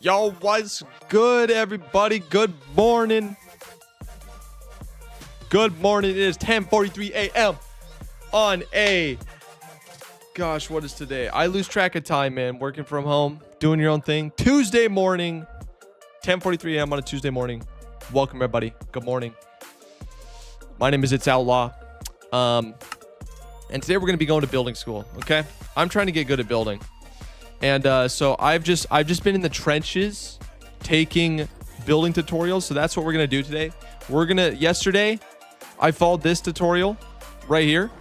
Yo, what's good, everybody? Good morning. Good morning. It is 10:43 a.m. on a... Gosh, what is today? I lose track of time, man. Working from home, doing your own thing. Tuesday morning, 10:43 a.m. on a Tuesday morning. Welcome, everybody. Good morning. My name is Outlaw. And today we're going to be going to building school, okay? I'm trying to get good at building. And so I've just been in the trenches taking building tutorials. So that's what we're going to do today. Yesterday, I followed this tutorial right here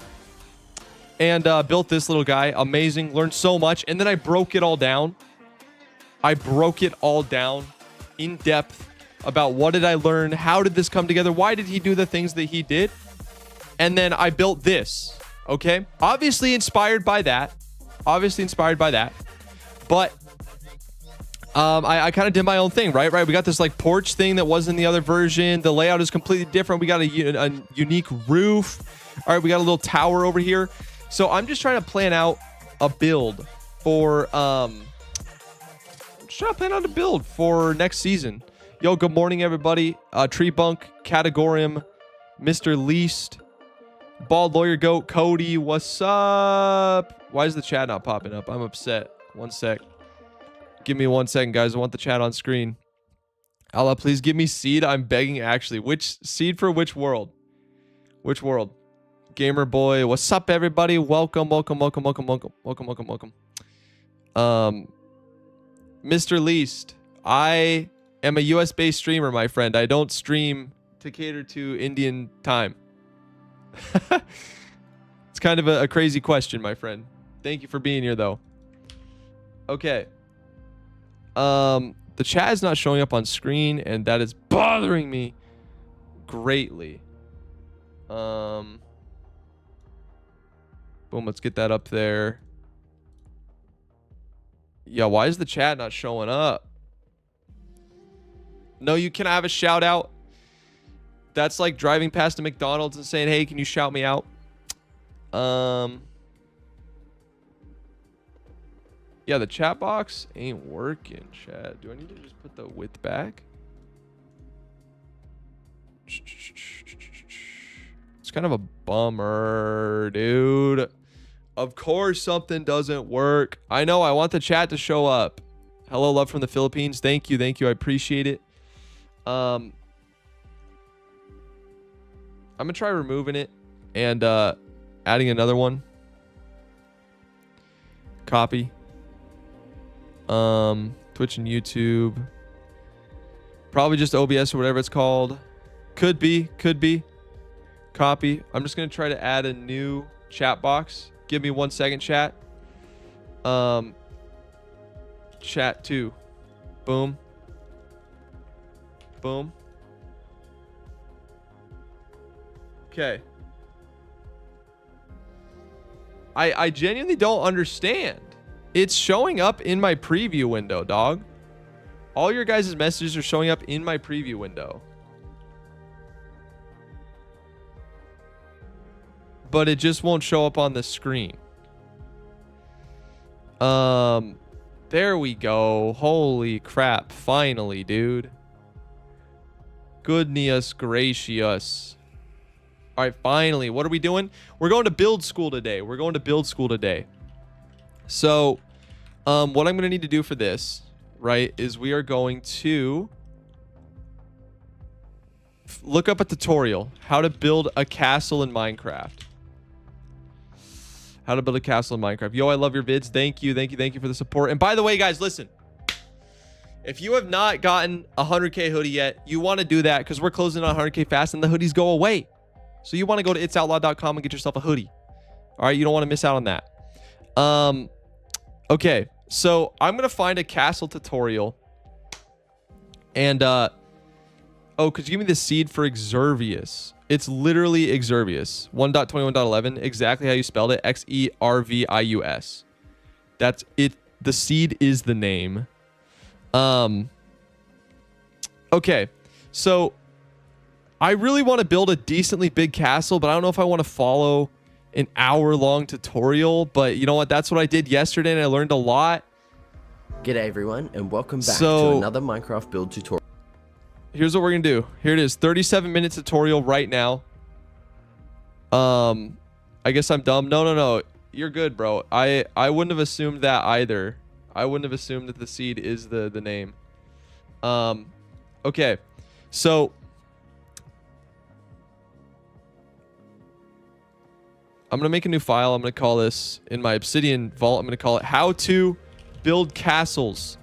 and built this little guy. Amazing. Learned so much. And then I broke it all down. In depth about what did I learn? How did this come together? Why did he do the things that he did? And then I built this. Okay. Obviously inspired by that. But I kind of did my own thing, right? We got this like porch thing that wasn't in the other version. The layout is completely different. We got a unique roof. All right, we got a little tower over here. So I'm just trying to plan out a build for next season. Yo, good morning, everybody. Tree Bunk, Categorium, Mr. Least, Bald Lawyer Goat, Cody, what's up? Why is the chat not popping up? I'm upset. One sec. Give me 1 second, guys. I want the chat on screen. Allah, please give me seed. I'm begging, actually. Which seed for which world? Which world? Gamer Boy. What's up, everybody? Welcome. Mr. Least. I am a US-based streamer, my friend. I don't stream to cater to Indian time. It's kind of a crazy question, my friend. Thank you for being here, though. Okay. The chat is not showing up on screen, and that is bothering me greatly. Boom, let's get that up there. Yeah, why is the chat not showing up? No, you can have a shout out. That's like driving past a McDonald's and saying, hey, can you shout me out? Yeah, the chat box ain't working, chat. Do I need to just put the width back? It's kind of a bummer, dude. Of course something doesn't work. I know, I want the chat to show up. Hello, love from the Philippines. Thank you. I appreciate it. I'm gonna try removing it and adding another one. Copy. Twitch and YouTube. Probably just OBS or whatever it's called. Could be. Copy. I'm just gonna try to add a new chat box. Give me 1 second, chat. Chat 2. Boom. Okay. I genuinely don't understand. It's showing up in my preview window, dog. All your guys' messages are showing up in my preview window. But it just won't show up on the screen. There we go. Holy crap. Finally, dude. Goodness gracious. All right, finally. What are we doing? We're going to build school today. So, what I'm going to need to do for this, right, is we are going to look up a tutorial. How to build a castle in Minecraft. Yo, I love your vids. Thank you for the support. And by the way, guys, listen. If you have not gotten a 100K hoodie yet, you want to do that because we're closing on 100K fast and the hoodies go away. So you want to go to itsoutlaw.com and get yourself a hoodie. All right, you don't want to miss out on that. Okay, so I'm going to find a castle tutorial. And, could you give me the seed for Exervius? It's literally Exervius. 1.21.11, exactly how you spelled it. Xervius. That's it. The seed is the name. Okay, so I really want to build a decently big castle, but I don't know if I want to follow an hour-long tutorial. But you know what? That's what I did yesterday, and I learned a lot. G'day everyone, and welcome back So- to another Minecraft build tutorial. Here's what we're gonna do. Here it is, 37-minute tutorial right now. I guess I'm dumb. No. You're good, bro. I wouldn't have assumed that either. I wouldn't have assumed that the seed is the name. Okay. So I'm gonna make a new file. I'm gonna call this, in my Obsidian vault, I'm gonna call it How to Build Castles.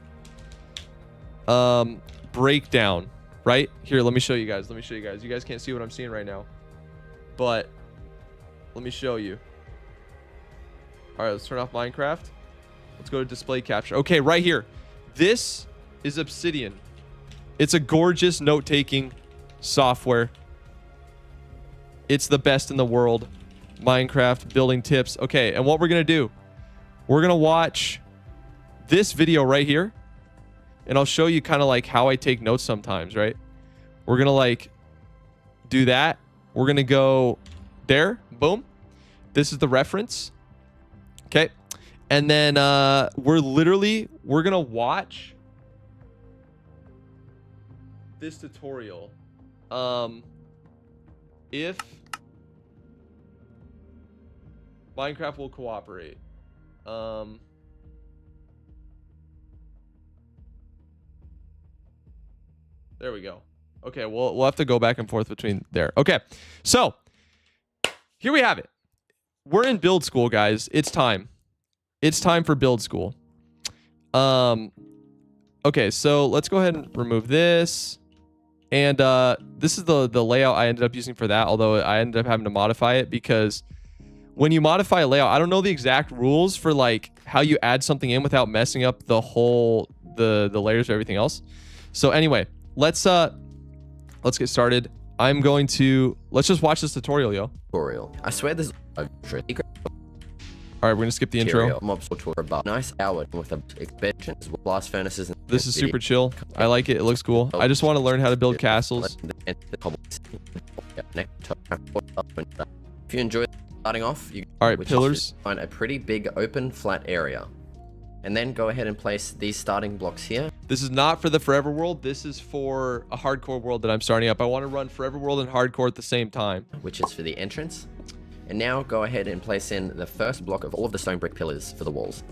Breakdown. Right? Here, let me show you guys. You guys can't see what I'm seeing right now. But let me show you. Alright, let's turn off Minecraft. Let's go to display capture. Okay, right here. This is Obsidian. It's a gorgeous note-taking software. It's the best in the world. Minecraft building tips. Okay, and what we're gonna do, we're gonna watch this video right here, and I'll show you kind of like how I take notes sometimes, right? We're gonna like do that. We're gonna go there, boom. This is the reference. Okay, and then we're gonna watch this tutorial. If Minecraft will cooperate. There we go. Okay, we'll have to go back and forth between there. Okay, so here we have it. We're in build school, guys. It's time. It's time for build school. Okay, so let's go ahead and remove this. And this is the layout I ended up using for that, although I ended up having to modify it because when you modify a layout, I don't know the exact rules for like how you add something in without messing up the whole the layers or everything else. So anyway, let's get started. Let's just watch this tutorial, yo. I swear there's a secret. All right, we're gonna skip the intro. Mobs will tour about nice hour with expansions, blast furnaces. And This is super chill. I like it. It looks cool. I just want to learn how to build castles. If you enjoy starting off, you pillars. Find a pretty big open flat area, and then go ahead and place these starting blocks here. This is not for the forever world. This is for a hardcore world that I'm starting up. I want to run forever world and hardcore at the same time, which is for the entrance. And now go ahead and place in the first block of all of the stone brick pillars for the walls.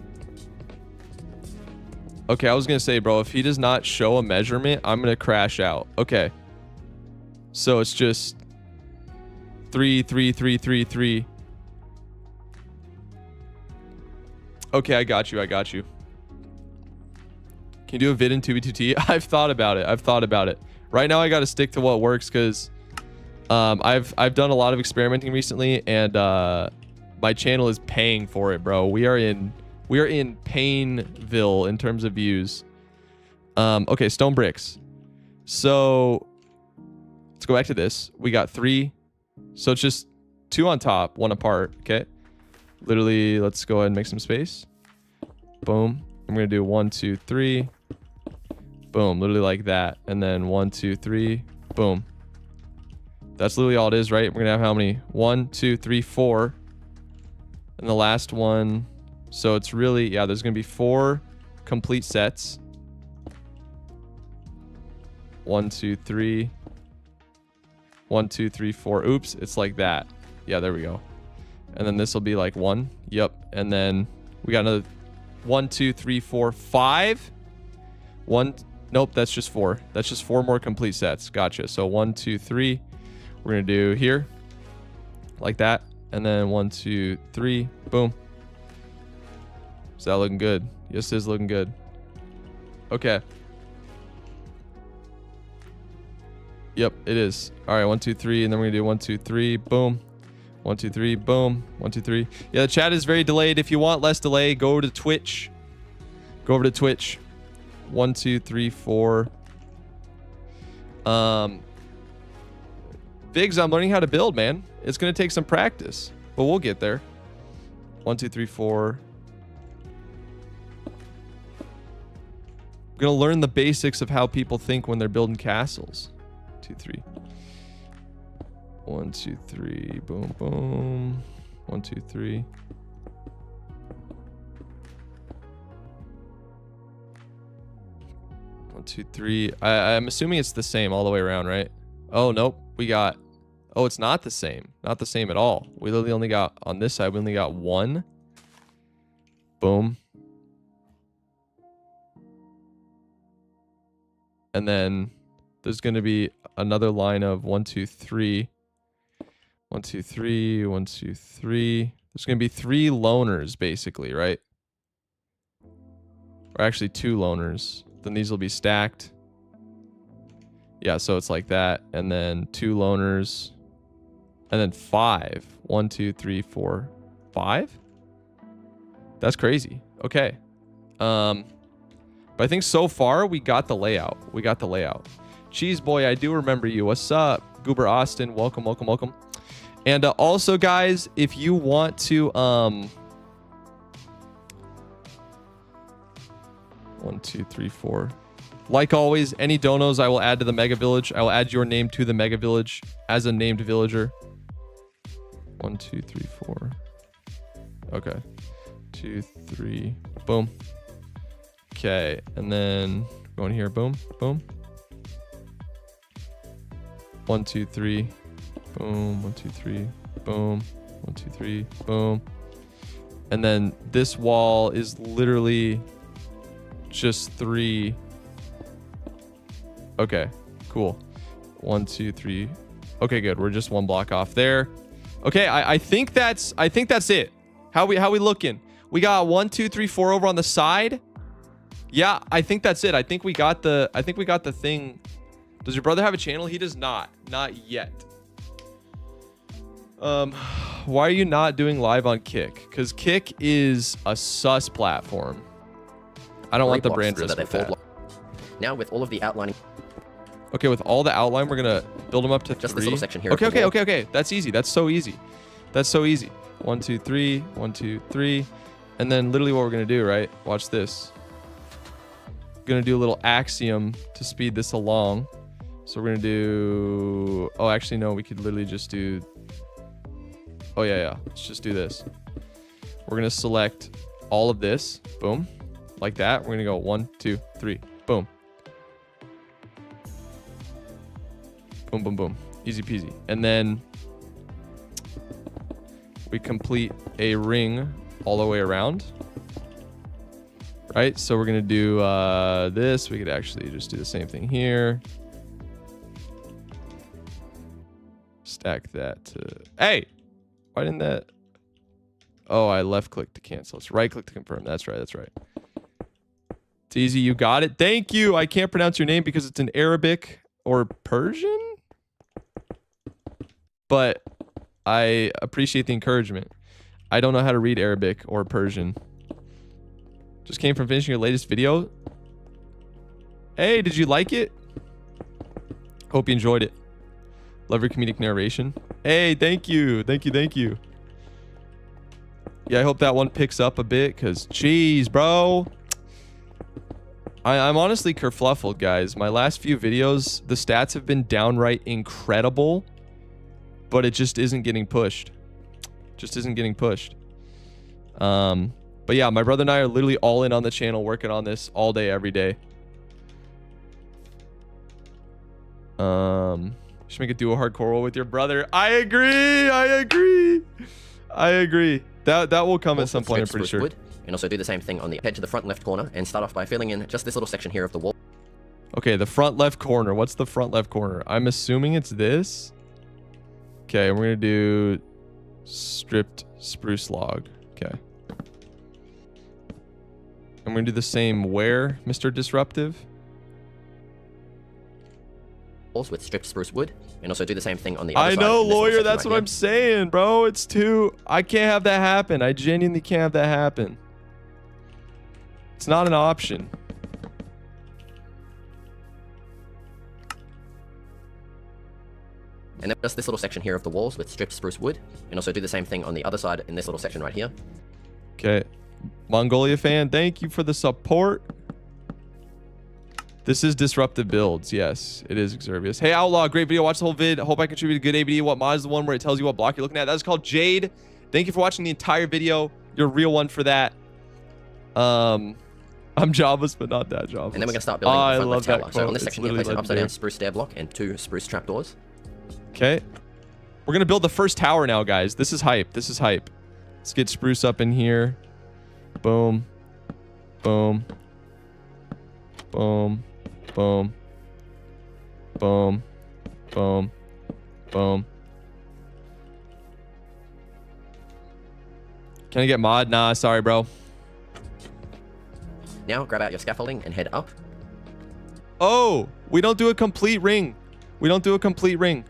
Okay, I was gonna say, bro, if he does not show a measurement, I'm gonna crash out. Okay, so it's just 3, 3, 3, 3, 3. Okay, I got you. Can you do a vid in 2v2t? I've thought about it. Right now I got to stick to what works because I've done a lot of experimenting recently, and my channel is paying for it, bro. We are in Painville in terms of views. Okay, stone bricks. So let's go back to this. We got 3, so it's just 2 on top, 1 apart. Okay, literally, let's go ahead and make some space. Boom. I'm gonna do 1, 2, 3. Boom, literally like that, and then 1, 2, 3. Boom. That's literally all it is, right? We're gonna have how many? 1, 2, 3, 4. And the last one. So it's really, yeah, there's gonna be 4 complete sets. 1, 2, 3. 1, 2, 3, 4. Oops, it's like that. Yeah, there we go. And then this will be like 1. Yep. And then we got another 1, 2, 3, 4, 5. 1. Nope, that's just 4. That's just 4 more complete sets. Gotcha. So 1, 2, 3. We're gonna do here, like that, and then 1, 2, 3. Boom. Is that looking good? Yes, it is looking good. Okay. Yep, it is. All right, 1, 2, 3, and then we're gonna do 1, 2, 3. Boom. 1, 2, 3. Boom. 1, 2, 3. Yeah, the chat is very delayed. If you want less delay, go to Twitch. Go over to Twitch. 1, 2, 3, 4. Biggs, I'm learning how to build, man. It's gonna take some practice, but we'll get there. 1, 2, 3, 4. I'm gonna learn the basics of how people think when they're building castles. 2, 3. 1, 2, 3. Boom, boom. 1, 2, 3. 1, 2, 3. I'm assuming it's the same all the way around, right? Oh, nope. We got... Oh, it's not the same. Not the same at all. We literally only got... On this side, we only got 1. Boom. And then there's going to be another line of 1, 2, 3. 1, 2, 3. 1, 2, 3. There's going to be 3 loners, basically, right? Or actually 2 loners. Then these will be stacked. Yeah, so it's like that. And then 2 loners. And then 5. 1, 2, 3, 4, 5? That's crazy. Okay. But I think so far we got the layout. We got the layout. Cheese boy, I do remember you. What's up? Goober Austin, welcome, welcome, welcome. And also, guys, if you want to 1, 2, 3, 4. Like always, any donos I will add to the Mega Village. I will add your name to the Mega Village as a named villager. 1, 2, 3, 4. Okay. 2, 3. Boom. Okay. And then going here. Boom. Boom. 1, 2, 3. Boom. 1, 2, 3. Boom. 1, 2, 3. Boom. And then this wall is literally just 3. Okay. Cool. 1, 2, 3. Okay, good. We're just 1 block off there. Okay, I think that's it. How we looking? We got 1, 2, 3, 4 over on the side. Yeah, I think that's it. I think we got the thing. Does your brother have a channel? He does not. Not yet. Why are you not doing live on Kick? Because Kick is a sus platform. I don't want the brand risk with that. Now with all of the outlining. Okay, with all the outline, we're gonna build them up to 3. Just this little section here. Okay. That's easy. That's so easy. That's so easy. 1, 2, 3. 1, 2, 3. And then literally what we're gonna do, right? Watch this. Gonna do a little axiom to speed this along. So we're gonna do... Oh, actually, no. We could literally just do... Oh, yeah. Let's just do this. We're gonna select all of this. Boom. Like that. We're gonna go 1, 2, 3. Boom. Boom, boom, boom. Easy peasy. And then we complete a ring all the way around. Right? So we're going to do this. We could actually just do the same thing here. Stack that to... Hey! Why didn't that... Oh, I left click to cancel. It's right click to confirm. That's right. That's right. It's easy. You got it. Thank you. I can't pronounce your name because it's in Arabic or Persian. But I appreciate the encouragement. I don't know how to read Arabic or Persian. Just came from finishing your latest video. Hey, did you like it? Hope you enjoyed it. Love your comedic narration. Hey, thank you. Thank you. Yeah, I hope that one picks up a bit because, jeez, bro. I'm honestly kerfluffled, guys. My last few videos, the stats have been downright incredible. But it just isn't getting pushed. But yeah, my brother and I are literally all in on the channel, working on this all day, every day. Should make a duo hardcore roll with your brother. I agree. That will come at some point, I'm pretty sure. And also do the same thing on the head to the front left corner and start off by filling in just this little section here of the wall. Okay, the front left corner. What's the front left corner? I'm assuming it's this. Okay, we're going to do stripped spruce log. Okay. I'm going to do the same where, Mr. Disruptive? With stripped spruce wood. And also do the same thing on the other side. I know, lawyer. That's what I'm saying, bro. It's too... I can't have that happen. I genuinely can't have that happen. It's not an option. And then just this little section here of the walls with stripped spruce wood. And also do the same thing on the other side in this little section right here. Okay. Mongolia fan, thank you for the support. This is Disruptive Builds. Yes, it is Exervius. Hey, Outlaw, great video. Watch the whole vid. Hope I contributed good ABD. What mod is the one where it tells you what block you're looking at? That is called Jade. Thank you for watching the entire video. You're a real one for that. I'm jobless, but not that jobless. And then we're going to start building I the front love of the tower. that So quote. on this It's section here, place an literally upside down legendary. spruce stair block and 2 spruce trapdoors. Okay. We're going to build the first tower now, guys. This is hype. This is hype. Let's get spruce up in here. Boom. Boom. Boom. Boom. Boom. Boom. Boom. Can I get mod? Nah, sorry, bro. Now grab out your scaffolding and head up. Oh, we don't do a complete ring. We don't do a complete ring.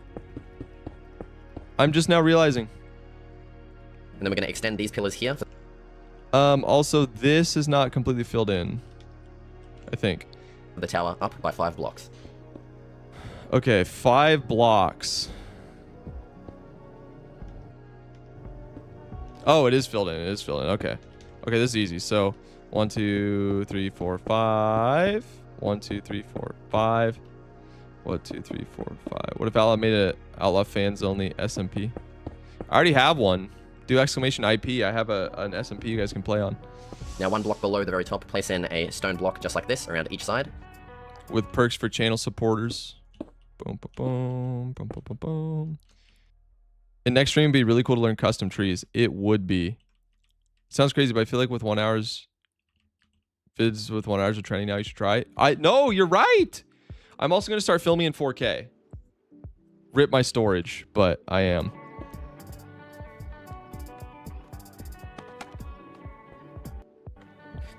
I'm just now realizing. And then we're going to extend these pillars here. Also, this is not completely filled in, I think. The tower up by 5 blocks. Okay, 5 blocks. Oh, it is filled in. It is filled in. Okay. Okay, this is easy. So 1, 2, 3, 4, 5. 1, 2, 3, 4, 5. 1, 2, 3, 4, 5. What if Outlaw made a Outlaw fans only SMP? I already have one. Do exclamation IP. I have an SMP you guys can play on. Now 1 block below the very top, place in a stone block just like this around each side. With perks for channel supporters. Boom, boom, boom, boom, boom, boom, boom. In next stream, it'd be really cool to learn custom trees. It would be. It sounds crazy, but I feel like with 1 hour's vids with 1 hour's of training now, you should try it. No, you're right. I'm also going to start filming in 4K. Rip my storage, but I am.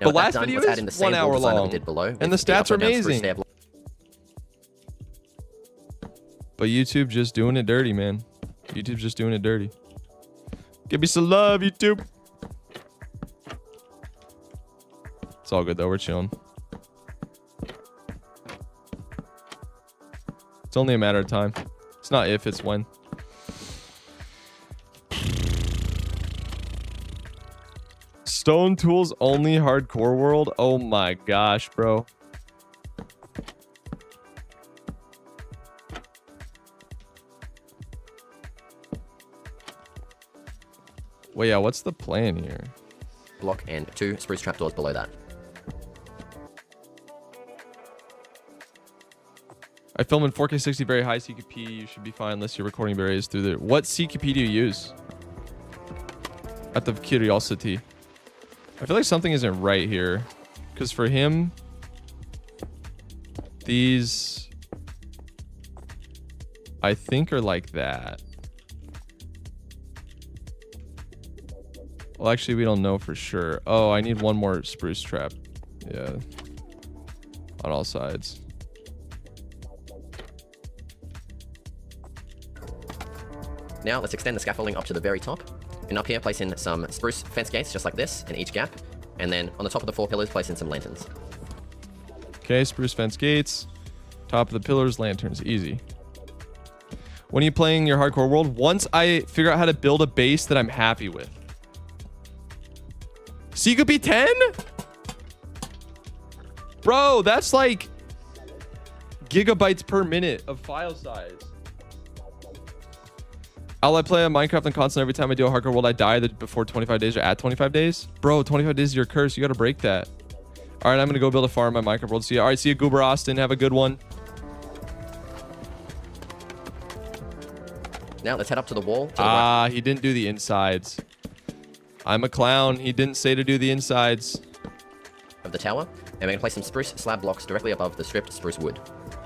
Now The last video add in the is same 1 wall hour design that we long. did below, And the with stats are upside down spruce amazing. stair block. But YouTube just doing it dirty, man. YouTube's just doing it dirty. Give me some love, YouTube. It's all good, though. We're chilling. It's only a matter of time. It's not if, it's when. Stone Tools only hardcore world? Oh my gosh, bro. Well, yeah, what's the plan here? Block and 2 spruce trapdoors below that. I film in 4K 60, very high CQP. You should be fine unless you're recording various through there. What CQP do you use? Out of curiosity. I feel like something isn't right here. Because for him, these, I think, are like that. Well, actually, we don't know for sure. Oh, I need 1 more spruce trap. Yeah. On all sides. Now let's extend the scaffolding up to the very top. And up here, place in some spruce fence gates just like this in each gap. And then on the top of the 4 pillars, place in some lanterns. Okay, spruce fence gates. Top of the pillars, lanterns. Easy. When are you playing your hardcore world? Once I figure out how to build a base that I'm happy with. CQP 10? Bro, that's like gigabytes per minute of file size. I play a Minecraft on console. Every time I do a hardcore world, I die before 25 days or at 25 days. Bro, 25 days is your curse. You got to break that. All right, I'm going to go build a farm on Minecraft world. See you. All right, see you, Goober Austin. Have a good one. Now let's head up to the wall. To the right. He didn't do the insides. I'm a clown. He didn't say to do the insides. Of the tower. And we're going to place some spruce slab blocks directly above the stripped spruce wood.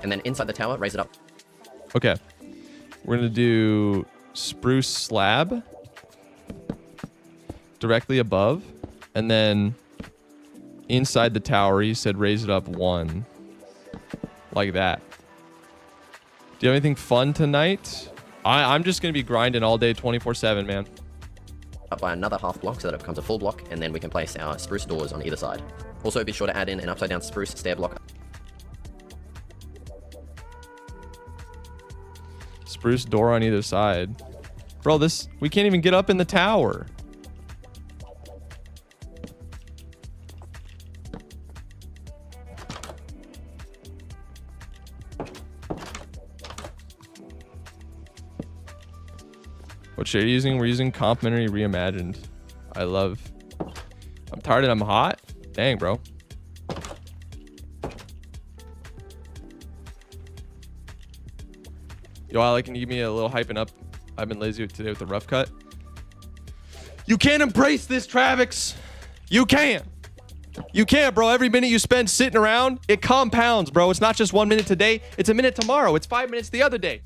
And then inside the tower, raise it up. Okay. We're going to do spruce slab directly above, and then inside the tower he said raise it up 1 like that. Do you have anything fun tonight? I'm just gonna be grinding all day 24/7, man. Up by another half block so that it becomes a full block, and then we can place our spruce doors on either side. Also be sure to add in an upside down spruce stair block. Spruce door on either side. Bro, we can't even get up in the tower. What shade are you using? We're using Complimentary Reimagined. I'm tired and I'm hot. Dang, bro. Yo, Ally, can you give me a little hyping up? I've been lazy today with the rough cut. You can't embrace this, Travix. You can't. You can't, bro. Every minute you spend sitting around, it compounds, bro. It's not just 1 minute today. It's a minute tomorrow. It's 5 minutes the other day.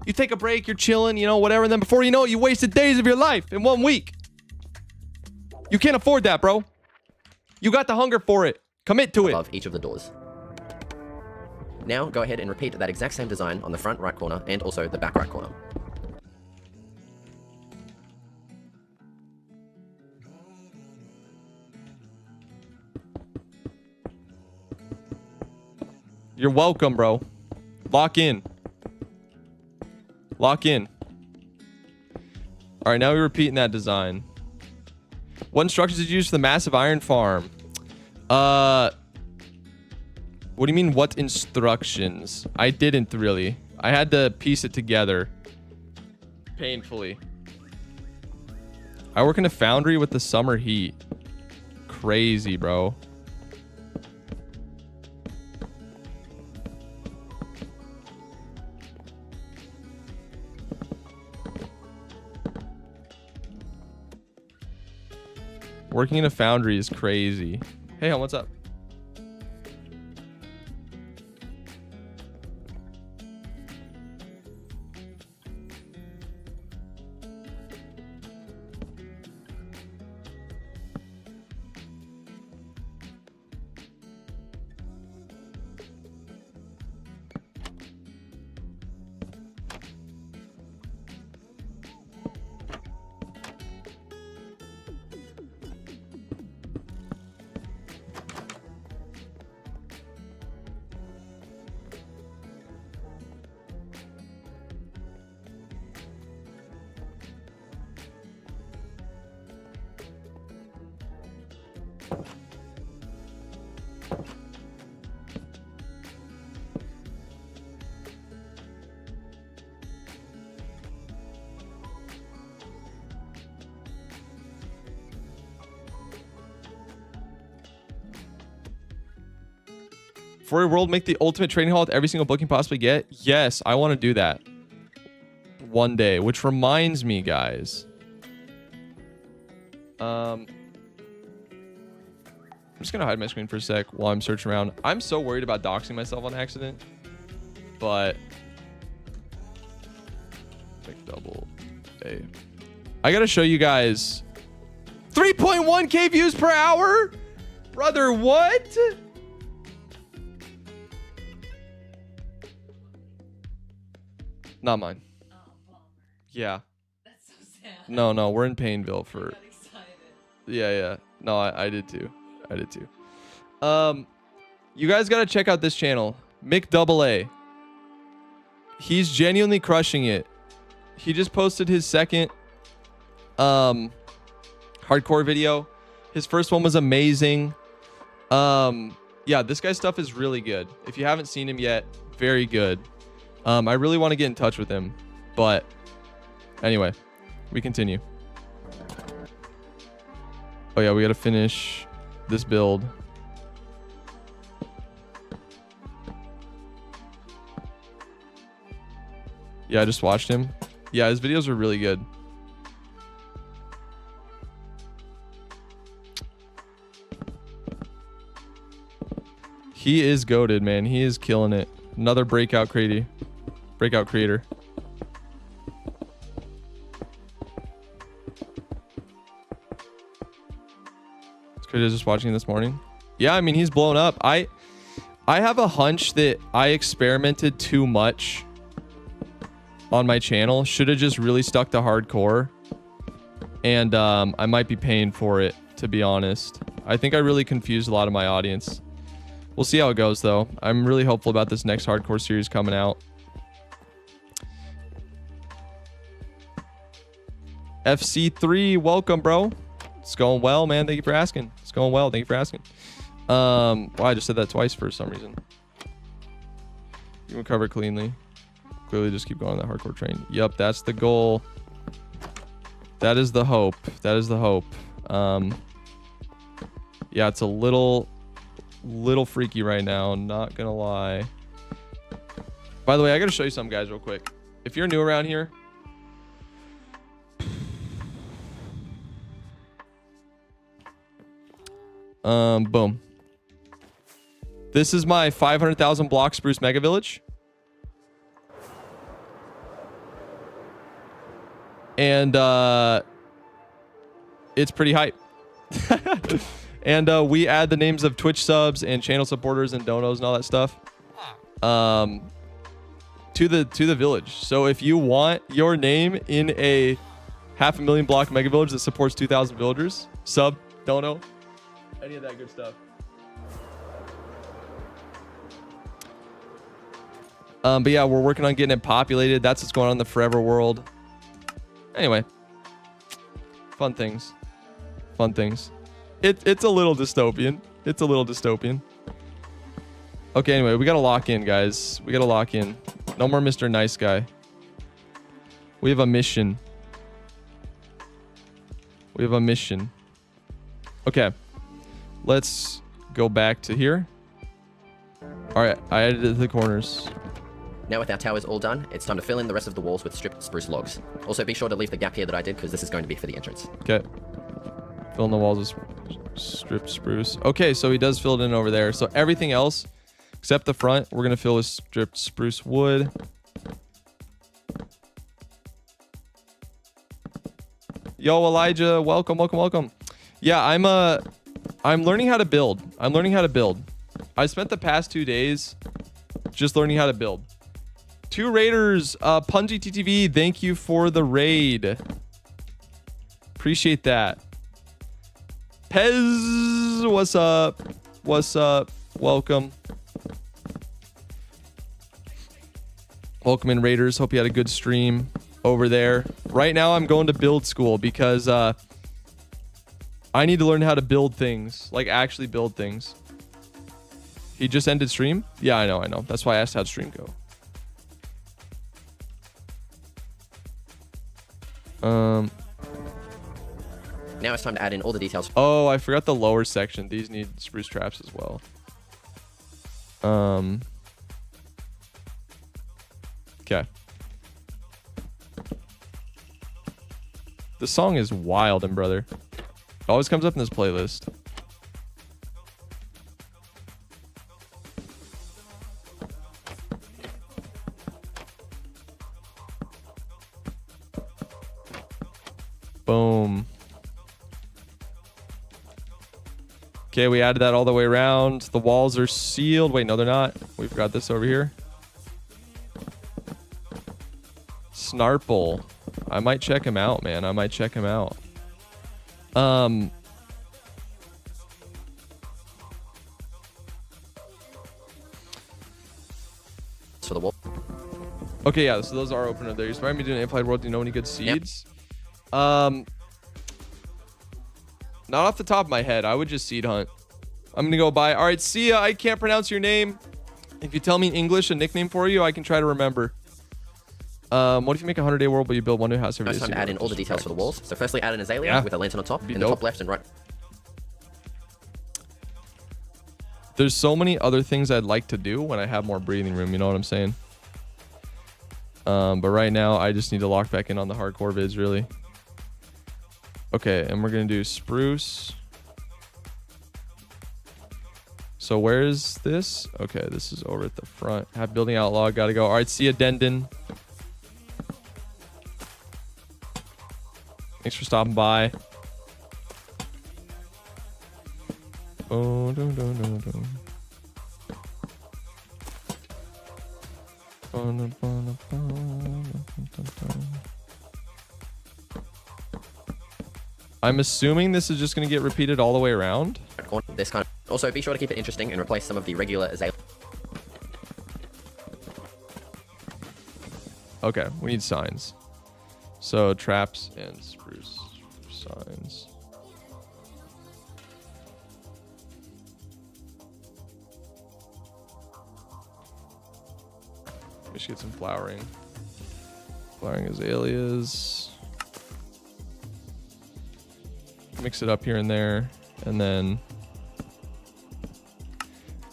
You take a break, you're chilling, you know, whatever. And then before you know it, you wasted days of your life in 1 week. You can't afford that, bro. You got the hunger for it. Commit to it. Above each of the doors. Now go ahead and repeat that exact same design on the front right corner and also the back right corner. You're welcome, bro. Lock in. Lock in. All right, now we're repeating that design. What instructions did you use for the massive iron farm? What do you mean, what instructions? I didn't really. I had to piece it together. Painfully. I work in a foundry with the summer heat. Crazy, bro. Working in a foundry is crazy. Hey, hon, what's up? For a world, make the ultimate training hall with every single book you possibly get. Yes, I want to do that one day. Which reminds me, guys. I'm just gonna hide my screen for a sec while I'm searching around. I'm so worried about doxing myself on accident, but like double A. I gotta show you guys 3.1K views per hour, brother. What? Not mine. Oh, bummer. Yeah. That's so sad. No, we're in Painville for. I got excited. Yeah. No, I did too. I did too. You guys gotta check out this channel, Mick Double A. He's genuinely crushing it. He just posted his second hardcore video. His first one was amazing. Yeah, this guy's stuff is really good. If you haven't seen him yet, very good. I really want to get in touch with him, but anyway, we continue. Oh yeah, we got to finish this build. Yeah, I just watched him. Yeah, his videos are really good. He is goated, man. He is killing it. Another breakout creator. Creator just watching this morning. Yeah, I mean, he's blown up. I have a hunch that I experimented too much on my channel. Should have just really stuck to hardcore, and I might be paying for it, to be honest. I think I really confused a lot of my audience. We'll see how it goes, though. I'm really hopeful about this next hardcore series coming out. FC3, welcome, bro. It's going well, man. Thank you for asking. It's going well. Thank you for asking. Well, I just said that twice for some reason. You recover cleanly. Clearly just keep going on that hardcore train. Yep, that's the goal. That is the hope. That is the hope. Yeah, it's a little freaky right now, not gonna lie. By the way, I gotta show you something, guys, real quick. if you're new around here, boom. This is my 500,000 block spruce mega village. And it's pretty hype. And we add the names of Twitch subs and channel supporters and donos and all that stuff to the village. So if you want your name in a 500,000 block mega village that supports 2,000 villagers, sub, dono, any of that good stuff. But yeah, we're working on getting it populated. That's what's going on in the Forever world. Anyway, fun things. It's a little dystopian. Okay, anyway, we gotta lock in, guys. We gotta lock in. No more Mr. Nice Guy. We have a mission. Okay, let's go back to here. All right, I added it to the corners. Now with our towers all done, it's time to fill in the rest of the walls with stripped spruce logs. Also be sure to leave the gap here that I did, because this is going to be for the entrance. Okay. Fill in the walls with stripped spruce. Okay, so he does fill it in over there. So everything else, except the front, we're going to fill with stripped spruce wood. Yo, Elijah, welcome. Yeah, I'm learning how to build. I spent the past 2 days just learning how to build. 2 raiders, Punji TTV, thank you for the raid. Appreciate that. Pez, what's up? Welcome in, raiders. Hope you had a good stream over there. Right now I'm going to build school because I need to learn how to build things, like actually build things. He just ended stream? Yeah, I know. That's why I asked how'd stream go. Now it's time to add in all the details. Oh, I forgot the lower section. These need spruce traps as well. Okay. The song is wild, and brother. It always comes up in this playlist. Boom. Okay, we added that all the way around. The walls are sealed. Wait, no, they're not. We've got this over here. Snarple. I might check him out, man. For the wall. Okay, yeah, so those are open up there. You're supposed to be doing Amplified World. Do you know any good seeds? Yep. Not off the top of my head. I would just seed hunt. I'm gonna go buy. All right, Sia, I can't pronounce your name. If you tell me in English a nickname for you, I can try to remember. What if you make a 100-day world, but you build one new house every day? First time to add in all the details for the walls. So firstly, add an azalea with a lantern on top in the top left and right. There's so many other things I'd like to do when I have more breathing room. You know what I'm saying? But right now, I just need to lock back in on the hardcore vids, really. Okay, and we're going to do spruce. So where is this? Okay, this is over at the front. Have building outlaw. Got to go. All right, see ya, Dendon. Thanks for stopping by. Oh, I'm assuming this is just going to get repeated all the way around. This kind of. Also, be sure to keep it interesting and replace some of the regular azalea. Okay, we need signs. So traps and spruce signs. We should get some flowering. Flowering azaleas. Mix it up here and there. And then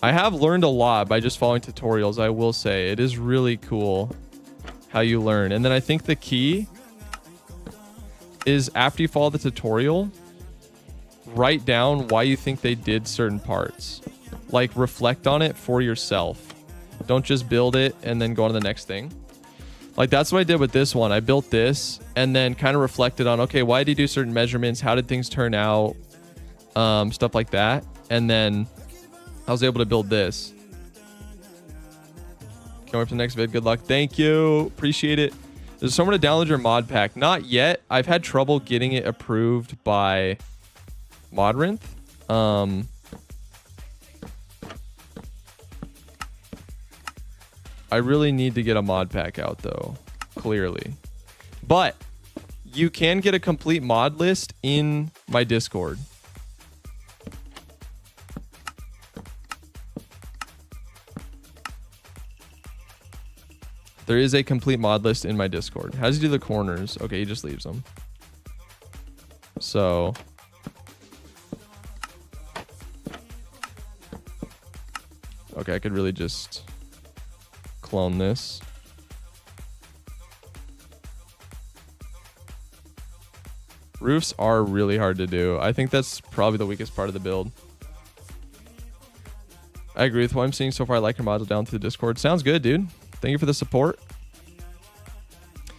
I have learned a lot by just following tutorials, I will say. It is really cool how you learn. And then I think the key is after you follow the tutorial, write down why you think they did certain parts. Like reflect on it for yourself. Don't just build it and then go on to the next thing. Like that's what I did with this one. I built this and then kind of reflected on, okay, why did he do certain measurements? How did things turn out? Stuff like that. And then I was able to build this. Can't wait for the next vid. Good luck. Thank you. Appreciate it. There's somewhere to download your mod pack. Not yet. I've had trouble getting it approved by Modrinth. I really need to get a mod pack out though, clearly. But you can get a complete mod list in my Discord. There is a complete mod list in my Discord. How does he do the corners? Okay, he just leaves them. So okay, I could really just clone this. Roofs are really hard to do. I think that's probably the weakest part of the build. I agree with what I'm seeing so far. I like your mods down to the Discord. Sounds good, dude. Thank you for the support.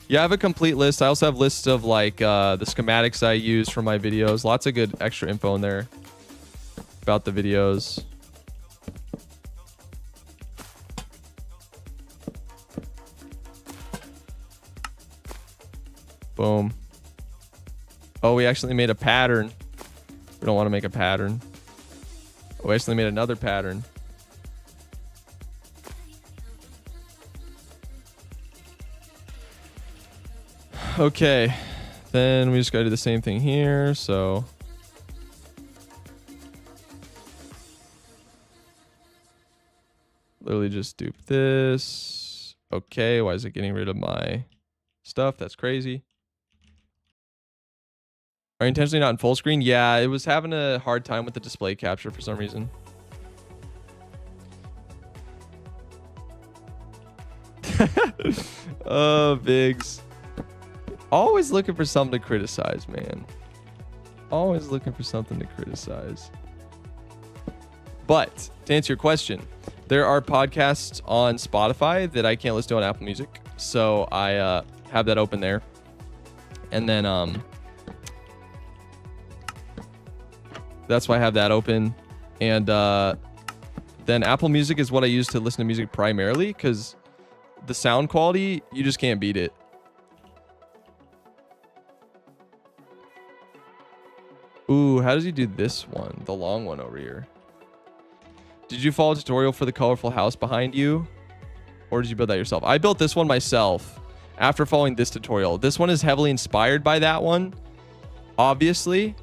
Yeah, I have a complete list. I also have lists of like the schematics I use for my videos. Lots of good extra info in there about the videos. Boom. Oh, we actually made a pattern. We don't want to make a pattern. Oh, we actually made another pattern. Okay, then we just gotta do the same thing here. So literally just dupe this. Okay, why is it getting rid of my stuff? That's crazy. Are you intentionally not in full screen? Yeah, it was having a hard time with the display capture for some reason. Oh, Biggs. Always looking for something to criticize, man. Always looking for something to criticize. But to answer your question, there are podcasts on Spotify that I can't listen to on Apple Music. So I have that open there. And then that's why I have that open. And then Apple Music is what I use to listen to music primarily, because the sound quality, you just can't beat it. Ooh, how does he do this one? The long one over here. Did you follow a tutorial for the colorful house behind you? Or did you build that yourself? I built this one myself after following this tutorial. This one is heavily inspired by that one, obviously,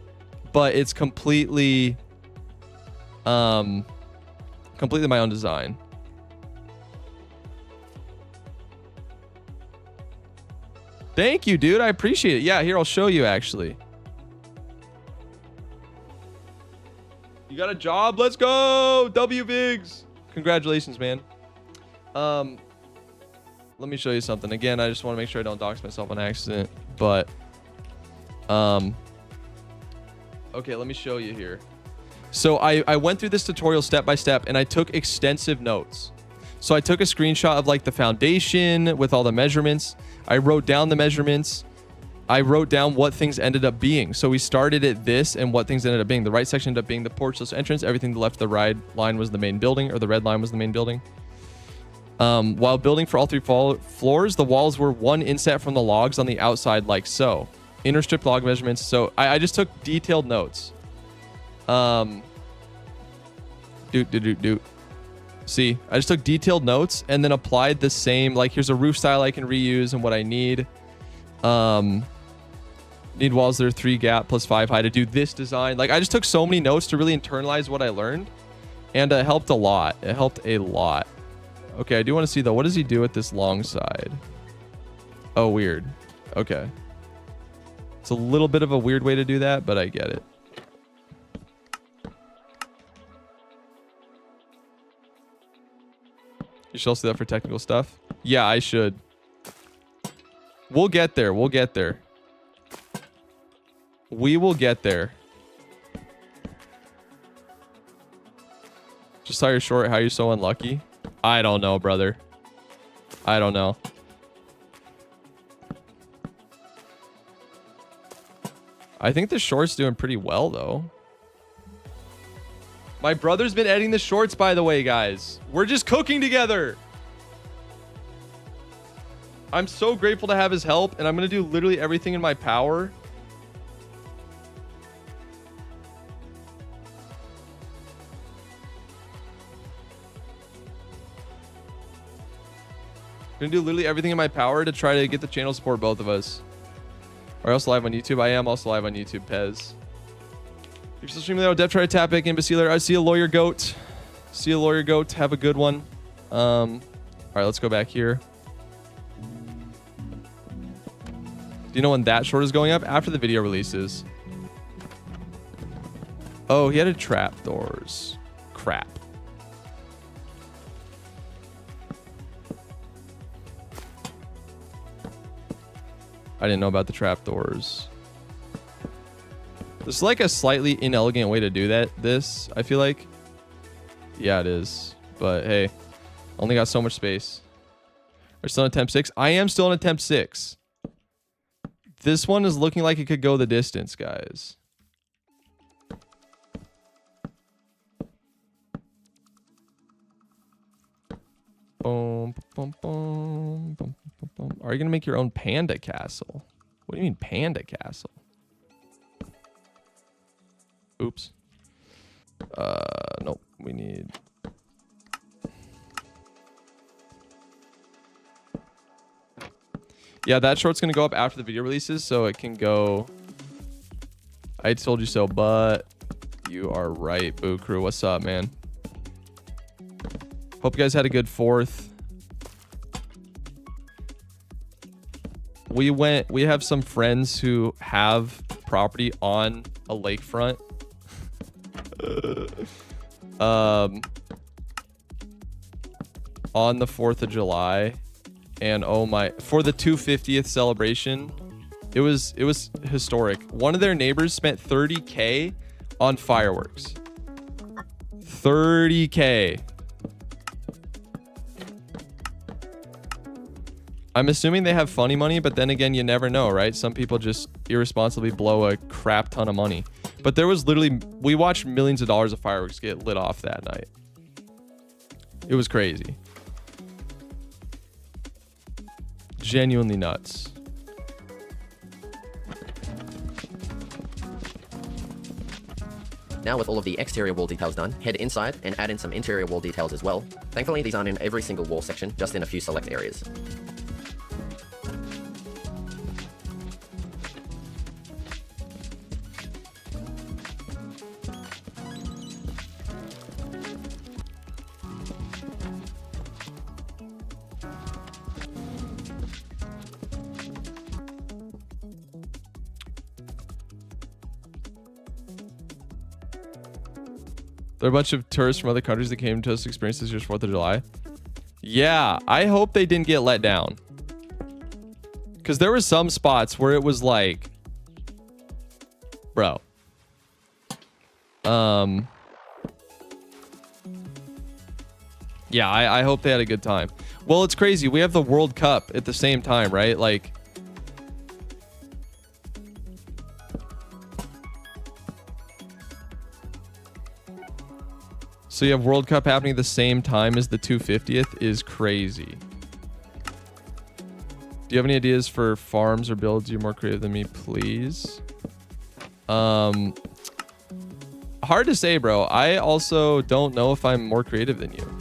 but it's completely completely my own design. Thank you, dude. I appreciate it. Yeah, here, I'll show you actually. You got a job? Let's go! W Biggs! Congratulations, man. Let me show you something. Again, I just want to make sure I don't dox myself on accident. But, okay, let me show you here. So I went through this tutorial step by step, and I took extensive notes. So I took a screenshot of like the foundation with all the measurements. I wrote down the measurements. I wrote down what things ended up being. So we started at this and what things ended up being. The right section ended up being the porchless entrance. Everything to the left of the right line was the main building, or the red line was the main building. While building for all three floors, the walls were one inset from the logs on the outside like so. Inner strip log measurements. So I just took detailed notes. See, I just took detailed notes and then applied the same, like here's a roof style I can reuse and what I need. Need walls that are 3 gap plus 5 high to do this design. Like I just took so many notes to really internalize what I learned, and it helped a lot. It helped a lot. Okay, I do want to see though, what does he do with this long side? Oh, weird. Okay. It's a little bit of a weird way to do that, but I get it. You should also do that for technical stuff. Yeah, I should. We'll get there. We'll get there. We will get there. Just saw your short. How you're so unlucky? I don't know, brother. I don't know. I think the short's doing pretty well, though. My brother's been editing the shorts, by the way, guys. We're just cooking together. I'm so grateful to have his help, and I'm going to do literally everything in my power. Gonna do literally everything in my power to try to get the channel support both of us. Are you also live on YouTube? I am also live on YouTube, Pez. If you're still streaming though, Deb, try to tap back in. I see a lawyer goat. See a lawyer goat. Have a good one. All right, let's go back here. Do you know when that short is going up? After the video releases. Oh, he had a trapdoors. Crap. I didn't know about the trapdoors. This is like a slightly inelegant way to do this, I feel like. Yeah, it is. But hey, only got so much space. We're still in attempt 6. I am still in attempt 6. This one is looking like it could go the distance, guys. Boom, boom, boom, boom, boom, boom. Are you gonna make your own panda castle? What do you mean panda castle? Oops. Nope. We need. Yeah, that short's gonna go up after the video releases, so it can go. I told you so, but you are right, Boo Crew. What's up, man? Hope you guys had a good 4th. We have some friends who have property on a lakefront. On the 4th of July. And oh my, for the 250th celebration, it was historic. One of their neighbors spent $30K on fireworks. $30K. I'm assuming they have funny money, but then again, you never know, right? Some people just irresponsibly blow a crap ton of money. But there was literally, we watched millions of dollars of fireworks get lit off that night. It was crazy. Genuinely nuts. Now with all of the exterior wall details done, head inside and add in some interior wall details as well. Thankfully, these aren't in every single wall section, just in a few select areas. There are a bunch of tourists from other countries that came to us to experience this year's 4th of July. Yeah, I hope they didn't get let down. Because there were some spots where it was like, bro. Yeah, I hope they had a good time. Well, it's crazy. We have the World Cup at the same time, right? Like, so you have World Cup happening at the same time as the 250th is crazy. Do you have any ideas for farms or builds? You're more creative than me, please. Hard to say, bro. I also don't know if I'm more creative than you.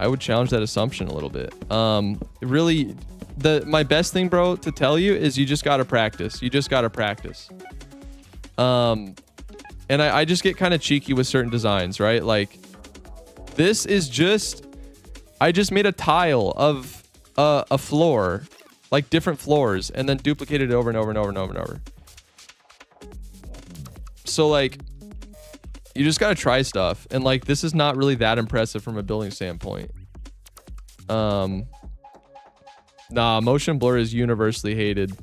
I would challenge that assumption a little bit. Really, my best thing, bro, to tell you is you just gotta practice. You just gotta practice. And I just get kind of cheeky with certain designs, right? Like, this is just, I just made a tile of a floor, like different floors, and then duplicated it over and over and over and over and over. So, like, you just got to try stuff. And, like, this is not really that impressive from a building standpoint. Nah, motion blur is universally hated.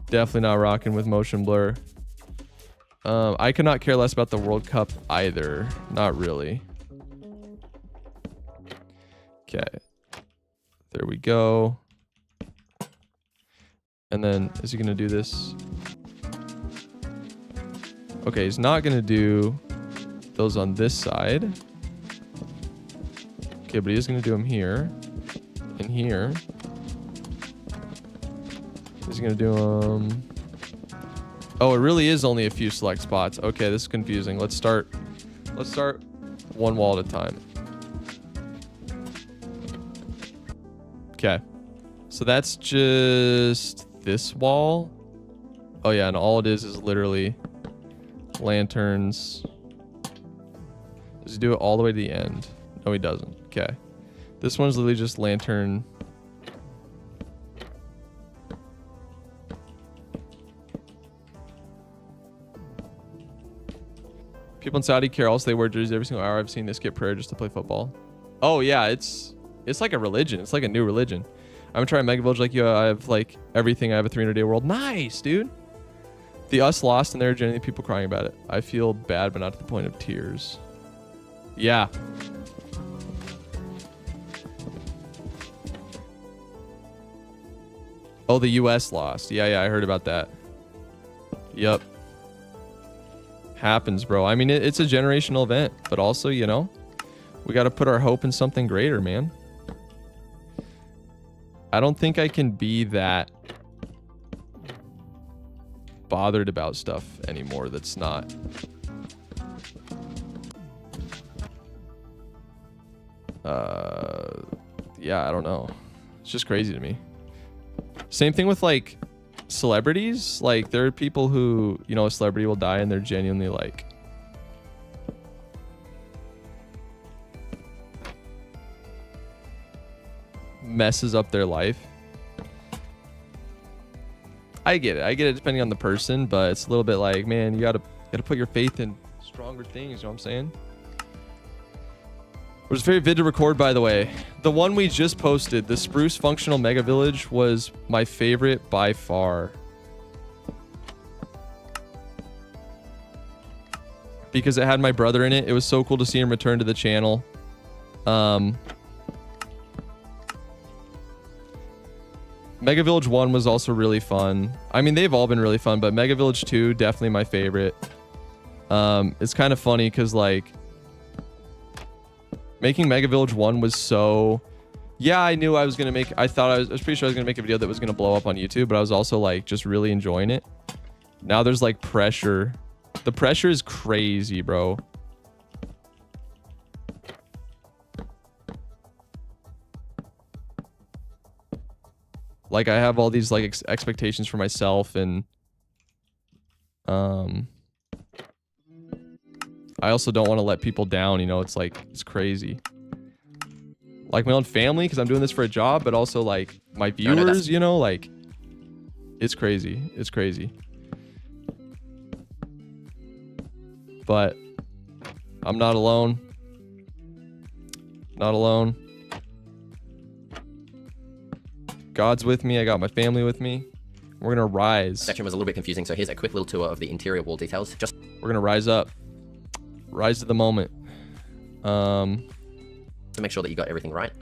Definitely not rocking with motion blur. I could not care less about the World Cup either. Not really. Okay. There we go. And then, is he going to do this? Okay, he's not going to do those on this side. Okay, but he is going to do them here. And here. He's going to do them... Oh, it really is only a few select spots. Okay, this is confusing. Let's start one wall at a time. Okay. So that's just this wall. Oh yeah, and all it is literally lanterns. Does he do it all the way to the end? No, he doesn't. Okay. This one's literally just lantern. People in Saudi care also they wear jerseys every single hour. I've seen this skip prayer just to play football. Oh yeah, it's like a religion. It's like a new religion. I'm trying Mega Village like you. I have like everything. I have a 300-day world. Nice, dude. The us lost and there are genuinely people crying about it. I feel bad, but not to the point of tears. Yeah. Oh, the US lost. Yeah, I heard about that. Yep. Happens, bro. I mean, it's a generational event, but also, you know, we got to put our hope in something greater, man. I don't think I can be that bothered about stuff anymore that's not. Yeah, I don't know. It's just crazy to me. Same thing with like celebrities. Like there are people who, you know, a celebrity will die and they're genuinely like messes up their life. I get it depending on the person, but it's a little bit like, man, you gotta put your faith in stronger things, you know what I'm saying? It was very vid to record, by the way. The one we just posted, the Spruce Functional Mega Village, was my favorite by far. Because it had my brother in it. It was so cool to see him return to the channel. Mega Village 1 was also really fun. I mean, they've all been really fun, but Mega Village 2, definitely my favorite. It's kind of funny because, like, making Mega Village 1 was so... Yeah, I knew I was going to make... I was pretty sure I was going to make a video that was going to blow up on YouTube, but I was also, like, just really enjoying it. Now there's, like, pressure. The pressure is crazy, bro. Like, I have all these, like, expectations for myself, and... I also don't want to let people down, you know? It's, like, it's crazy. Like, my own family, because I'm doing this for a job, but also, like, my viewers, you know? Like, it's crazy. It's crazy. But I'm not alone. Not alone. God's with me. I got my family with me. We're gonna rise. Section was a little bit confusing, so here's a quick little tour of the interior wall details. We're gonna rise up. Rise to the moment. To make sure that you got everything right.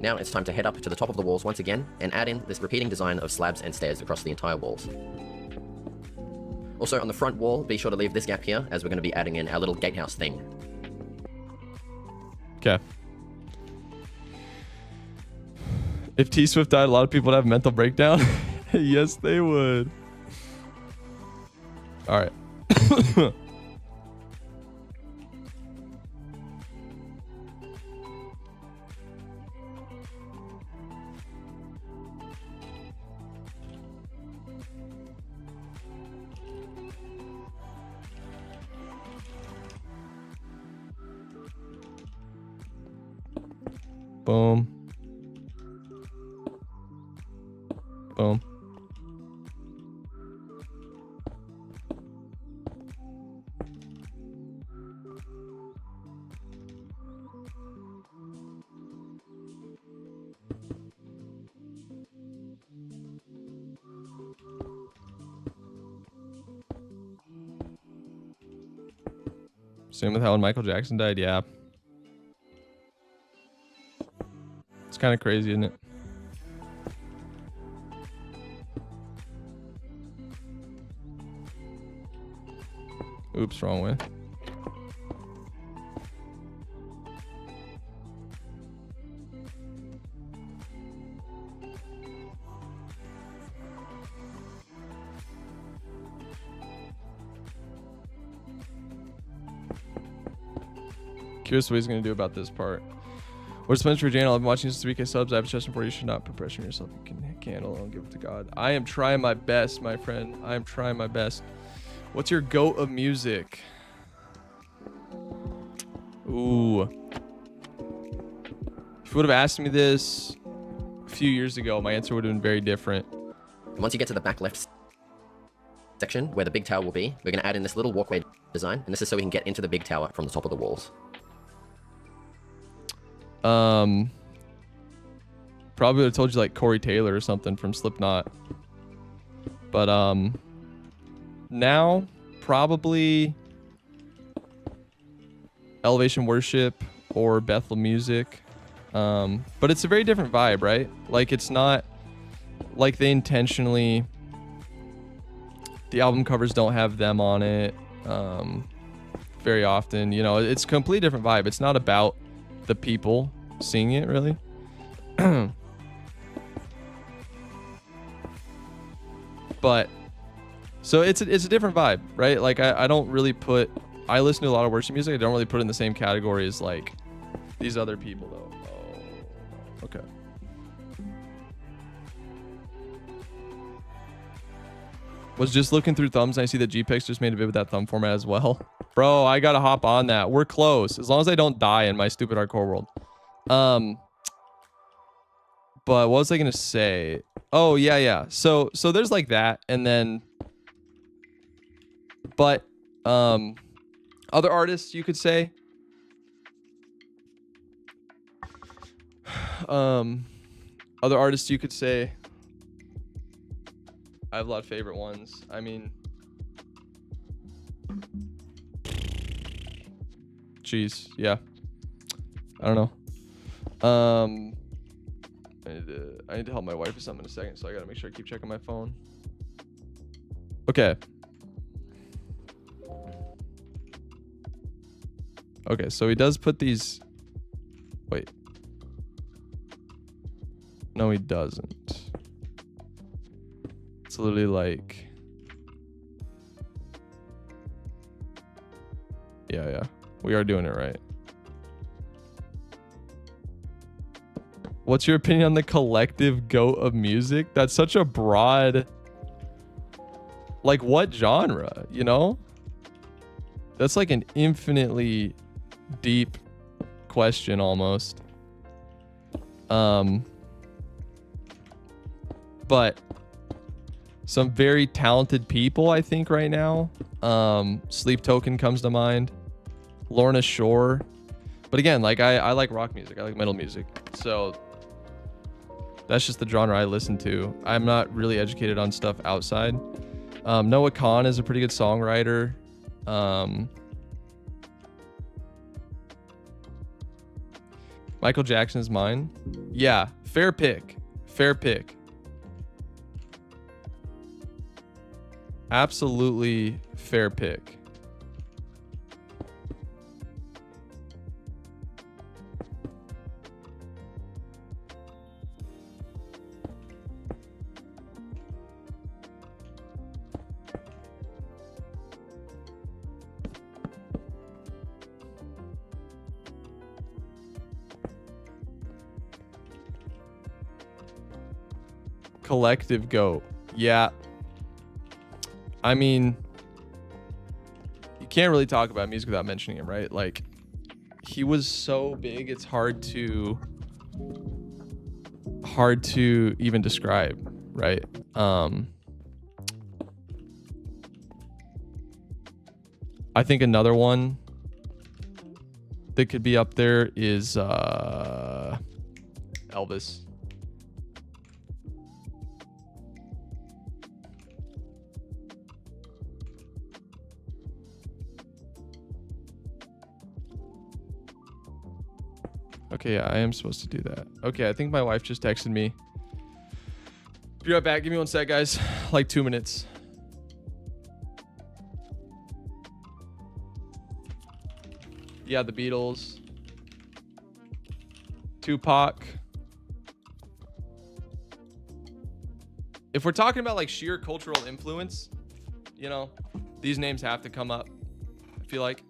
Now it's time to head up to the top of the walls once again and add in this repeating design of slabs and stairs across the entire walls. Also on the front wall, be sure to leave this gap here as we're going to be adding in our little gatehouse thing. Okay. If T-Swift died, a lot of people would have a mental breakdown. Yes, they would. All right. Boom. Boom. Same with how when Michael Jackson died. Yeah. It's kind of crazy, isn't it? Oops, wrong way. Curious what he's going to do about this part. What's Spencer for channel? I've been watching this 3K subs. I have a suggestion for you. You should not put pressure on yourself. You can handle it and give it to God. I am trying my best, my friend. I am trying my best. What's your GOAT of music? Ooh. If you would have asked me this a few years ago, my answer would have been very different. And once you get to the back left section where the big tower will be, we're going to add in this little walkway design, and this is so we can get into the big tower from the top of the walls. Probably would have told you like Corey Taylor or something from Slipknot. But now probably Elevation Worship or Bethel Music. But it's a very different vibe, right? Like it's not like they intentionally, the album covers don't have them on it very often. You know, it's a completely different vibe. It's not about the people singing it, really. But so it's a different vibe, right? Like I don't really put, I listen to a lot of worship music. I don't really put it in the same category as like these other people though. Oh, okay. Was just looking through thumbs and I see that GPix just made a vid with that thumb format as well. Bro, I gotta hop on that. We're close. As long as I don't die in my stupid hardcore world. But what was I gonna say? Oh yeah. So there's like that, and then but other artists you could say. Other artists you could say. I have a lot of favorite ones. I mean, jeez, yeah. I don't know. I need to help my wife with something in a second, so I gotta make sure I keep checking my phone. Okay. Okay, so he does put these. Wait. No, he doesn't. It's literally like. Yeah. We are doing it right. What's your opinion on the collective GOAT of music? That's such a broad, like what genre, you know? That's like an infinitely deep question almost. But some very talented people, I think right now. Sleep Token comes to mind. Lorna Shore. But again, like I like rock music. I like metal music. So that's just the genre I listen to. I'm not really educated on stuff outside. Noah Kahan is a pretty good songwriter. Michael Jackson is mine. Yeah, fair pick. Fair pick. Absolutely fair pick. Collective GOAT. Yeah. I mean, you can't really talk about music without mentioning him, right? Like, he was so big, it's hard to even describe, right? I think another one that could be up there is Elvis. Okay, yeah, I am supposed to do that. Okay, I think my wife just texted me. Be right back. Give me 1 sec, guys. Like 2 minutes. Yeah, the Beatles. Tupac. If we're talking about like sheer cultural influence, you know, these names have to come up. I feel like.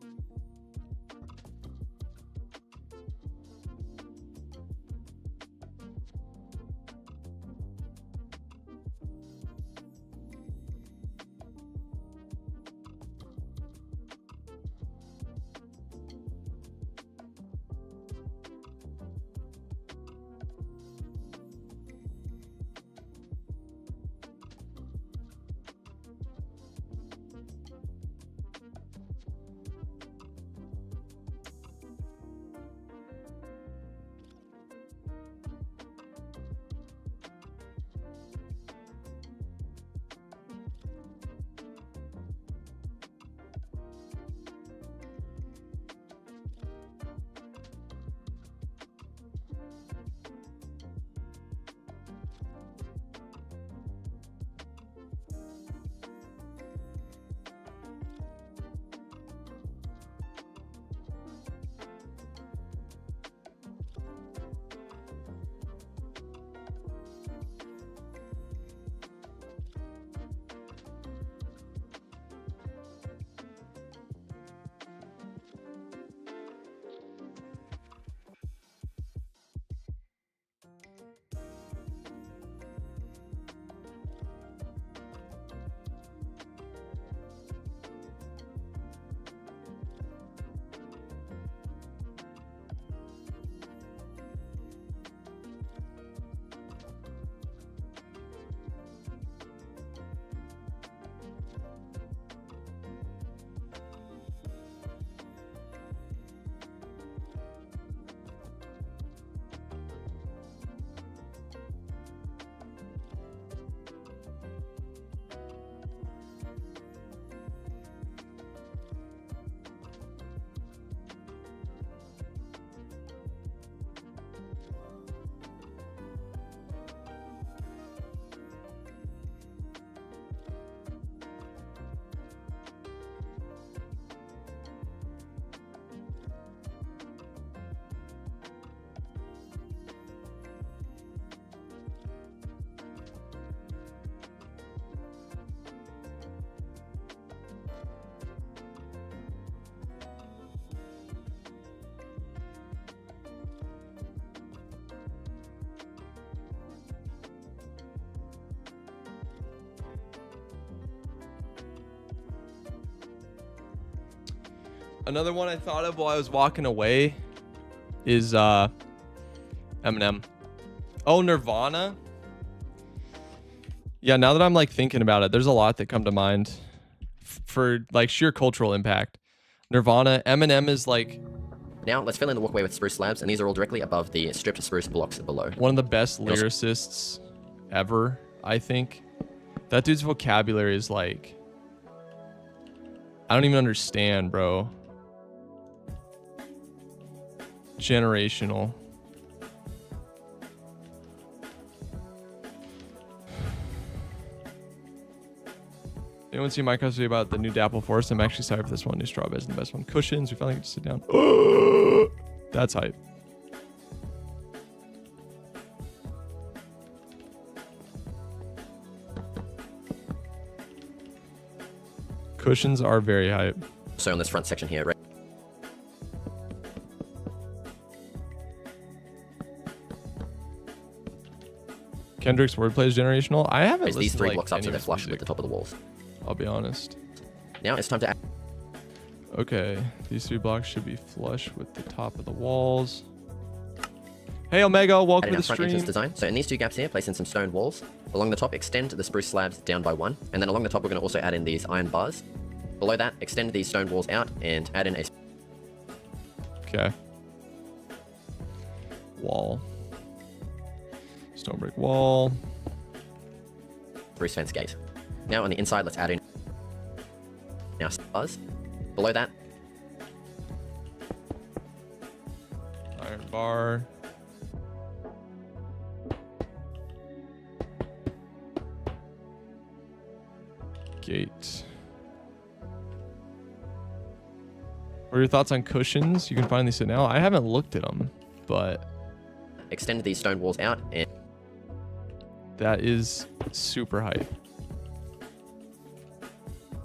Another one I thought of while I was walking away is Eminem. Oh, Nirvana. Yeah, now that I'm like thinking about it, there's a lot that come to mind for like sheer cultural impact. Nirvana, Eminem is like Now, let's fill in the walkway with spruce slabs, and these are all directly above the stripped spruce blocks below. one of the best lyricists ever, I think. That dude's vocabulary is like, I don't even understand, bro. Generational. Anyone see my custody about the new Dapple Forest? I'm actually sorry for this one. New straw bed is the best one. Cushions. We finally get to sit down. That's hype. Cushions are very hype. So on this front section here, right? Kendrick's wordplay is generational. I haven't Raise listened these to three like, blocks up any so of they're his flush music, with the top of the walls. I'll be honest. Now it's time to add. Okay, these 3 blocks should be flush with the top of the walls. Hey Omega, welcome Adding to our the front entrance stream. design. So in these 2 gaps here, place in some stone walls. Along the top, extend the spruce slabs down by 1. And then along the top, we're going to also add in these iron bars. Below that, extend these stone walls out and add in a Okay. Wall. Stone brick wall. spruce fence gate. Now on the inside, let's add in now bars. Below that, Iron bar. Gate. What are your thoughts on cushions? You can finally sit now. I haven't looked at them, but Extend these stone walls out that is super hype.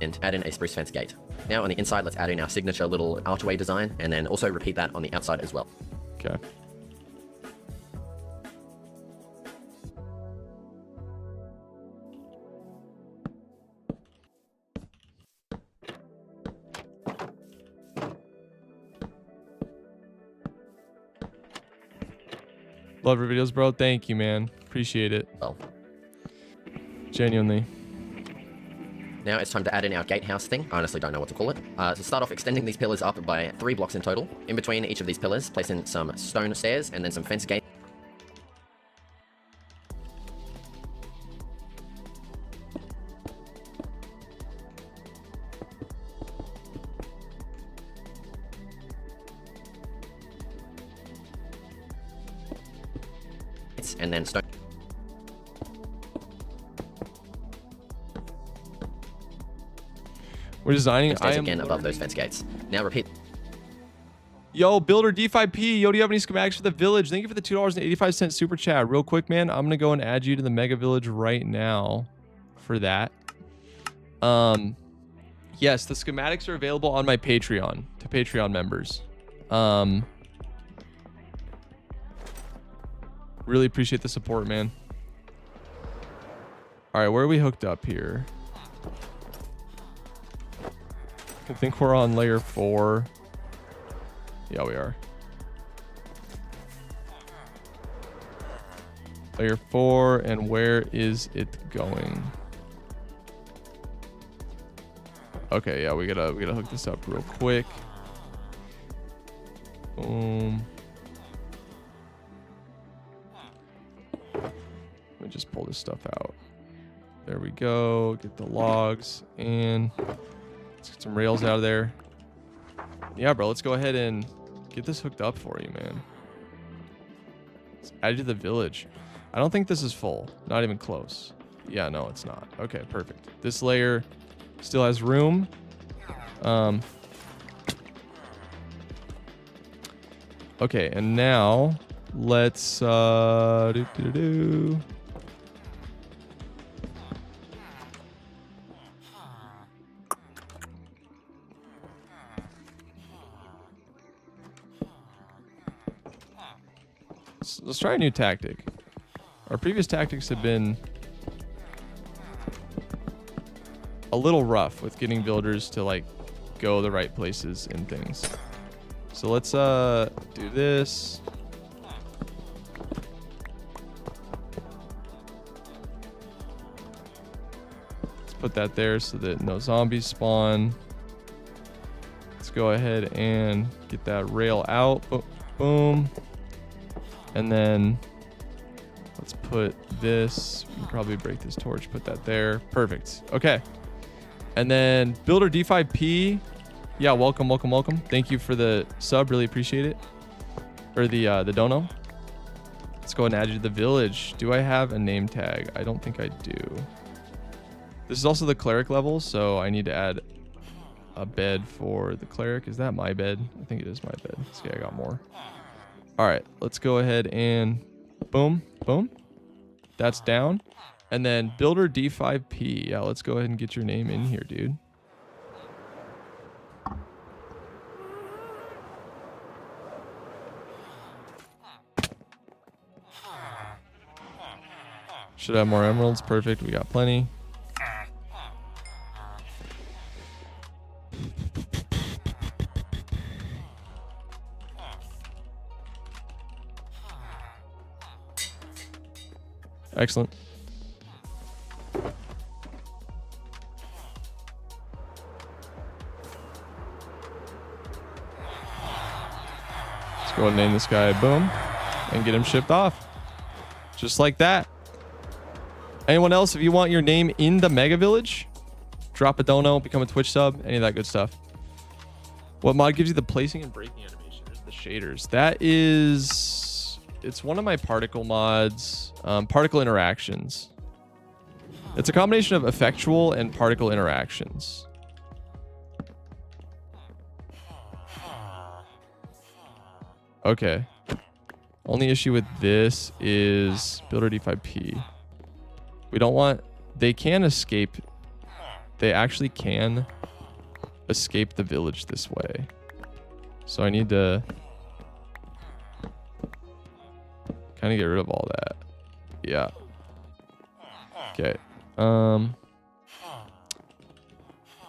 and add in a spruce fence gate. Now on the inside, let's add in our signature little archway design, and then also repeat that on the outside as well. Okay. Love your videos, bro. Thank you, man. Appreciate it. Well, Genuinely. now it's time to add in our gatehouse thing. I honestly don't know what to call it. To start off, extending these pillars up by 3 blocks in total. In between each of these pillars, place in some stone stairs and then some fence gates. And then stone. We're designing. Stairs again above those fence gates. Now repeat. Yo, Builder D5P. Yo, do you have any schematics for the village? Thank you for the $2.85 super chat. Real quick, man. I'm gonna go and add you to the Mega Village right now for that. Yes, the schematics are available on my Patreon to Patreon members. Really appreciate the support, man. All right, where are we hooked up here? I think we're on layer 4. Yeah, we are. Layer 4, and where is it going? Okay, yeah, we gotta hook this up real quick. Boom. Let me just pull this stuff out. There we go. Get the logs and let's get some rails out of there. Yeah, bro, let's go ahead and get this hooked up for you, man. Let's add you to the village. I don't think this is full. Not even close. Yeah, no, it's not. Okay, perfect. This layer still has room. Okay, and now let's let's try a new tactic. Our previous tactics have been a little rough with getting builders to like go the right places and things. So let's do this. Let's put that there so that no zombies spawn. Let's go ahead and get that rail out. Boom. And then let's put this. We can probably break this torch, put that there. Perfect. Okay. And then Builder D5P. Yeah, welcome. Thank you for the sub. Really appreciate it. Or the dono. Let's go and add you to the village. Do I have a name tag? I don't think I do. This is also the cleric level, so I need to add a bed for the cleric. Is that my bed? I think it is my bed. See, I got more. All right, let's go ahead and boom. That's down. And then Builder D5P. Yeah, let's go ahead and get your name in here, dude. Should have more emeralds. Perfect. We got plenty. Excellent. Let's go ahead and name this guy Boom and get him shipped off. Just like that. Anyone else, if you want your name in the Mega Village, drop a dono, become a Twitch sub, any of that good stuff. What mod gives you the placing and breaking animation? There's the shaders. That is, it's one of my particle mods, particle interactions. It's a combination of effectual and particle interactions. Okay. Only issue with this is builder D5P. We don't want, they can escape. They actually can escape the village this way. So I need to kind of get rid of all that. Yeah. Okay. I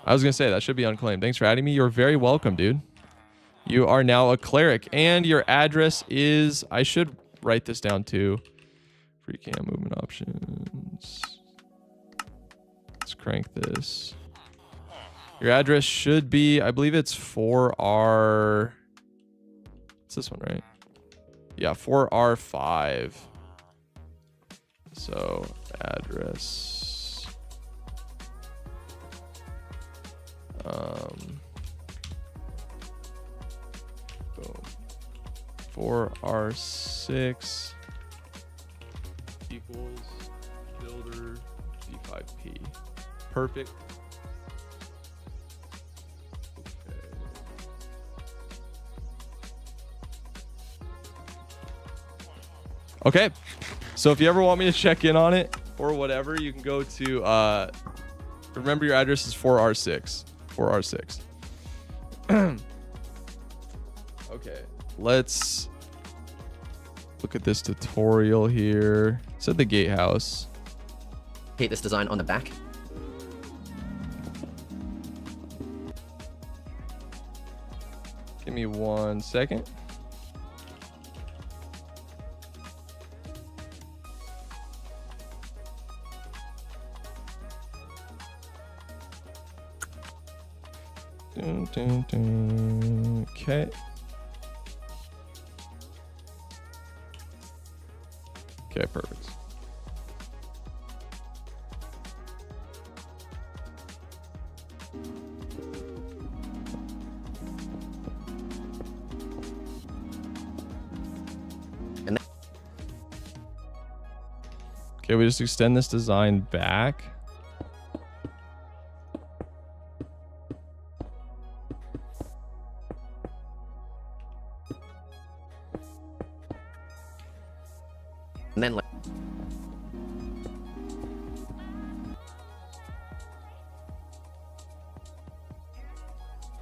was gonna say that should be unclaimed. Thanks for adding me. You're very welcome, dude. You are now a cleric, and your address is, I should write this down too. Free cam movement options. Let's crank this. Your address should be, I believe it's 4R. It's this one, right? Yeah, 4R5. So address. Boom. 4R6 equals builder D5P. Perfect. Okay. So if you ever want me to check in on it or whatever, you can go to, remember your address is 4R6. 4R6. Okay. Let's look at this tutorial here. It's at the gatehouse. Repeat this design on the back. Give me 1 second. Okay. Okay, perfect. And okay, we just extend this design back. And then like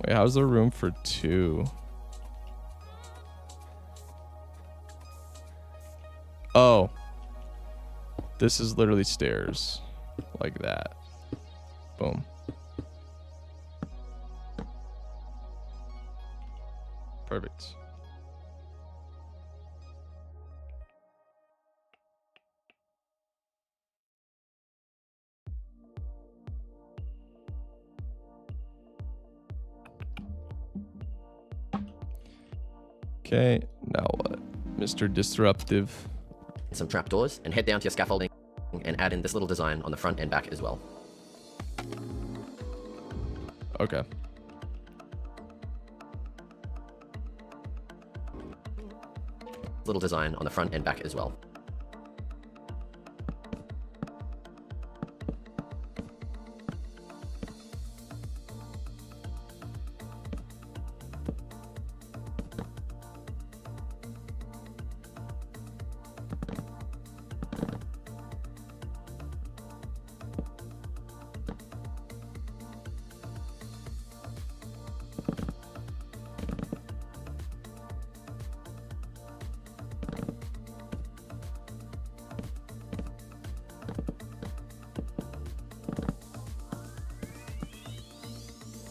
Wait, how's there room for 2? Oh. This is literally stairs. Like that. Boom. Perfect. Okay, now what? Mr. Disruptive. some trapdoors, and head down to your scaffolding and add in this little design on the front and back as well. Okay. Little design on the front and back as well.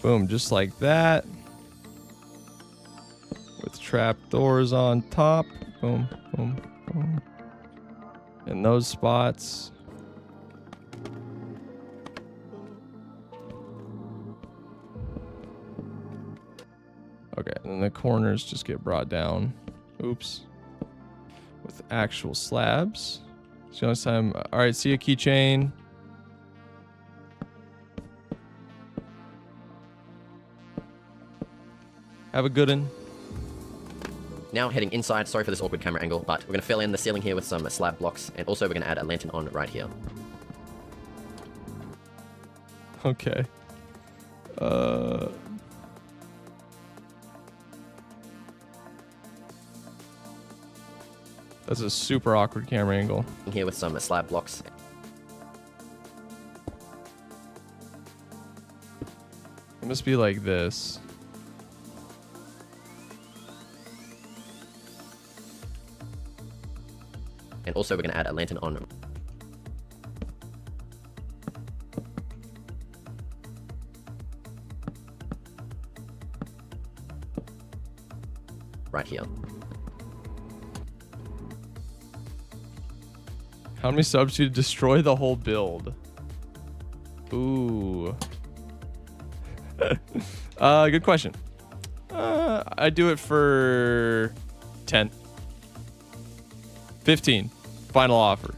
Boom, just like that. With trapdoors on top. Boom, boom, boom. In those spots. Okay, and then the corners just get brought down. Oops. With actual slabs. So next time, all right, see a keychain. Have a good one. Now heading inside, sorry for this awkward camera angle, but we're going to fill in the ceiling here with some slab blocks, and also we're going to add a lantern on right here. Okay. That's a super awkward camera angle. Here with some slab blocks. It must be like this. And also we're going to add a lantern on right here. How many subs to destroy the whole build? Ooh. Good question. I do it for 10. 15. Final offer.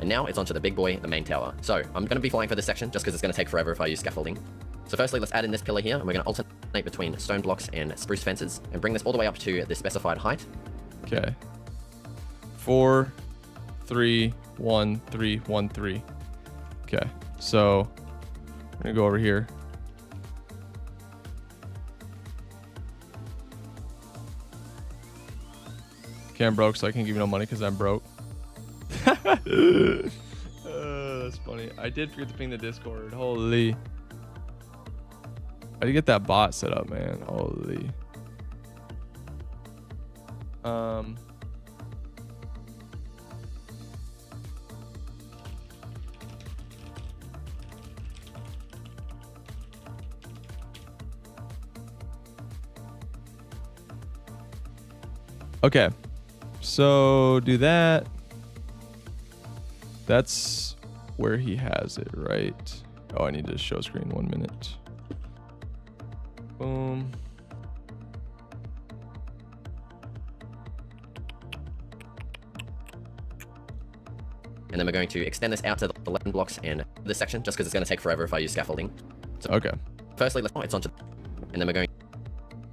And now it's onto the big boy, the main tower. So I'm going to be flying for this section just because it's going to take forever if I use scaffolding. So firstly, let's add in this pillar here, and we're going to alternate between stone blocks and spruce fences, and bring this all the way up to the specified height. Okay. 4, 3, 1, 3, 1, 3. Okay. So I'm gonna go over here. Okay, I'm broke, so I can't give you no money because I'm broke. That's funny. I did forget to ping the Discord. Holy. I did get that bot set up, man. Holy. Okay, so do that. That's where he has it, right? Oh, I need to show screen 1 minute. Boom. And then we're going to extend this out to the 11 blocks and this section, just because it's going to take forever if I use scaffolding. So Okay. Firstly, it's onto, and then we're going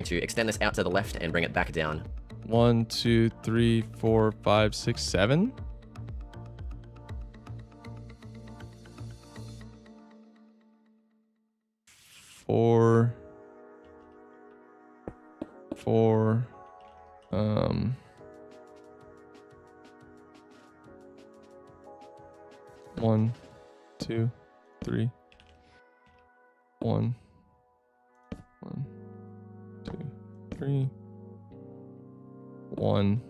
to extend this out to the left and bring it back down. 1, 2, 3, 4, 5, 6, 7. Four. 1, 2, 3. 1, 2, 3. 1.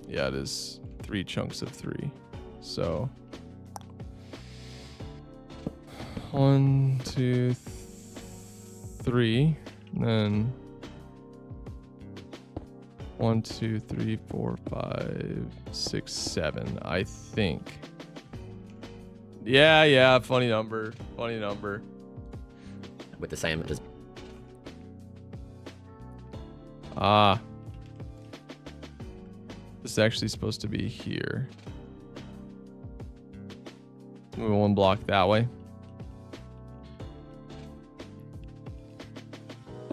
Yeah, it is 3 chunks of 3. So 1, 2, 3, and then 1, 2, 3, 4, 5, 6, 7. I think. Yeah, funny number. Funny number. With the same just this is actually supposed to be here. Move 1 block that way.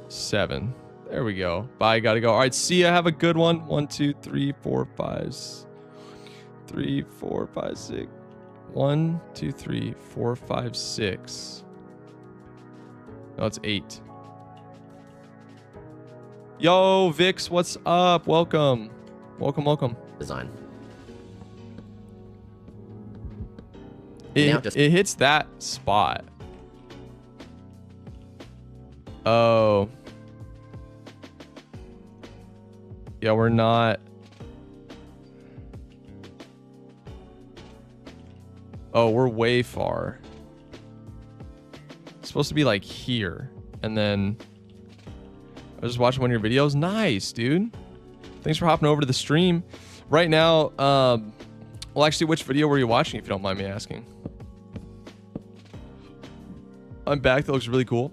7. There we go. Bye, gotta go. All right, see ya. Have a good one. 1, 2, 3, 4, 5, 3, 4, 5, 6. 1, 2, 3, 4, 5, 6. No, it's 8. Yo, Vix, what's up? Welcome. Welcome. design. It hits that spot. Oh. Yeah, we're not. Oh, we're way far. It's supposed to be like here. And then I was just watching one of your videos. Nice, dude. Thanks for hopping over to the stream. Right now, well, actually, which video were you watching, if you don't mind me asking? I'm back. That looks really cool.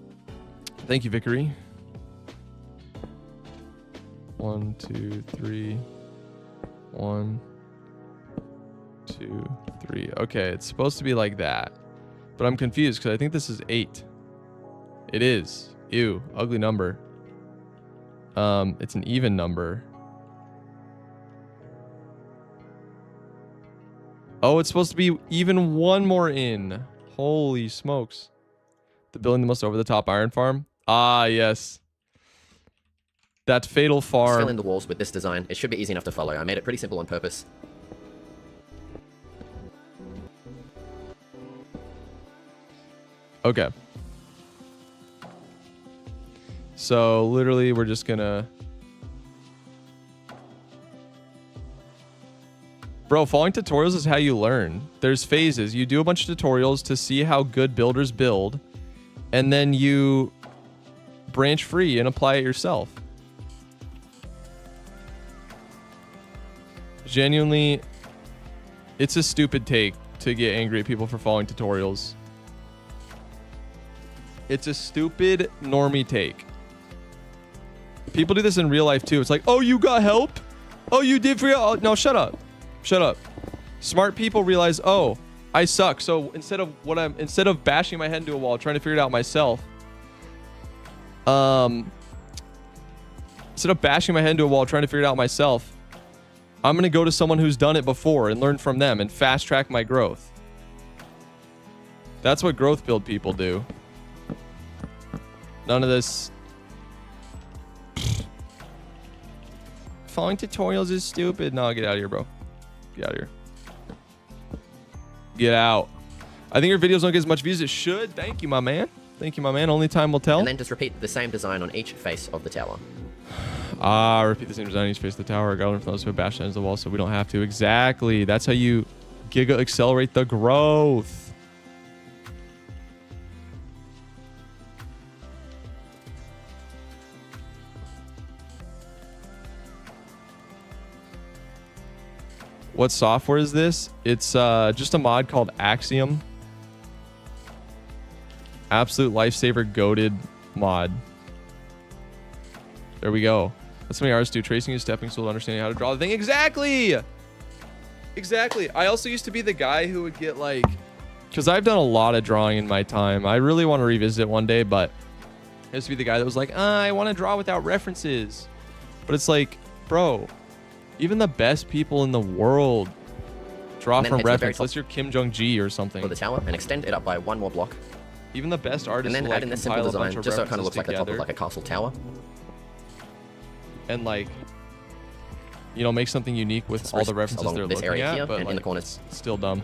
Thank you, Vickery. 1, 2, 3. 1, 2, 3. Okay, it's supposed to be like that. But I'm confused because I think this is 8. It is. Ew, ugly number. It's an even number. Oh, it's supposed to be even one more in. Holy smokes. The building the most over-the-top iron farm. Ah, yes. That fatal farm. Just fill in the walls with this design. It should be easy enough to follow. I made it pretty simple on purpose. Okay. So literally we're just gonna... Bro, following tutorials is how you learn. There's phases. You do a bunch of tutorials to see how good builders build, and then you branch free and apply it yourself. Genuinely, it's a stupid take to get angry at people for following tutorials. It's a stupid normie take. People do this in real life too. It's like, oh, you got help? Oh, you did for your... Oh, no, shut up. Shut up. Smart people realize, oh, I suck. So instead of bashing my head into a wall, trying to figure it out myself, instead of bashing my head into a wall, trying to figure it out myself, I'm going to go to someone who's done it before and learn from them and fast track my growth. That's what growth build people do. None of this. Following tutorials is stupid. No, get out of here, bro. Get out of here. Get out. I think your videos don't get as much views as it should. Thank you, my man. Thank you, my man. Only time will tell. And then just repeat the same design on each face of the tower. Repeat the same design on each face of the tower. Gotta learn from those who have bashed ends of the wall so we don't have to. Exactly. That's how you giga accelerate the growth. What software is this? It's just a mod called Axiom. Absolute lifesaver goated mod. There we go. That's something artists do. Tracing is stepping stool, understanding how to draw the thing. Exactly! Exactly. I also used to be the guy who would get like... Because I've done a lot of drawing in my time. I really want to revisit it one day, but... I used to be the guy that was like, I want to draw without references. But it's like, bro... Even the best people in the world draw from reference. Unless you're Kim Jong-gi or something. For the tower and extend it up by one more block. Even the best artists and then add in this simple design just so it kind of looks like the top of like a castle tower. And like, you know, make something unique with all the references they're looking at. Here, but and like, in the corners, it's still dumb.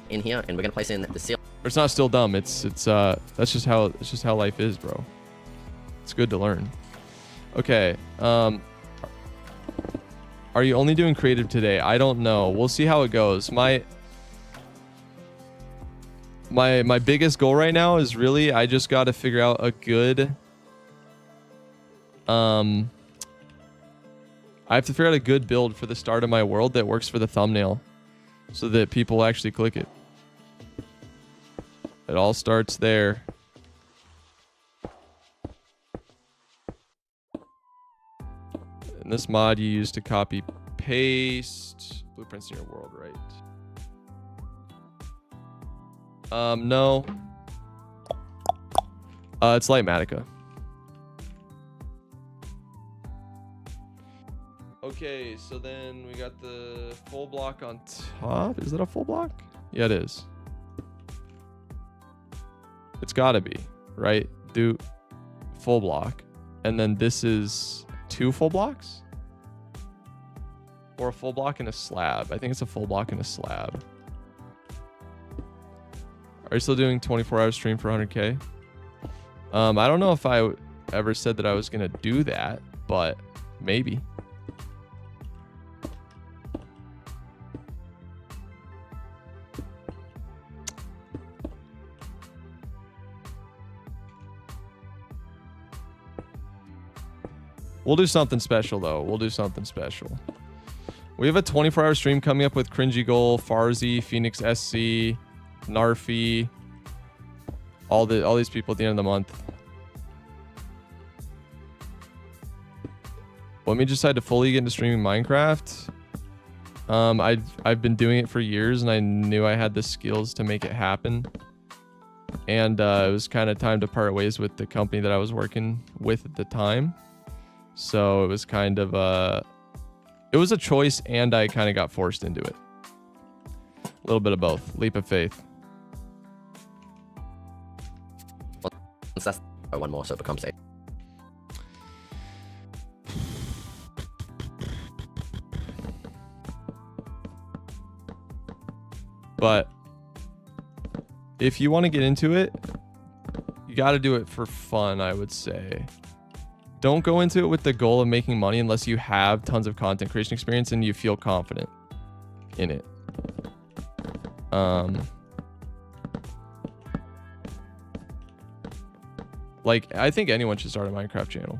In here, and we're gonna place in the seal. It's not still dumb. It's that's just how life is, bro. It's good to learn. Okay. Are you only doing creative today? I don't know. We'll see how it goes. My biggest goal right now is really I just got to figure out a good I have to figure out a good build for the start of my world that works for the thumbnail so that people actually click it. It all starts there. And this mod you use to copy paste blueprints in your world, right? No. It's Lightmatica. Okay, so then we got the full block on top. Is that a full block? Yeah, it is. It's gotta be, right? Do full block. And then this is 2 full blocks? Or a full block and a slab. I think it's a full block and a slab. Are you still doing 24-hour stream for 100K? I don't know if I ever said that I was going to do that, but maybe. We'll do something special, though. We'll do something special. We have a 24-hour stream coming up with Cringy Goal, Farzi, Phoenix SC, Narfi, all these people at the end of the month. When we decide to fully get into streaming Minecraft, I've been doing it for years, and I knew I had the skills to make it happen. And it was kind of time to part ways with the company that I was working with at the time. So it was kind of it was a choice, and I kind of got forced into it. A little bit of both. Leap of faith. Once that's one more, so it becomes 8. But if you want to get into it, you got to do it for fun, I would say. Don't go into it with the goal of making money unless you have tons of content creation experience and you feel confident in it. Like, I think anyone should start a Minecraft channel.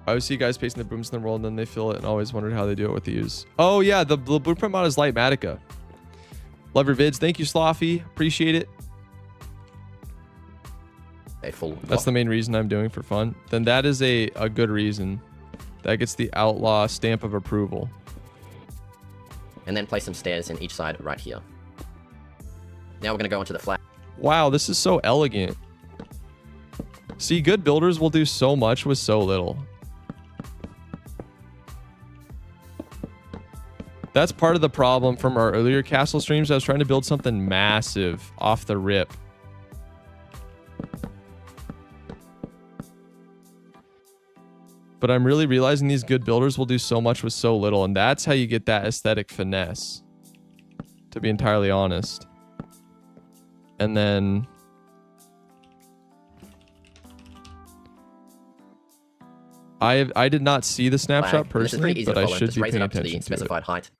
I always see guys pasting the booms in the world, and then they fill it, and always wondered how they do it with the use. Oh yeah, the blueprint mod is Lightmatica. Love your vids. Thank you, Sloffy. Appreciate it. A full. That's the main reason I'm doing for fun. Then that is a good reason. That gets the Outlaw stamp of approval. And then place some stairs in each side right here. Now we're gonna go onto the flag. Wow, this is so elegant. See, good builders will do so much with so little. That's part of the problem from our earlier castle streams. I was trying to build something massive off the rip. But I'm really realizing these good builders will do so much with so little, and that's how you get that aesthetic finesse, to be entirely honest. And then I did not see the snapshot personally, but I should be paying attention to specified height.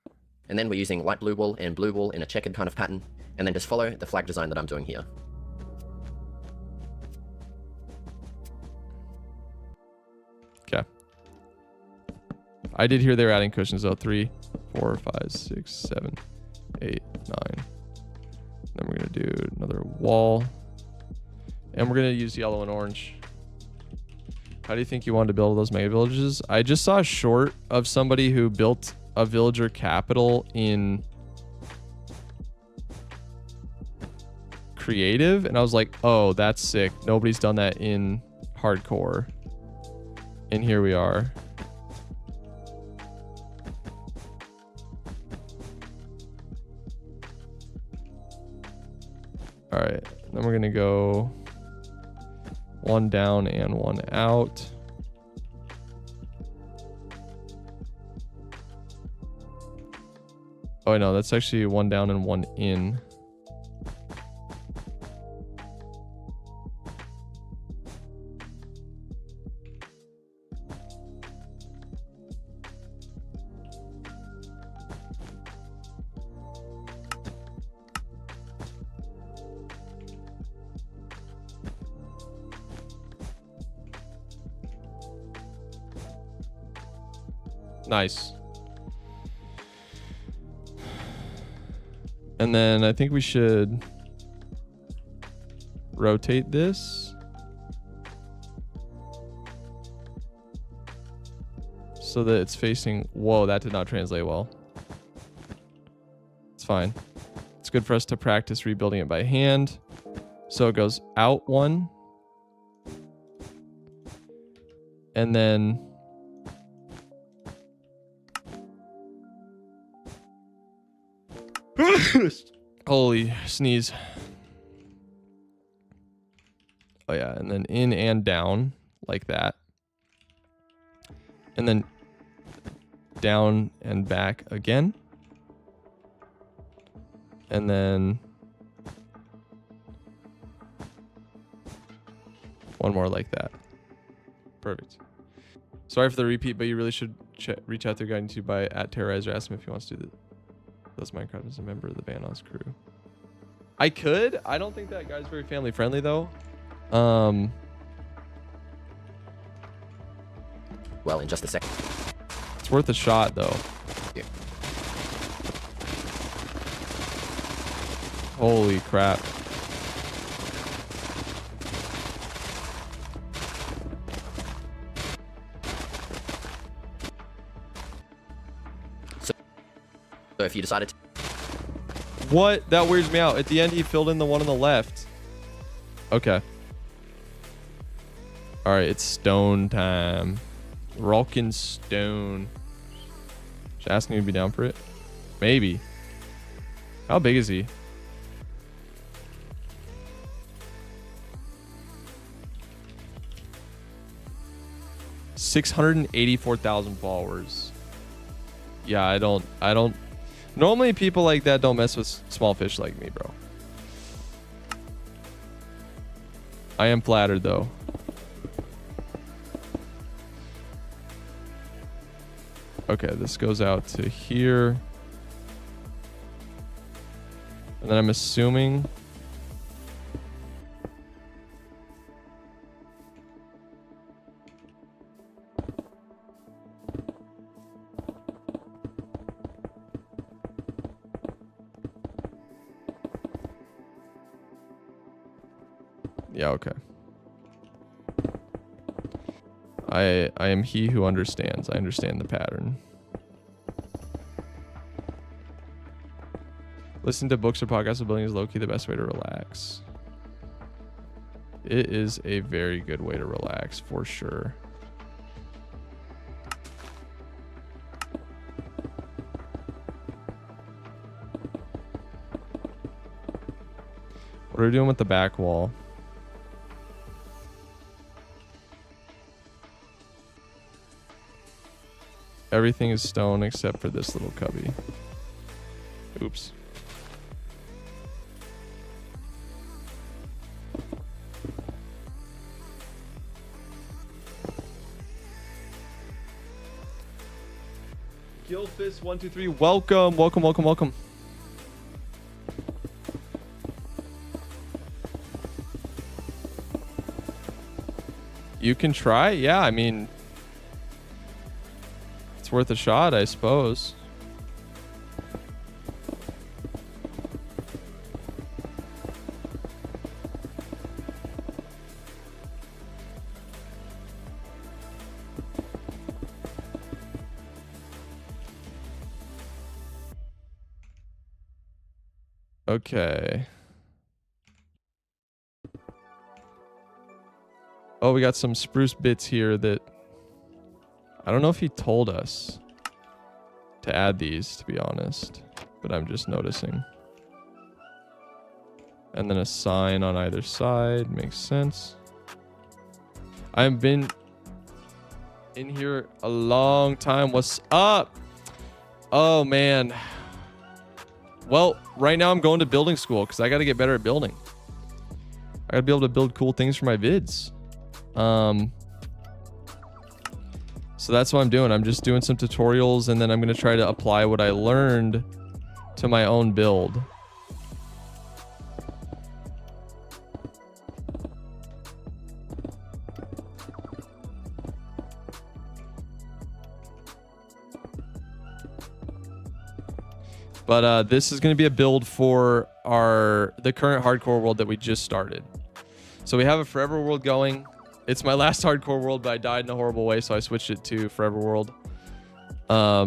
And then we're using light blue wool and blue wool in a checkered kind of pattern, and then just follow the flag design that I'm doing here. Okay. I did hear they were adding cushions though. 3, 4, 5, 6, 7, 8, 9. Then we're gonna do another wall, and we're gonna use yellow and orange. How do you think you wanted to build those mega villages? I just saw a short of somebody who built a villager capital in creative, and I was like, oh, that's sick. Nobody's done that in hardcore. And here we are. All right, then we're gonna go 1 down and 1 out. Oh no, that's actually 1 down and 1 in. Nice. And then I think we should rotate this so that it's facing... Whoa, that did not translate well. It's fine. It's good for us to practice rebuilding it by hand. So it goes out 1. And then... Holy sneeze. Oh yeah, and then in and down like that. And then down and back again. And then one more like that. Perfect. Sorry for the repeat, but you really should reach out to your guy on YouTube by @Terrorizer. Ask him if he wants to do those Minecraft as a member of the Vanos crew. I could. I don't think that guy's very family friendly though. Well, in just a second. It's worth a shot though. Yeah. Holy crap. So if you decided to What? That weirds me out. At the end, he filled in the one on the left. Okay. All right, it's stone time. Rockin' stone. Just asking you to be down for it. Maybe. How big is he? $684,000 followers. Yeah, I don't. Normally people like that don't mess with small fish like me, bro. I am flattered though. Okay, this goes out to here. And then I'm assuming yeah, okay. I am he who understands. I understand the pattern. Listen to books or podcasts of building is low-key the best way to relax. It is a very good way to relax for sure. What are we doing with the back wall? Everything is stone except for this little cubby. Oops. Gilfist123, welcome, welcome, welcome, welcome. You can try, yeah. I mean, it's worth a shot, I suppose. Okay. Oh, we got some spruce bits here that I don't know if he told us to add these, to be honest, but I'm just noticing. And then a sign on either side makes sense. I've been in here a long time. What's up? Oh, man. Well, right now I'm going to building school because I got to get better at building. I got to be able to build cool things for my vids. So that's what I'm doing. I'm just doing some tutorials and then I'm going to try to apply what I learned to my own build. But this is going to be a build for the current hardcore world that we just started. So we have a forever world going. It's my last hardcore world, but I died in a horrible way, so I switched it to forever world. I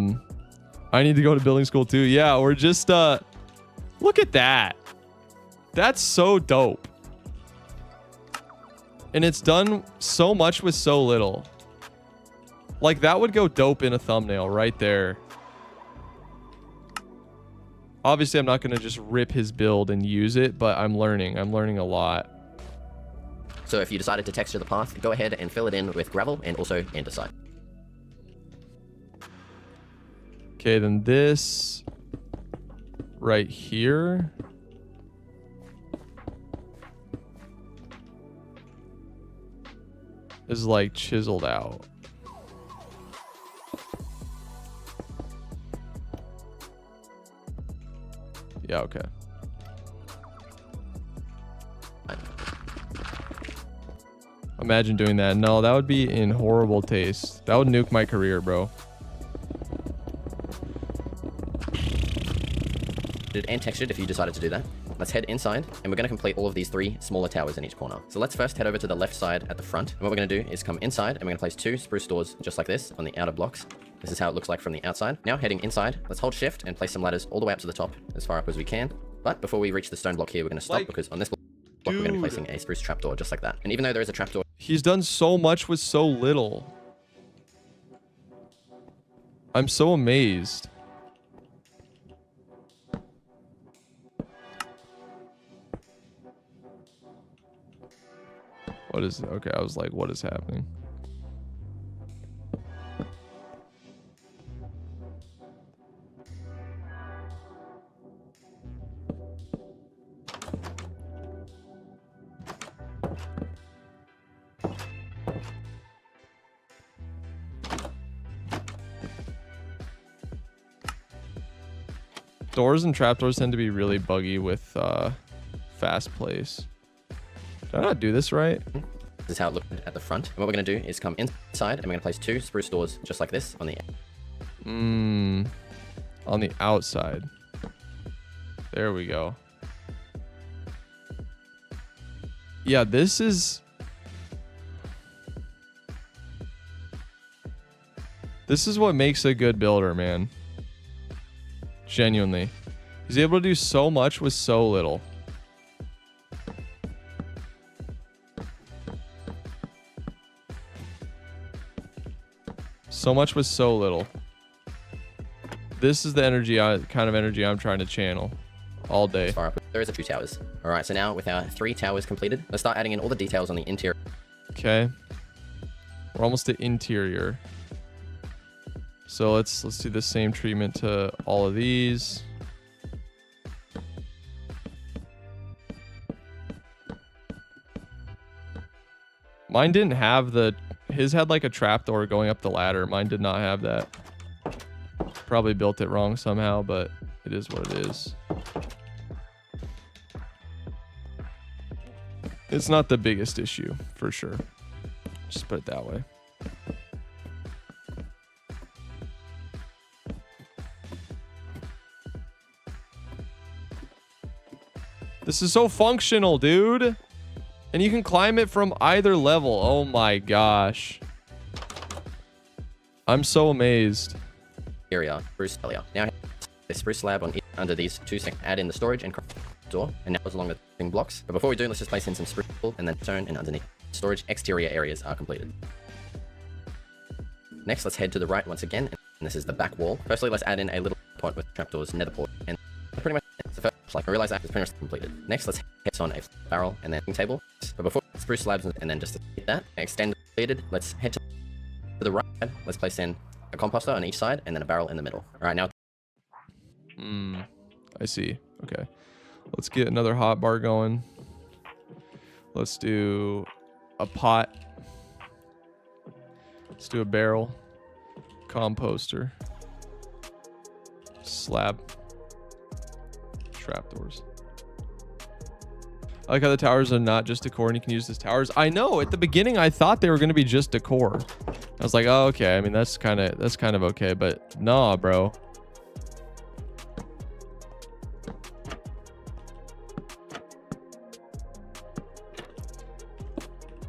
need to go to building school too. Yeah, we're just look at that. That's so dope. And it's done so much with so little. Like that would go dope in a thumbnail right there. Obviously, I'm not going to just rip his build and use it, but I'm learning. I'm learning a lot. So if you decided to texture the path, go ahead and fill it in with gravel and also andesite. Okay, then this right here. Is like chiseled out. Yeah, okay. Imagine doing that. No, that would be in horrible taste. That would nuke my career, bro. And textured if you decided to do that. let's head inside, and we're going to complete all of these 3 smaller towers in each corner. So let's first head over to the left side at the front. And what we're going to do is come inside, and we're going to place 2 spruce doors just like this on the outer blocks. This is how it looks like from the outside. Now heading inside, let's hold shift and place some ladders all the way up to the top, as far up as we can. But before we reach the stone block here, we're going to stop because on this block we're going to be placing a spruce trapdoor just like that. And even though there is a trapdoor, he's done so much with so little. I'm so amazed. What is... Okay, I was like, what is happening? Doors and trapdoors tend to be really buggy with fast plays. Did I not do this right? this is how it looked at the front. And what we're going to do is come inside and we're going to place 2 spruce doors just like this on the on the outside. There we go. Yeah, this is what makes a good builder, man. Genuinely. He's able to do so much with so little. So much with so little. This is the kind of energy I'm trying to channel all day. There is a 2 towers. All right, so now with our 3 towers completed, let's start adding in all the details on the interior. Okay. We're almost to interior. So let's do the same treatment to all of these. Mine didn't have his had like a trapdoor going up the ladder. Mine did not have that. Probably built it wrong somehow, but it is what it is. It's not the biggest issue, for sure. Just put it that way. This is so functional, dude. And you can climb it from either level. Oh my gosh. I'm so amazed. Area, spruce area. Now, a spruce slab under these 2 sections. Add in the storage and door, and now goes along the blocks. But before we do, let's just place in some spruce and then stone, and underneath storage exterior areas are completed. Next, let's head to the right once again, and this is the back wall. Firstly, let's add in a little pot with trapdoors, nether port, and pretty much the first, like I realize that is pretty much completed. Next, let's head on a barrel and then table. But before spruce slabs and then just to hit that, extend completed, let's head to the right. Let's place in a composter on each side and then a barrel in the middle. All right, now. I see. Okay. Let's get another hot bar going. Let's do a pot. Let's do a barrel. Composter. Slab. Trapdoors. I like how the towers are not just decor and you can use as towers. I know, at the beginning I thought they were going to be just decor. I was like, oh, okay. I mean, that's kind of okay, but nah, bro.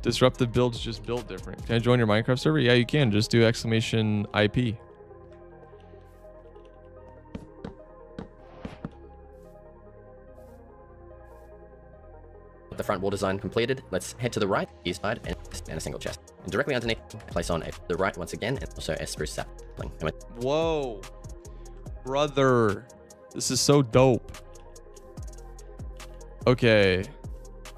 Disruptive builds just built different. Can I join your Minecraft server? Yeah, you can. Just do exclamation IP. The front wall design completed. Let's head to the right, east side, and a single chest. And directly underneath, place on the right once again, and also a spruce sapling. Whoa, brother, this is so dope. Okay,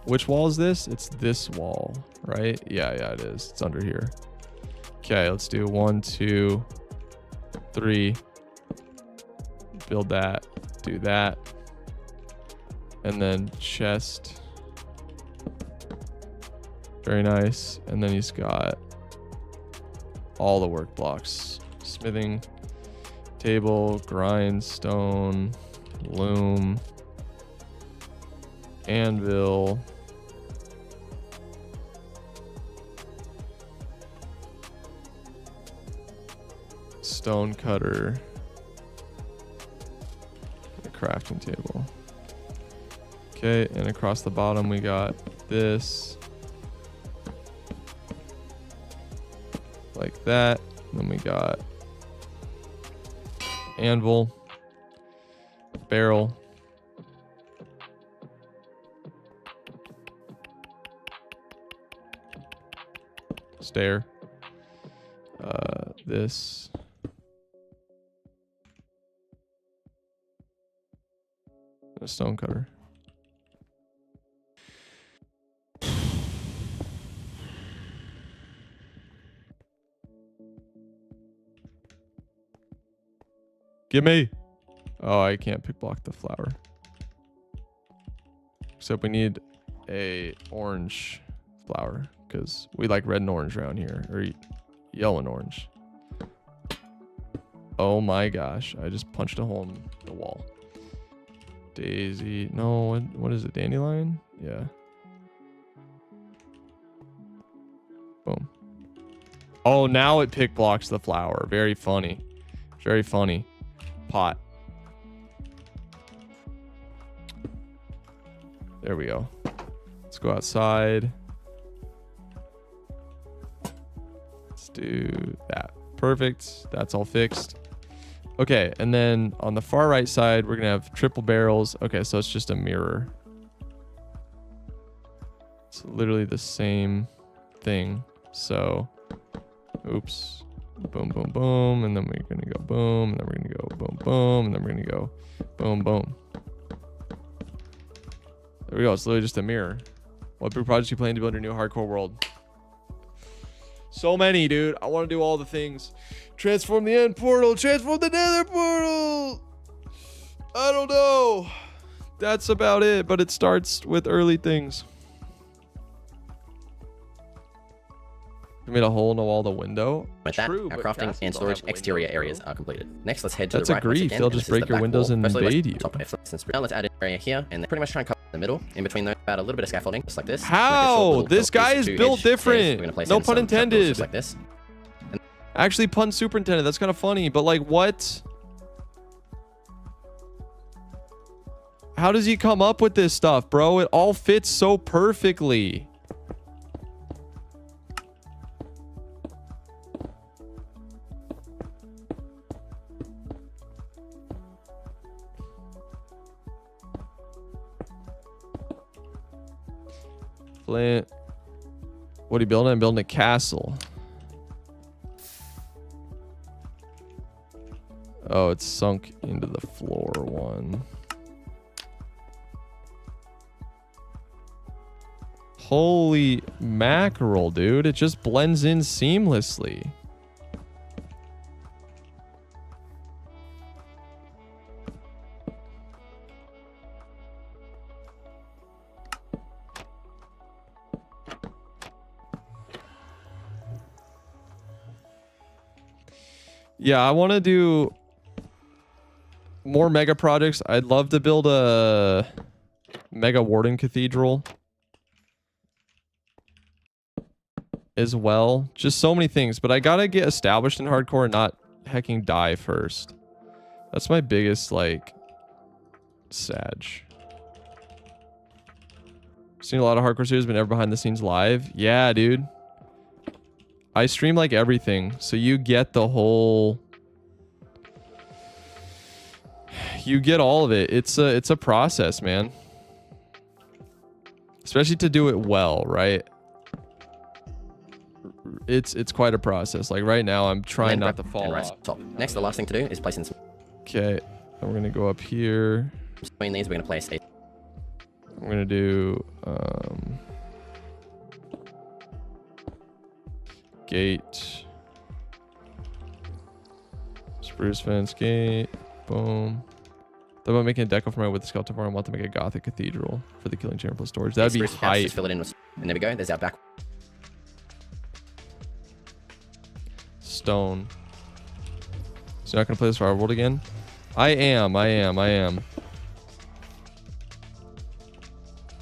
which wall is this? It's this wall, right? Yeah, it is. It's under here. Okay, let's do 1, 2, 3. Build that. Do that, and then chest. Very nice. And then he's got all the work blocks. Smithing table, grindstone, loom, anvil, stone cutter, a crafting table. Okay, and across the bottom we got this. Like that. Then we got anvil, barrel, stair, this, a stone cutter. Give me. Oh, I can't pick block the flower. Except we need a orange flower because we like red and orange around here, or yellow and orange. Oh my gosh, I just punched a hole in the wall. Daisy, no, what is it? Dandelion? Yeah. Boom. Oh, now it pick blocks the flower. Very funny. Very funny. Pot. There we go. Let's go outside. Let's do that. Perfect. That's all fixed. Okay, and then on the far right side, we're gonna have triple barrels. Okay, so it's just a mirror. It's literally the same thing. So, oops. Boom, boom, boom, and then we're gonna go boom, and then we're gonna go boom, boom, and then we're gonna go boom, boom. There we go. It's literally just a mirror. What big projects you plan to build your new hardcore world? So many, dude. I want to do all the things. Transform the end portal. Transform the nether portal. I don't know. That's about it, but it starts with early things. We made a hole in the wall, the window. With that, True, our but crafting castles and don't storage have exterior windows, areas bro. are completed. Next, let's head to That's the a right once grief. again, They'll and just this is break the your back windows wall. and Firstly, let's invade you. top F. Now let's add an area here, and then pretty much try and cover the middle. In between those, add a little bit of scaffolding, just like this. How? This guy is built different. No pun intended. Just like this. Actually, pun superintendent. That's kind of funny, but like, what? How does he come up with this stuff, bro? It all fits so perfectly. Flint. What are you building? I'm building a castle. Oh, it's sunk into the floor one. Holy mackerel, dude. It just blends in seamlessly. Yeah, I want to do more mega projects. I'd love to build a mega warden cathedral as well. Just so many things, but I gotta get established in hardcore and not hecking die first. That's my biggest, like, sag. Seen a lot of hardcore series, but never behind the scenes live. Yeah, dude. I stream like everything, so you get the whole... You get all of it. It's a process, man. Especially to do it well, right? It's quite a process. Like right now, I'm trying not to fall off. Top. Next, the last thing to do is place in some... Okay, and we're gonna go up here. Between these, we're gonna place a... I'm gonna do gate, spruce fence, gate, boom. Thought about making a deco for my wood skeleton farm. I want to make a gothic cathedral for the killing chamber plus storage. That'd be hype. Just fill it in with... And there we go. There's our back. Stone. So you're not gonna play this Survival World again? I am.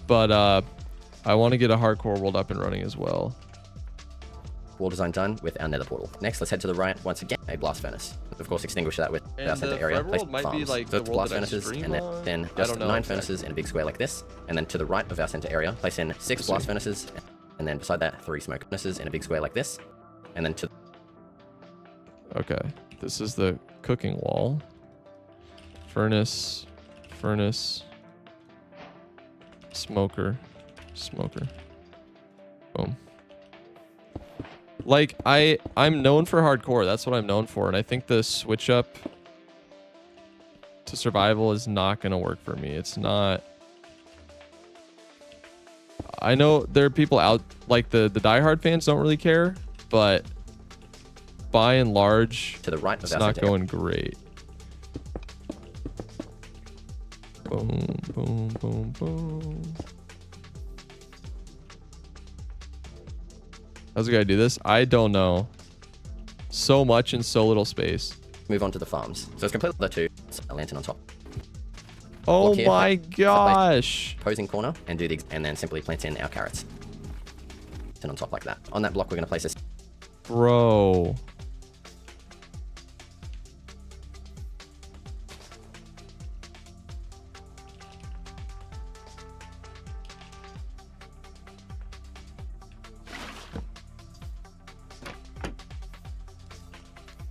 But I want to get a hardcore world up and running as well. wall design done with our nether portal. Next, let's head to the right. Once again, a blast furnace. Of course, extinguish that with our center area. Place might be like so the blast world that I furnaces, stream and on? then I just don't know 9 exactly. furnaces in a big square like this. And then to the right of our center area, place in 6 blast furnaces, and then beside that, 3 smoke furnaces in a big square like this. And then to Okay, this is the cooking wall. Furnace, furnace, smoker, smoker. Boom. Like I'm known for hardcore. That's what I'm known for, and I think the switch up to survival is not gonna work for me. It's not. I know there are people out like the diehard fans don't really care, but by and large, the right of it's our not center area. going great. Boom, boom, boom, boom. How's the guy do this? I don't know. So much in so little space. Move on to the farms. So it's completely the 2. A lantern on top. Oh Block here, my place gosh. Opposing corner and do the and then simply plant in our carrots. And on top like that. On that block, we're going to place this. Bro.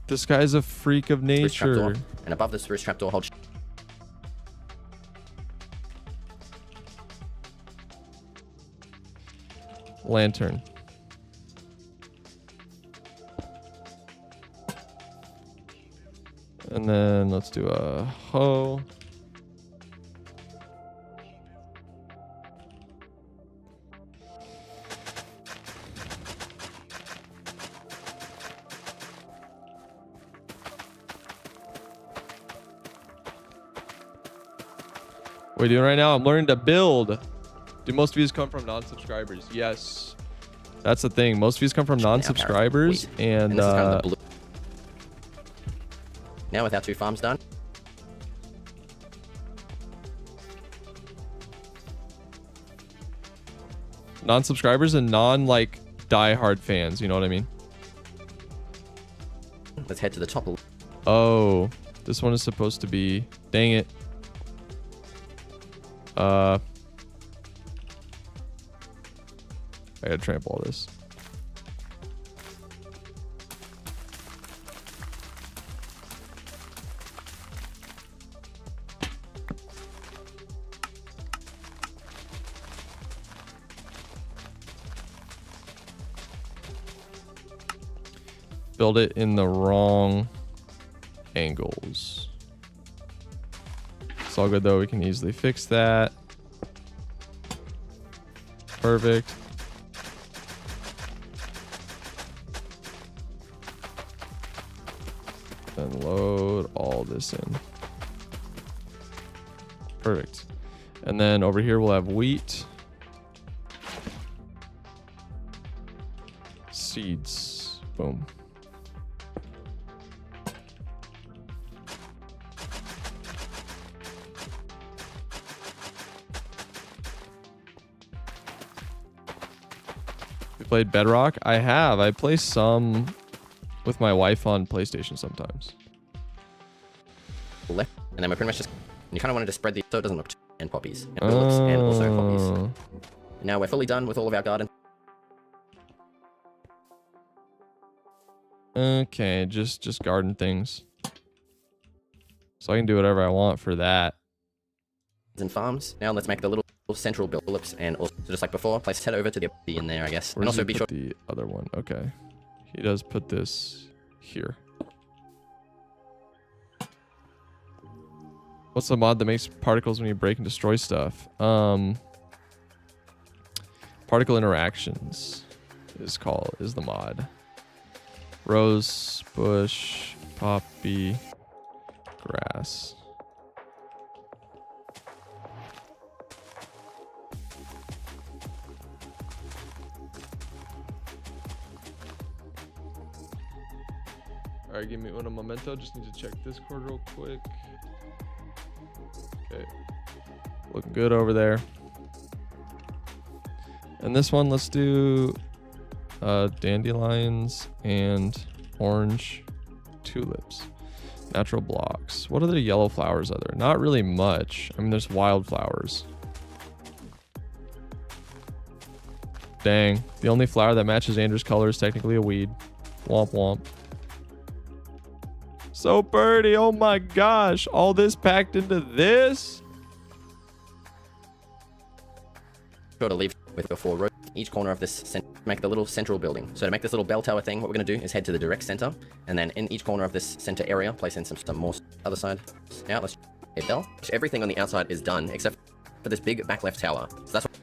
This guy's a freak of Spruce trapdoor, nature. and above the spruce trapdoor, hold Lantern. And then let's do a hoe. What are you doing right now? I'm learning to build. Do most views come from non-subscribers? Yes. That's the thing. Most views come from non-subscribers, and this is kind of the blue. Now with our 2 farms done, non-subscribers and non-like die-hard fans. You know what I mean? let's head to the top. Oh, this one is supposed to be. Dang it. I gotta trample all this. Build it in the wrong angles. It's all good though. We can easily fix that. Perfect. Then load all this in. Perfect. And then over here we'll have wheat. Seeds. Boom. You played Bedrock? I have. I play some with my wife on PlayStation sometimes. Left, and then we're pretty much just. You kind of wanted to spread these so it doesn't look too and poppies and tulips and also poppies. Now we're fully done with all of our garden. Okay, just garden things. So I can do whatever I want for that. And farms. Now let's make the little central build tulips and also just like before, place head over to the in there, I guess. Where And does also he be put sure the other one? Okay, he does put this here. What's the mod that makes particles when you break and destroy stuff? Particle interactions is the mod. Rose, bush, poppy, grass. All right, give me un momento. Just need to check Discord real quick. Okay, looking good over there. And this one, let's do Dandelions and orange tulips. Natural blocks. What other yellow flowers are there? Not really much. I mean, there's wildflowers. Dang. The only flower that matches Andrew's color is technically a weed. Womp womp. So pretty. Oh my gosh. All this packed into this? Sure to leave with before row. Each corner of this make the little central building. So to make this little bell tower thing, what we're going to do is head to the direct center, and then in each corner of this center area, place in some more other side. Now let's hit bell. Everything on the outside is done except for this big back left tower. So that's what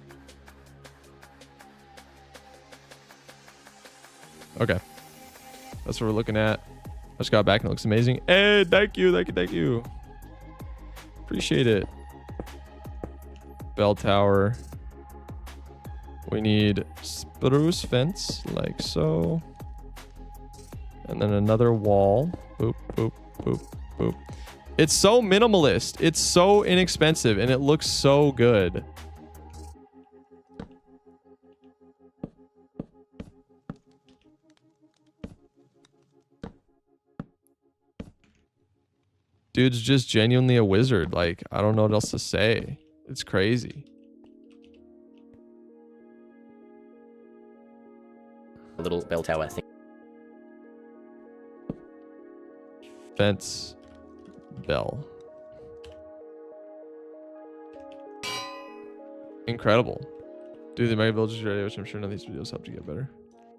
Okay. That's what we're looking at. I just got back and it looks amazing. Hey, thank you, thank you, thank you. Appreciate it. Bell tower. We need spruce fence like so. And then another wall. Boop, boop, boop, boop. It's so minimalist. It's so inexpensive and it looks so good. Dude's just genuinely a wizard. Like, I don't know what else to say. It's crazy. little bell tower thing. Fence bell. Incredible. Dude, the Mega Village is ready, which I'm sure none of these videos help you get better.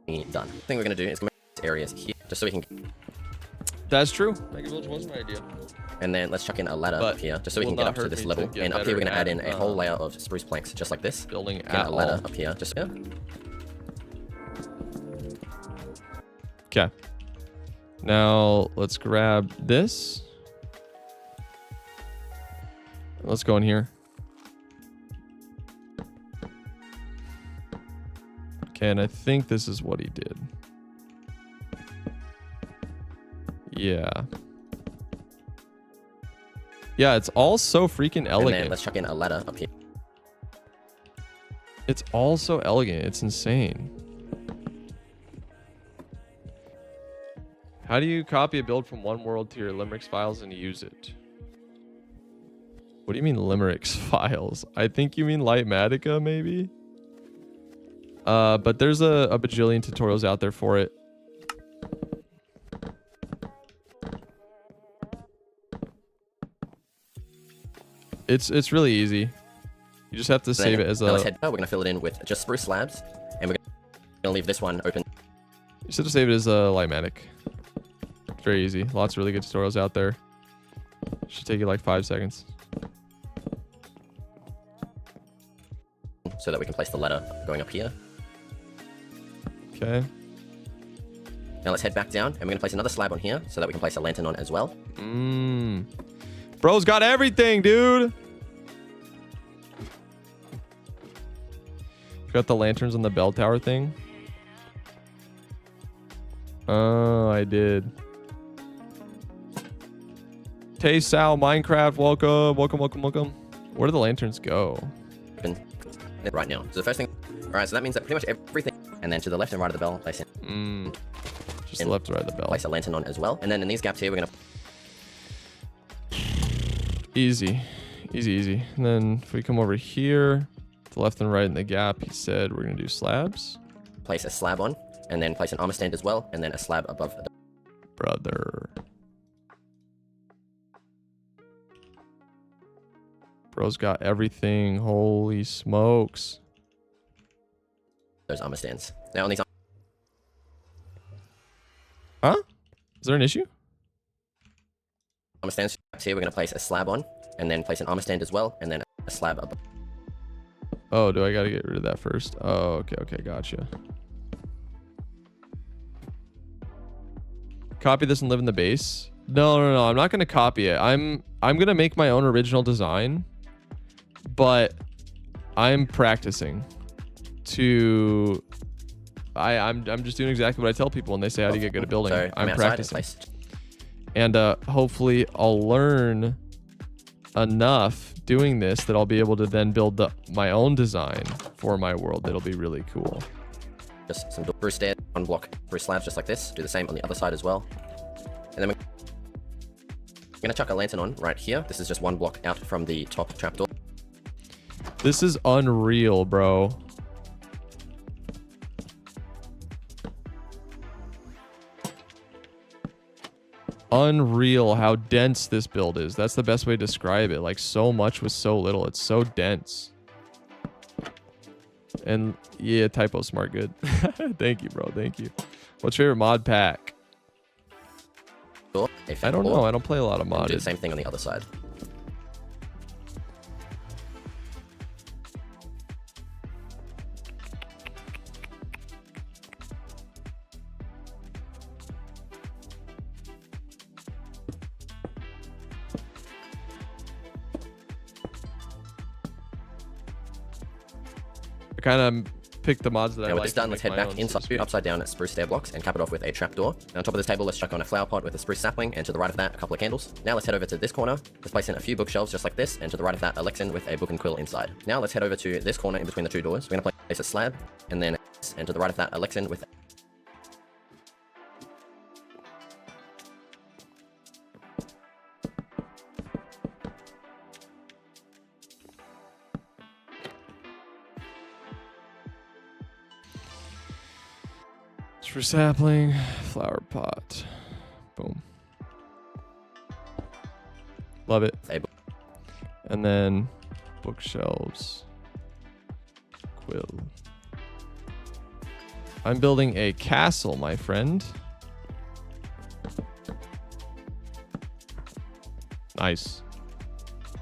Done. The thing we're going to do is go to areas here, just so we can... That's true. Mega Village wasn't my idea. And then let's chuck in a ladder up here, just so we can get up to this level. And up here we're going to add in a whole layer of spruce planks, just like this. Building a ladder up here, just here. Okay. Now let's grab this. Let's go in here. Okay, and I think this is what he did. Yeah. Yeah, it's all so freaking elegant. And then let's chuck in a ladder up here. It's all so elegant. It's insane. How do you copy a build from one world to your limericks files and use it? What do you mean limericks files? I think you mean Lightmatica, maybe? But there's a bajillion tutorials out there for it. It's really easy. You just have to save it as a... We're going to fill it in with just spruce slabs, and we're going to leave this one open. You just have to save it as a Lightmatic. Very easy. Lots of really good tutorials out there. Should take you like 5 seconds. So that we can place the ladder going up here. Okay. Now let's head back down, and we're going to place another slab on here, so that we can place a lantern on as well. Bro's got everything, dude. Got the lanterns on the bell tower thing. Oh, I did. Tay Sal Minecraft, welcome. Where do the lanterns go? Right now. So the first thing, all right. So that means that pretty much everything, and then to the left and right of the bell, place in. Just the left and right of the bell. Place a lantern on as well, and then in these gaps here, we're gonna. Easy. And then if we come over here, to left and right in the gap, he said we're gonna do slabs. Place a slab on, and then place an armor stand as well, and then a slab above the... Brother. Bro's got everything. Holy smokes. Those armor stands. Now on these... Huh? Is there an issue? Armor stands here, we're going to place a slab on, and then place an armor stand as well, and then a slab above. Oh, do I got to get rid of that first? Oh, okay, gotcha. Copy this and live in the base? No, I'm not going to copy it. I'm going to make my own original design, but I'm practicing to... I'm just doing exactly what I tell people when they say how to get good at building. So I'm practicing. And hopefully I'll learn enough doing this that I'll be able to then build my own design for my world. That'll be really cool. just some spruce stairs, one block spruce slabs just like this. Do the same on the other side as well. And then we're going to chuck a lantern on right here. This is just one block out from the top trapdoor. This is unreal, bro. Unreal how dense this build is. That's the best way to describe it. Like, so much with so little. It's so dense. And yeah, typo smart good. Thank you, bro. Thank you. What's your favorite mod pack? I don't know. I don't play a lot of modded. Do the same thing on the other side. I kind of picked the mods that I Now like. with this done, let's head back inside upside down at spruce stair blocks and cap it off with a trapdoor. And on top of this table, let's chuck on a flower pot with a spruce sapling, and to the right of that, a couple of candles. Now let's head over to this corner. Let's place in a few bookshelves just like this, and to the right of that, a lectern with a book and quill inside. Now let's head over to this corner in between the two doors. We're going to place a slab, and then, and to the right of that, a lectern with for sapling, flower pot. Boom. Love it. And then bookshelves. Quill. I'm building a castle, my friend. Nice.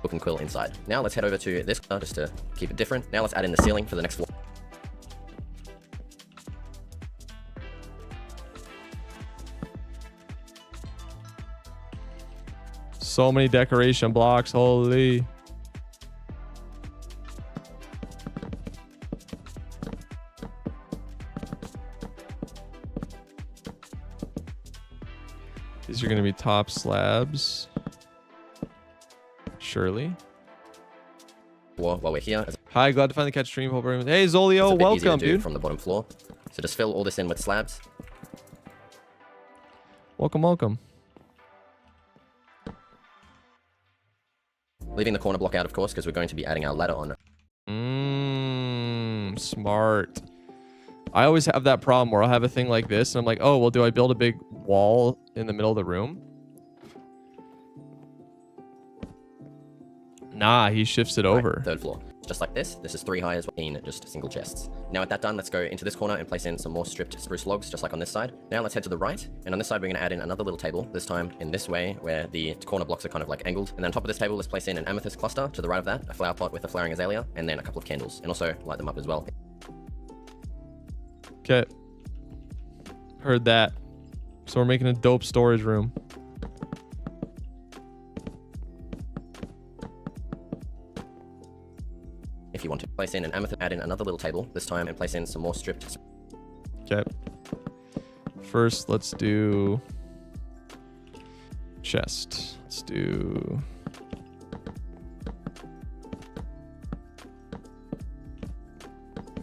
book and quill inside. Now let's head over to this just to keep it different. Now let's add in the ceiling for the next floor. So many decoration blocks, holy. These are going to be top slabs. Surely. While we're here. Hi, glad to finally catch stream. Hope everyone. Hey, Zolio, welcome, dude. From the bottom floor. So just fill all this in with slabs. Welcome, welcome. Leaving the corner block out, of course, because we're going to be adding our ladder on. Smart. I always have that problem where I'll have a thing like this, and I'm like, oh, well, do I build a big wall in the middle of the room? Nah, he shifts it over. Third floor. Just like this. This is 3 high as well, in just single chests. Now with that done, let's go into this corner and place in some more stripped spruce logs, just like on this side. Now let's head to the right, and on this side we're going to add in another little table, this time in this way, where the corner blocks are kind of like angled. And then on top of this table, let's place in an amethyst cluster. To the right of that, a flower pot with a flowering azalea, and then a couple of candles, and also light them up as well. Okay. Heard that. So we're making a dope storage room. If you want to place in an amethyst, add in another little table this time and place in some more stripped. Okay. First, let's do chest. Let's do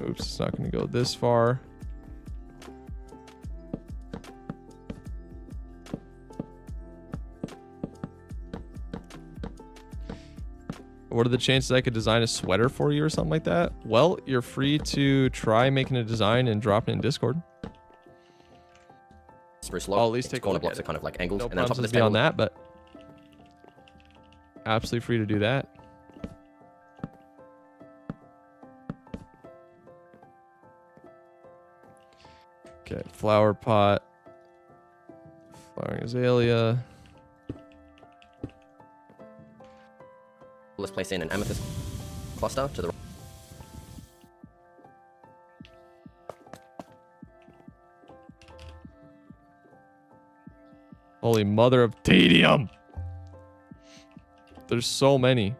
oops, it's not going to go this far. What are the chances I could design a sweater for you or something like that? Well, you're free to try making a design and drop it in Discord. Spruce log. I'll at least take corner blocks are kind of like angled. No and then on top of this beyond table, that, but absolutely free to do that. Okay, flower pot, flowering azalea. let's place in an amethyst cluster to the right. Holy mother of tedium! There's so many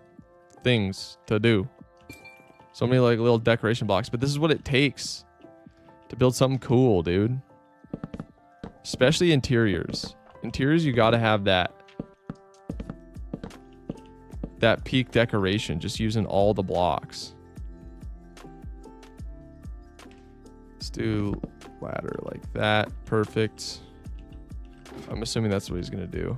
things to do. So many like little decoration blocks, but this is what it takes to build something cool, dude. Especially interiors. Interiors, you gotta have that peak decoration, just using all the blocks. Let's do ladder like that. Perfect. I'm assuming that's what he's gonna do.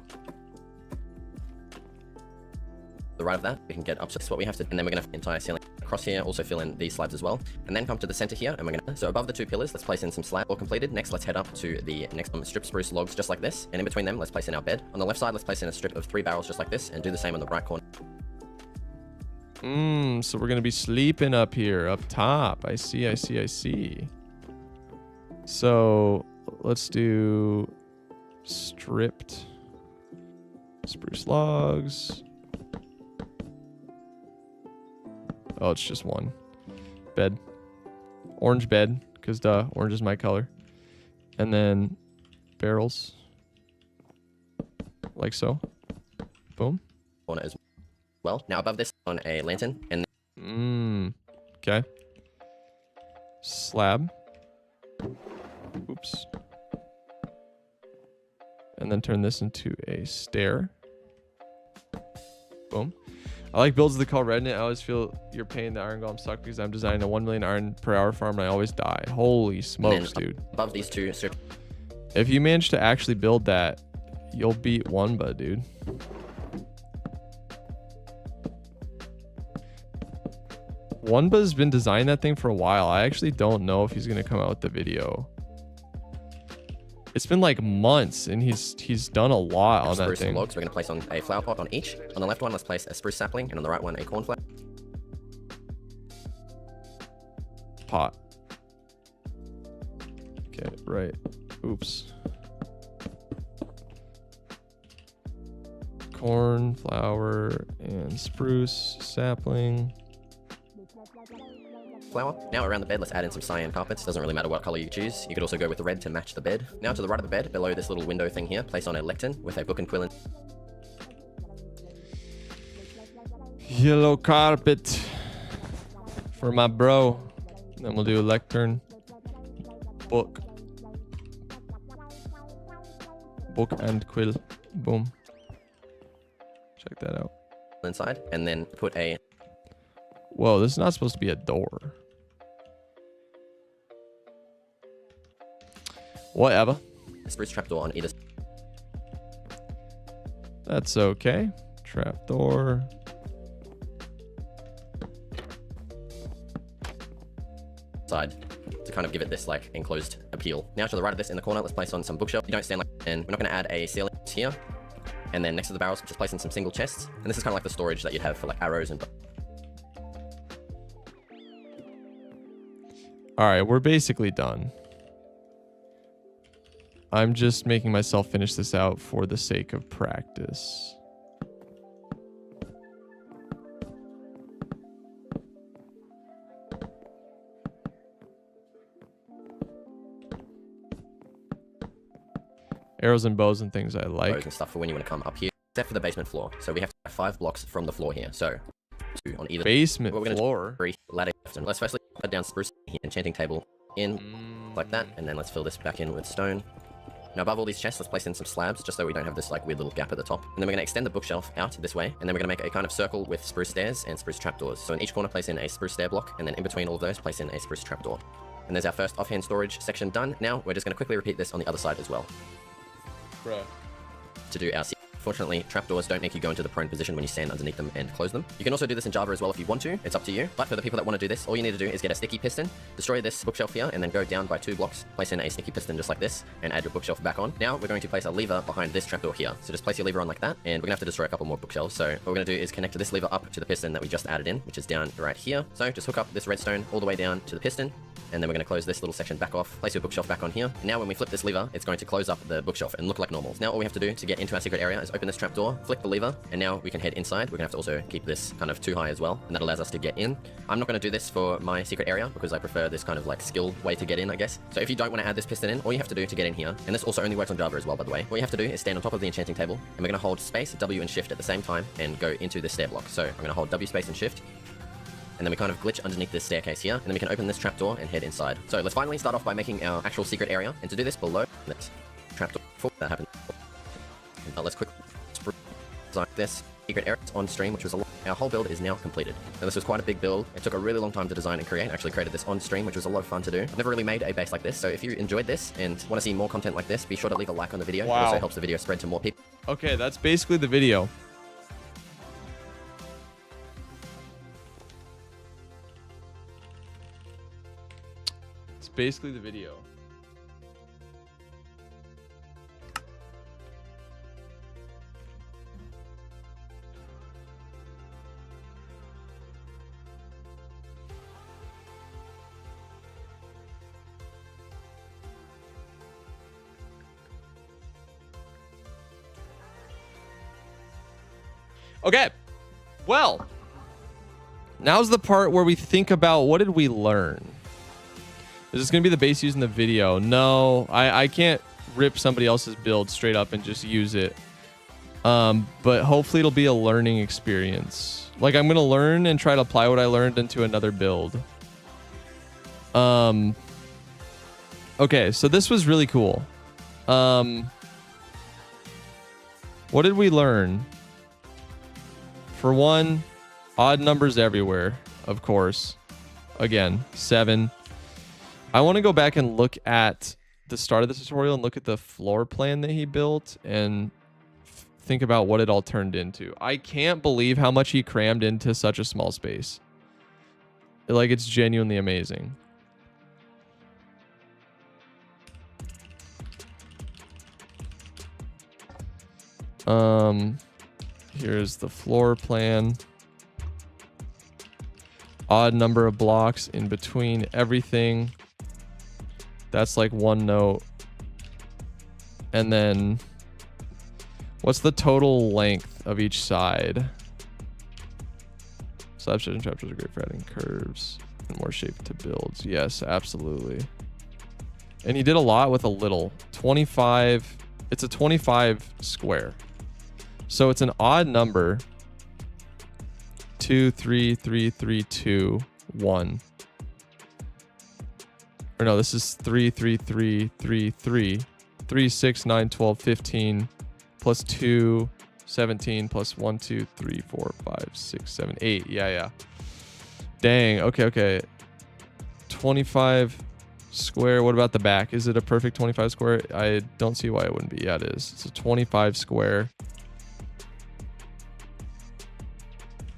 The right of that, we can get up to what we have to, and then we're gonna entire ceiling across here, also fill in these slabs as well, and then come to the center here, and we're gonna, so above the two pillars, let's place in some slab all completed. Next, let's head up to the next strip spruce logs just like this, and in between them, let's place in our bed. On the left side, let's place in a strip of 3 barrels just like this, and do the same on the right corner. So we're gonna be sleeping up here, up top. I see. So let's do stripped spruce logs. Oh, it's just one bed. Orange bed, because duh, orange is my color. And then barrels. Like so. Boom. Corner as well. Now above this on a lantern, and okay. Slab. Oops. And then turn this into a stair. Boom. I like builds that call Reddit. I always feel you're paying the iron golem suck because I'm designing a 1 million iron per hour farm and I always die. Holy smokes, dude. Above these two strips. If you manage to actually build that, you'll beat Wunba, dude. Wunba's been designing that thing for a while. I actually don't know if he's gonna come out with the video. It's been like months, and he's done a lot on that thing. Logs. We're gonna place on a flower pot on each. On the left one, let's place a spruce sapling, and on the right one, a cornflower pot. Okay, right. Oops. Corn, flower, and spruce sapling. Flower. Now around the bed, let's add in some cyan carpets. Doesn't really matter what color you choose. You could also go with the red to match the bed. Now to the right of the bed, below this little window thing here, place on a lectern with a book and quill. Yellow carpet for my bro. Then we'll do a lectern, book and quill. Boom. Check that out. Inside, and then put a. Whoa, this is not supposed to be a door. Whatever. Spruce trapdoor on either That's okay. Trapdoor. side to kind of give it this like enclosed appeal. Now to the right of this in the corner, let's place on some bookshelf. You don't stand like, and we're not going to add a ceiling here. And then next to the barrels, just place in some single chests. And this is kind of like the storage that you'd have for like arrows and. All right, we're basically done. I'm just making myself finish this out for the sake of practice. Arrows and bows and things I like. Bows and stuff for when you want to come up here, except for the basement floor. So we have to have 5 blocks from the floor here. So 2 on either basement we're floor. 3 ladder. And let's firstly put down spruce here, enchanting table in like that, and then let's fill this back in with stone. Now above all these chests, let's place in some slabs, just so we don't have this like weird little gap at the top. And then we're going to extend the bookshelf out this way, and then we're going to make a kind of circle with spruce stairs and spruce trapdoors. So in each corner, place in a spruce stair block, and then in between all of those, place in a spruce trapdoor. And there's our first offhand storage section done. Now we're just going to quickly repeat this on the other side as well. Bruh. To do our Fortunately, trapdoors don't make you go into the prone position when you stand underneath them and close them. You can also do this in Java as well if you want to. It's up to you. But for the people that want to do this, all you need to do is get a sticky piston, destroy this bookshelf here, and then go down by 2 blocks, place in a sticky piston just like this, and add your bookshelf back on. Now we're going to place a lever behind this trapdoor here. So just place your lever on like that, and we're gonna have to destroy a couple more bookshelves. So what we're gonna do is connect this lever up to the piston that we just added in, which is down right here. So just hook up this redstone all the way down to the piston, and then we're going to close this little section back off, place your bookshelf back on here. And now when we flip this lever, it's going to close up the bookshelf and look like normal. Now all we have to do to get into our secret area is open this trapdoor, flick the lever, and now we can head inside. We're going to have to also keep this kind of too high as well, and that allows us to get in. I'm not going to do this for my secret area because I prefer this kind of like skill way to get in, I guess. So if you don't want to add this piston in, all you have to do to get in here, and this also only works on Java as well, by the way, all you have to do is stand on top of the enchanting table, and we're going to hold space, W, and shift at the same time and go into the stair block. So I'm going to hold W, space, and shift. And then we kind of glitch underneath this staircase here, and then we can open this trapdoor and head inside. So let's finally start off by making our actual secret area, and to do this below this trapdoor, before that happens, let's quickly design this secret area on stream, which was a lot. our whole build is now completed. Now this was quite a big build. It took a really long time to design and create. I actually created this on stream, which was a lot of fun to do. I've never really made a base like this, so if you enjoyed this and want to see more content like this, be sure to leave a like on the video. It also helps the video spread to more people. Okay, that's basically the video. It's basically the video. Okay, well, now's the part where we think about what did we learn? Is this going to be the base used in the video? No, I can't rip somebody else's build straight up and just use it. But hopefully it'll be a learning experience. Like I'm going to learn and try to apply what I learned into another build. Okay, so this was really cool. What did we learn? For one, odd numbers everywhere, of course. Again, 7. I want to go back and look at the start of the tutorial and look at the floor plan that he built and think about what it all turned into. I can't believe how much he crammed into such a small space. Like, it's genuinely amazing. Here's the floor plan. Odd number of blocks in between everything. That's like one note. And then what's the total length of each side? Slab stairs and chapters are great for adding curves and more shape to builds. Yes, absolutely. And he did a lot with a little. 25. It's a 25 square. So it's an odd number. 2, 3, 3, 3, 2, 1. Or no, this is 3, 3, 3, 3, 3. 3, 6, 9, 12, 15. Plus 2, 17. Plus 1, 2, 3, 4, 5, 6, 7, 8. Yeah. Dang. Okay. 25 square. What about the back? Is it a perfect 25 square? I don't see why it wouldn't be. Yeah, it is. It's a 25 square.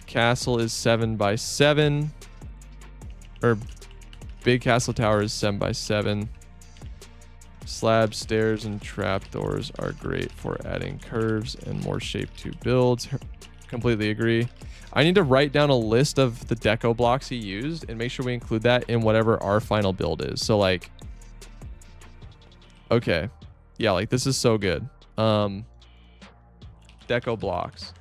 Castle is 7 by 7. Or big castle tower is 7 by 7. Slab, stairs, and trapdoors are great for adding curves and more shape to builds. Completely agree. I need to write down a list of the deco blocks he used and make sure we include that in whatever our final build is. So like, okay. Yeah, like this is so good. Deco blocks.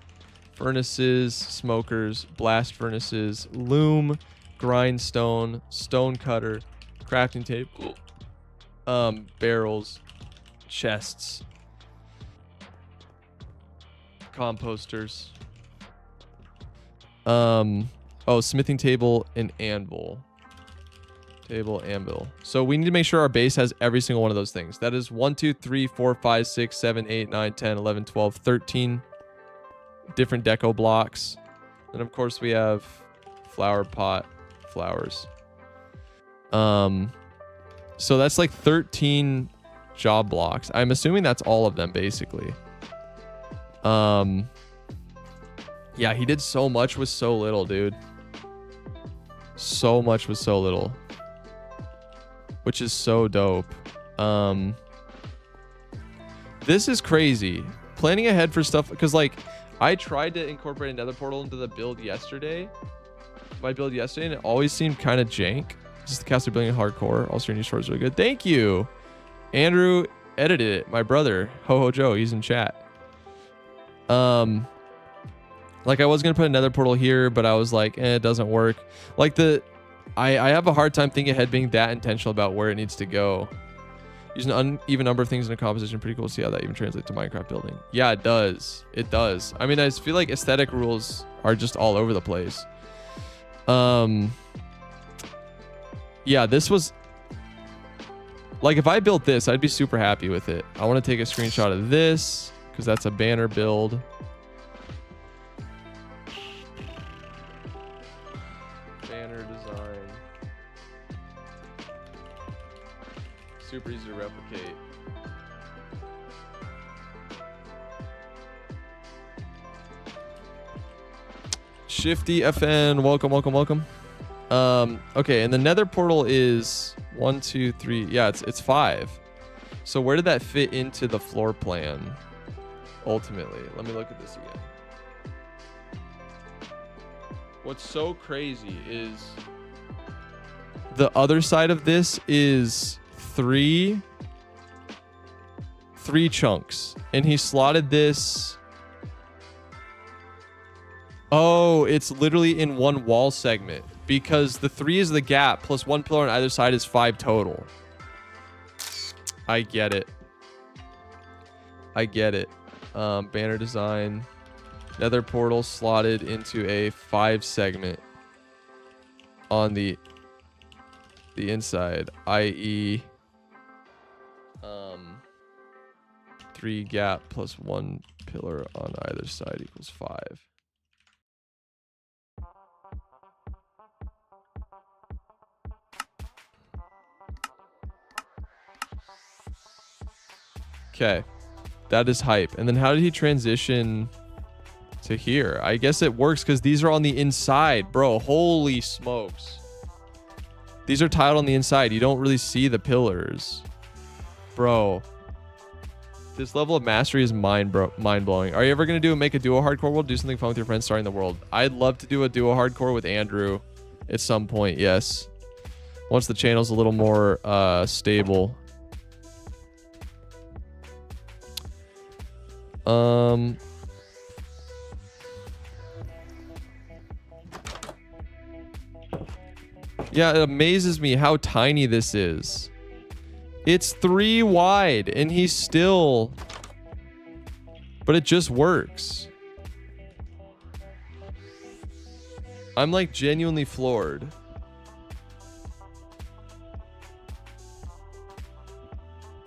Furnaces, smokers, blast furnaces, loom, grindstone, stone cutter, crafting table, barrels, chests, composters, smithing table and anvil. Anvil. So we need to make sure our base has every single one of those things. That is 1, 2, 3, 4, 5, 6, 7, 8, 9, 10, 11, 12, 13 different deco blocks. And of course we have flower pot, flowers. So that's like 13 job blocks. I'm assuming that's all of them basically. Yeah, he did so much with so little, dude. So much with so little. Which is so dope. This is crazy. Planning ahead for stuff, because like I tried to incorporate another portal into the build yesterday. My build yesterday, and it always seemed kind of jank. Just the caster building hardcore. Also, your new short is really good. Thank you. Andrew edited it. My brother, Ho Joe, he's in chat. Like I was gonna put another portal here, but I was like, it doesn't work. Like I have a hard time thinking ahead, being that intentional about where it needs to go. Using an uneven number of things in a composition, pretty cool to see how that even translates to Minecraft building. Yeah, it does. It does. I mean, I just feel like aesthetic rules are just all over the place. Yeah, this was like, if I built this, I'd be super happy with it. I want to take a screenshot of this because that's a banner build. super easy to replicate. Shifty FN, welcome, welcome, welcome. Okay, and the nether portal is 1, 2, 3. Yeah, it's 5. So where did that fit into the floor plan? Ultimately, let me look at this again. What's so crazy is the other side of this is three chunks, and he slotted this. Oh, it's literally in one wall segment because the 3 is the gap plus 1 pillar on either side is 5 total. I get it. I get it. Banner design. Nether portal slotted into a 5 segment on the inside, i.e. 3 gap plus 1 pillar on either side equals 5. Okay, that is hype. And then how did he transition to here? I guess it works because these are on the inside, bro. Holy smokes. These are tiled on the inside. You don't really see the pillars, bro. This level of mastery is mind-blowing. Are you ever gonna make a duo hardcore world? Do something fun with your friends starting the world. I'd love to do a duo hardcore with Andrew at some point. Yes, once the channel's a little more stable. Yeah, it amazes me how tiny this is. It's 3 wide and he's still, but it just works. I'm like genuinely floored.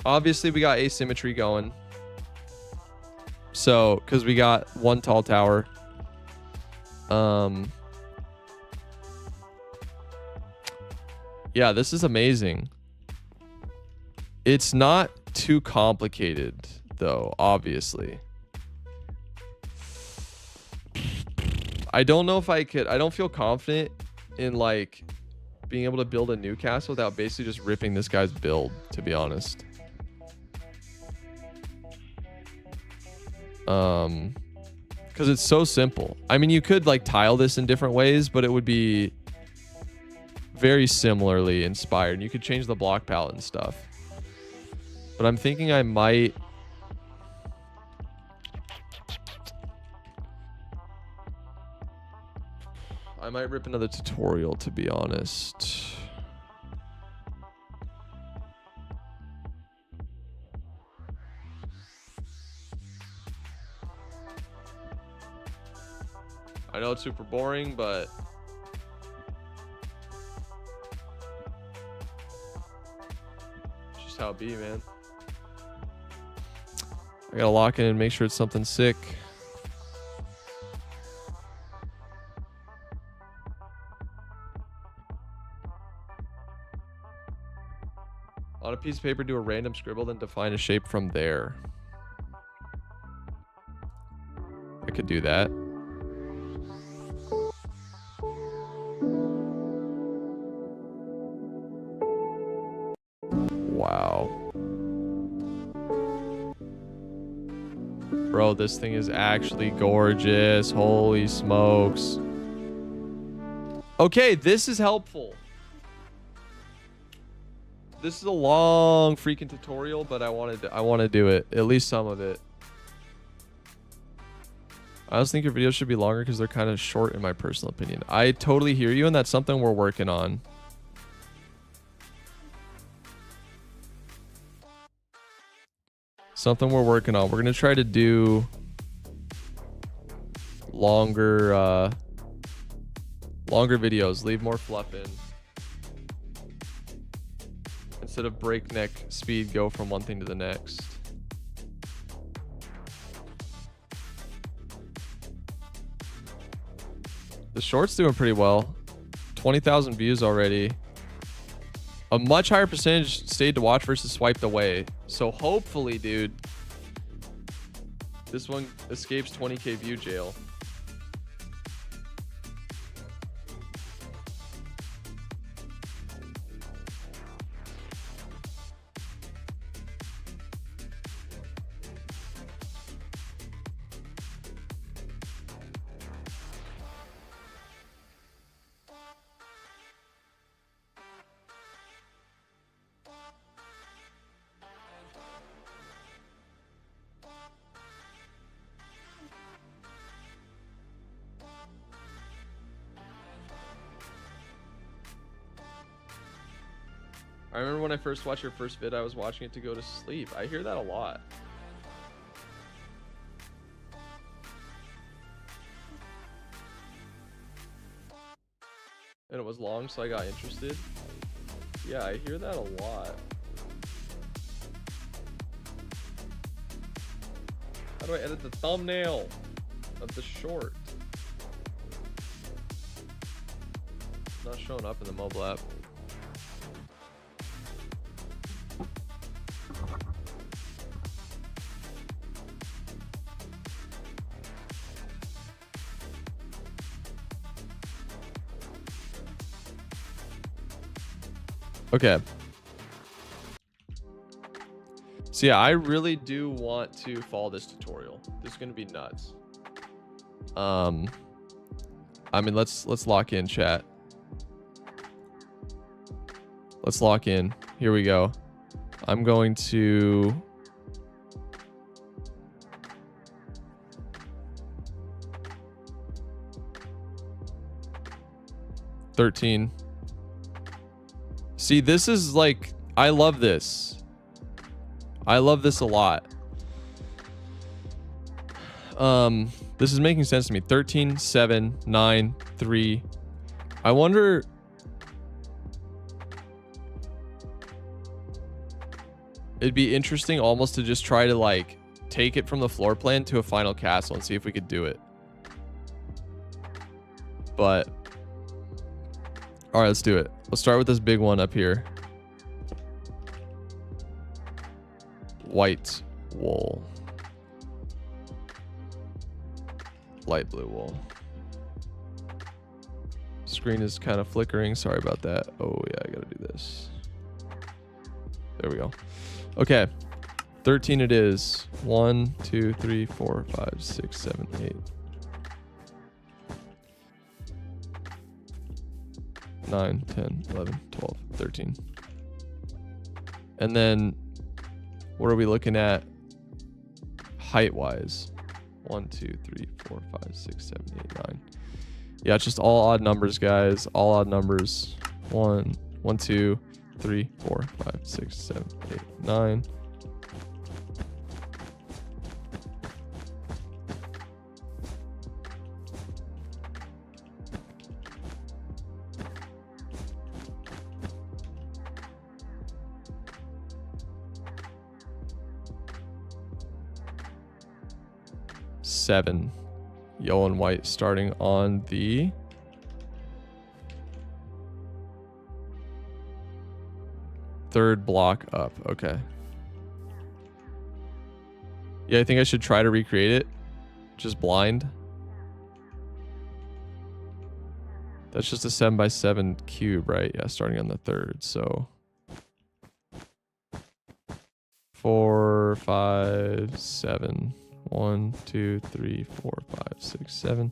Obviously we got asymmetry going. So, because we got 1 tall tower. Yeah, this is amazing. It's not too complicated, though, obviously. I don't know if I could. I don't feel confident in, like, being able to build a new castle without basically just ripping this guy's build, to be honest. Because it's so simple. I mean, you could like tile this in different ways, but it would be very similarly inspired. You could change the block palette and stuff. But I'm thinking I might rip another tutorial, to be honest. I know it's super boring, but it's just how it be, man. I gotta lock in and make sure it's something sick. On a piece of paper, do a random scribble, then define a shape from there. I could do that. Wow. Bro, this thing is actually gorgeous. Holy smokes. Okay, this is helpful. This is a long freaking tutorial, but I want to do it. At least some of it. I also think your videos should be longer because they're kind of short in my personal opinion. I totally hear you, and that's something we're working on. Something we're working on. We're going to try to do longer videos. Leave more fluff in. Instead of breakneck speed, go from one thing to the next. The short's doing pretty well. 20,000 views already. A much higher percentage stayed to watch versus swiped away. So hopefully, dude, this one escapes 20K view jail. I remember when I first watched your first vid, I was watching it to go to sleep. I hear that a lot. And it was long, so I got interested. Yeah, I hear that a lot. How do I edit the thumbnail of the short? It's not showing up in the mobile app. Okay. So yeah, I really do want to follow this tutorial. This is gonna be nuts. I mean, let's lock in, chat. Let's lock in. Here we go. I'm going to $13. See, this is like, I love this. I love this a lot. This is making sense to me. 13, 7, 9, 3. I wonder. It'd be interesting almost to just try to like take it from the floor plan to a final castle and see if we could do it. But all right, let's do it. Let's start with this big one up here. White wool. Light blue wool. Screen is kind of flickering. Sorry about that. Oh yeah, I gotta do this. There we go. Okay. 13 it is. 1, 2, 3, 4, 5, 6, 7, 8. 9, 10, 11, 12, 13. And then what are we looking at height wise? 1, 2, 3, 4, 5, 6, 7, 8, 9. Yeah, it's just all odd numbers, guys. All odd numbers. 1, 1, 2, 3, 4, 5, 6, 7, 8, 9. Seven. Yellow and white starting on the third block up. Okay. Yeah, I think I should try to recreate it. Just blind. That's just a 7x7 cube, right? Yeah, starting on the third. So 4, 5, 7. 1, 2, 3, 4, 5, 6, 7.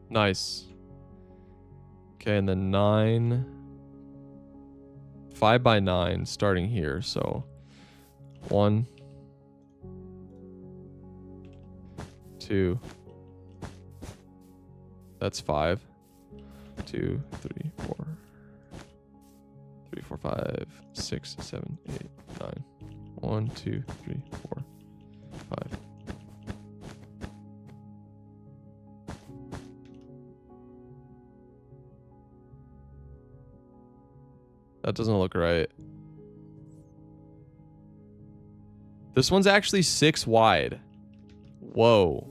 Nice. Okay, and then 9. 5 by 9 starting here. So 1, 2. That's 5. 2, 3, 4, 3, 4, 5, 6, 7, 8, 9. 1, 2, 3, 4, 5. That doesn't look right. This one's actually 6 wide. Whoa.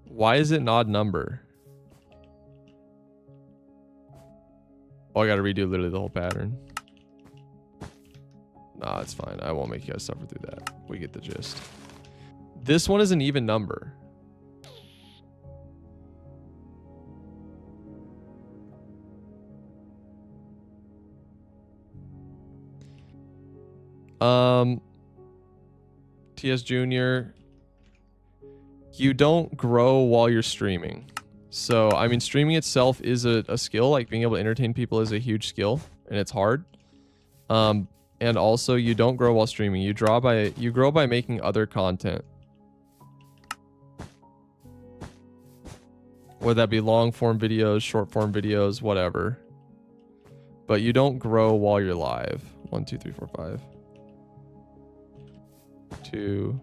Why is it an odd number? Oh, I gotta redo literally the whole pattern. Nah, it's fine. I won't make you guys suffer through that. We get the gist. This one is an even number. TS Junior, you don't grow while you're streaming. So, I mean, streaming itself is a skill. Like, being able to entertain people is a huge skill, and it's hard. And also, you don't grow while streaming. You grow by making other content. Whether that be long form videos, short form videos, whatever. But you don't grow while you're live. 1, 2, 3, 4, 5. 2.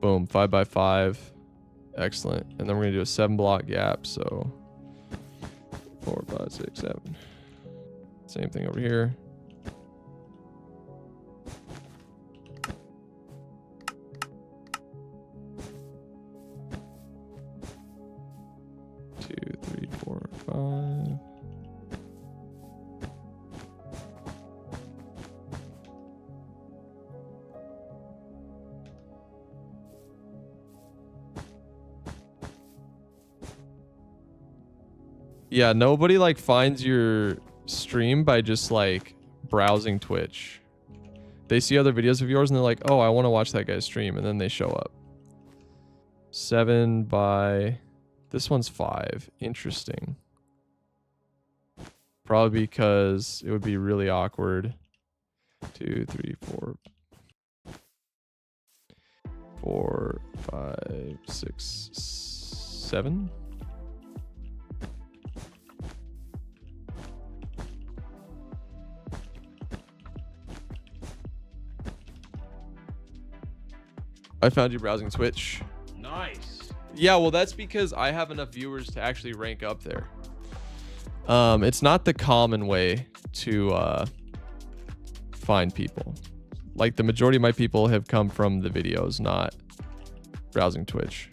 Boom, 5 by 5. Excellent. And then we're gonna do a 7 block gap. So 4, 5, 6, 7. Same thing over here. Two, 3, 4, 5. Yeah, nobody like finds your stream by just like browsing Twitch. They see other videos of yours and they're like, oh, I want to watch that guy's stream. And then they show up. 7 by... This one's 5. Interesting. Probably because it would be really awkward. 2, 3, 4. 4, 5, 6, 7. I found you browsing Twitch. Nice. Yeah, well, that's because I have enough viewers to actually rank up there. It's not the common way to find people. Like, the majority of my people have come from the videos, not browsing Twitch.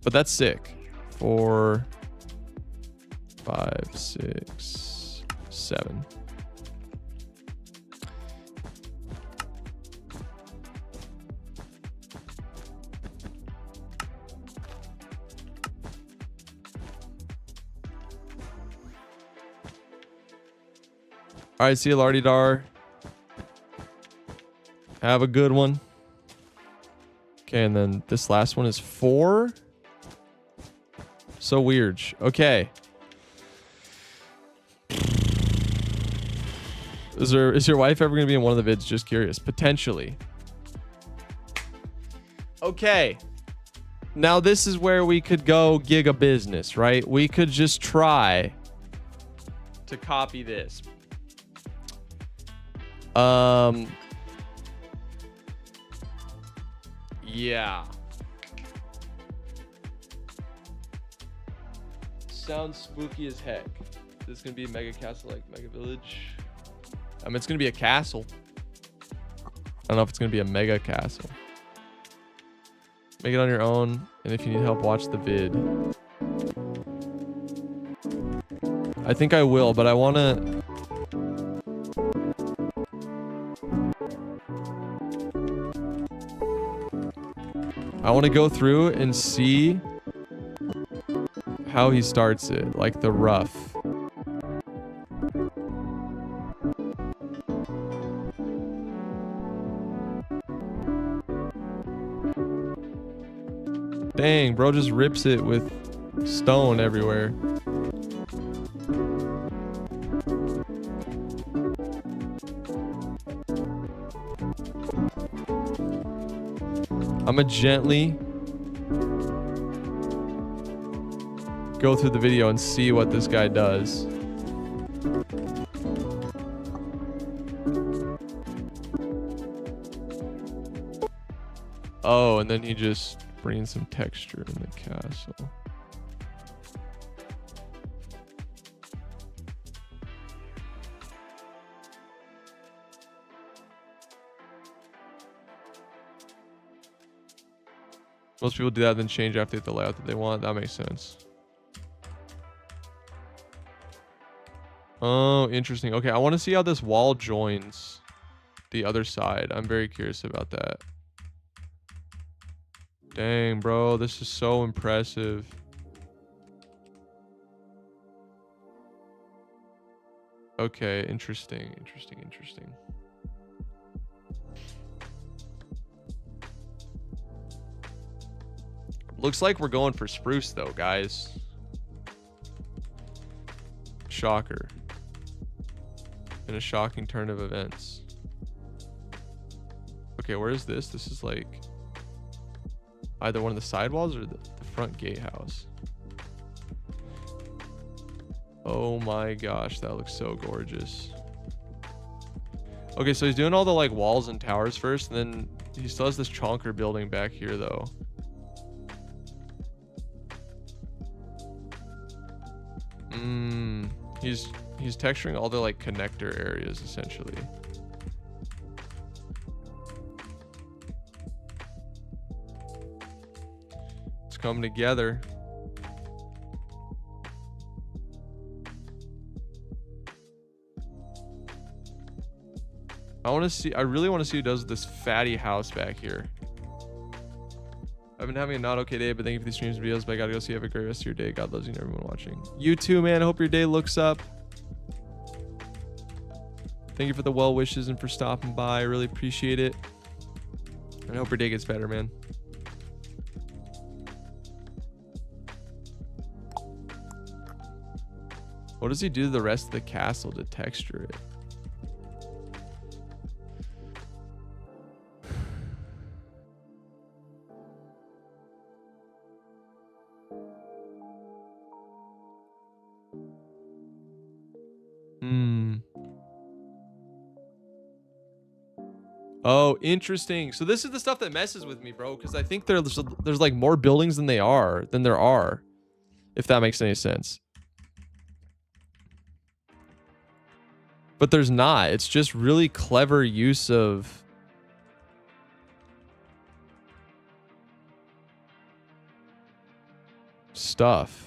But that's sick. 4, 5, 6, 7. All right, see you, Lardy Dar. Have a good one. Okay, and then this last one is 4. So weird. Okay. Is your wife ever gonna be in one of the vids? Just curious. Potentially. Okay. Now this is where we could go giga business, right? We could just try to copy this. Yeah. Sounds spooky as heck. This is gonna be a mega castle like Mega Village. I mean, it's gonna be a castle. I don't know if it's gonna be a mega castle. Make it on your own, and if you need help, watch the vid. I think I will, but I wanna... I want to go through and see how he starts it, like the rough. Dang, bro just rips it with stone everywhere. I'm gonna gently go through the video and see what this guy does. Oh, and then he just brings some texture in the castle. Most people do that, then change after the layout that they want. That makes sense. Oh, interesting. Okay, I want to see how this wall joins the other side. I'm very curious about that. Dang, bro, this is so impressive. Okay, interesting. Looks like we're going for spruce though, guys. Shocker. In a shocking turn of events. Okay, where is this? This is like either one of the side walls or the front gatehouse. Oh my gosh, that looks so gorgeous. Okay, so he's doing all the like walls and towers first, and then he still has this chonker building back here though. He's texturing all the like connector areas essentially. It's coming together. I really want to see who does this fatty house back here. I've been having a not okay day, but thank you for these streams and videos, but I gotta go, so you have a great rest of your day. God loves you and everyone watching. You too, man. I hope your day looks up. Thank you for the well wishes and for stopping by. I really appreciate it. And I hope your day gets better, man. What does he do to the rest of the castle to texture it? Oh, interesting. So this is the stuff that messes with me, bro, because I think there's like more buildings than there are, if that makes any sense. But there's not. It's just really clever use of stuff.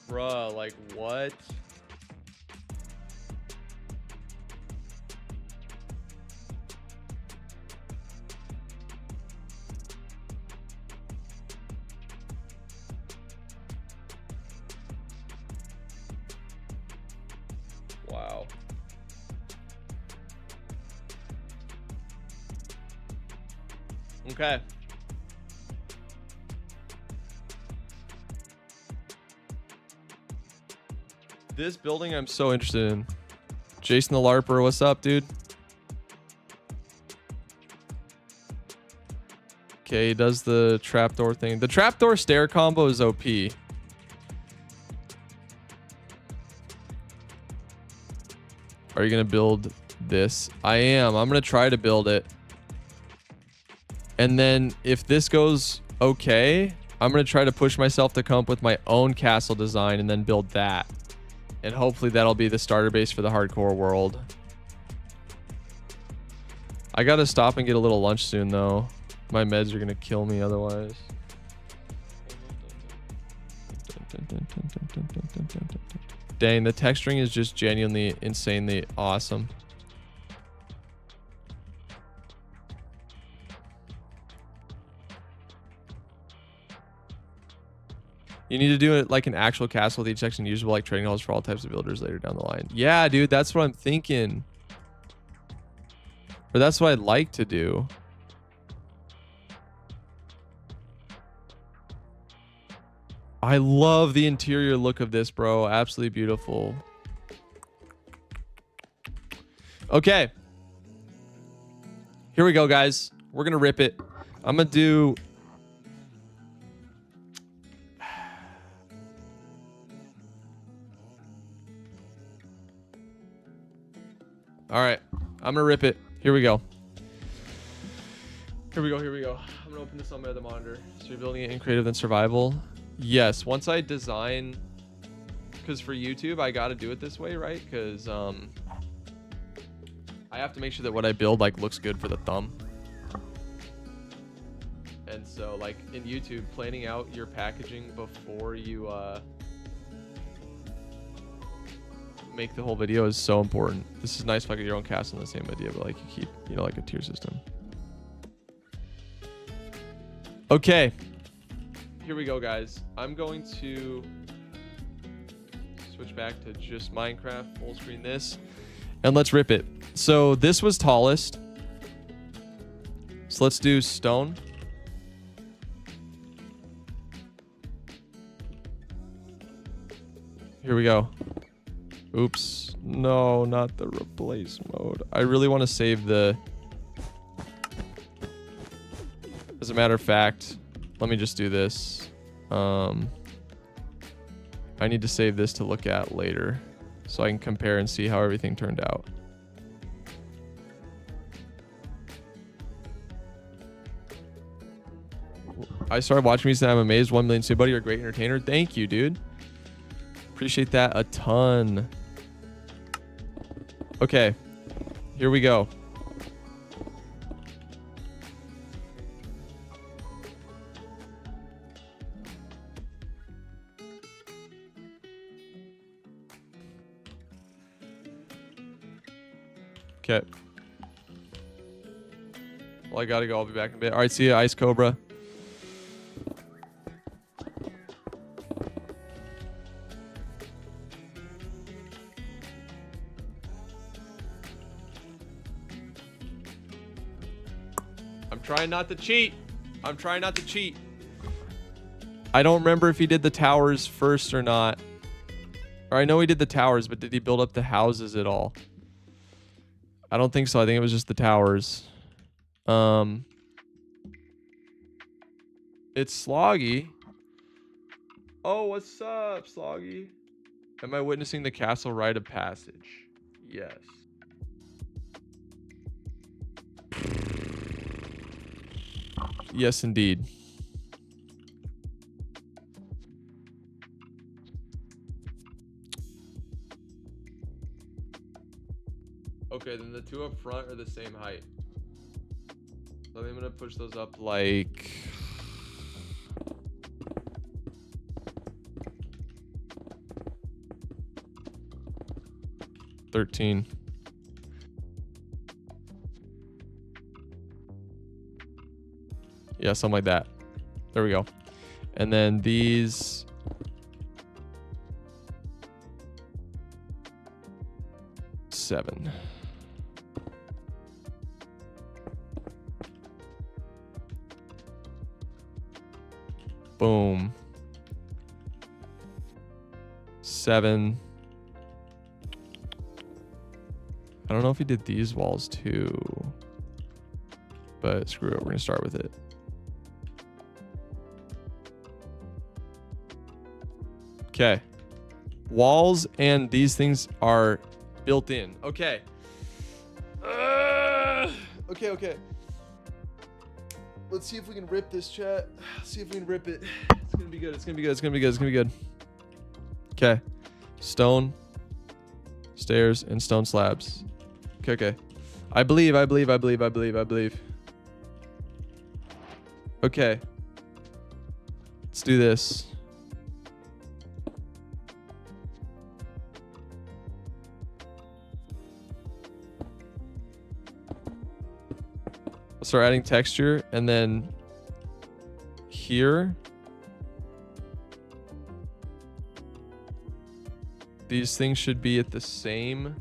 Bruh, like what? Wow. Okay. This building I'm so interested in. Jason the LARPer, what's up, dude? Okay, he does the trapdoor thing. The trapdoor stair combo is OP. Are you gonna build this? I am. I'm gonna try to build it. And then if this goes okay, I'm gonna try to push myself to come up with my own castle design and then build that. And hopefully that'll be the starter base for the hardcore world. I gotta stop and get a little lunch soon though. My meds are gonna kill me otherwise. Dang, the texturing is just genuinely insanely awesome. You need to do it like an actual castle with each section usable like trading halls for all types of builders later down the line. Yeah, dude, that's what I'm thinking. Or that's what I'd like to do. I love the interior look of this, bro. Absolutely beautiful. Okay. Here we go, guys. We're going to rip it. I'm going to do... All right, I'm gonna rip it. Here we go. I'm gonna open this on my other monitor. So you're building it in creative than survival? Yes, once I design because for YouTube, I got to do it this way, right? Because I have to make sure that what I build like looks good for the thumb. And so like in YouTube, planning out your packaging before you make the whole video is so important. This is nice if I get your own cast on the same idea, but like you keep, you know, like a tier system. Okay, here we go, guys. I'm going to switch back to just Minecraft, full screen this, and let's rip it. So this was tallest. So let's do stone. Here we go. Oops. No, not the replace mode. I really want to save the... As a matter of fact, let me just do this. I need to save this to look at later so I can compare and see how everything turned out. I started watching these and I'm amazed. 1 million. So, buddy, you're a great entertainer. Thank you, dude. Appreciate that a ton. Okay, here we go. Okay. Well, I gotta go. I'll be back in a bit. All right, see ya, Ice Cobra. I'm trying not to cheat. I'm trying not to cheat. I don't remember if he did the towers first or not. Or I know he did the towers, but did he build up the houses at all? I don't think so. I think it was just the towers. It's Sloggy. Oh, what's up, Sloggy? Am I witnessing the castle rite of passage? Yes. Yes, indeed. Okay, then the two up front are the same height. So I'm gonna push those up like... $13. Yeah, something like that. There we go. And then these... $7. Boom. 7. I don't know if he did these walls too, but screw it. We're gonna start with it. Okay. Walls and these things are built in. Okay. Okay. Let's see if we can rip this, chat. See if we can rip it. It's gonna be good. It's gonna be good. It's gonna be good. It's gonna be good. Okay. Stone, stairs, and stone slabs. Okay. I believe. Okay. Let's do this. I'll start adding texture, and then here, these things should be at the same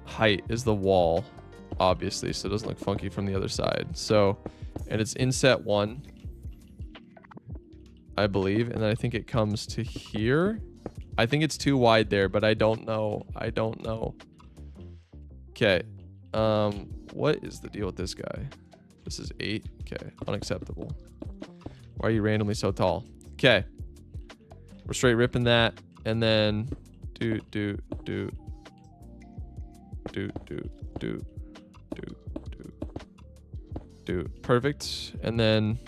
height as the wall, obviously, so it doesn't look funky from the other side. So, and it's inset 1, I believe, and then I think it comes to here. I think it's too wide there, but I don't know. Okay. What is the deal with this guy? This is 8. Okay. Unacceptable. Why are you randomly so tall? Okay. We're straight ripping that. And then do. Perfect. And then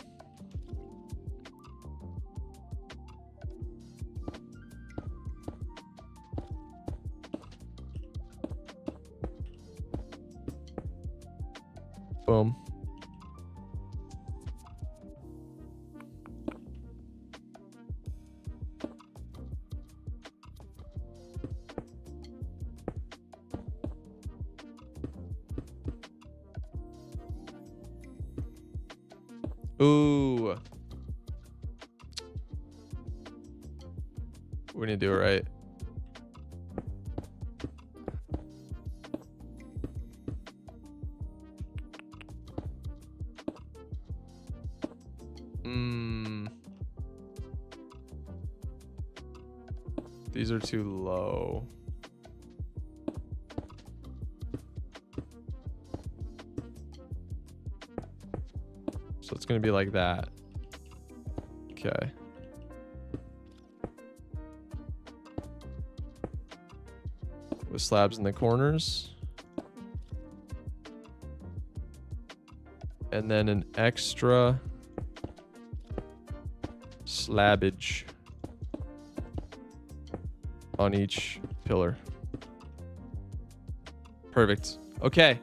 Boom. Ooh. We need to do it right. These are too low. So it's going to be like that. Okay. With slabs in the corners. And then an extra slabbage on each pillar. Perfect. Okay.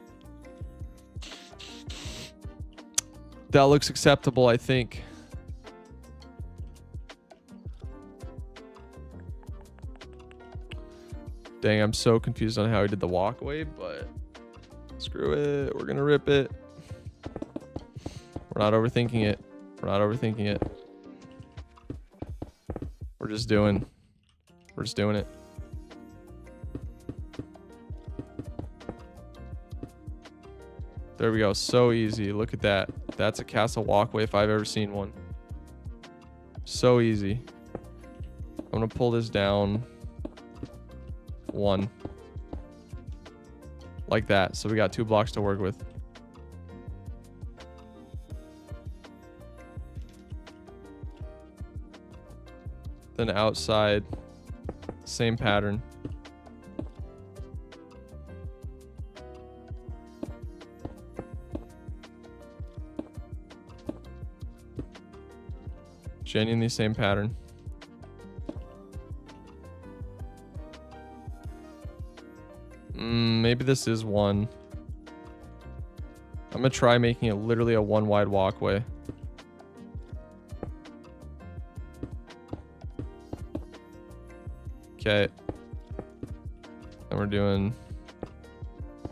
That looks acceptable, I think. Dang, I'm so confused on how he did the walkway, but screw it. We're gonna rip it. We're not overthinking it. We're not overthinking it. We're just doing it. There we go. So easy. Look at that. That's a castle walkway if I've ever seen one. So easy. I'm gonna pull this down 1. Like that. So we got 2 blocks to work with. Then outside, same pattern. Genuinely same pattern. Maybe this is 1. I'm gonna try making it literally a 1 wide walkway. Okay. And we're doing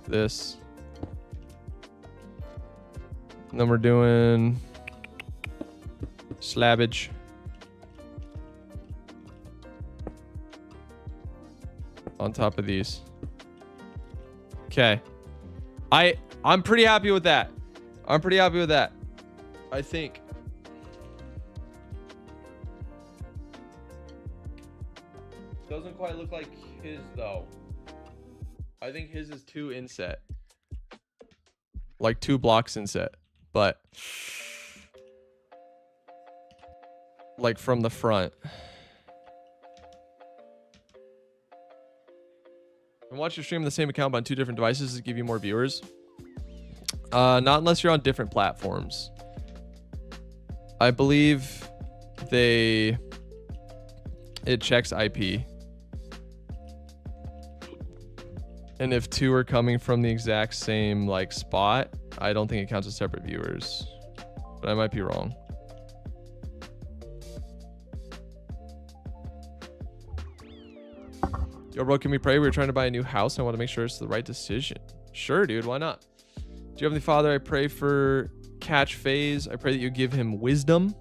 this. And then we're doing slabbage. On top of these. Okay. I'm pretty happy with that. I'm pretty happy with that. I think. Doesn't quite look like his though. I think his is 2 inset. Like 2 blocks inset. But like from the front. And watch your stream on the same account but on 2 different devices to give you more viewers. Not unless you're on different platforms. I believe it checks IP. And if 2 are coming from the exact same like spot, I don't think it counts as separate viewers. But I might be wrong. Yo, bro, can we pray? We're trying to buy a new house. I want to make sure it's the right decision. Sure, dude. Why not? Dear Heavenly Father, I pray for Catch Phase. I pray that you give him wisdom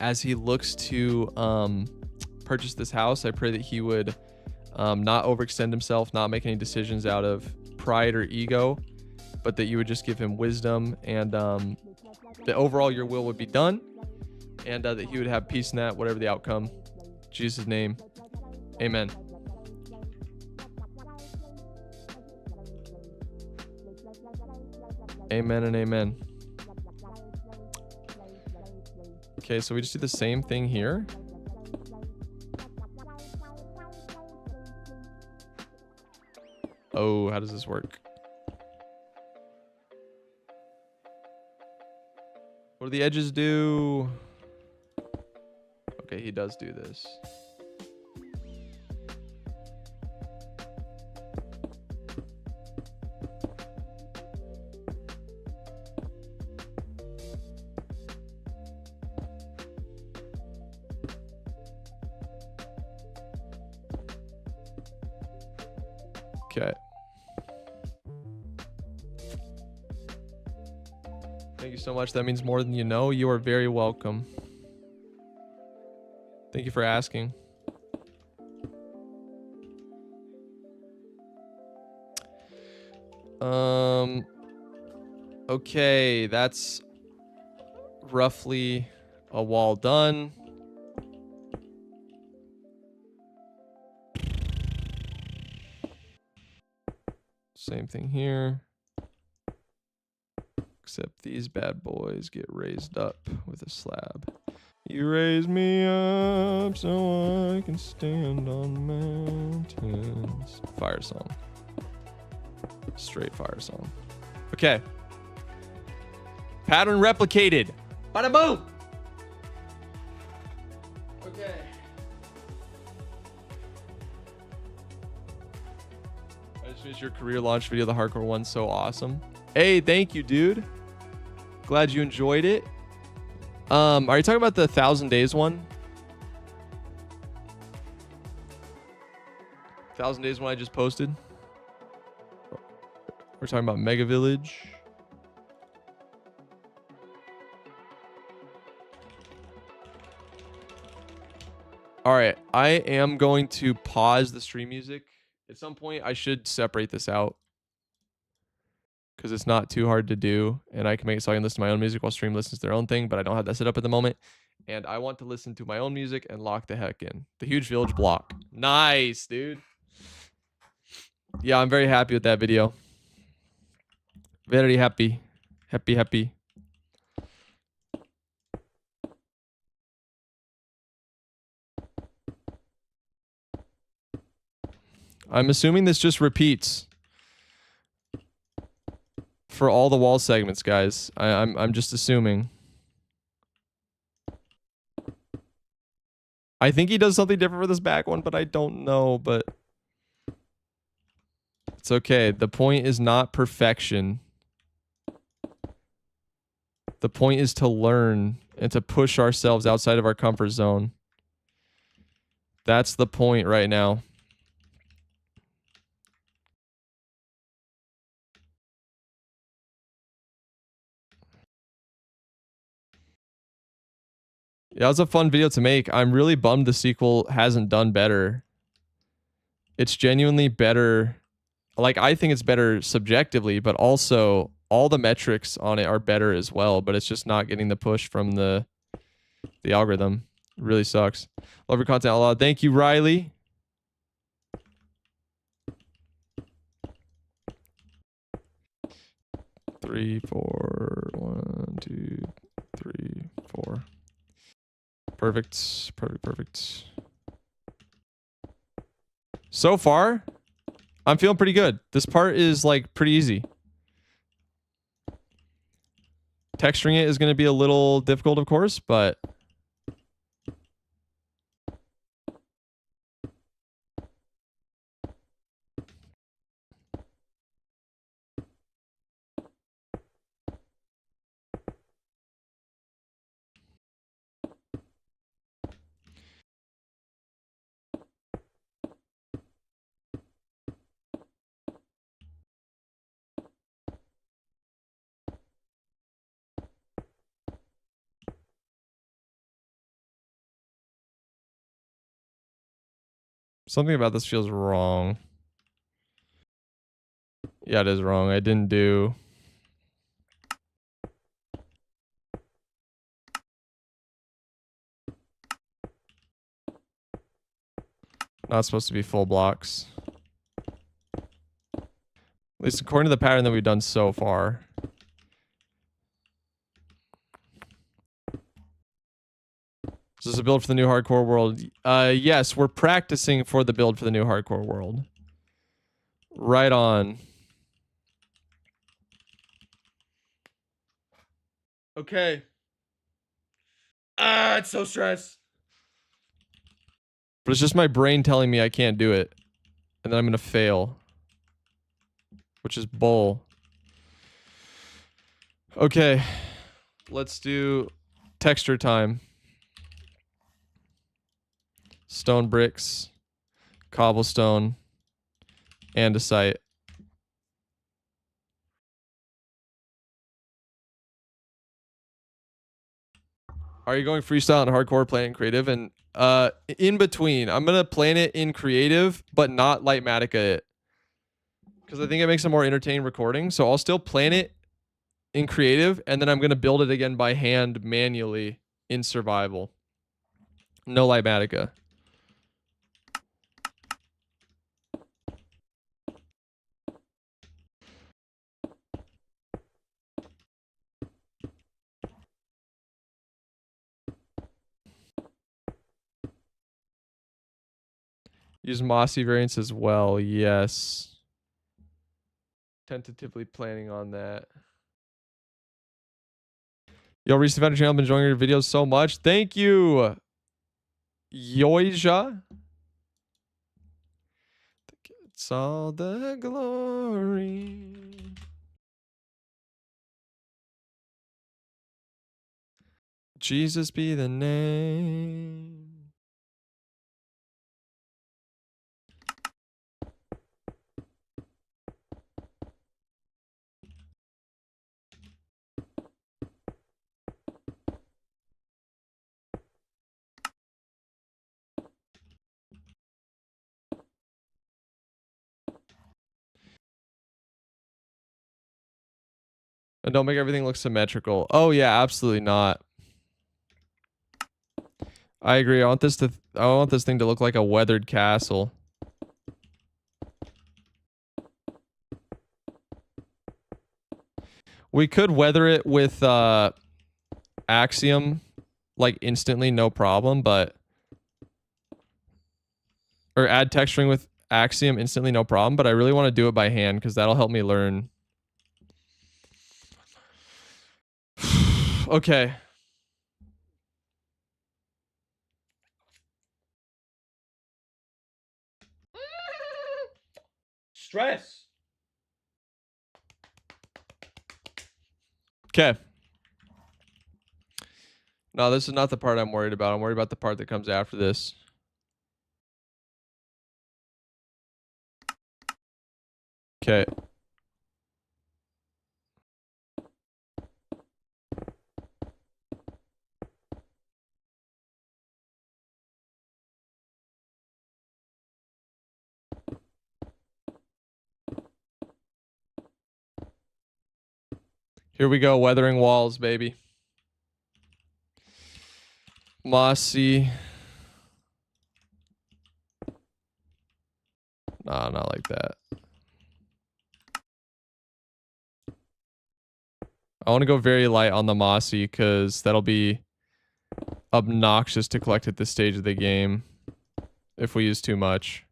as he looks to purchase this house. I pray that he would not overextend himself, not make any decisions out of pride or ego, but that you would just give him wisdom and that overall your will would be done and that he would have peace in that, whatever the outcome. In Jesus' name, amen. Amen and amen. Okay, so we just do the same thing here. Oh, how does this work? What do the edges do? Okay, he does do this. Okay. Thank you so much. That means more than you know. You are very welcome. Thank you for asking. Okay, that's roughly a wall done. Same thing here. Except these bad boys get raised up with a slab. You raise me up so I can stand on mountains. Fire song. Straight fire song. Okay. Pattern replicated. Bada boom. Okay. I just finished your career launch video. The hardcore one's so awesome. Hey, thank you, dude. Glad you enjoyed it. Are you talking about the 1,000 days one? 1,000 days one I just posted. We're talking about Mega Village. All right, I am going to pause the stream music. At some point, I should separate this out because it's not too hard to do, and I can make it so I can listen to my own music while stream listens to their own thing, but I don't have that set up at the moment. And I want to listen to my own music and lock the heck in. The huge village block. Nice, dude. Yeah, I'm very happy with that video. Very happy. Happy. I'm assuming this just repeats for all the wall segments, guys. I'm just assuming. I think he does something different for this back one, but I don't know, but it's okay. The point is not perfection. The point is to learn and to push ourselves outside of our comfort zone. That's the point right now. Yeah, it was a fun video to make. I'm really bummed the sequel hasn't done better. It's genuinely better. Like, I think it's better subjectively, but also all the metrics on it are better as well, but it's just not getting the push from the algorithm. It really sucks. Love your content, Outlaw. Thank you, Riley. Three, four, 1, 2, 3, 4. Perfect. So far, I'm feeling pretty good. This part is like pretty easy. Texturing it is going to be a little difficult, of course, but something about this feels wrong. Yeah, it is wrong. I didn't do... Not supposed to be full blocks. At least according to the pattern that we've done so far. Is this a build for the new hardcore world? Yes, we're practicing for the build for the new hardcore world. Right on. Okay. It's so stressed. But it's just my brain telling me I can't do it. And then I'm going to fail. Which is bull. Okay. Let's do texture time. Stone bricks. Cobblestone. andesite. Are you going freestyle and hardcore, playing creative? And in between. I'm gonna plan it in creative, but not Lightmatica it. Because I think it makes a more entertaining recording. So I'll still plan it in creative, and then I'm gonna build it again by hand manually in survival. No Lightmatica. Use Mossy variants as well. Yes. Tentatively planning on that. Yo, recently found your channel. Been enjoying your videos so much. Thank you, Yoija. It's all the glory. Jesus be the name. And don't make everything look symmetrical. Oh yeah, absolutely not. I agree. I want this thing to look like a weathered castle. We could weather it with Axiom like instantly, no problem, but or add texturing with Axiom instantly, no problem, but I really want to do it by hand because that'll help me learn. Okay. Stress. Okay. No, this is not the part I'm worried about. I'm worried about the part that comes after this. Okay. Here we go, weathering walls, baby. Mossy. Nah, not like that. I want to go very light on the Mossy because that'll be obnoxious to collect at this stage of the game if we use too much.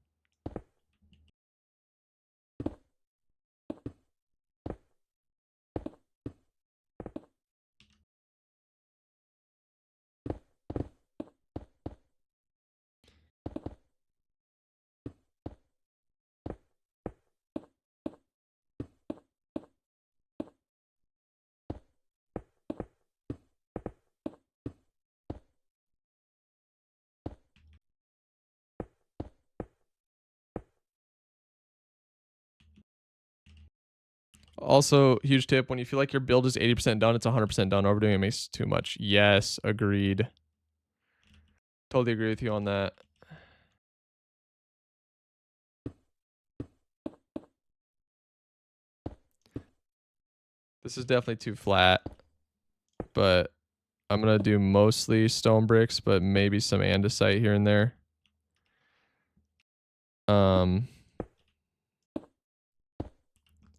Also, huge tip, when you feel like your build is 80% done, it's 100% done. Overdoing it makes too much. Yes, agreed. Totally agree with you on that. This is definitely too flat, but I'm going to do mostly stone bricks, but maybe some andesite here and there.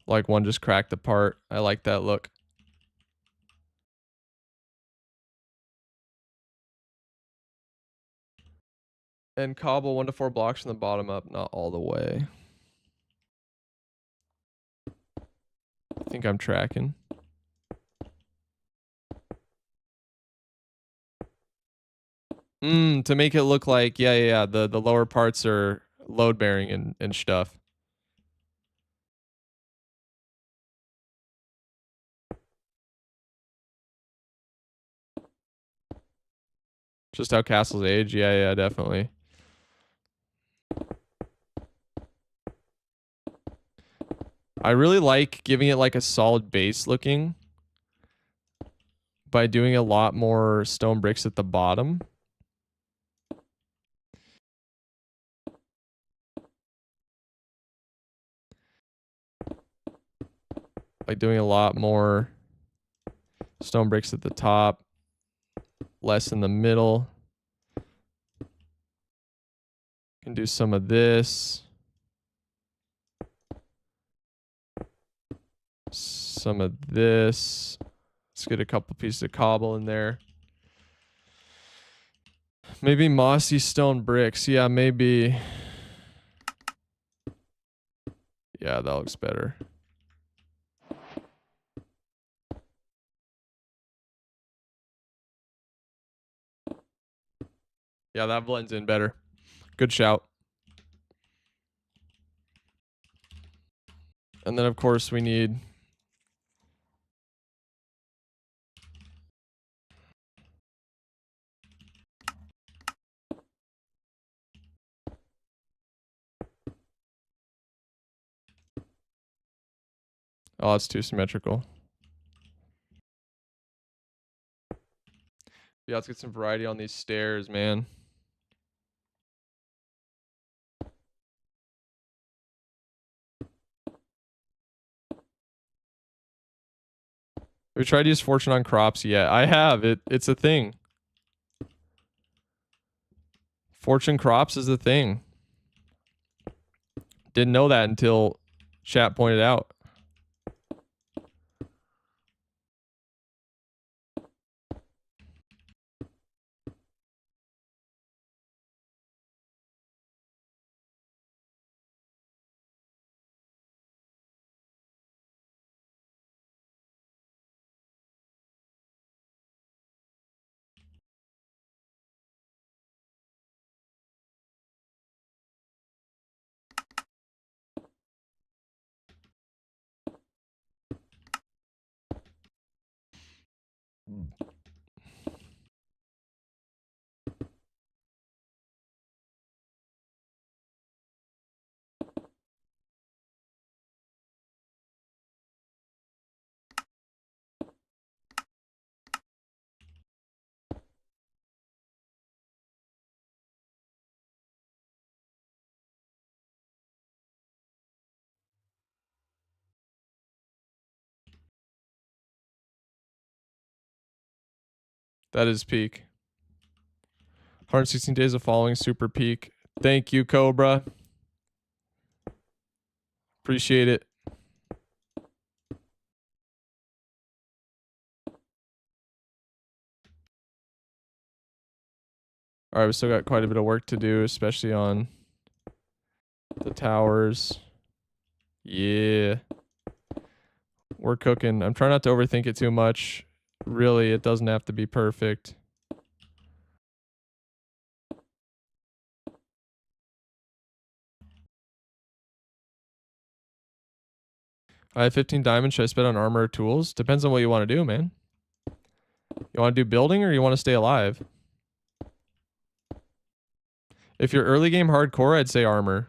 Like one just cracked apart. I like that look. And cobble 1 to 4 blocks from the bottom up, not all the way. I think I'm tracking. To make it look like, yeah. The lower parts are load bearing and stuff. Just how castles age. Yeah, definitely. I really like giving it like a solid base looking by doing a lot more stone bricks at the bottom. Like doing a lot more stone bricks at the top, less in the middle. Can do some of this. Some of this. Let's get a couple pieces of cobble in there. Maybe mossy stone bricks. Yeah, maybe. Yeah, that looks better. Yeah, that blends in better. Good shout. And then, of course, we need... Oh, it's too symmetrical. Yeah, let's get some variety on these stairs, man. Have you tried to use fortune on crops yet? I have. It's a thing. Fortune crops is a thing. Didn't know that until chat pointed out. That is peak. 116 days of following, super peak. Thank you, Cobra. Appreciate it. All right, we still got quite a bit of work to do, especially on the towers. Yeah. We're cooking. I'm trying not to overthink it too much. Really, it doesn't have to be perfect. I have 15 diamonds. Should I spend on armor or tools? Depends on what you want to do, man. You want to do building or you want to stay alive? If you're early game hardcore, I'd say armor.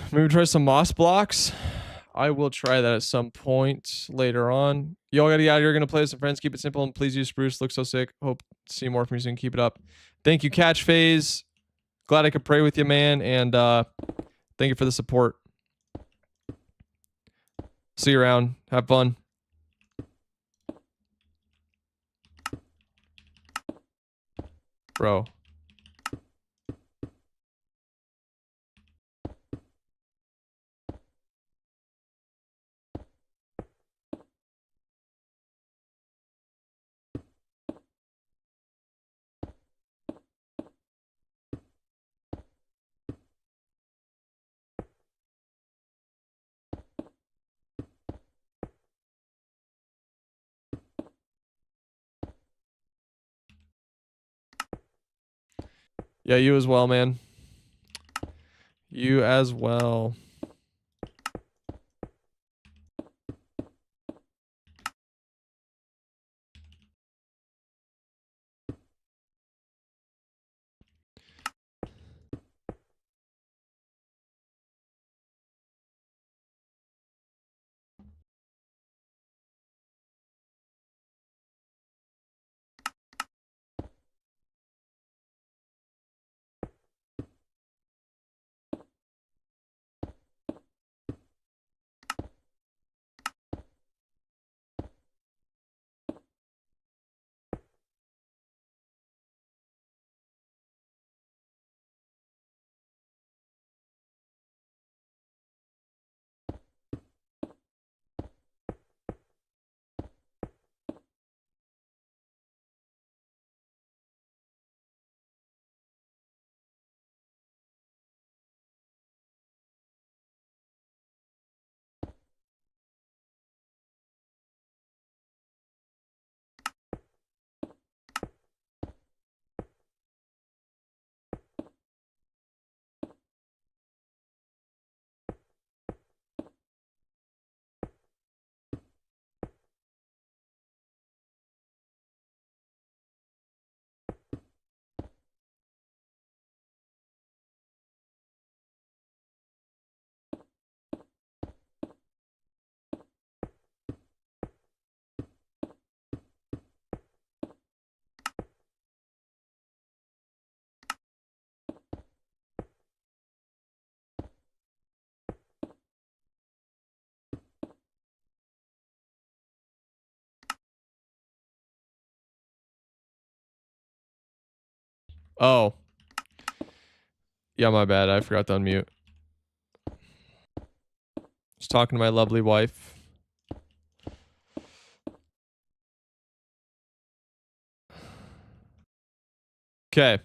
Maybe try some moss blocks. I will try that at some point later on. Y'all gotta get out of here. Gonna play with some friends. Keep it simple and please use Spruce. Looks so sick. Hope to see more from you soon. Keep it up. Thank you, Catch Phase. Glad I could pray with you, man. And thank you for the support. See you around. Have fun. Bro. Yeah, you as well, man. You as well. Oh. Yeah, my bad. I forgot to unmute. Just talking to my lovely wife. Okay.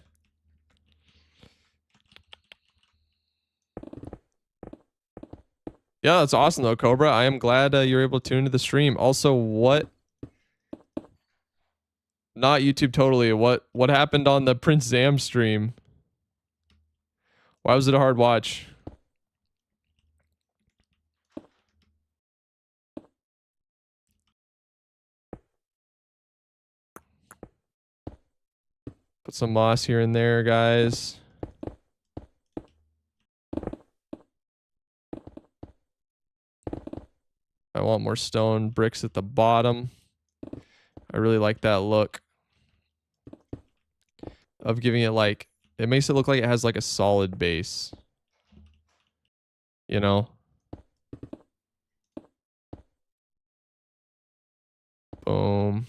Yeah, that's awesome though, Cobra. I am glad you're able to tune into the stream. Also, what? Not YouTube totally. What happened on the Prince Zam stream? Why was it a hard watch? Put some moss here and there, guys. I want more stone bricks at the bottom. I really like that look of giving it like, it makes it look like it has like a solid base. You know? Boom.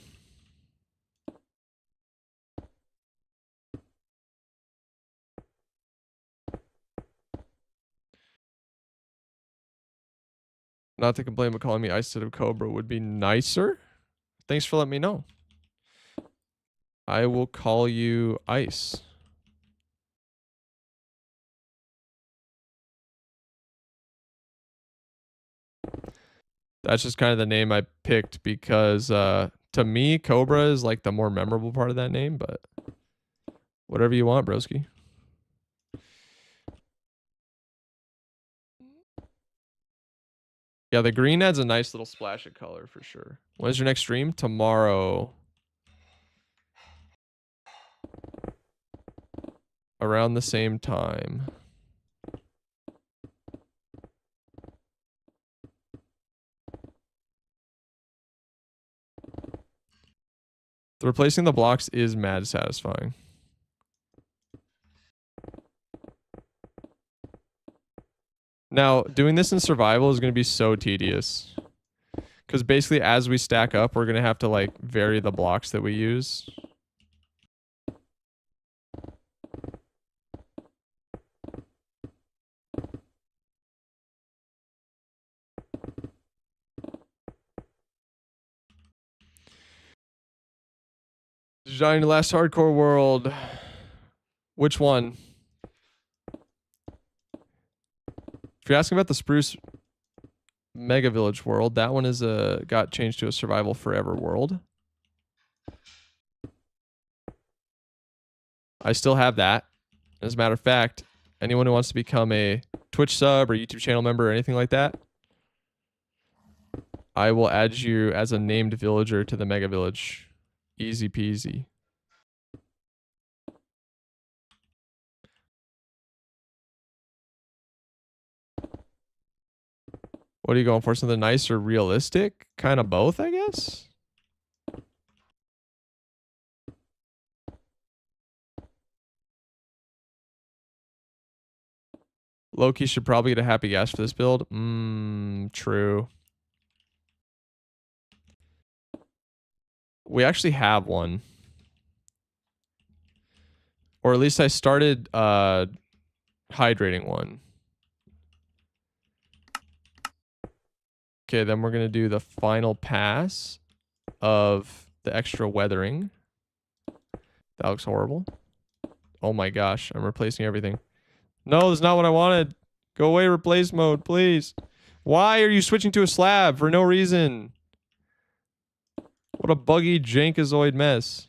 Not to complain, but calling me Ice instead of Cobra would be nicer. Thanks for letting me know. I will call you Ice. That's just kind of the name I picked because to me, Cobra is like the more memorable part of that name, but whatever you want, broski. Yeah, the green adds a nice little splash of color for sure. When is your next stream? Tomorrow. Around the same time. The replacing the blocks is mad satisfying. Now, doing this in survival is going to be so tedious. Because basically, as we stack up, we're going to have to, like, vary the blocks that we use. Designing the last hardcore world. Which one? If you're asking about the Spruce Mega Village world, that one is got changed to a Survival Forever world. I still have that. As a matter of fact, anyone who wants to become a Twitch sub or YouTube channel member or anything like that, I will add you as a named villager to the mega village. Easy peasy. What are you going for? Something nice or realistic? Kind of both, I guess. Loki should probably get a happy gas for this build. True. We actually have one. Or at least I started hydrating one. Okay, then we're going to do the final pass of the extra weathering. That looks horrible. Oh my gosh, I'm replacing everything. No, that's not what I wanted. Go away, replace mode, please. Why are you switching to a slab for no reason? What a buggy jankazoid mess.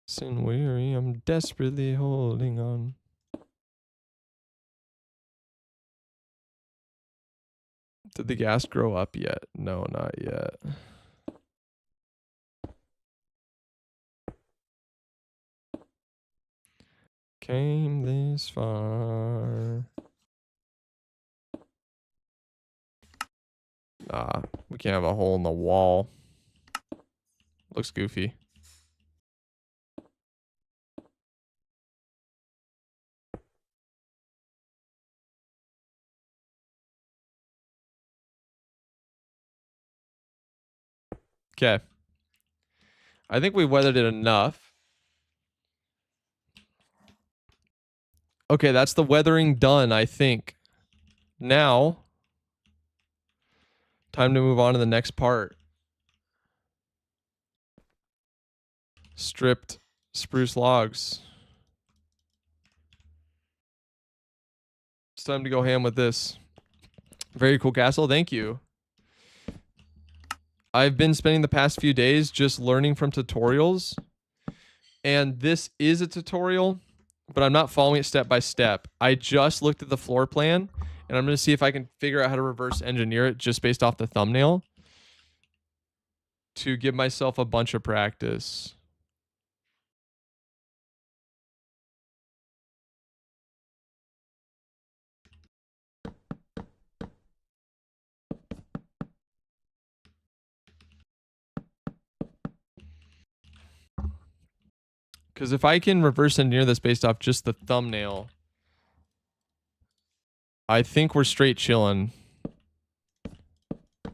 Sin weary, I'm desperately holding on. Did the gas grow up yet? No, not yet. Came this far. Nah, we can't have a hole in the wall. Looks goofy. Okay. I think we weathered it enough. Okay, that's the weathering done, I think. Now, time to move on to the next part. Stripped spruce logs. It's time to go ham with this. Very cool castle. Thank you. I've been spending the past few days just learning from tutorials. And this is a tutorial, but I'm not following it step by step. I just looked at the floor plan, and I'm going to see if I can figure out how to reverse engineer it just based off the thumbnail to give myself a bunch of practice. Because if I can reverse engineer this based off just the thumbnail, I think we're straight chilling.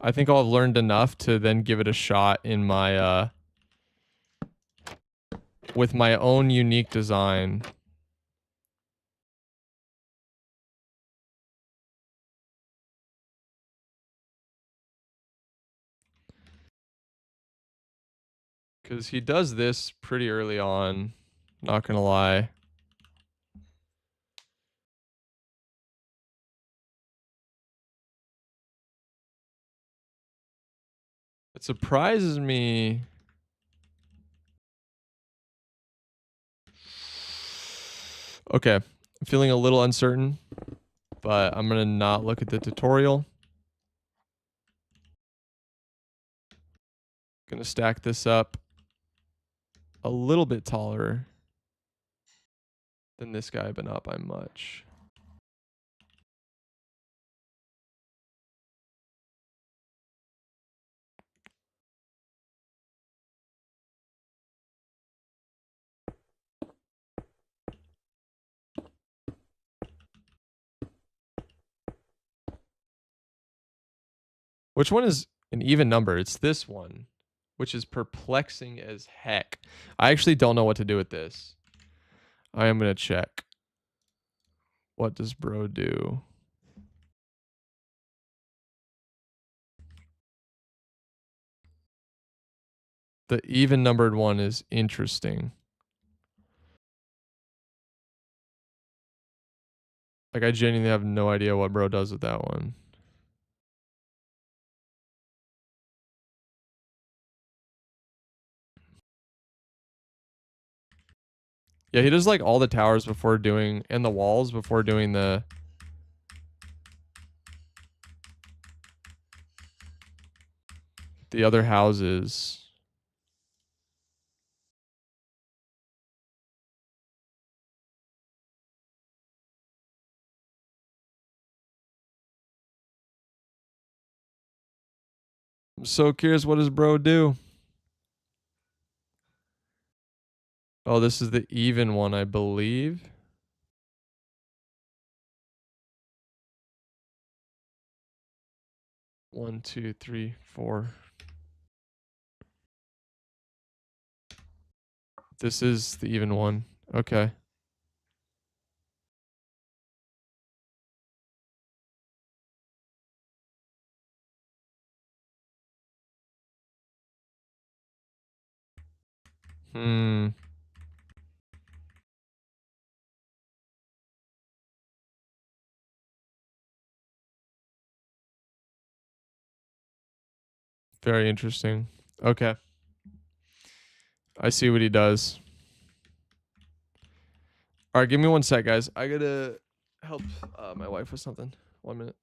I think I'll have learned enough to then give it a shot in my, with my own unique design. Because he does this pretty early on, not gonna lie. It surprises me. Okay, I'm feeling a little uncertain, but I'm gonna not look at the tutorial. Gonna stack this up a little bit taller than this guy, but not by much. Which one is an even number? It's this one, which is perplexing as heck. I actually don't know what to do with this. I am gonna check. What does bro do? The even numbered one is interesting. Like, I genuinely have no idea what bro does with that one. Yeah, he does like all the towers before doing, and the walls before doing the other houses. I'm so curious, what does bro do? Oh, this is the even one, I believe. One, two, three, four. This is the even one. Okay. Hmm. Very interesting. Okay. I see what he does. All right, give me 1 sec, guys. I gotta help my wife with something. 1 minute.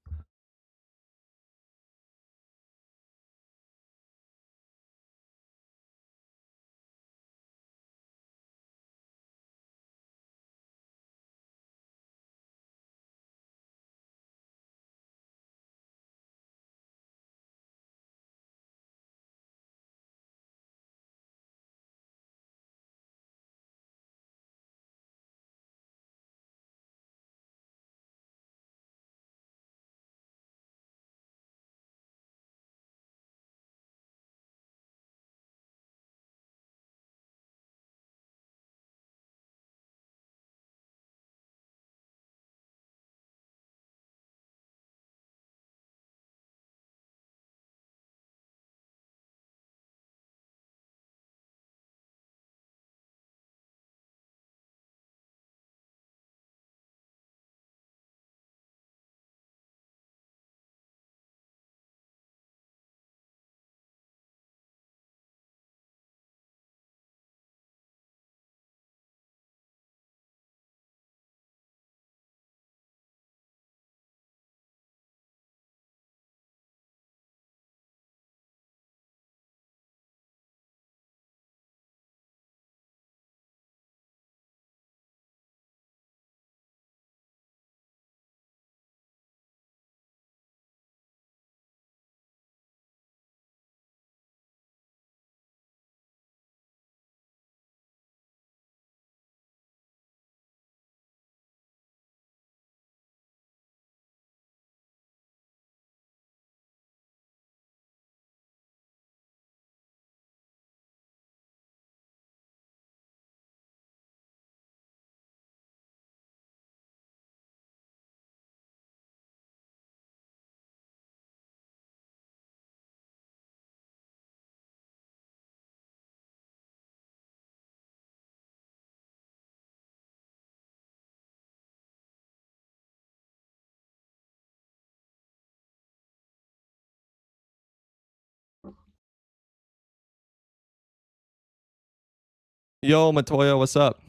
Yo, Matoya, what's up?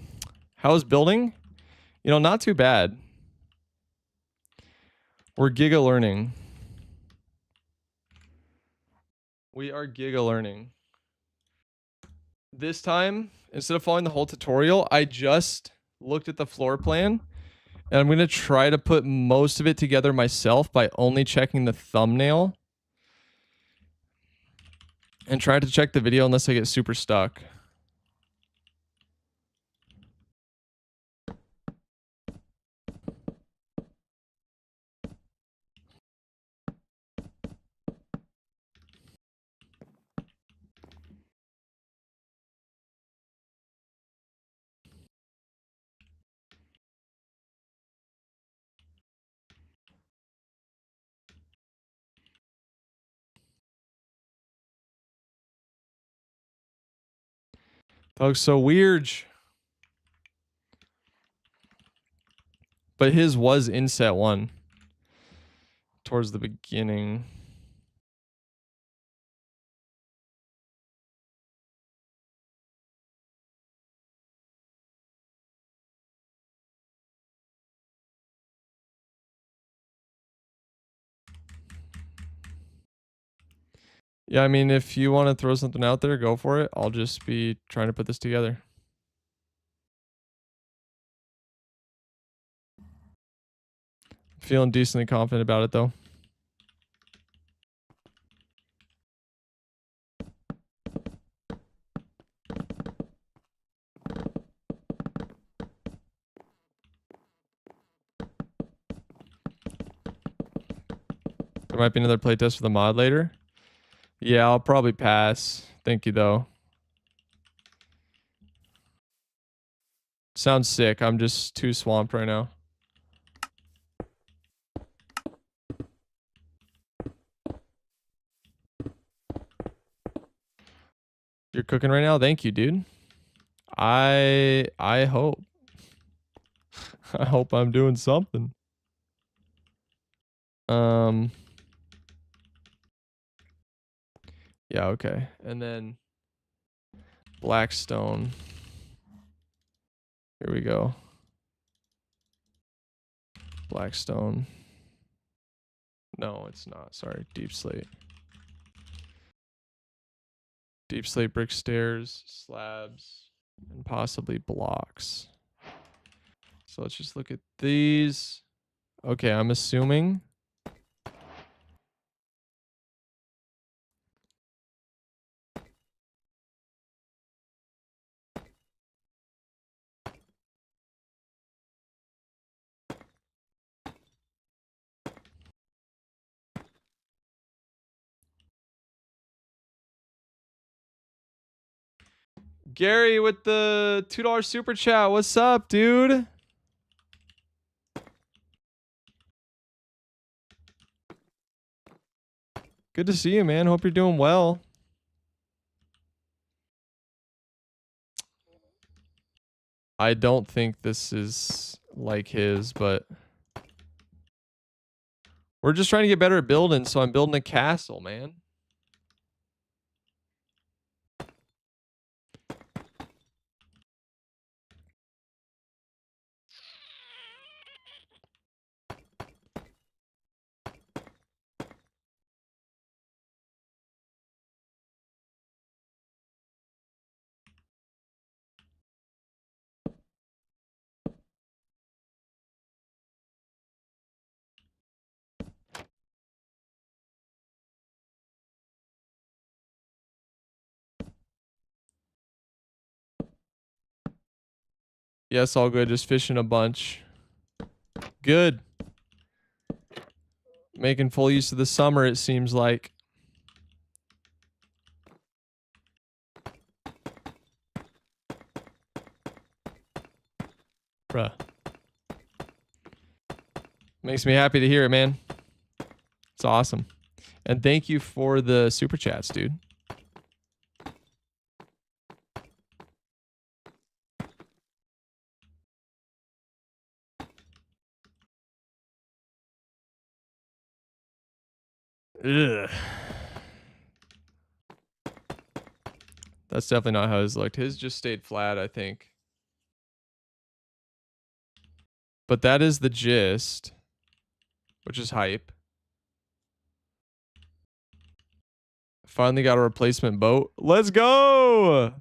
How's building? You know, not too bad. We're giga learning. We are giga learning. This time, instead of following the whole tutorial, I just looked at the floor plan and I'm going to try to put most of it together myself by only checking the thumbnail and try to check the video unless I get super stuck. That looks so weird. But his was in set one towards the beginning. Yeah, I mean, if you want to throw something out there, go for it. I'll just be trying to put this together. Feeling decently confident about it, though. There might be another playtest for the mod later. Yeah, I'll probably pass. Thank you, though. Sounds sick. I'm just too swamped right now. You're cooking right now? Thank you, dude. I hope. I hope I'm doing something. Yeah, okay. And then Blackstone. Here we go. Blackstone. No, it's not. Sorry. Deep slate. Deep slate brick stairs, slabs, and possibly blocks. So let's just look at these. Okay, I'm assuming. Gary with the $2 super chat. What's up, dude? Good to see you, man. Hope you're doing well. I don't think this is like his, but we're just trying to get better at building, so I'm building a castle, man. Yes, all good. Just fishing a bunch. Good. Making full use of the summer, it seems like. Bruh. Makes me happy to hear it, man. It's awesome. And thank you for the super chats, dude. Ugh. That's definitely not how his looked. His just stayed flat, I think. But that is the gist, which is hype. Finally got a replacement boat. Let's go!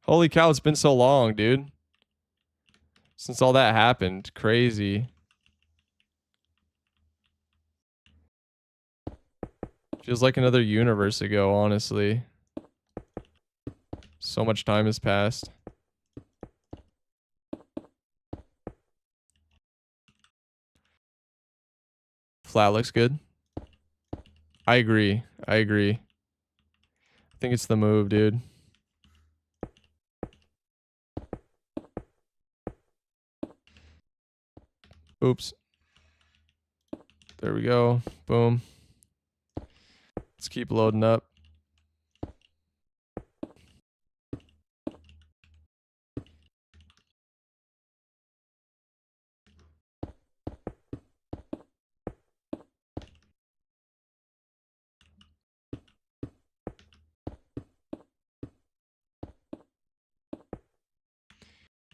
Holy cow, it's been so long, dude. Since all that happened. Crazy. Feels like another universe ago, honestly. So much time has passed. Flat looks good. I agree. I agree. I think it's the move, dude. Oops. There we go. Boom. Let's keep loading up.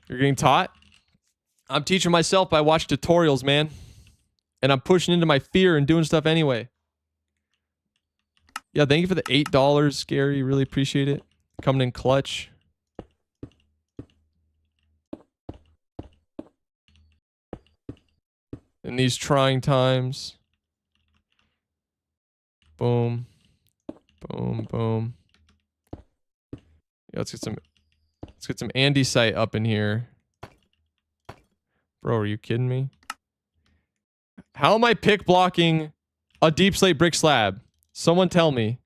You're getting taught? I'm teaching myself by watching tutorials, man. And I'm pushing into my fear and doing stuff anyway. Yeah, thank you for the $8, Gary. Really appreciate it. Coming in clutch. In these trying times. Boom. Boom, boom. Yeah, let's get some andesite up in here. Bro, are you kidding me? How am I pick blocking a deep slate brick slab? Someone tell me.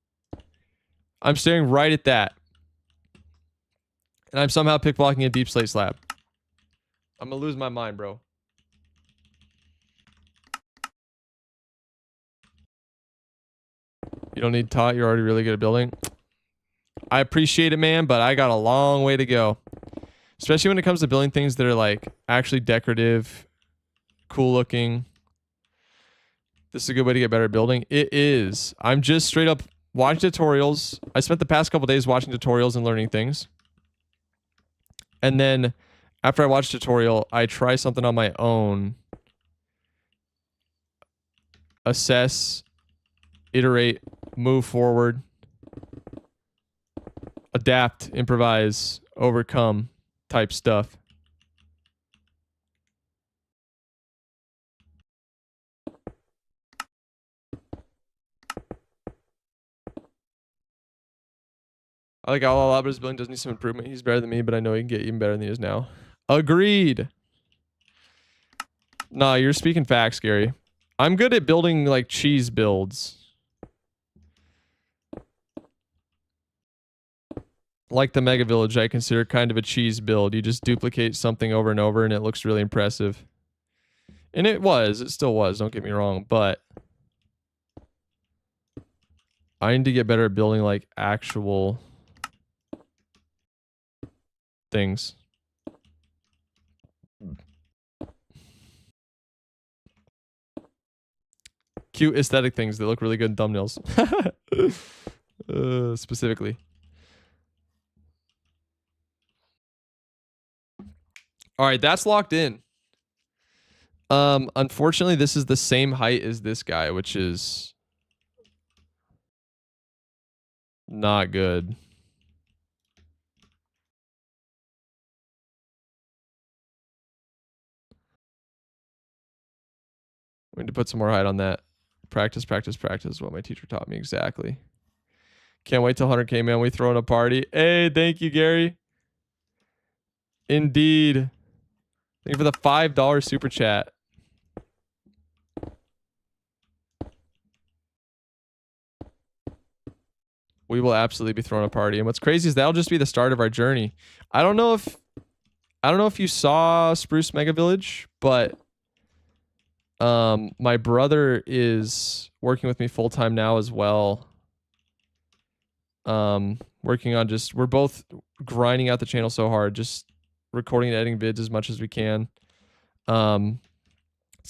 I'm staring right at that. And I'm somehow pick blocking a deep slate slab. I'm gonna lose my mind, bro. You don't need taught. You're already really good at building. I appreciate it, man, but I got a long way to go. Especially when it comes to building things that are like actually decorative, cool looking. This is a good way to get better at building. It is. I'm just straight up watching tutorials. I spent the past couple days watching tutorials and learning things. And then after I watch a tutorial, I try something on my own. Assess, iterate, move forward, adapt, improvise, overcome type stuff. I like Outlaw a lot, but his building does need some improvement. He's better than me, but I know he can get even better than he is now. Agreed. Nah, you're speaking facts, Gary. I'm good at building like cheese builds. Like the Mega Village, I consider kind of a cheese build. You just duplicate something over and over and it looks really impressive. And it still was, don't get me wrong, but I need to get better at building like actual things. Cute aesthetic things that look really good in thumbnails. Specifically. All right, that's locked in. Unfortunately, this is the same height as this guy, which is not good. We need to put some more height on that. Practice, practice, practice. What my teacher taught me exactly. Can't wait till 100K, man. We throwing a party. Hey, thank you, Gary. Indeed. Thank you for the $5 super chat. We will absolutely be throwing a party. And what's crazy is that'll just be the start of our journey. I don't know if you saw Spruce Mega Village, but my brother is working with me full time now as well. Working on we're both grinding out the channel so hard, just recording and editing vids as much as we can. It's a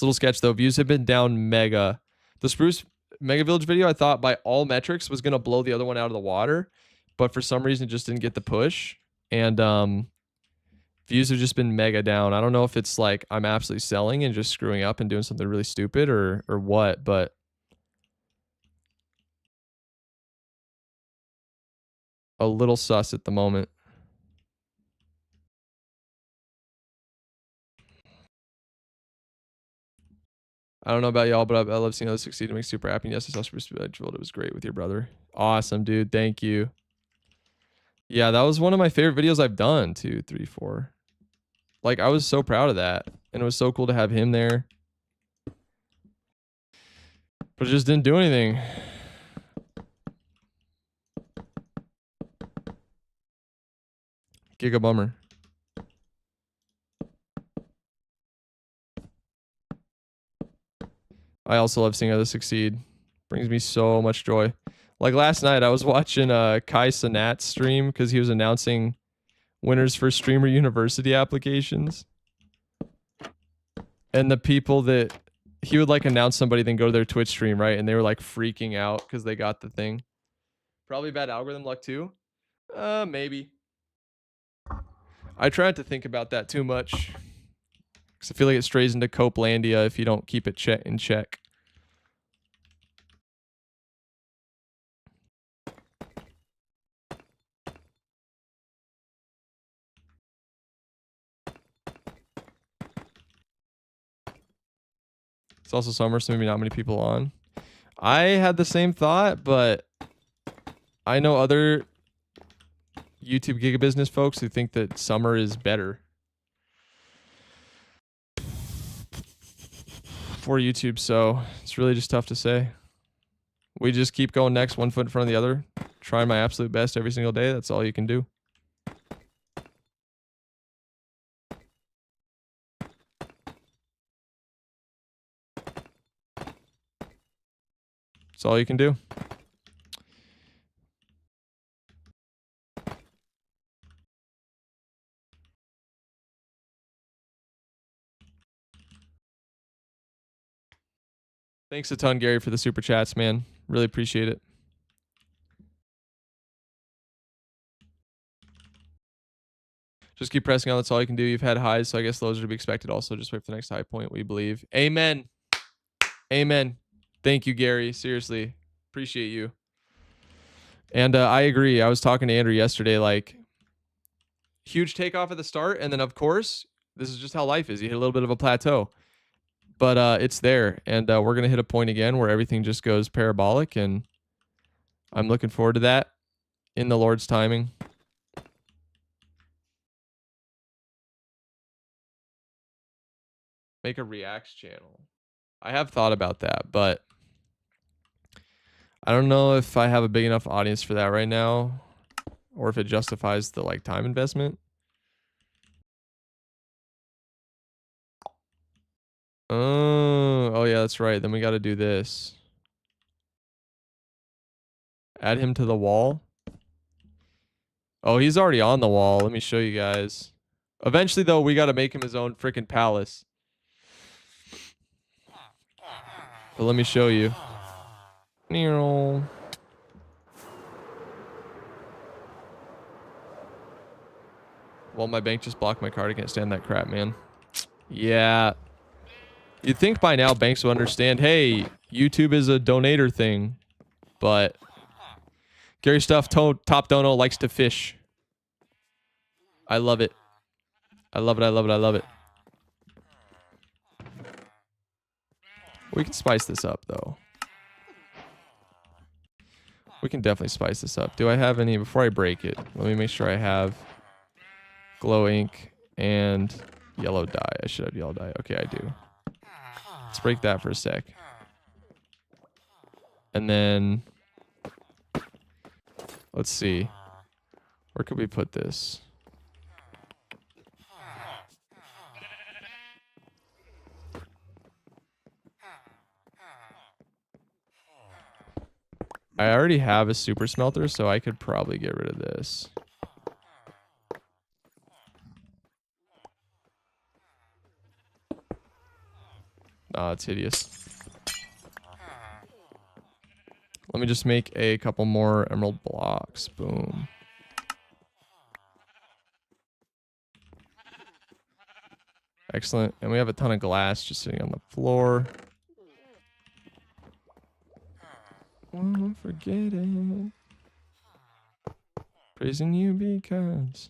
little sketch though. Views have been down mega. The Spruce Mega Village video, I thought by all metrics was gonna blow the other one out of the water, but for some reason it just didn't get the push. And views have just been mega down. I don't know if it's like I'm absolutely selling and just screwing up and doing something really stupid or what, but a little sus at the moment. I don't know about y'all, but I love seeing others succeed. It makes me super happy. And yes, I saw Spruce Village. It was great with your brother. Awesome, dude. Thank you. Yeah, that was one of my favorite videos I've done. 2, 3, 4. Like, I was so proud of that. And it was so cool to have him there. But it just didn't do anything. Giga bummer. I also love seeing others succeed. Brings me so much joy. Like last night, I was watching Kai Cenat's stream because he was announcing winners for Streamer University applications. And the people that he would like announce somebody, then go to their Twitch stream, right? And they were like freaking out because they got the thing. Probably bad algorithm luck too. Maybe. I try not to think about that too much. Because I feel like it strays into Copelandia if you don't keep it in check. It's also summer, so maybe not many people on. I had the same thought, but I know other YouTube gigabusiness folks who think that summer is better for YouTube, so it's really just tough to say. We just keep going next, one foot in front of the other, trying my absolute best every single day. That's all you can do. That's all you can do. Thanks a ton, Gary, for the super chats, man. Really appreciate it. Just keep pressing on. That's all you can do. You've had highs, so I guess lows are to be expected. Also, just wait for the next high point, we believe. Amen. Amen. Thank you, Gary. Seriously. Appreciate you. And I agree. I was talking to Andrew yesterday, like, huge takeoff at the start. And then, of course, this is just how life is. You hit a little bit of a plateau. But it's there. And we're going to hit a point again where everything just goes parabolic. And I'm looking forward to that in the Lord's timing. Make a reacts channel. I have thought about that, but I don't know if I have a big enough audience for that right now, or if it justifies the like time investment. Oh yeah, that's right. Then we got to do this. Add him to the wall. Oh, he's already on the wall. Let me show you guys. Eventually, though, we got to make him his own freaking palace. But let me show you. Well, my bank just blocked my card. I can't stand that crap, man. Yeah. You'd think by now banks would understand, hey, YouTube is a donator thing. But Gary Stuff, Top Dono, likes to fish. I love it. I love it, I love it, I love it. We can spice this up, though. We can definitely spice this up. Do I have any... Before I break it, let me make sure I have glow ink and yellow dye. I should have yellow dye. Okay, I do. Let's break that for a sec. And then... Let's see. Where could we put this? I already have a super smelter, so I could probably get rid of this. Nah, it's hideous. Let me just make a couple more emerald blocks. Boom. Excellent. And we have a ton of glass just sitting on the floor. Won't forget it. Praising you because...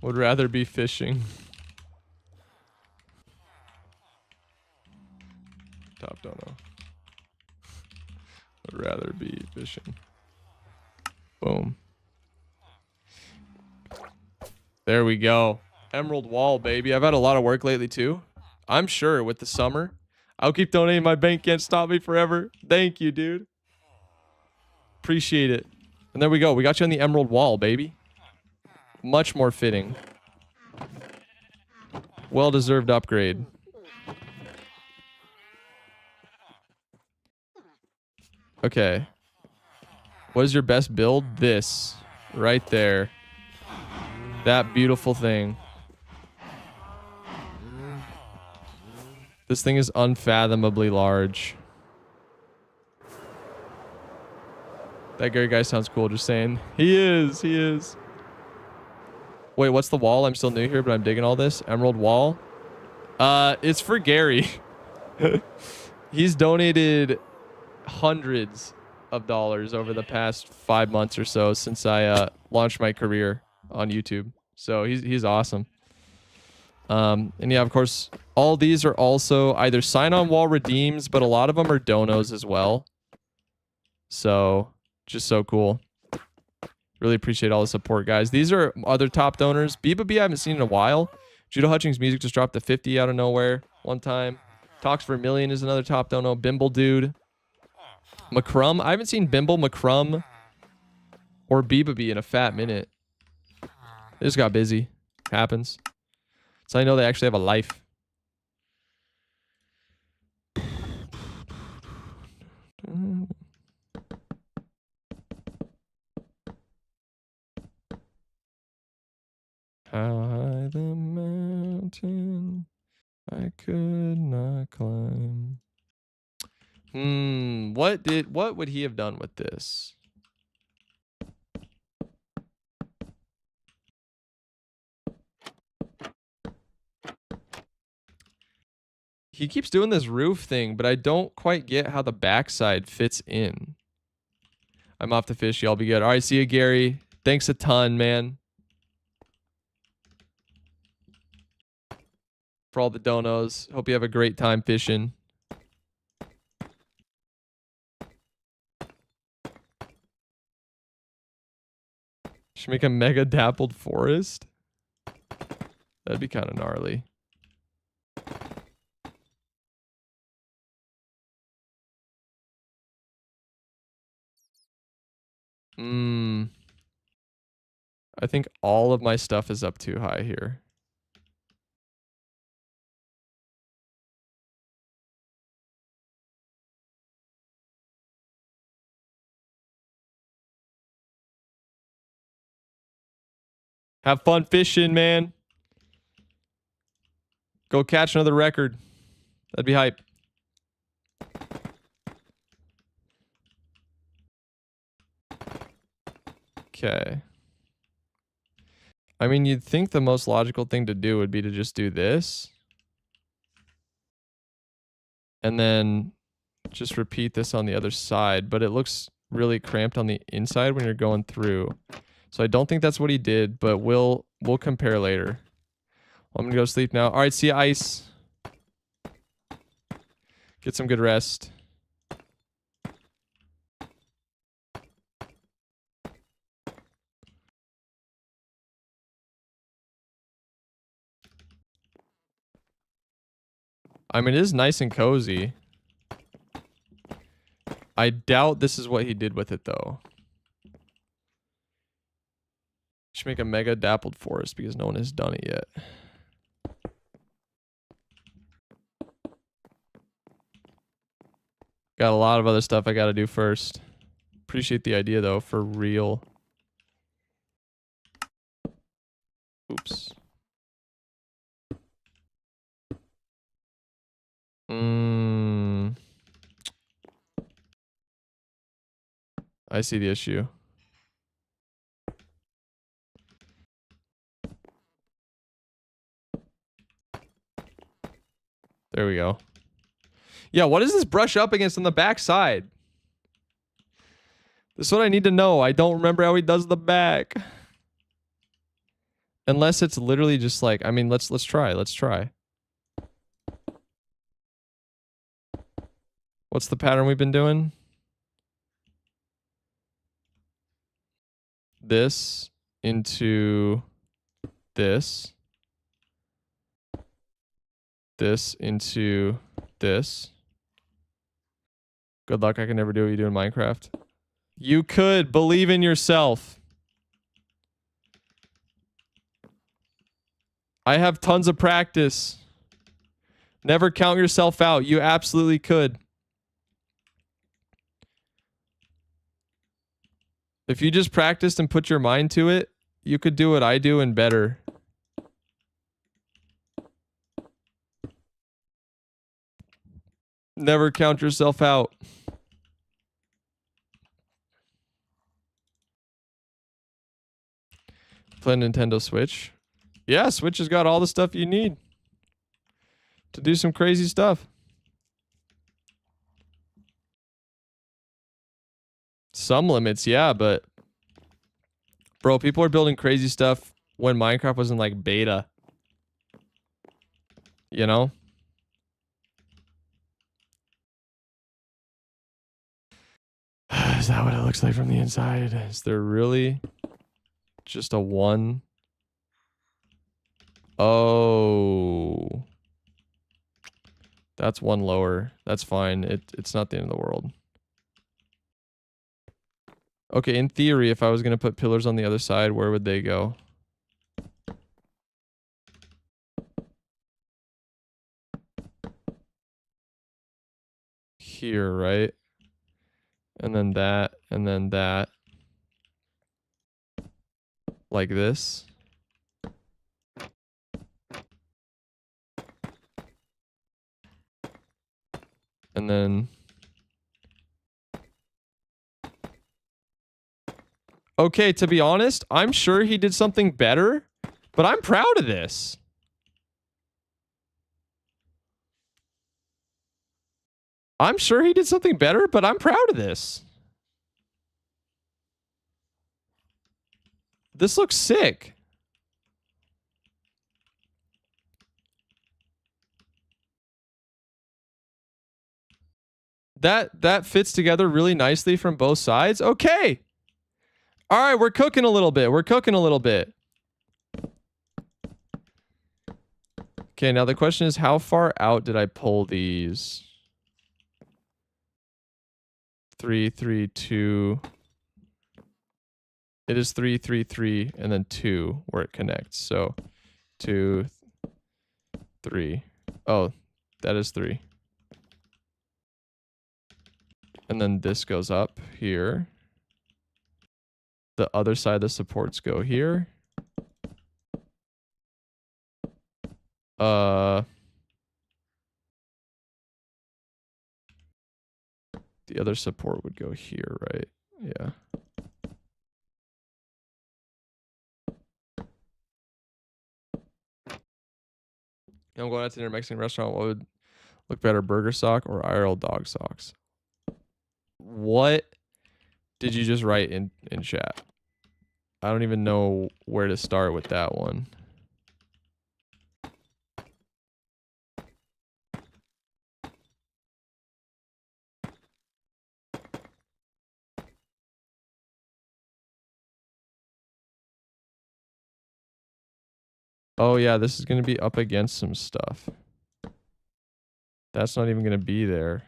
Would rather be fishing. Top dono. Would rather be fishing. Boom. There we go. Emerald wall, baby. I've had a lot of work lately, too. I'm sure with the summer, I'll keep donating. My bank can't stop me forever. Thank you, dude. Appreciate it. And there we go. We got you on the emerald wall, baby. Much more fitting. Well-deserved upgrade. Okay. What is your best build? This. Right there. That beautiful thing. This thing is unfathomably large. That Gary guy sounds cool, just saying. He is. He is. Wait, what's the wall? I'm still new here, but I'm digging all this. Emerald wall. It's for Gary. He's donated hundreds of dollars over the past 5 months or so since I launched my career on YouTube. So he's awesome. And yeah, of course, all these are also either sign-on wall redeems, but a lot of them are donos as well. So just so cool. Really appreciate all the support, guys. These are other top donors. Biba B I haven't seen in a while. Judo Hutchings music just dropped to 50 out of nowhere one time. Talks for a Million is another top dono. Bimble Dude. McCrum. I haven't seen Bimble, McCrum, or Biba B in a fat minute. They just got busy. Happens. So I know they actually have a life. How high the mountain I could not climb. What would he have done with this? He keeps doing this roof thing, but I don't quite get how the backside fits in. I'm off to fish. Y'all be good. All right, see you, Gary. Thanks a ton, man. For all the donos. Hope you have a great time fishing. Should make a mega dappled forest. That'd be kind of gnarly. I think all of my stuff is up too high here. Have fun fishing, man. Go catch another record. That'd be hype. Okay. I mean, you'd think the most logical thing to do would be to just do this. And then just repeat this on the other side. But it looks really cramped on the inside when you're going through. So I don't think that's what he did, but we'll compare later. I'm gonna go sleep now. All right, see you, Ice. Get some good rest. I mean, it is nice and cozy. I doubt this is what he did with it, though. Should make a mega dappled forest because no one has done it yet. Got a lot of other stuff I got to do first. Appreciate the idea, though, for real. Oops. I see the issue. There we go. Yeah, what does this brush up against on the back side? This is what I need to know. I don't remember how he does the back. Unless it's literally just like, I mean, let's try. Let's try. What's the pattern we've been doing? This into this. This into this. Good luck. I can never do what you do in Minecraft. You could. Believe in yourself. I have tons of practice. Never count yourself out. You absolutely could. If you just practiced and put your mind to it, you could do what I do and better. Never count yourself out. Play Nintendo Switch. Yeah, Switch has got all the stuff you need to do some crazy stuff. Some limits, yeah, but bro, people are building crazy stuff when Minecraft was in like beta. You know? Is that what it looks like from the inside? Is there really just a one? Oh. That's one lower. That's fine. It's not the end of the world. Okay, in theory, if I was going to put pillars on the other side, where would they go? Here, right? And then that, and then that. Like this. And then... Okay, to be honest, I'm sure he did something better, but I'm proud of this. I'm sure he did something better, but I'm proud of this. This looks sick. That fits together really nicely from both sides. Okay. All right, we're cooking a little bit. We're cooking a little bit. Okay, now the question is, how far out did I pull these? 3, 3, 2. It is 3, 3, 3, and then 2 where it connects. So 2, 3. Oh, that is 3. And then this goes up here. The other side of the supports go here. The other support would go here, right? Yeah. I'm going out to dinner Mexican restaurant. What would look better, burger sock or IRL dog socks? What did you just write in chat? I don't even know where to start with that one. Oh yeah, this is going to be up against some stuff. That's not even going to be there.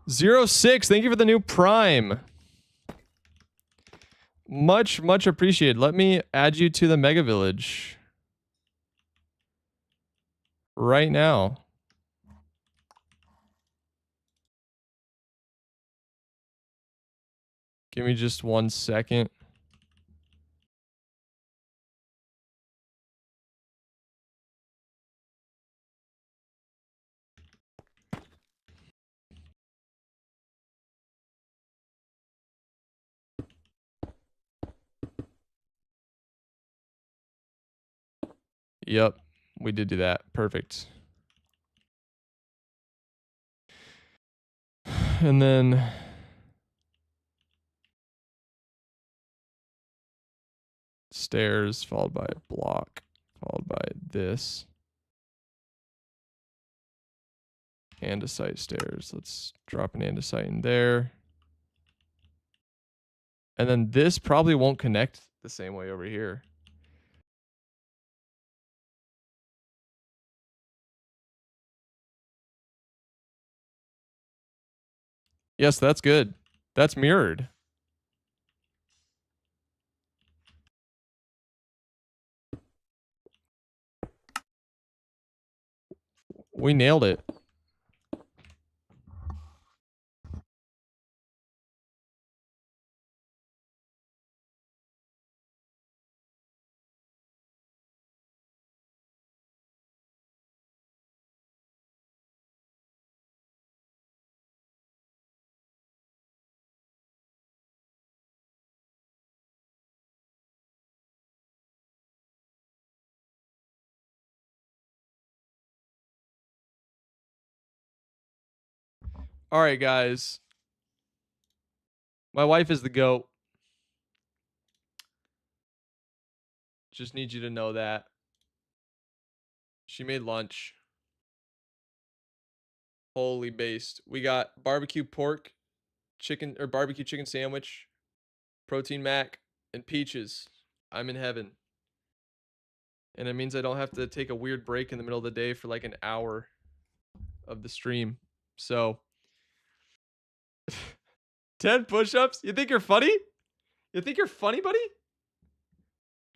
Zero 06, thank you for the new Prime. Much appreciated. Let me add you to the Mega Village. Right now. Give me just 1 second. Yep, we did do that. Perfect. And then stairs followed by a block, followed by this. Andesite stairs. Let's drop an andesite in there. And then this probably won't connect the same way over here. Yes, that's good. That's mirrored. We nailed it. All right, guys. My wife is the GOAT. Just need you to know that. She made lunch. Holy based. We got barbecue pork, chicken or barbecue chicken sandwich, protein mac, and peaches. I'm in heaven. And it means I don't have to take a weird break in the middle of the day for like an hour of the stream. So 10 push-ups? You think you're funny? You think you're funny, buddy?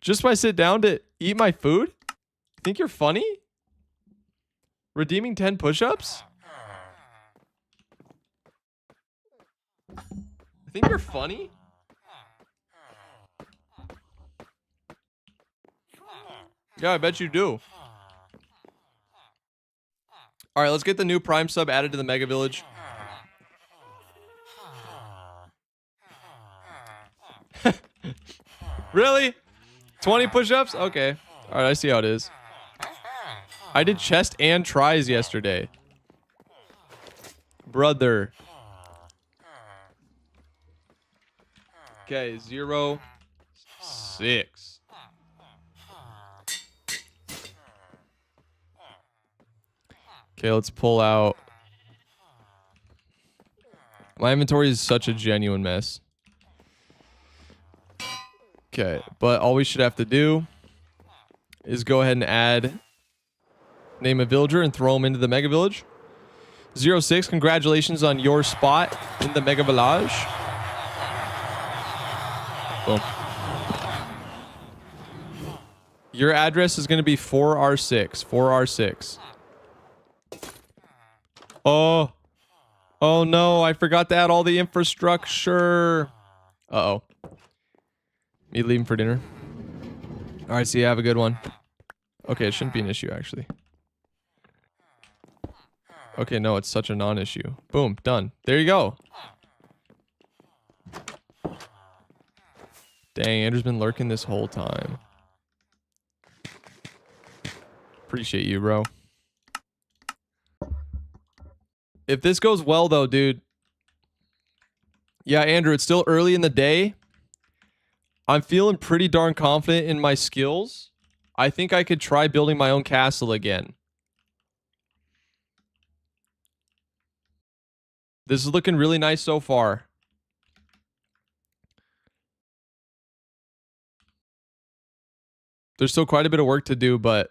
Just when I sit down to eat my food? You think you're funny? Redeeming 10 push-ups? I think you're funny? Yeah, I bet you do. All right, let's get the new Prime sub added to the Mega Village. Really? 20 push-ups? Okay. All right, I see how it is. I did chest and tries yesterday. Brother. Okay, 0, 6. Okay, let's pull out. My inventory is such a genuine mess. Okay, but all we should have to do is go ahead and add name a villager and throw him into the Mega Village. 06, congratulations on your spot in the Mega Village. Boom. Your address is going to be 4R6. 4R6. Oh. Oh no, I forgot to add all the infrastructure. Uh-oh. Me leaving for dinner. All right, see you. Have a good one. Okay, it shouldn't be an issue, actually. Okay, no, it's such a non-issue. Boom, done. There you go. Dang, Andrew's been lurking this whole time. Appreciate you, bro. If this goes well, though, dude. Yeah, Andrew, it's still early in the day. I'm feeling pretty darn confident in my skills. I think I could try building my own castle again. This is looking really nice so far. There's still quite a bit of work to do, but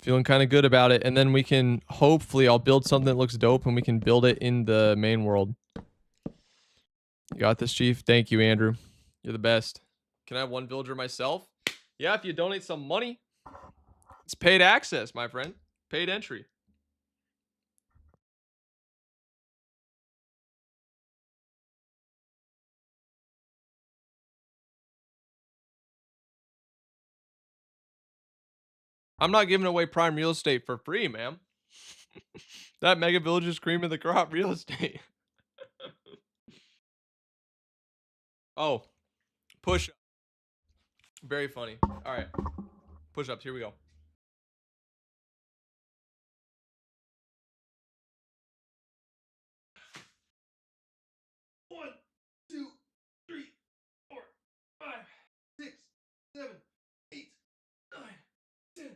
feeling kind of good about it. And then we can, hopefully, I'll build something that looks dope and we can build it in the main world. You got this, Chief. Thank you, Andrew. You're the best. Can I have one villager myself? Yeah, if you donate some money. It's paid access, my friend. Paid entry. I'm not giving away prime real estate for free, man. That mega village is cream of the crop real estate. Oh, push. Very funny. All right. Push-ups. Here we go. 1, 2, 3, 4, 5, 6, 7, 8, 9, 10,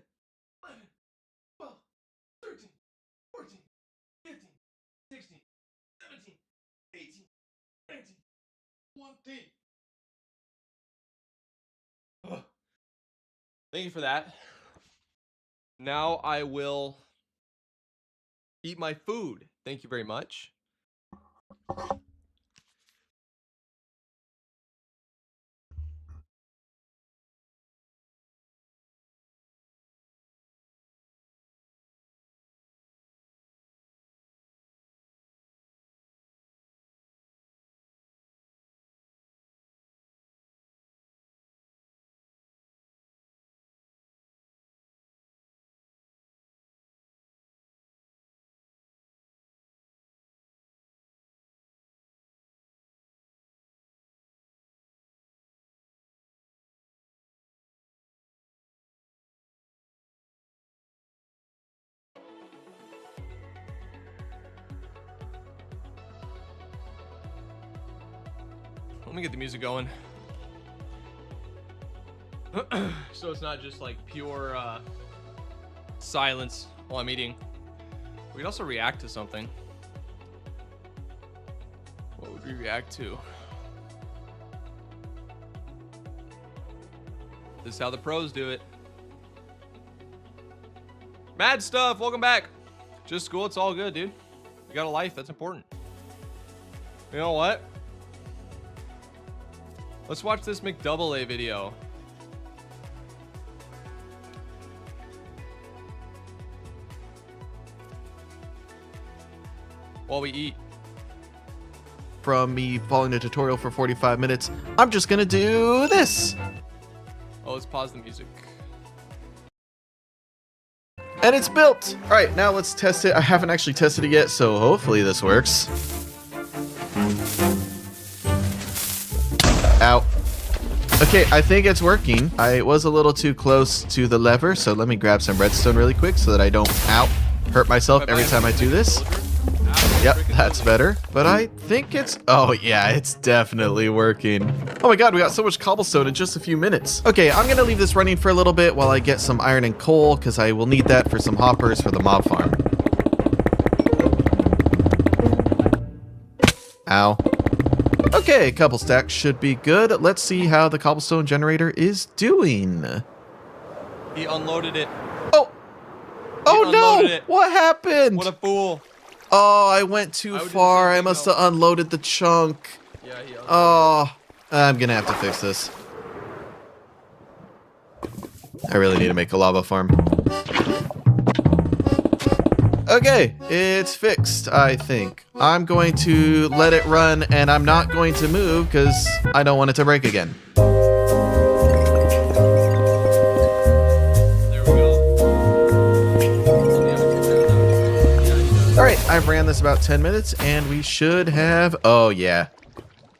11, 12, 13, 14, 15, 16, 17, 18, 19, 20. Ugh. Thank you for that. Now I will eat my food. Thank you very much. Let me get the music going. So it's not just like pure silence while I'm eating. We could also react to something. What would we react to? This is how the pros do it. Mad stuff, welcome back. Just school, it's all good, dude. You got a life, that's important. You know what? Let's watch this McDouble-A video. While we eat. From me following the tutorial for 45 minutes, I'm just gonna do this. Oh, let's pause the music. And it's built. All right, now let's test it. I haven't actually tested it yet, so hopefully this works. Ow. Okay, I think it's working. I was a little too close to the lever, so let me grab some redstone really quick so that I don't, hurt myself every time I do this. Yep, that's better. But I think it's... Oh, yeah, it's definitely working. Oh my god, we got so much cobblestone in just a few minutes. Okay, I'm gonna leave this running for a little bit while I get some iron and coal, because I will need that for some hoppers for the mob farm. Ow. Okay, a couple stacks should be good. Let's see how the cobblestone generator is doing. He unloaded it. Oh! Oh no! It. What happened? What a fool. Oh, I went too far. I must have unloaded the chunk. Yeah, he unloaded. Oh, I'm gonna have to fix this. I really need to make a lava farm. Okay, it's fixed, I think. I'm going to let it run, and I'm not going to move because I don't want it to break again. Alright, I've ran this about 10 minutes, and we should have... Oh, yeah.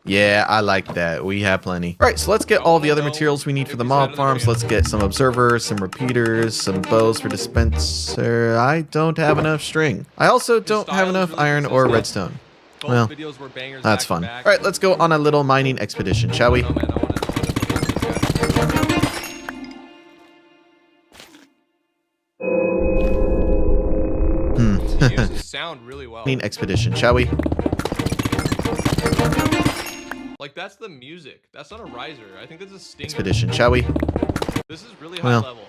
Yeah, I like that. We have plenty. Alright, so let's get all the other materials we need for the mob farms. Let's get some observers, some repeaters, some bows for dispenser. I don't have enough string. I also don't have enough iron or redstone. Well, that's fun. Alright, let's go on a little mining expedition, shall we? Sound really well. Mining expedition, shall we? Like, that's the music. That's not a riser. I think that's a stinger. Expedition, shall we? This is really high level.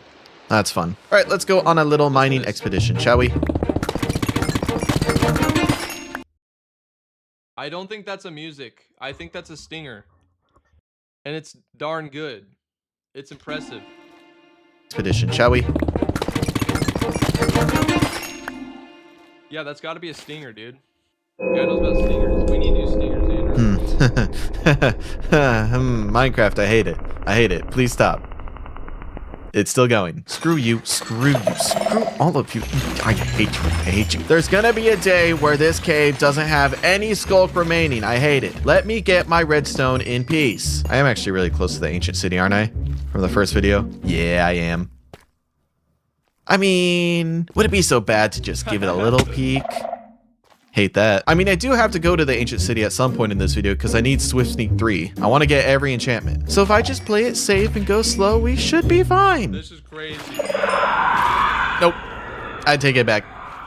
That's fun. All right, let's go on a little mining expedition, shall we? I don't think that's a music. I think that's a stinger. And it's darn good. It's impressive. Expedition, shall we? Yeah, that's got to be a stinger, dude. Guy knows about stingers. We need new stingers, Andrew. Minecraft, I hate it. I hate it. Please stop. It's still going. Screw you. Screw you. Screw all of you. I hate you. I hate you. There's gonna be a day where this cave doesn't have any sculk remaining. I hate it. Let me get my redstone in peace. I am actually really close to the ancient city, aren't I? From the first video? Yeah, I am. I mean, would it be so bad to just give it a little peek? Hate that. I mean, I do have to go to the ancient city at some point in this video because I need Swift Sneak 3. I want to get every enchantment. So if I just play it safe and go slow, we should be fine. This is crazy. Nope. I take it back.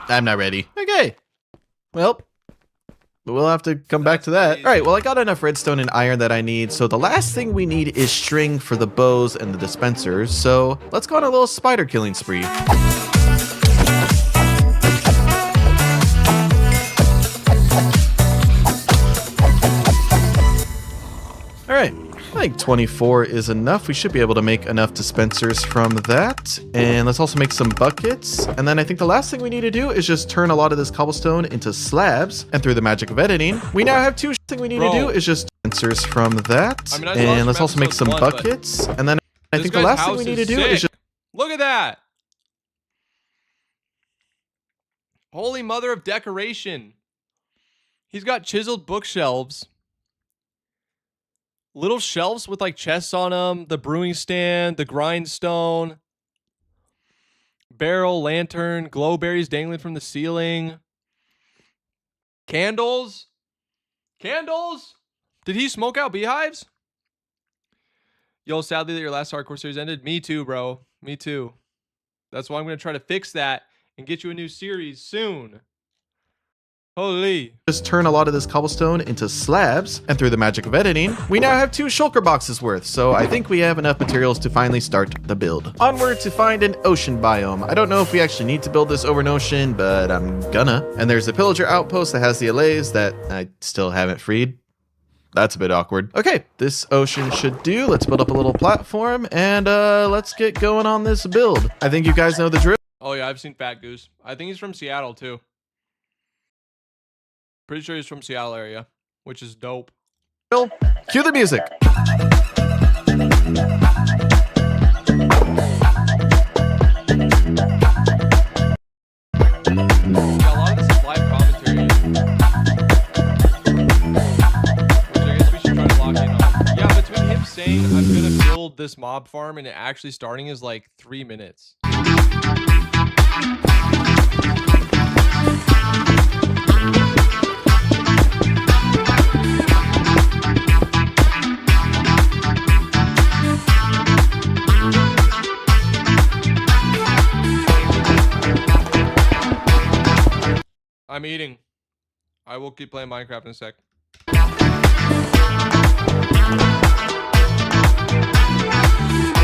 I'm not ready. Okay. Well, we'll have to come back to that. All right, well, I got enough redstone and iron that I need. So the last thing we need is string for the bows and the dispensers. So let's go on a little spider killing spree. All right, I think 24 is enough. We should be able to make enough dispensers from that. And let's also make some buckets. And then I think the last thing we need to do is just turn a lot of this cobblestone into slabs. And through the magic of editing, we now have two thing we need to do is just dispensers from that. I mean, and let's also make some buckets. And then I think the last thing we need to do is just... Look at that. Holy mother of decoration. He's got chiseled bookshelves. Little shelves with like chests on them, the brewing stand, the grindstone, barrel, lantern, glowberries dangling from the ceiling, candles, candles, Did he smoke out beehives? Yo, sadly that your last hardcore series ended. Me too, bro. Me too. That's why I'm going to try to fix that and get you a new series soon. Holy. Just turn a lot of this cobblestone into slabs, and through the magic of editing, we now have 2 shulker boxes worth, so I think we have enough materials to finally start the build. Onward to find an ocean biome. I don't know if we actually need to build this over an ocean, but I'm gonna. And there's the pillager outpost that has the allays that I still haven't freed. That's a bit awkward. Okay, this ocean should do. Let's build up a little platform, and let's get going on this build. I think you guys know the drill. Oh yeah, I've seen Fat Goose. I think he's from Seattle too. Pretty sure he's from Seattle area, which is dope. Cue the music. Yeah, a lot of this is live commentary, which I guess we should try to lock in on. Yeah, between him saying I'm gonna build this mob farm and it actually starting is like 3 minutes. I'm eating. I will keep playing Minecraft in a sec.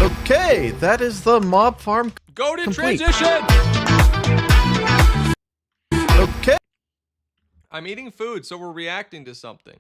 Okay, that is the mob farm. Go to complete. transition! Okay. I'm eating food, so we're reacting to something.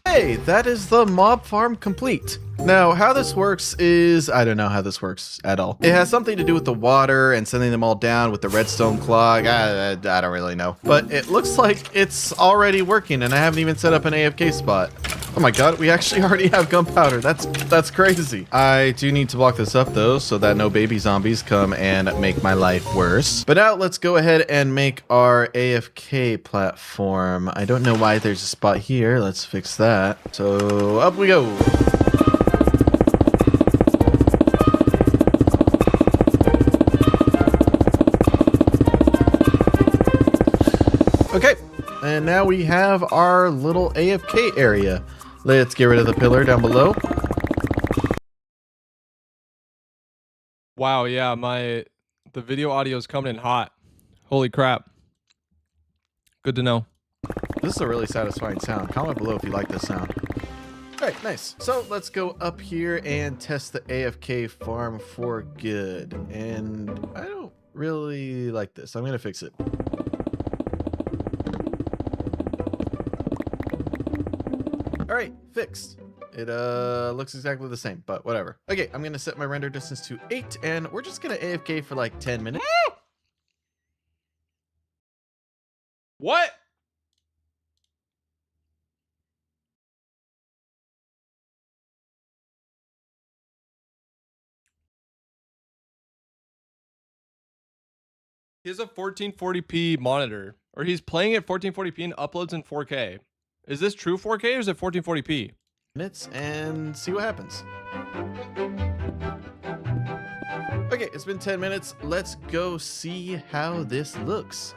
Hey, that is the mob farm complete. Now, how this works is, I don't know how this works at all. It has something to do with the water and sending them all down with the redstone clog. I don't really know. But it looks like it's already working, and I haven't even set up an AFK spot. Oh my god, we actually already have gunpowder. That's crazy. I do need to block this up though, so that no baby zombies come and make my life worse. But now let's go ahead and make our AFK platform. I don't know why there's a spot here. Let's fix that. So up we go. Okay, and now we have our little AFK area. Let's get rid of the pillar down below. Wow, yeah, the video audio is coming in hot. Holy crap. Good to know. This is a really satisfying sound. Comment below if you like this sound. Alright, nice. So let's go up here and test the AFK farm for good. And I don't really like this. I'm gonna fix it. Alright, fixed. It looks exactly the same, but whatever. Okay, I'm gonna set my render distance to 8, and we're just gonna AFK for like 10 minutes. What? He has a 1440p monitor, or he's playing at 1440p and uploads in 4K. Is this true 4K or is it 1440p? And see what happens. Okay, it's been 10 minutes. Let's go see how this looks.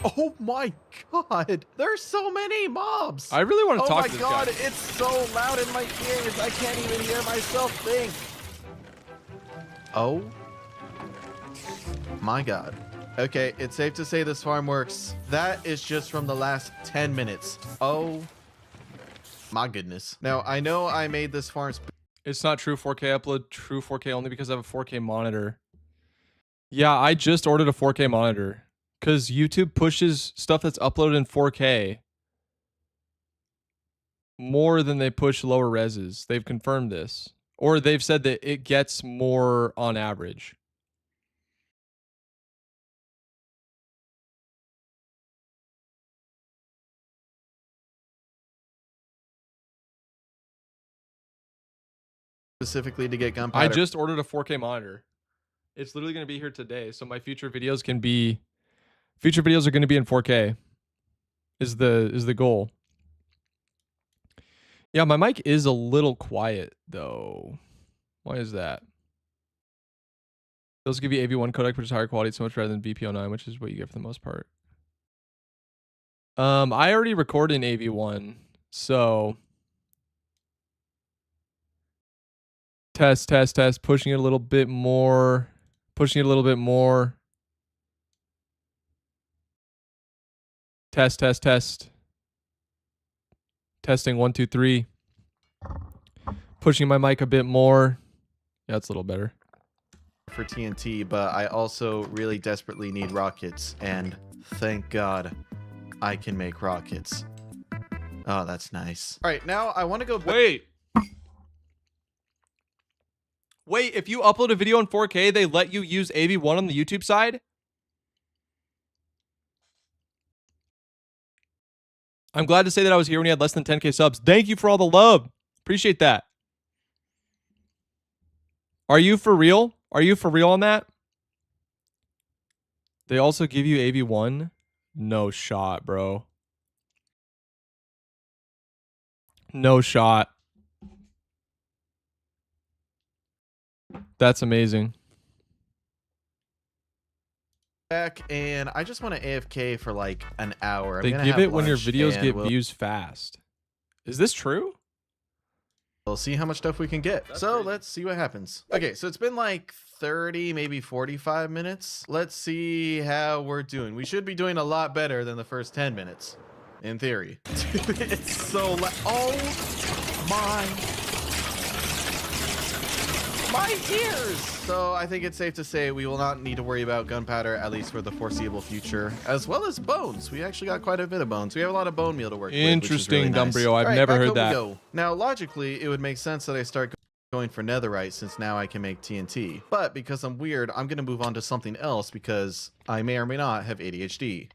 Oh my god, there's so many mobs. I really want to talk to this guy. Oh my god, guy. it's so loud in my ears. I can't even hear myself think. Oh my god. Okay, it's safe to say this farm works. That is just from the last 10 minutes. Oh my goodness. Now, I know I made this farm. It's not true 4K upload, true 4K only because I have a 4K monitor. Yeah, I just ordered a 4K monitor because YouTube pushes stuff that's uploaded in 4K more than they push lower reses. They've confirmed this. Or they've said that it gets more on average. Specifically to get gunpowder. I just ordered a 4K monitor. It's literally going to be here today, so my future videos are going to be in 4K. Is the goal. Yeah, my mic is a little quiet though. Why is that? Those give you AV1 codec, which is higher quality. It's so much better than VP09, which is what you get for the most part. I already recorded in AV1, So test, test, test, pushing it a little bit more, pushing it a little bit more. Test, test, test. Testing 1, 2, 3. Pushing my mic a bit more. Yeah, it's a little better. For TNT, but I also really desperately need rockets, and thank God I can make rockets. Oh, that's nice. All right, now I want to go back. Wait, if you upload a video in 4K, they let you use AV1 on the YouTube side? I'm glad to say that I was here when you had less than 10K subs. Thank you for all the love. Appreciate that. Are you for real? Are you for real on that? They also give you AV1? No shot, bro. No shot. That's amazing. Back, and I just want to AFK for like an hour. They give it when your videos get views fast. Is this true? We'll see how much stuff we can get. So let's see what happens. Okay, so it's been like 30, maybe 45 minutes. Let's see how we're doing. We should be doing a lot better than the first 10 minutes, in theory. Dude, it's so loud. Oh my ears. So I think it's safe to say we will not need to worry about gunpowder, at least for the foreseeable future, as well as bones. We actually got quite a bit of bones. We have a lot of bone meal to work with. Interesting, which is really nice. Dumbrio. I've All right, never back heard up we that. go. Now, logically, it would make sense that I start going for netherite, since now I can make TNT. But because I'm weird, I'm going to move on to something else because I may or may not have ADHD.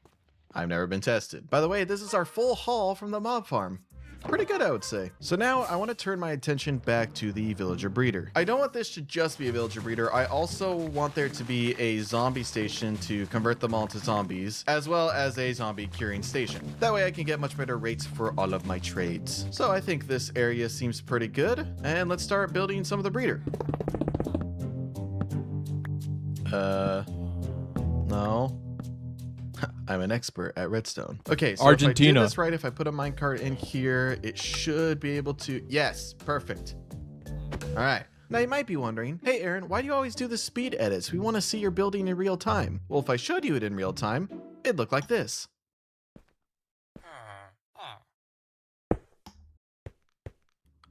I've never been tested. By the way, this is our full haul from the mob farm. Pretty good, I would say. So now I want to turn my attention back to the villager breeder. I don't want this to just be a villager breeder. I also want there to be a zombie station to convert them all to zombies, as well as a zombie curing station. That way I can get much better rates for all of my trades. So I think this area seems pretty good. And let's start building some of the breeder. No. I'm an expert at redstone. Okay, so Argentina. if I did this right, if I put a minecart in here, it should be able to... Yes, perfect. All right. Now, you might be wondering, hey, Aaron, why do you always do the speed edits? We want to see your building in real time. Well, if I showed you it in real time, it'd look like this.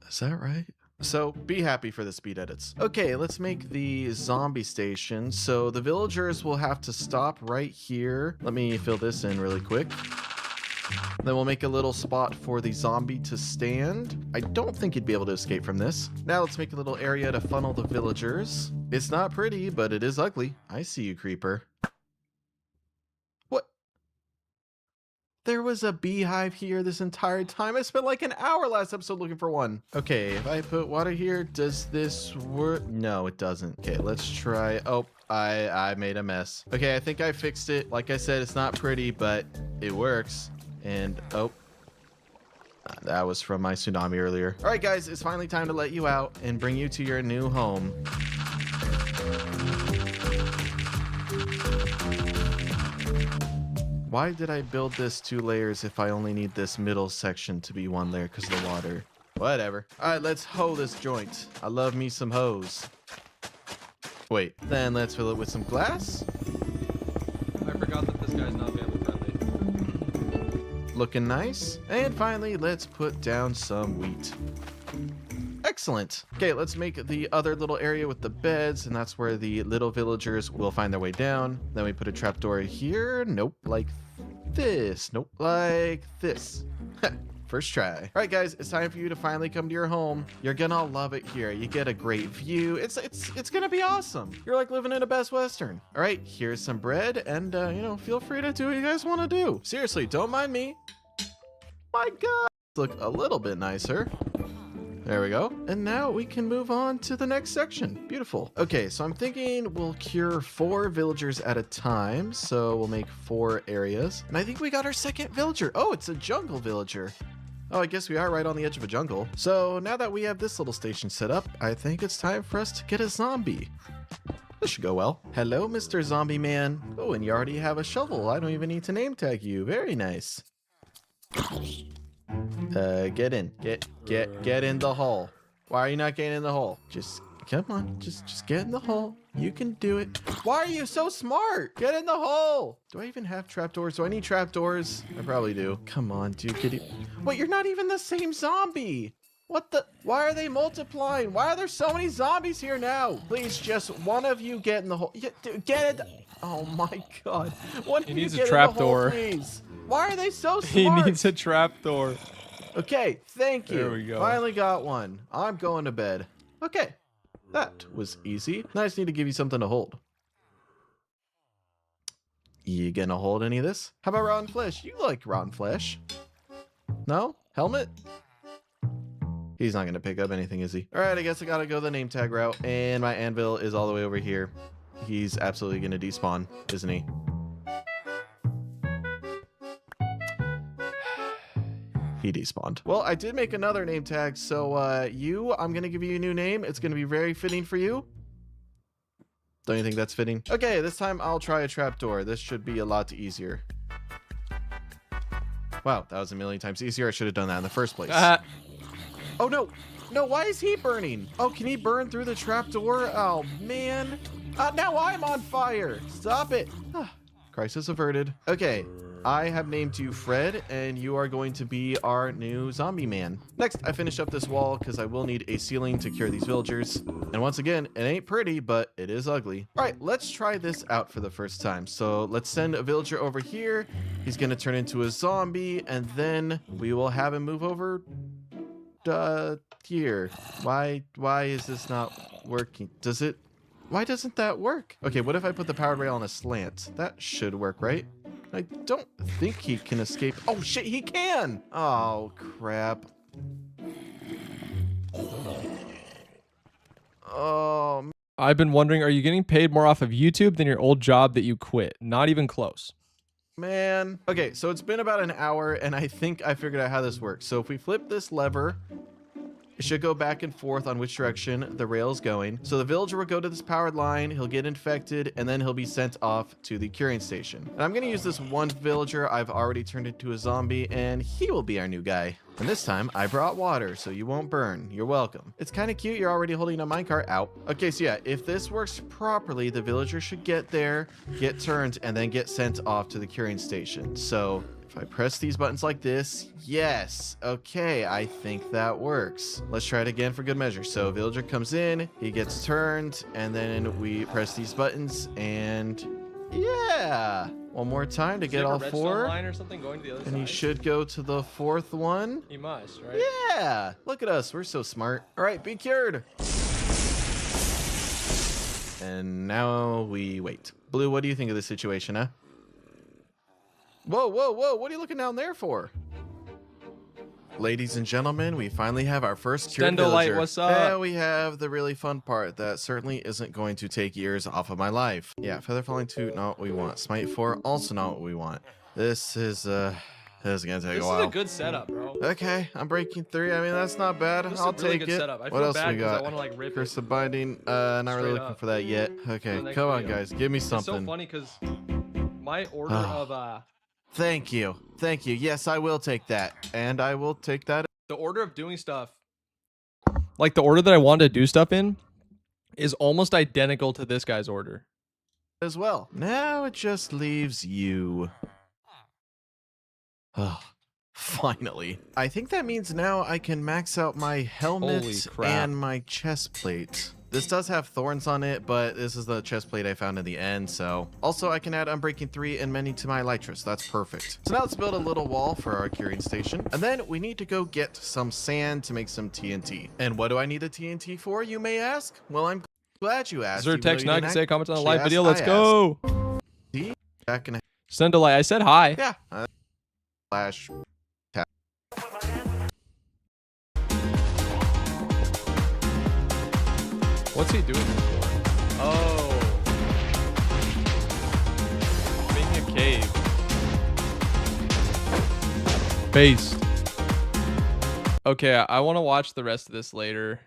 Is that right? So be happy for the speed edits. Okay, let's make the zombie station. So the villagers will have to stop right here. Let me fill this in really quick. Then we'll make a little spot for the zombie to stand. I don't think he'd be able to escape from this. Now let's make a little area to funnel the villagers. It's not pretty, but it is ugly. I see you, creeper. What? There was a beehive here this entire time. I spent like an hour last episode looking for one. Okay, if I put water here, does this work? No, it doesn't. Okay, let's try. Oh, I made a mess. Okay, I think I fixed it. Like I said, it's not pretty, but it works. And oh, that was from my tsunami earlier. All right, guys, it's finally time to let you out and bring you to your new home. Why did I build this 2 layers if I only need this middle section to be 1 layer because of the water? Whatever. All right, let's hoe this joint. I love me some hoes. Wait, then let's fill it with some glass. I forgot that this guy's not family friendly. Looking nice. And finally, let's put down some wheat. Excellent. Okay, let's make the other little area with the beds, and that's where the little villagers will find their way down. Then we put a trapdoor here. Nope, like this. Nope, like this. First try. All right, guys, it's time for you to finally come to your home. You're gonna love it here. You get a great view. It's gonna be awesome. You're like living in a Best Western. All right, here's some bread, and you know, feel free to do what you guys want to do. Seriously, don't mind me. My God, look a little bit nicer. There we go. And now we can move on to the next section. Beautiful. Okay, so I'm thinking we'll cure 4 villagers at a time. So we'll make 4 areas. And I think we got our second villager. Oh, it's a jungle villager. Oh, I guess we are right on the edge of a jungle. So now that we have this little station set up, I think it's time for us to get a zombie. This should go well. Hello, Mr. Zombie Man. Oh, and you already have a shovel. I don't even need to name tag you. Very nice. Get in. Get in the hole. Why are you not getting in the hole? Just come on. Just get in the hole. You can do it. Why are you so smart? Get in the hole. Do I even have trapdoors? Do I need trapdoors? I probably do. Come on, dude. Get it. Wait, you're not even the same zombie. What the? Why are they multiplying? Why are there so many zombies here now? Please, just one of you get in the hole. Yeah, dude, get it. Oh my God. One of you needs a get in the trapdoor. hole, please. Why are they so smart? He needs a trapdoor. Okay, thank you. There we go. Finally got one. I'm going to bed. Okay, that was easy. Now I just need to give you something to hold. You gonna hold any of this? How about rotten flesh? You like rotten flesh. No? Helmet? He's not gonna pick up anything, is he? All right, I guess I gotta go the name tag route. And my anvil is all the way over here. He's absolutely gonna despawn, isn't he? He despawned. Well, I did make another name tag, so I'm gonna give you a new name. It's gonna be very fitting for you. Don't you think that's fitting? Okay, this time I'll try a trapdoor. This should be a lot easier. Wow, that was a million times easier. I should have done that in the first place. Oh no, no, why is he burning? Oh, can he burn through the trapdoor? Oh man. Now I'm on fire. Stop it. Crisis averted. Okay, I have named you Fred, and you are going to be our new zombie man. Next, I finish up this wall because I will need a ceiling to cure these villagers. And once again, it ain't pretty, but it is ugly. All right, let's try this out for the first time. So let's send a villager over here. He's going to turn into a zombie, and then we will have him move over here. Why is this not working? Why doesn't that work? Okay, what if I put the powered rail on a slant? That should work, right? I don't think he can escape. Oh shit, he can! Oh crap. Oh. I've been wondering, are you getting paid more off of YouTube than your old job that you quit? Not even close. Man. Okay, so it's been about an hour, and I think I figured out how this works. So if we flip this lever, it should go back and forth on which direction the rail is going. So the villager will go to this powered line, he'll get infected, and then he'll be sent off to the curing station. And I'm gonna use this one villager I've already turned into a zombie, and he will be our new guy. And this time, I brought water, so you won't burn. You're welcome. It's kind of cute, you're already holding a minecart out. Okay, so yeah, if this works properly, the villager should get there, get turned, and then get sent off to the curing station. So if I press these buttons like this, yes. Okay, I think that works. Let's try it again for good measure. So villager comes in, he gets turned, and then we press these buttons, and yeah. One more time to get all four. Line or something going to the other and side? he should go to the fourth one. He must, right? Yeah. Look at us. We're so smart. All right, be cured. And now we wait. Blue, what do you think of the situation, huh? Whoa, whoa, whoa. What are you looking down there for? Ladies and gentlemen, we finally have our first cured villager. What's up? And we have the really fun part that certainly isn't going to take years off of my life. Yeah, Feather Falling 2, not what we want. Smite 4, also not what we want. This is gonna take a while. This is a good setup, bro. Okay, I'm breaking 3. I mean, that's not bad. This is I'll a really take good it. setup. I What feel else bad we 'cause I got? wanna, like, rip Curse it of Binding. Not really straight looking up for that yet. Okay, next come on, video. guys. Give me It's something. so funny because my order of Thank you. Thank you. Yes, I will take that. And I will take that. the order of doing stuff, like the order that I wanted to do stuff in, is almost identical to this guy's order. As well. Now it just leaves you. Oh, finally. I think that means now I can max out my helmet Holy crap. and my chest plate. This does have thorns on it, but this is the chest plate I found in the end, so. Also, I can add Unbreaking 3 and many to my Elytras. That's perfect. So now let's build a little wall for our curing station. And then we need to go get some sand to make some TNT. And what do I need the TNT for, you may ask? Well, I'm glad you asked. Is there a even though text you now? I didn't can say comment on the actually live ask, video. Let's I go. asked. See? Back in Send a like. I said hi. yeah. Flash. What's he doing this for? Oh. Making a cave. Based. Okay, I want to watch the rest of this later.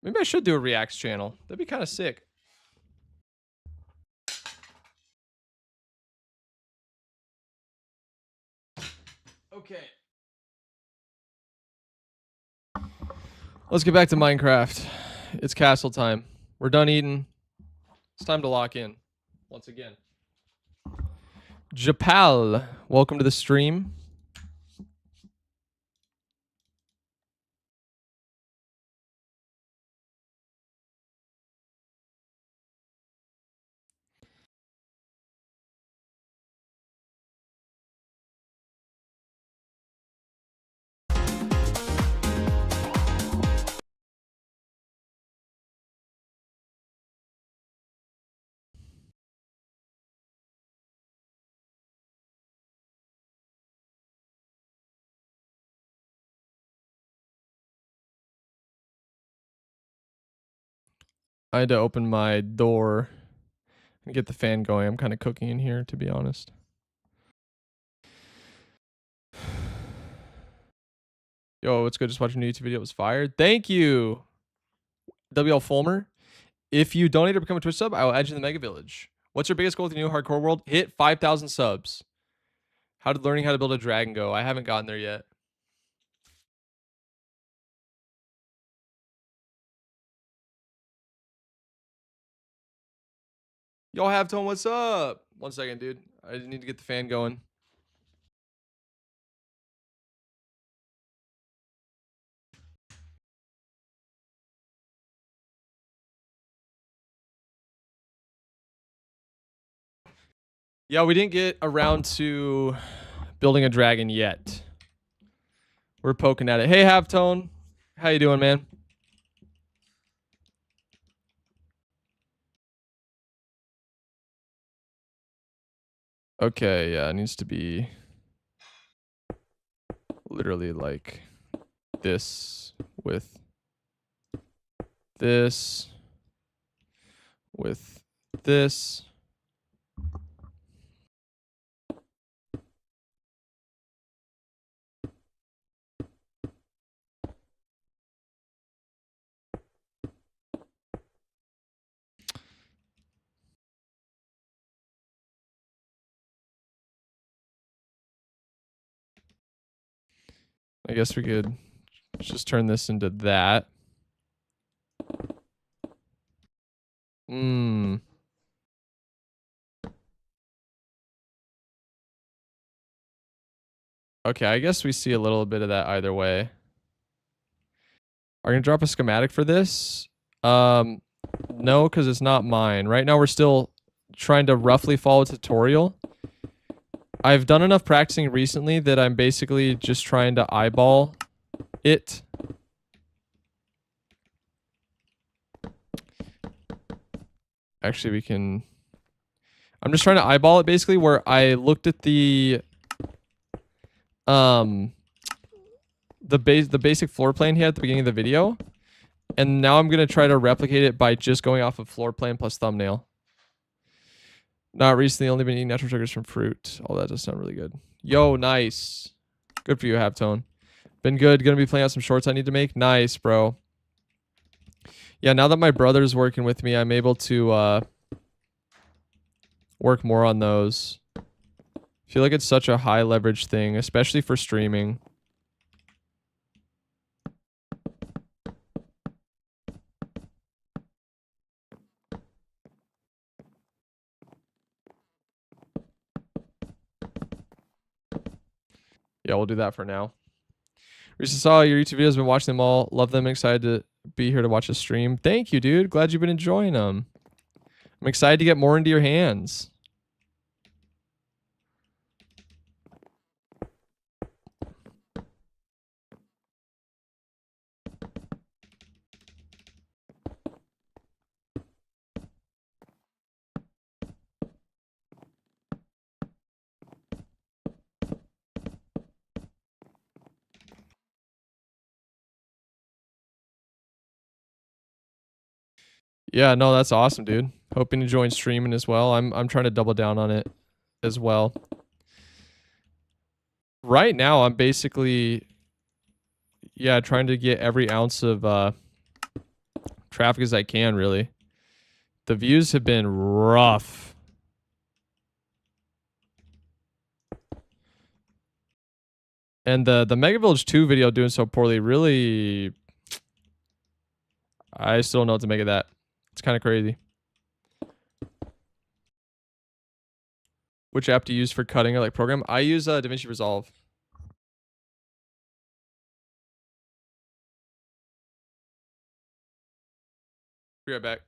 Maybe I should do a reacts channel. That'd be kind of sick. Okay. Let's get back to Minecraft. It's castle time. We're done eating. It's time to lock in. Once again. Japal, welcome to the stream. I had to open my door and get the fan going. I'm kind of cooking in here, to be honest. Yo, what's good? Just watching a YouTube video. It was fired. Thank you, WL Fulmer. If you donate or become a Twitch sub, I will add you in the Mega Village. What's your biggest goal with the new hardcore world? Hit 5,000 subs. How did learning how to build a dragon go? I haven't gotten there yet. Yo, Halftone, what's up? 1 second, dude. I just need to get the fan going. Yeah, we didn't get around to building a dragon yet. We're poking at it. Hey, Halftone. How you doing, man? Okay, yeah, it needs to be literally like this with this with this. I guess we could just turn this into that. Okay, I guess we see a little bit of that either way. Are you gonna drop a schematic for this? No, because it's not mine. Right now we're still trying to roughly follow a tutorial. I've done enough practicing recently that I'm basically just trying to eyeball it. Actually, we can... I'm just trying to eyeball it basically where I looked at the basic floor plan he had at the beginning of the video. And now I'm going to try to replicate it by just going off of floor plan plus thumbnail. Not recently, only been eating natural sugars from fruit. Oh, that does sound really good. Yo, nice. Good for you, Halftone. Been good. Gonna be playing out some shorts I need to make. Nice, bro. Yeah, now that my brother's working with me, I'm able to work more on those. I feel like it's such a high leverage thing, especially for streaming. Yeah, we'll do that for now. Recently saw your YouTube videos, been watching them all. Love them. Excited to be here to watch the stream. Thank you, dude. Glad you've been enjoying them. I'm excited to get more into your hands. Yeah, no, that's awesome, dude. Hoping to join streaming as well. I'm trying to double down on it as well. Right now, I'm basically, yeah, trying to get every ounce of traffic as I can, really. The views have been rough. And the Mega Village 2 video doing so poorly, really, I still don't know what to make of that. It's kind of crazy. Which app do you use for cutting or like program? I use DaVinci Resolve. Be right back.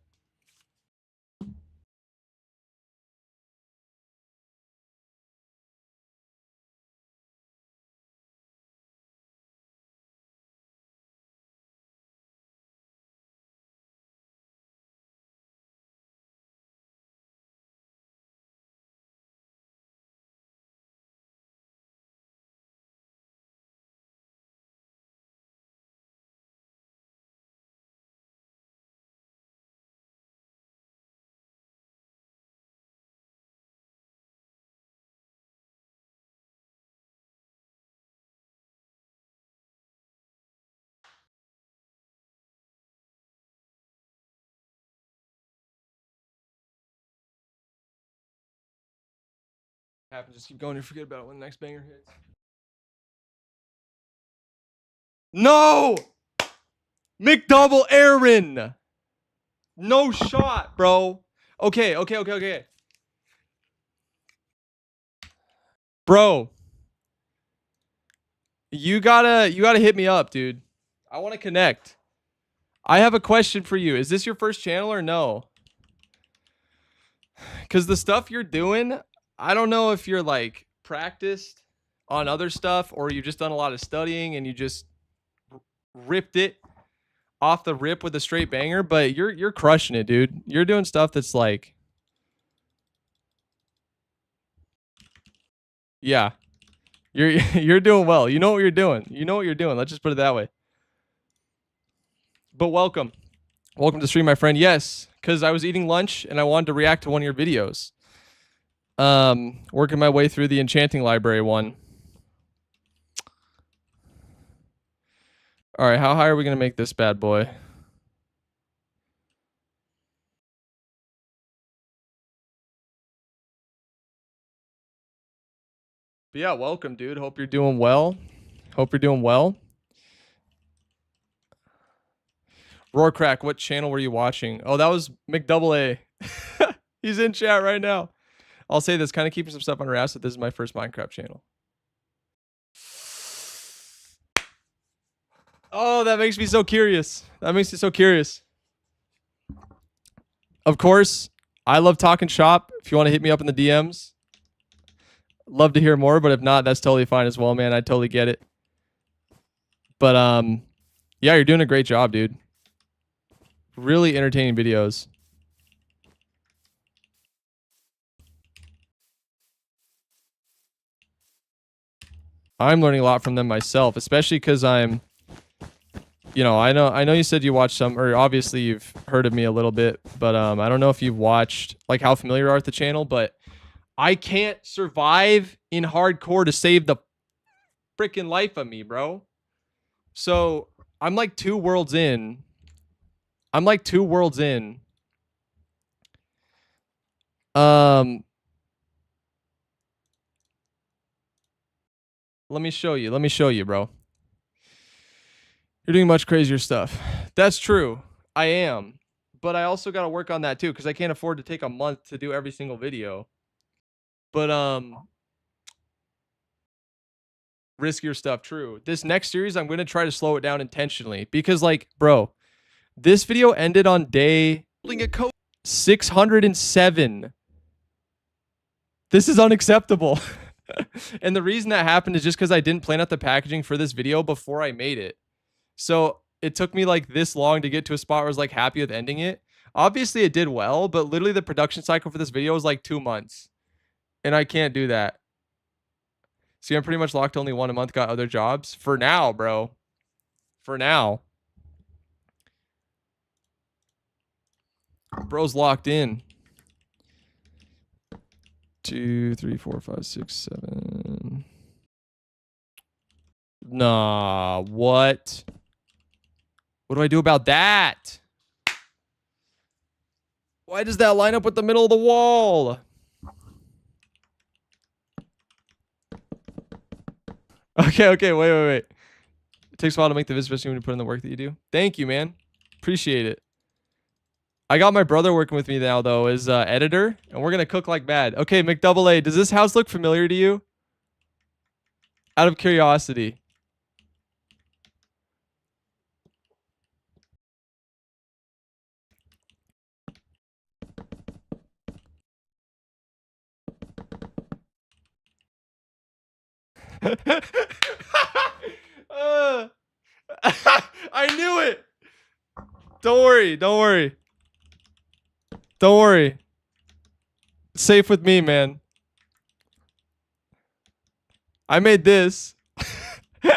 Happen, just keep going and forget about it when the next banger hits. No! McDouble Aaron! No shot, bro. Okay. Bro. You gotta hit me up, dude. I want to connect. I have a question for you. Is this your first channel or no? Because the stuff you're doing, I don't know if you're like practiced on other stuff or you've just done a lot of studying and you just ripped it off the rip with a straight banger, but you're crushing it, dude. You're doing stuff that's like, yeah, you're doing well. You know what you're doing. Let's just put it that way. But welcome to the stream, my friend. Yes, because I was eating lunch and I wanted to react to one of your videos. Working my way through the Enchanting Library one. All right, how high are we gonna make this bad boy? But yeah, welcome, dude. Hope you're doing well. Roarcrack, what channel were you watching? Oh, that was McDouble A. He's in chat right now. I'll say this, kind of keeping some stuff on wraps, that this is my first Minecraft channel. Oh, that makes me so curious. Of course, I love talking shop. If you want to hit me up in the DMs, love to hear more. But if not, that's totally fine as well, man. I totally get it. But yeah, you're doing a great job, dude. Really entertaining videos. I'm learning a lot from them myself, especially because I'm, you know, I know you said you watched some, or obviously you've heard of me a little bit, but I don't know if you've watched, like, how familiar you are with the channel, but I can't survive in hardcore to save the freaking life of me, bro. So I'm like 2 worlds in. Let me show you, bro. You're doing much crazier stuff. That's true. I am. But I also got to work on that too, because I can't afford to take a month to do every single video. But riskier stuff, true. This next series, I'm going to try to slow it down intentionally. Because, like, bro, this video ended on day 607. This is unacceptable. And the reason that happened is just because I didn't plan out the packaging for this video before I made it. So it took me like this long to get to a spot where I was like happy with ending it. Obviously it did well, but literally the production cycle for this video was like 2 months. And I can't do that. See, I'm pretty much locked to only 1 a month, got other jobs. For now, bro. For now. Bro's locked in. 2, 3, 4, 5, 6, 7. Nah, what? What do I do about that? Why does that line up with the middle of the wall? Okay. Wait. It takes a while to make the vids, especially when you put in the work that you do. Thank you, man. Appreciate it. I got my brother working with me now, though, as editor, and we're gonna cook like mad. Okay, McDouble, does this house look familiar to you? Out of curiosity. I knew it. Don't worry. It's safe with me, man. I made this. You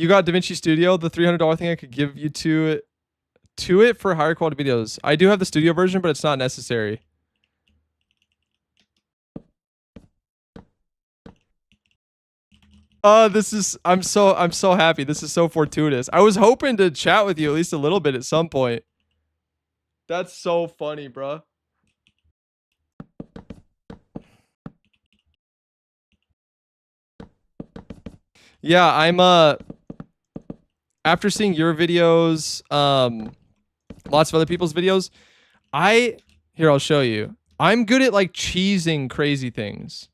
got DaVinci Studio, the $300 thing I could give you to it for higher quality videos. I do have the studio version, but it's not necessary. I'm so happy. This is so fortuitous. I was hoping to chat with you at least a little bit at some point. That's so funny, bro. Yeah, I'm after seeing your videos, lots of other people's videos, I'll show you. I'm good at like cheesing crazy things.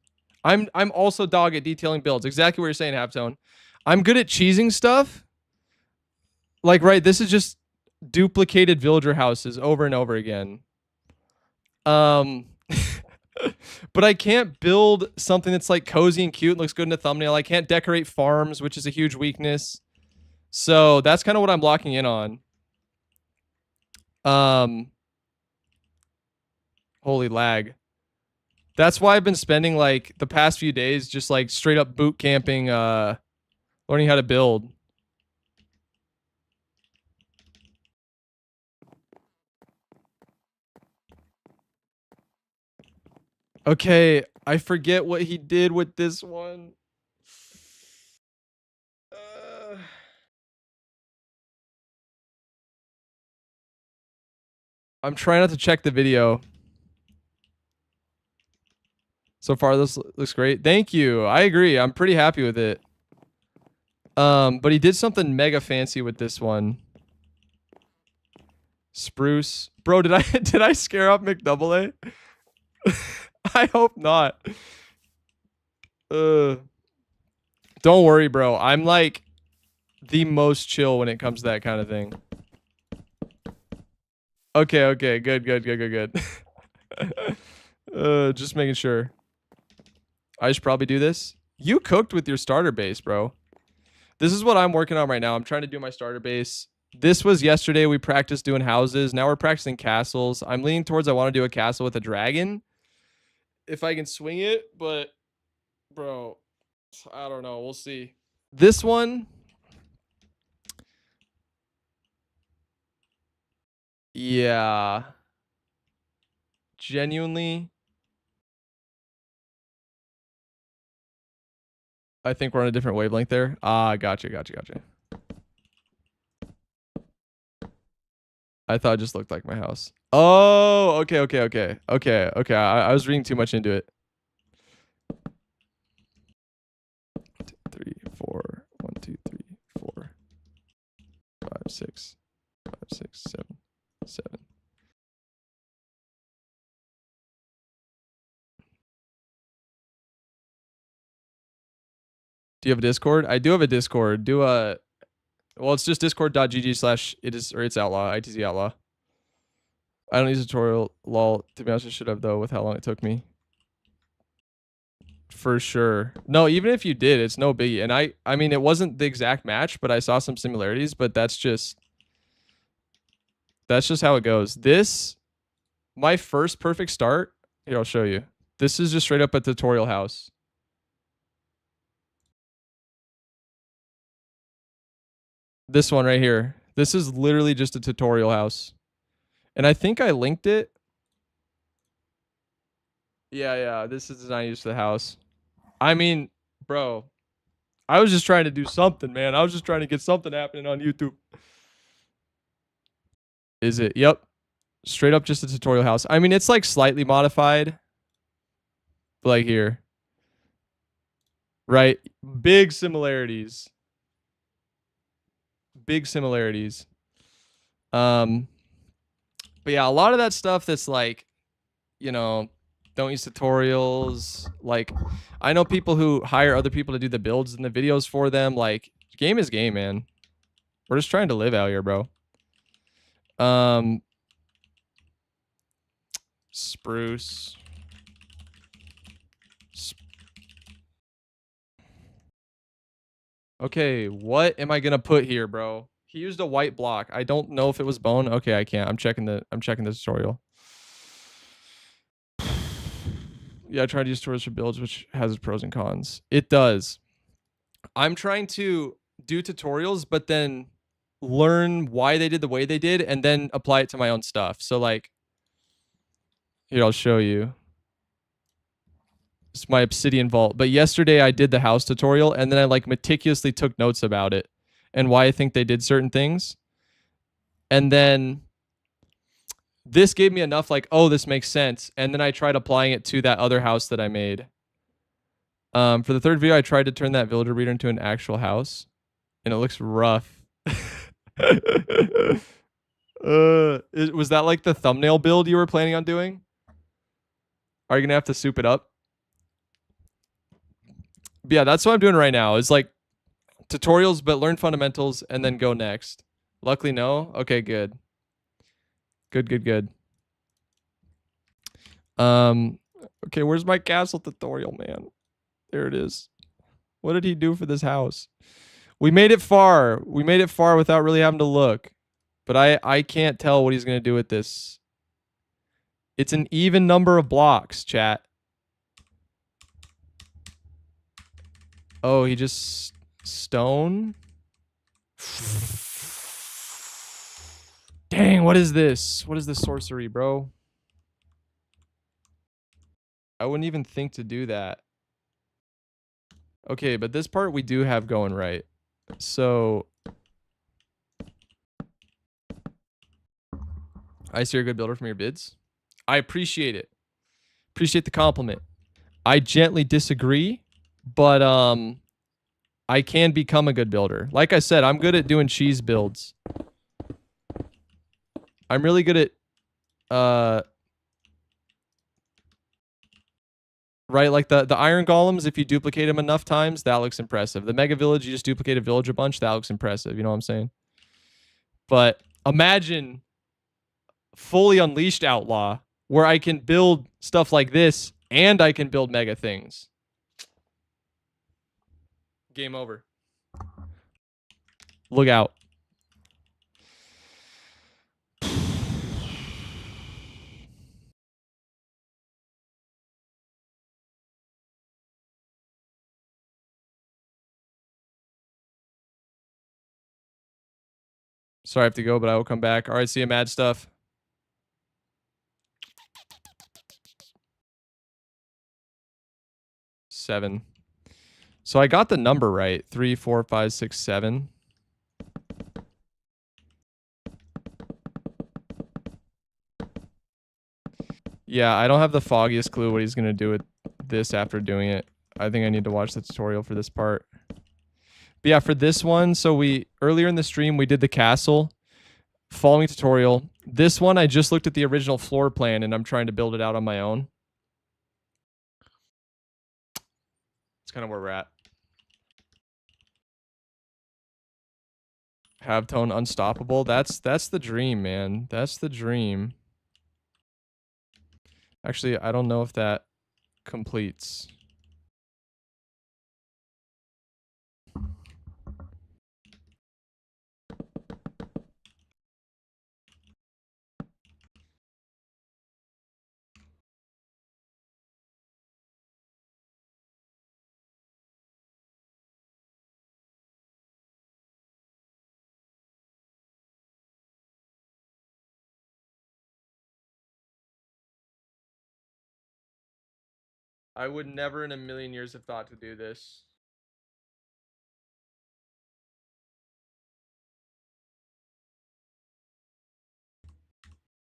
I'm also dog at detailing builds. Exactly what you're saying, Halftone. I'm good at cheesing stuff. Like, right, this is just duplicated villager houses over and over again. But I can't build something that's like cozy and cute and looks good in a thumbnail. I can't decorate farms, which is a huge weakness. So that's kind of what I'm locking in on. Holy lag. That's why I've been spending like the past few days just like straight up boot camping, learning how to build. Okay, I forget what he did with this one. I'm trying not to check the video. So far, this looks great. Thank you. I agree. I'm pretty happy with it. But he did something mega fancy with this one. Spruce. Bro, did I scare up McDouble? I hope not. Don't worry, bro. I'm like the most chill when it comes to that kind of thing. Okay. Good. Just making sure. I should probably do this. You cooked with your starter base, bro. This is what I'm working on right now. I'm trying to do my starter base. This was yesterday. We practiced doing houses. Now we're practicing castles. I'm leaning towards I want to do a castle with a dragon. If I can swing it, but bro, I don't know. We'll see. This one. Yeah. Genuinely. I think we're on a different wavelength there. Ah, gotcha. I thought it just looked like my house. Oh, okay. I was reading too much into it. 3, 4. 1, 2, 3, 4. 5, 6. 5, 6, 7. 7. Do you have a Discord? I do have a Discord. Well, it's just discord.gg/it's outlaw, ITZ outlaw. I don't use a tutorial, lol. To be honest, I should have, though, with how long it took me. For sure. No, even if you did, it's no biggie. And I mean, it wasn't the exact match, but I saw some similarities, but that's just how it goes. My first perfect start, here, I'll show you. This is just straight up a tutorial house. This one right here. This is literally just a tutorial house. And I think I linked it. Yeah. This is the design I used for the house. I mean, bro, I was just trying to do something, man. I was just trying to get something happening on YouTube. Is it? Yep. Straight up just a tutorial house. I mean, it's like slightly modified. like here. Right? Big similarities. Big similarities. But yeah, a lot of that stuff that's like, you know, don't use tutorials. Like, I know people who hire other people to do the builds and the videos for them. Like, game is game, man. We're just trying to live out here, bro. Spruce. Okay, what am I gonna put here, bro? He used a white block. I don't know if it was bone. Okay, I can't. I'm checking the tutorial. Yeah, I tried to use tutorials for builds, which has its pros and cons. It does. I'm trying to do tutorials, but then learn why they did the way they did and then apply it to my own stuff. So like, here, I'll show you. It's my obsidian vault. But yesterday I did the house tutorial and then I like meticulously took notes about it and why I think they did certain things. And then this gave me enough like, oh, this makes sense. And then I tried applying it to that other house that I made. For the third video, I tried to turn that villager breeder into an actual house. And it looks rough. Was that like the thumbnail build you were planning on doing? Are you going to have to soup it up? But yeah, that's what I'm doing right now. It's like tutorials, but learn fundamentals and then go next. Luckily, no. Okay, good. Good. Okay, where's my castle tutorial, man? There it is. What did he do for this house? We made it far. We made it far without really having to look. But I can't tell what he's going to do with this. It's an even number of blocks, chat. Oh, he just stone? Dang, what is this? What is this sorcery, bro? I wouldn't even think to do that. Okay, but this part we do have going right. So I see you're a good builder from your bids. I appreciate it. Appreciate the compliment. I gently disagree, but I can become a good builder. Like I said, I'm good at doing cheese builds. I'm really good at right, like the iron golems, if you duplicate them enough times, that looks impressive. The mega village, you just duplicate a village a bunch, that looks impressive. You know what I'm saying? But imagine fully unleashed Outlaw, where I can build stuff like this and I can build mega things. Game over. Look out. Sorry I have to go, but I will come back. All right, see you, mad stuff. Seven. So I got the number right. 3, 4, 5, 6, 7. Yeah, I don't have the foggiest clue what he's going to do with this after doing it. I think I need to watch the tutorial for this part. But yeah, for this one, so earlier in the stream, we did the castle. Following tutorial. This one, I just looked at the original floor plan and I'm trying to build it out on my own. It's kind of where we're at. Have tone unstoppable. That's the dream, man. That's the dream. Actually, I don't know if that completes. I would never in a million years have thought to do this.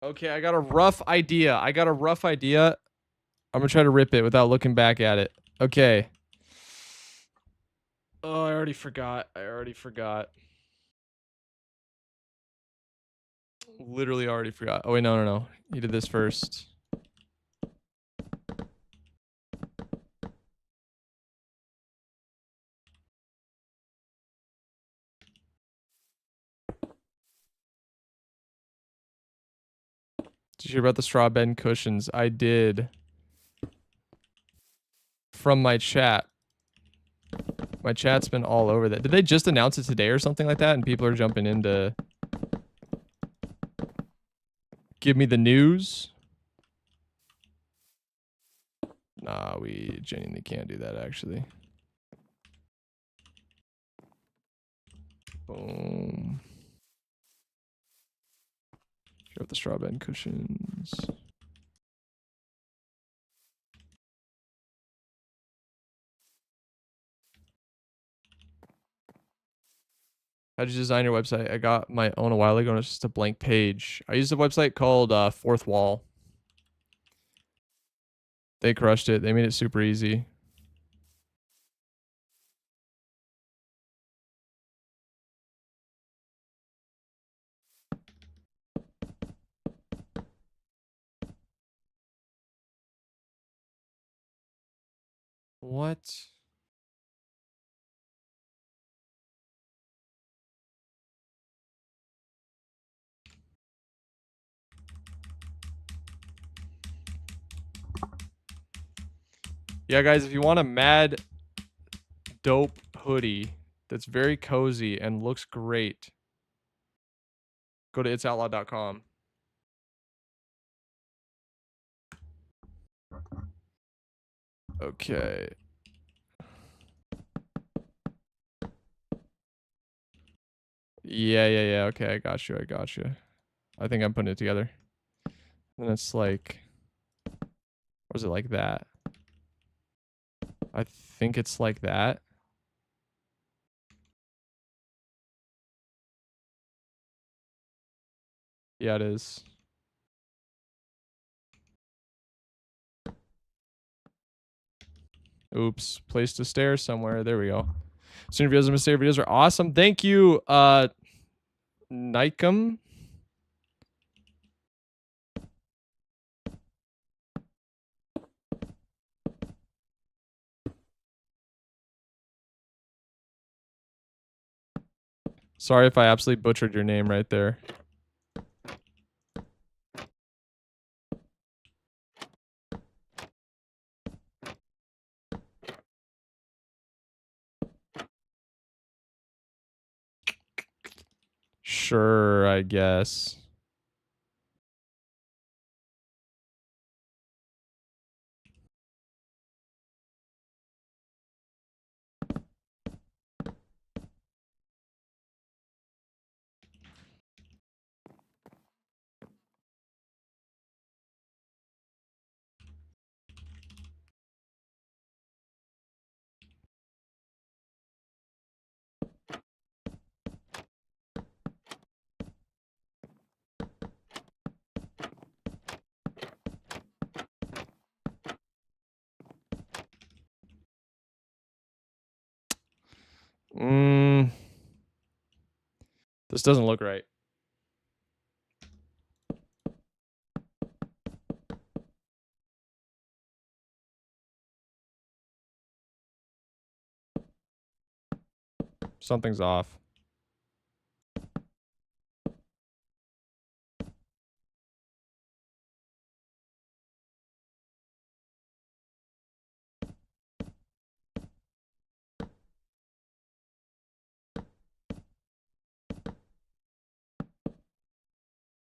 Okay, I got a rough idea. I'm gonna try to rip it without looking back at it. Okay. Oh, I already forgot. Literally already forgot. Oh wait, no. You did this first. Did you hear about the straw bed and cushions? I did. From my chat. My chat's been all over that. Did they just announce it today or something like that? And people are jumping in to give me the news? Nah, we genuinely can't do that, actually. Boom. Got the straw bed and cushions. How'd you design your website? I got my own a while ago and it's just a blank page. I used a website called Fourth Wall. They crushed it. They made it super easy. What? Yeah, guys, if you want a mad dope hoodie that's very cozy and looks great, go to itsoutlaw.com. Okay. Yeah. Okay, I got you. I think I'm putting it together. And it's like, or is it like that? I think it's like that. Yeah, it is. Oops. Place to stare somewhere. There we go. Soon videos and mistake videos are awesome. Thank you, Nikem. Sorry if I absolutely butchered your name right there. Sure, I guess. This doesn't look right. Something's off.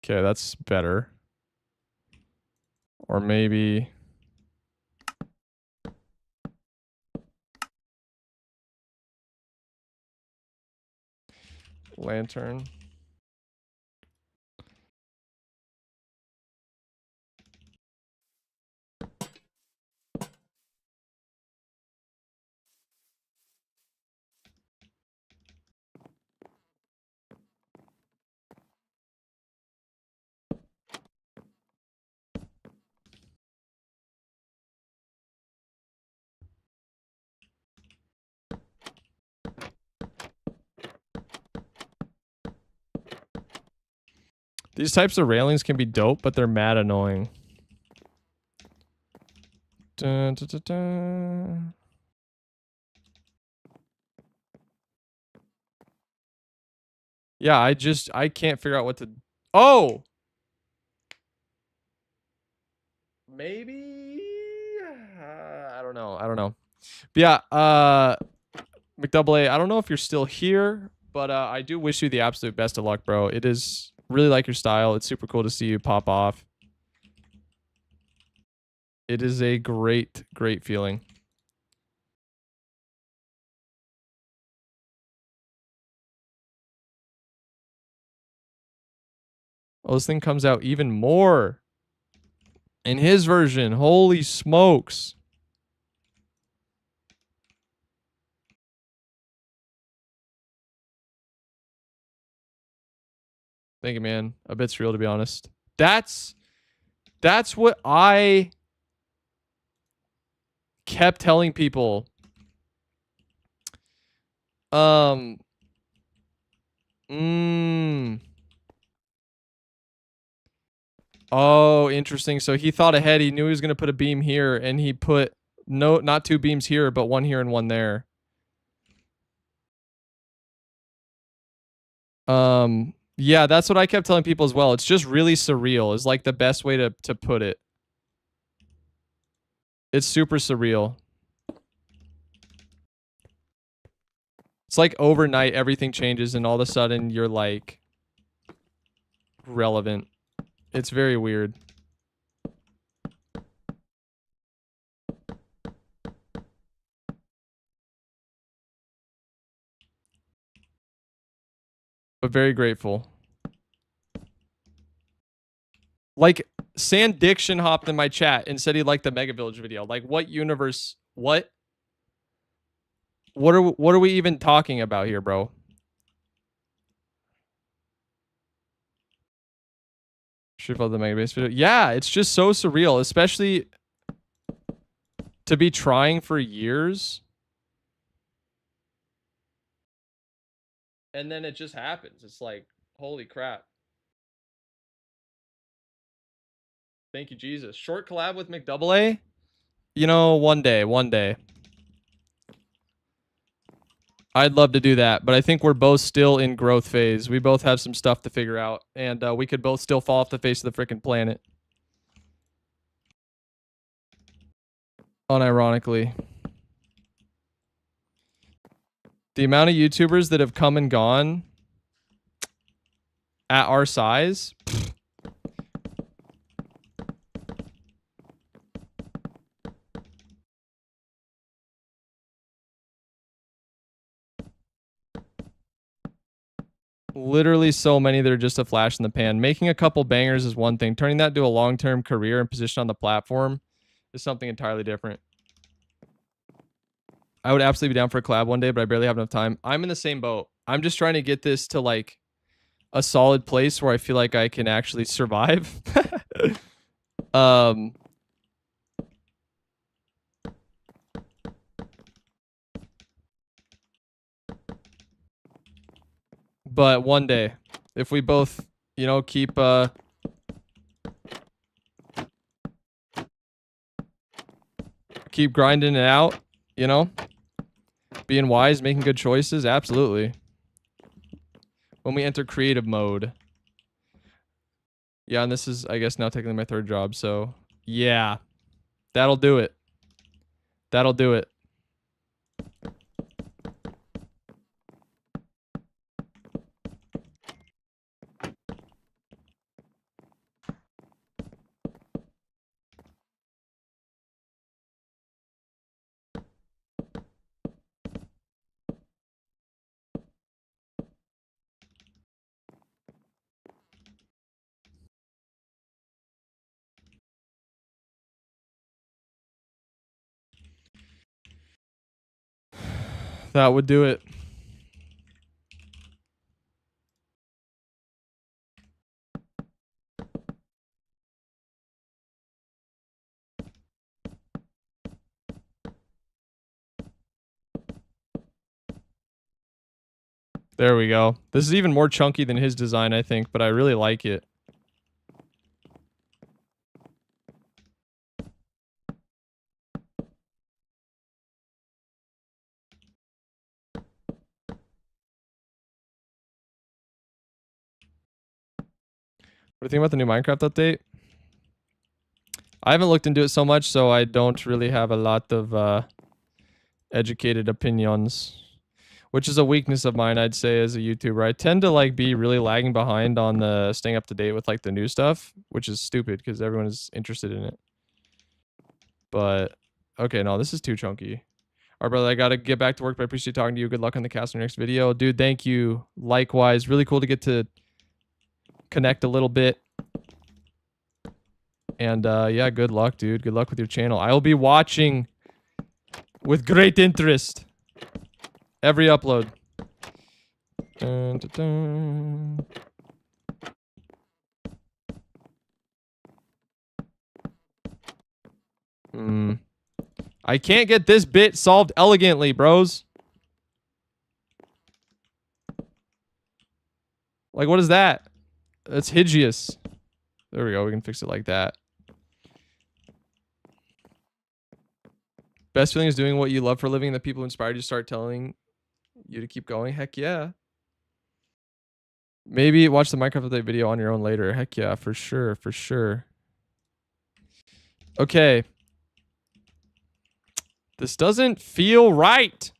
Okay, that's better. Or maybe... lantern. These types of railings can be dope, but they're mad annoying. Dun, dun, dun, dun. Yeah, I can't figure out what to... Oh! Maybe? I don't know. I don't know. But yeah, McDouble, I don't know if you're still here, but I do wish you the absolute best of luck, bro. It is really like your style. It's super cool to see you pop off. It is a great, great feeling. Oh, this thing comes out even more in his version. Holy smokes. Thank you, man. A bit surreal, to be honest. That's what I kept telling people. Oh, interesting. So he thought ahead. He knew he was going to put a beam here, and he put not two beams here, but one here and one there. Yeah, that's what I kept telling people as well. It's just really surreal is like the best way to put it. It's super surreal. It's like overnight everything changes and all of a sudden you're like relevant. It's very weird. But very grateful. Like, Sand Diction hopped in my chat and said he liked the Mega Village video. Like, what universe? What? What are we even talking about here, bro? Should follow the Mega Base video. Yeah, it's just so surreal, especially to be trying for years. And then it just happens. It's like, holy crap. Thank you, Jesus. Short collab with McDouble? You know, one day. I'd love to do that, but I think we're both still in growth phase. We both have some stuff to figure out, and we could both still fall off the face of the freaking planet. Unironically. The amount of YouTubers that have come and gone at our size... Literally so many that are just a flash in the pan. Making a couple bangers is one thing. Turning that into a long-term career and position on the platform is something entirely different. I would absolutely be down for a collab one day, but I barely have enough time. I'm in the same boat. I'm just trying to get this to like a solid place where I feel like I can actually survive. But one day, if we both, you know, keep grinding it out, you know, being wise, making good choices, absolutely. When we enter creative mode. Yeah, and this is, I guess, now technically my third job, so yeah. That'll do it. That'll do it. That would do it. There we go. This is even more chunky than his design, I think, but I really like it. What do you think about the new Minecraft update? I haven't looked into it so much, so I don't really have a lot of educated opinions, which is a weakness of mine, I'd say, as a YouTuber. I tend to like be really lagging behind on the staying up to date with like the new stuff, which is stupid because everyone is interested in it. But okay, no, this is too chunky. All right, brother, I gotta get back to work, but I appreciate talking to you. Good luck on the cast in your next video. Dude, thank you. Likewise. Really cool to get to connect a little bit. And yeah, good luck, dude. Good luck with your channel. I will be watching with great interest every upload. Dun, dun, dun. I can't get this bit solved elegantly, bros. Like, what is that? That's hideous. There we go. We can fix it like that. Best feeling is doing what you love for a living, and the people who inspired you to start telling you to keep going. Heck yeah. Maybe watch the Minecraft update video on your own later. Heck yeah, for sure, for sure. Okay. This doesn't feel right.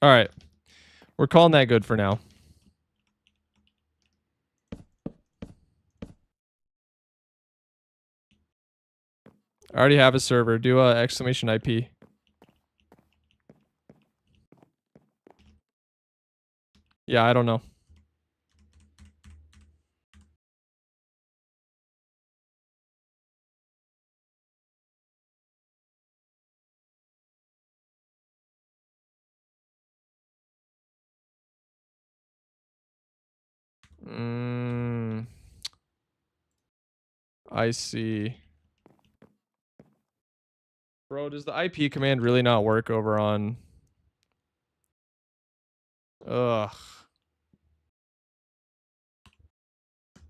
All right. We're calling that good for now. I already have a server. Do a exclamation IP. Yeah, I don't know. I see. Bro, does the IP command really not work over on... Ugh.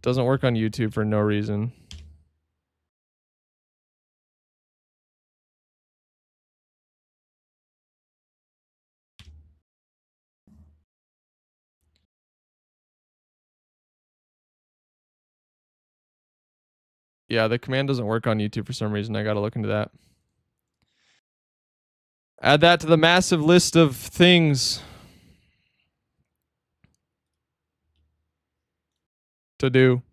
Doesn't work on YouTube for no reason. Yeah, the command doesn't work on YouTube for some reason. I gotta look into that. Add that to the massive list of things to do.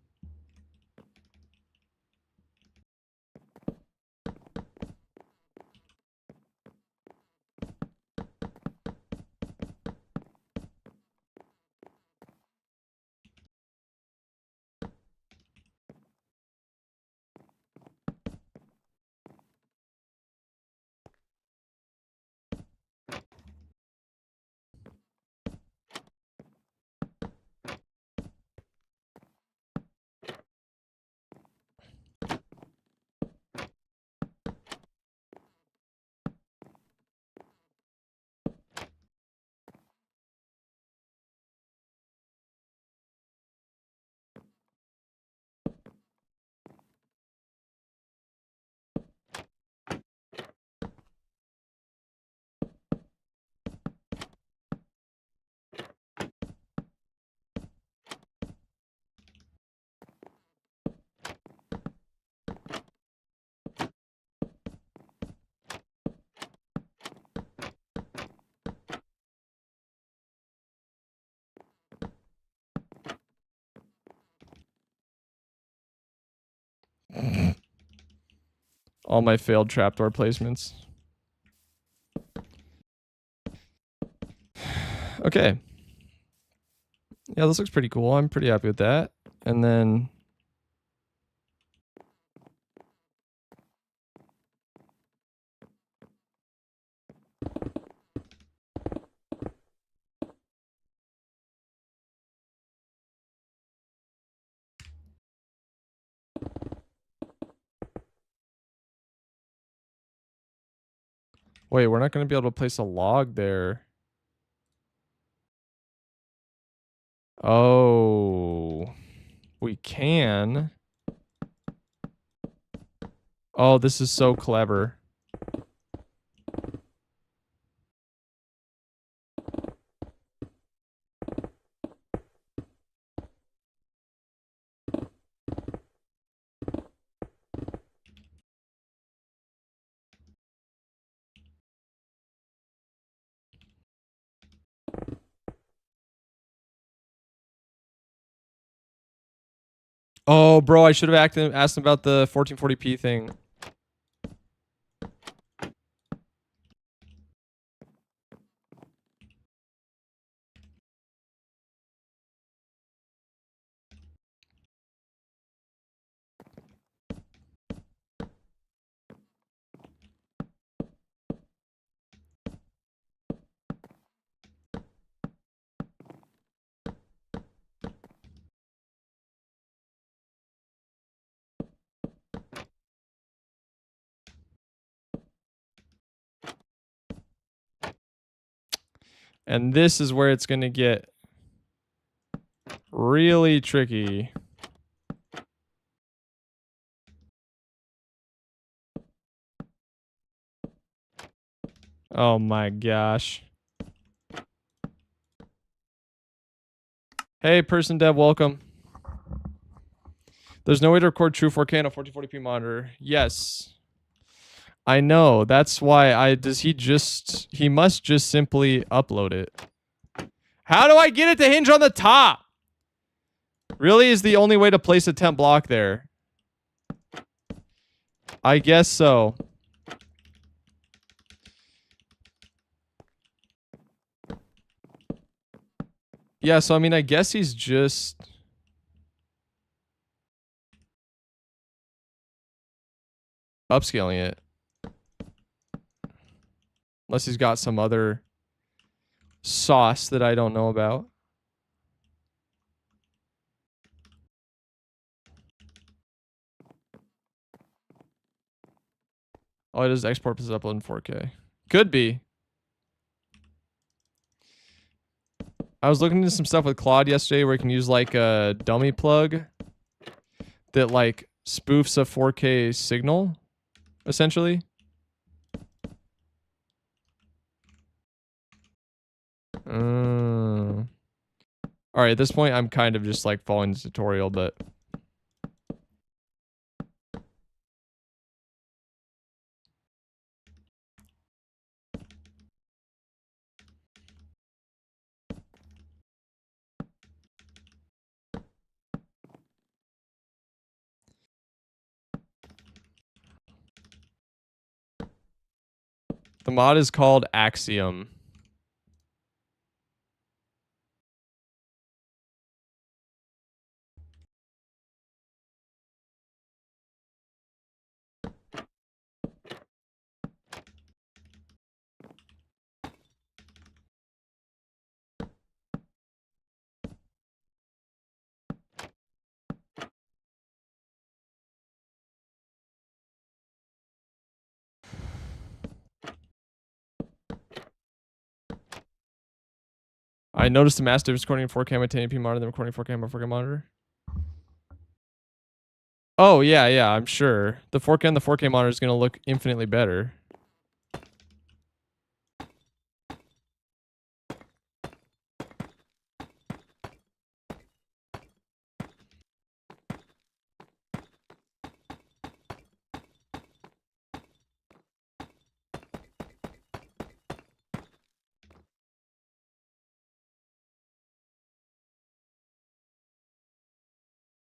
All my failed trapdoor placements. Okay. Yeah, this looks pretty cool. I'm pretty happy with that. And then... Wait, we're not going to be able to place a log there. Oh, we can. Oh, this is so clever. Oh, bro, I should have asked him about the 1440p thing. And this is where it's going to get really tricky. Oh my gosh. Hey, person dev, welcome. There's no way to record true 4K on a 1440p monitor. Yes. I know. That's why he must just simply upload it. How do I get it to hinge on the top? Really is the only way to place a temp block there. I guess so. Yeah, so I mean, I guess he's just upscaling it. Unless he's got some other sauce that I don't know about. Oh, it is export plus upload in 4K. Could be. I was looking into some stuff with Claude yesterday where you can use like a dummy plug that like spoofs a 4K signal, essentially. All right, at this point, I'm kind of just like following the tutorial, but the mod is called Axiom. I noticed the mass difference recording in 4K on my 1080p monitor than recording 4K on my 4K monitor. Oh, yeah, I'm sure. The 4K on the 4K monitor is going to look infinitely better.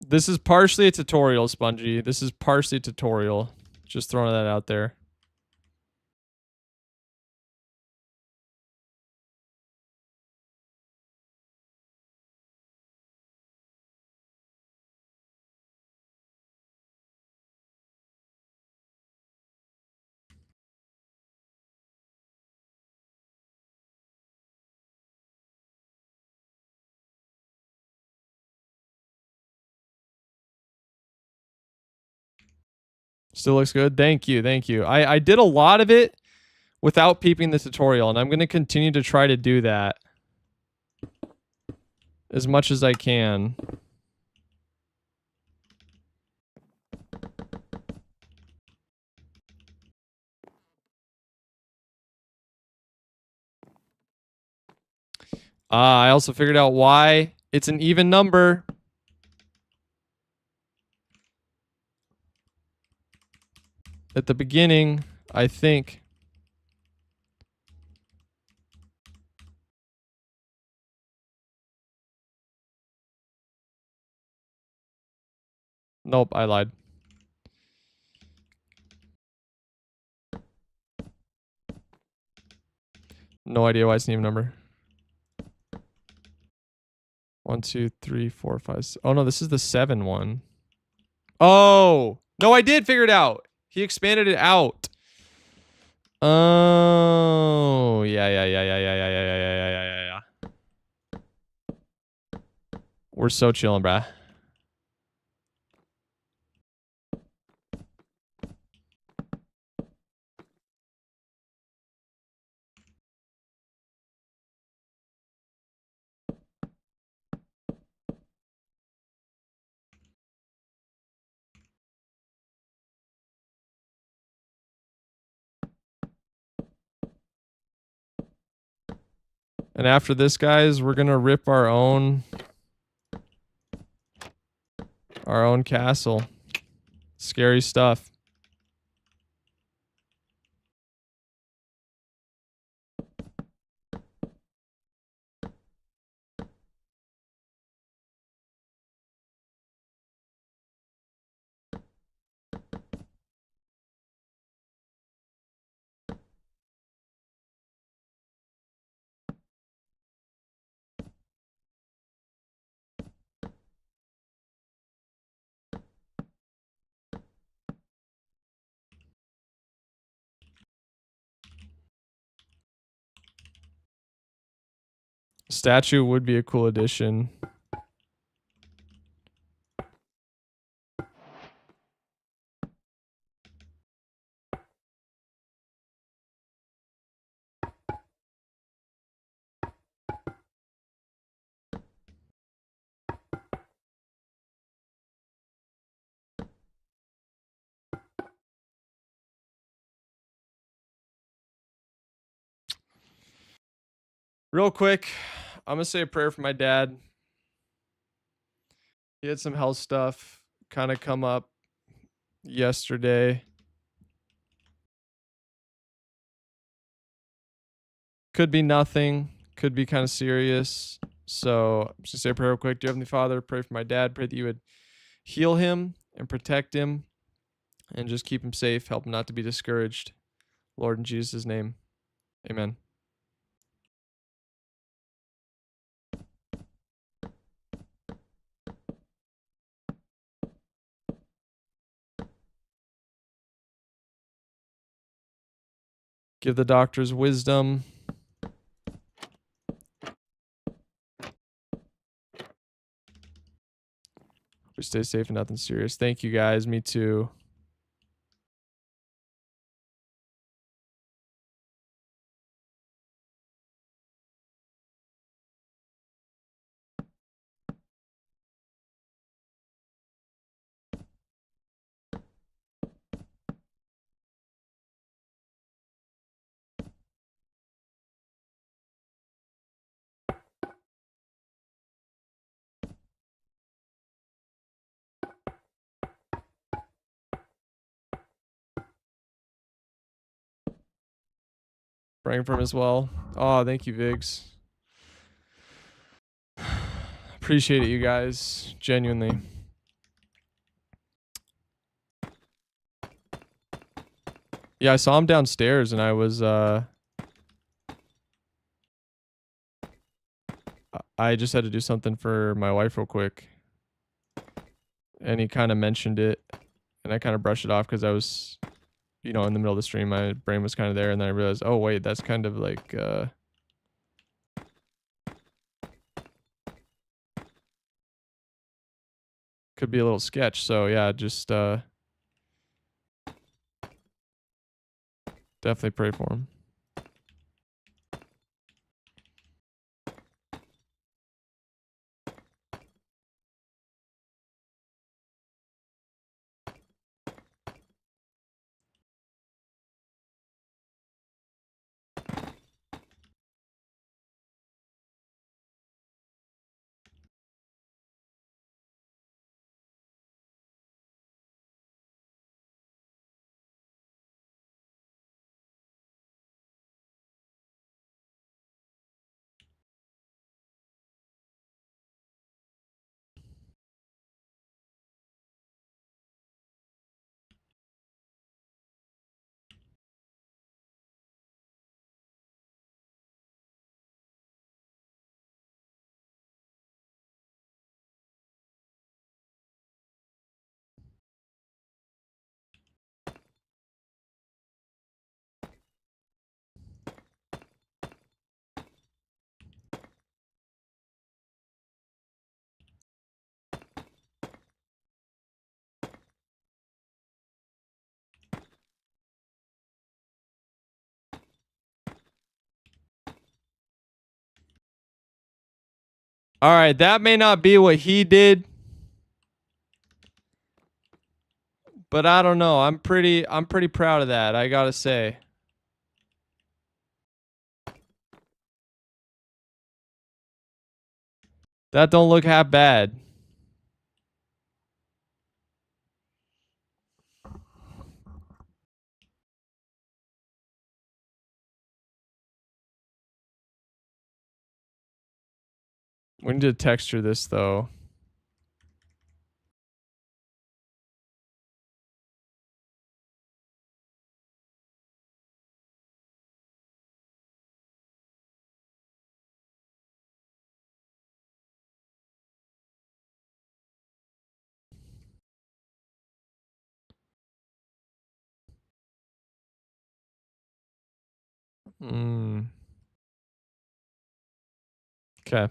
This is partially a tutorial, Spongy. This is partially a tutorial. Just throwing that out there. Still looks good. Thank you. Thank you. I did a lot of it without peeping the tutorial, and I'm going to continue to try to do that. as much as I can. I also figured out why it's an even number. At the beginning, I think. Nope, I lied. No idea why it's an even number. 1, 2, 3, 4, 5. Oh no, this is the 7 one. Oh no, I did figure it out. He expanded it out. Oh yeah. We're so chilling, bruh. And after this, guys, we're gonna rip our own castle. Scary stuff. Statue would be a cool addition. Real quick, I'm gonna say a prayer for my dad. He had some health stuff kind of come up yesterday. Could be nothing. Could be kind of serious. So I'm just gonna say a prayer real quick. Dear Heavenly Father, pray for my dad. Pray that you would heal him and protect him and just keep him safe. Help him not to be discouraged. Lord, in Jesus' name. Amen. Give the doctors wisdom. We stay safe and nothing serious. Thank you guys. Me too. Praying for him as well. Oh, thank you, Vigs. Appreciate it, you guys. Genuinely. Yeah, I saw him downstairs and I was I just had to do something for my wife real quick. And he kind of mentioned it and I kind of brushed it off because I was, you know, in the middle of the stream. My brain was kind of there and then I realized, oh wait, that's kind of like could be a little sketch. So yeah, just definitely pray for him. All right, that may not be what he did, but I don't know. I'm pretty proud of that, I gotta say. That don't look half bad. We need to texture this though. Okay.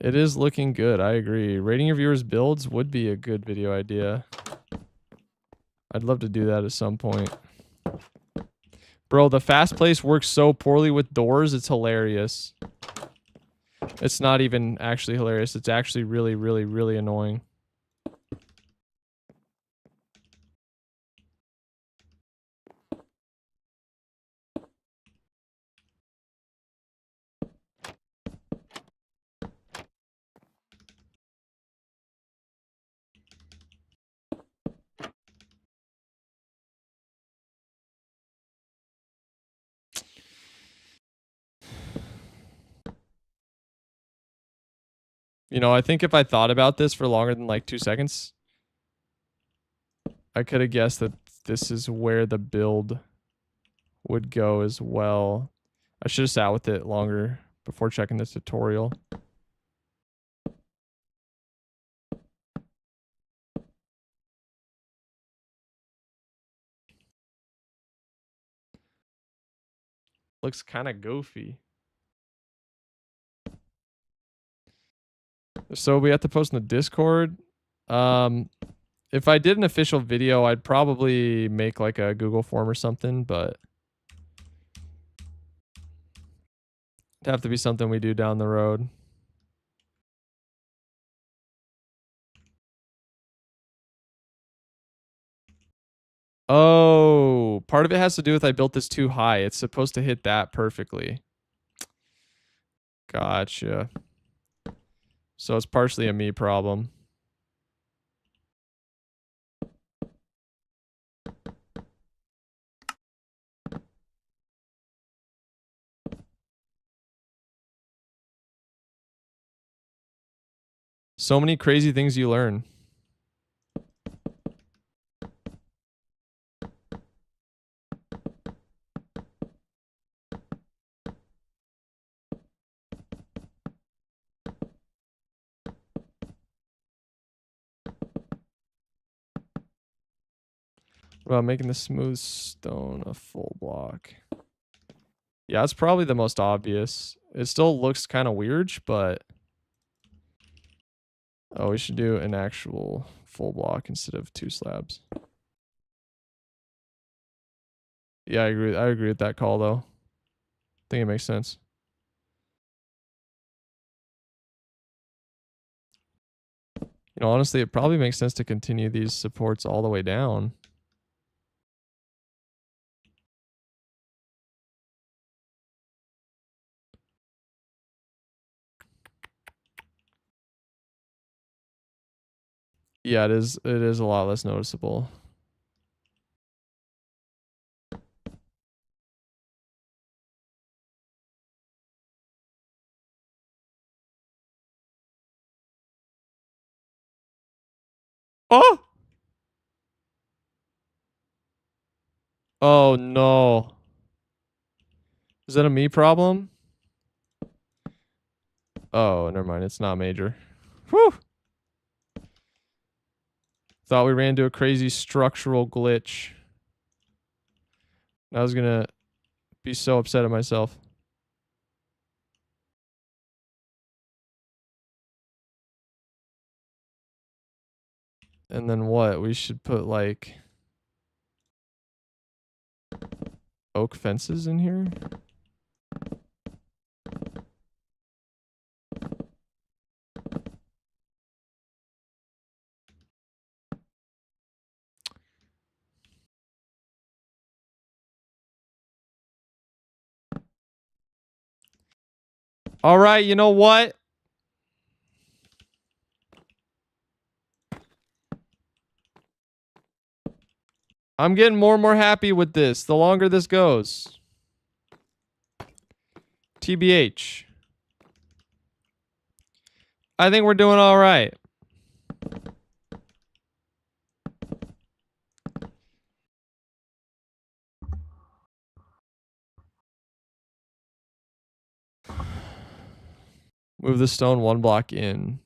It is looking good. I agree. Rating your viewers' builds would be a good video idea. I'd love to do that at some point. Bro, the fast place works so poorly with doors. It's hilarious. It's not even actually hilarious. It's actually really, really, really annoying. You know, I think if I thought about this for longer than like 2 seconds, I could have guessed that this is where the build would go as well. I should have sat with it longer before checking the tutorial. Looks kind of goofy. So we have to post in the Discord. If I did an official video, I'd probably make like a Google form or something, but it'd have to be something we do down the road. Oh, part of it has to do with I built this too high. It's supposed to hit that perfectly. Gotcha. So it's partially a me problem. So many crazy things you learn. What about making the smooth stone a full block? Yeah, it's probably the most obvious. It still looks kind of weird, but... Oh, we should do an actual full block instead of 2 slabs. Yeah, I agree with that call, though. I think it makes sense. You know, honestly, it probably makes sense to continue these supports all the way down. Yeah, it is a lot less noticeable. Oh! Oh no. Is that a me problem? Oh, never mind. It's not major. Whew. Thought we ran into a crazy structural glitch. I was gonna be so upset at myself. And then what? We should put like oak fences in here. All right, you know what? I'm getting more and more happy with this the longer this goes. TBH. I think we're doing all right. Move the stone 1 block in.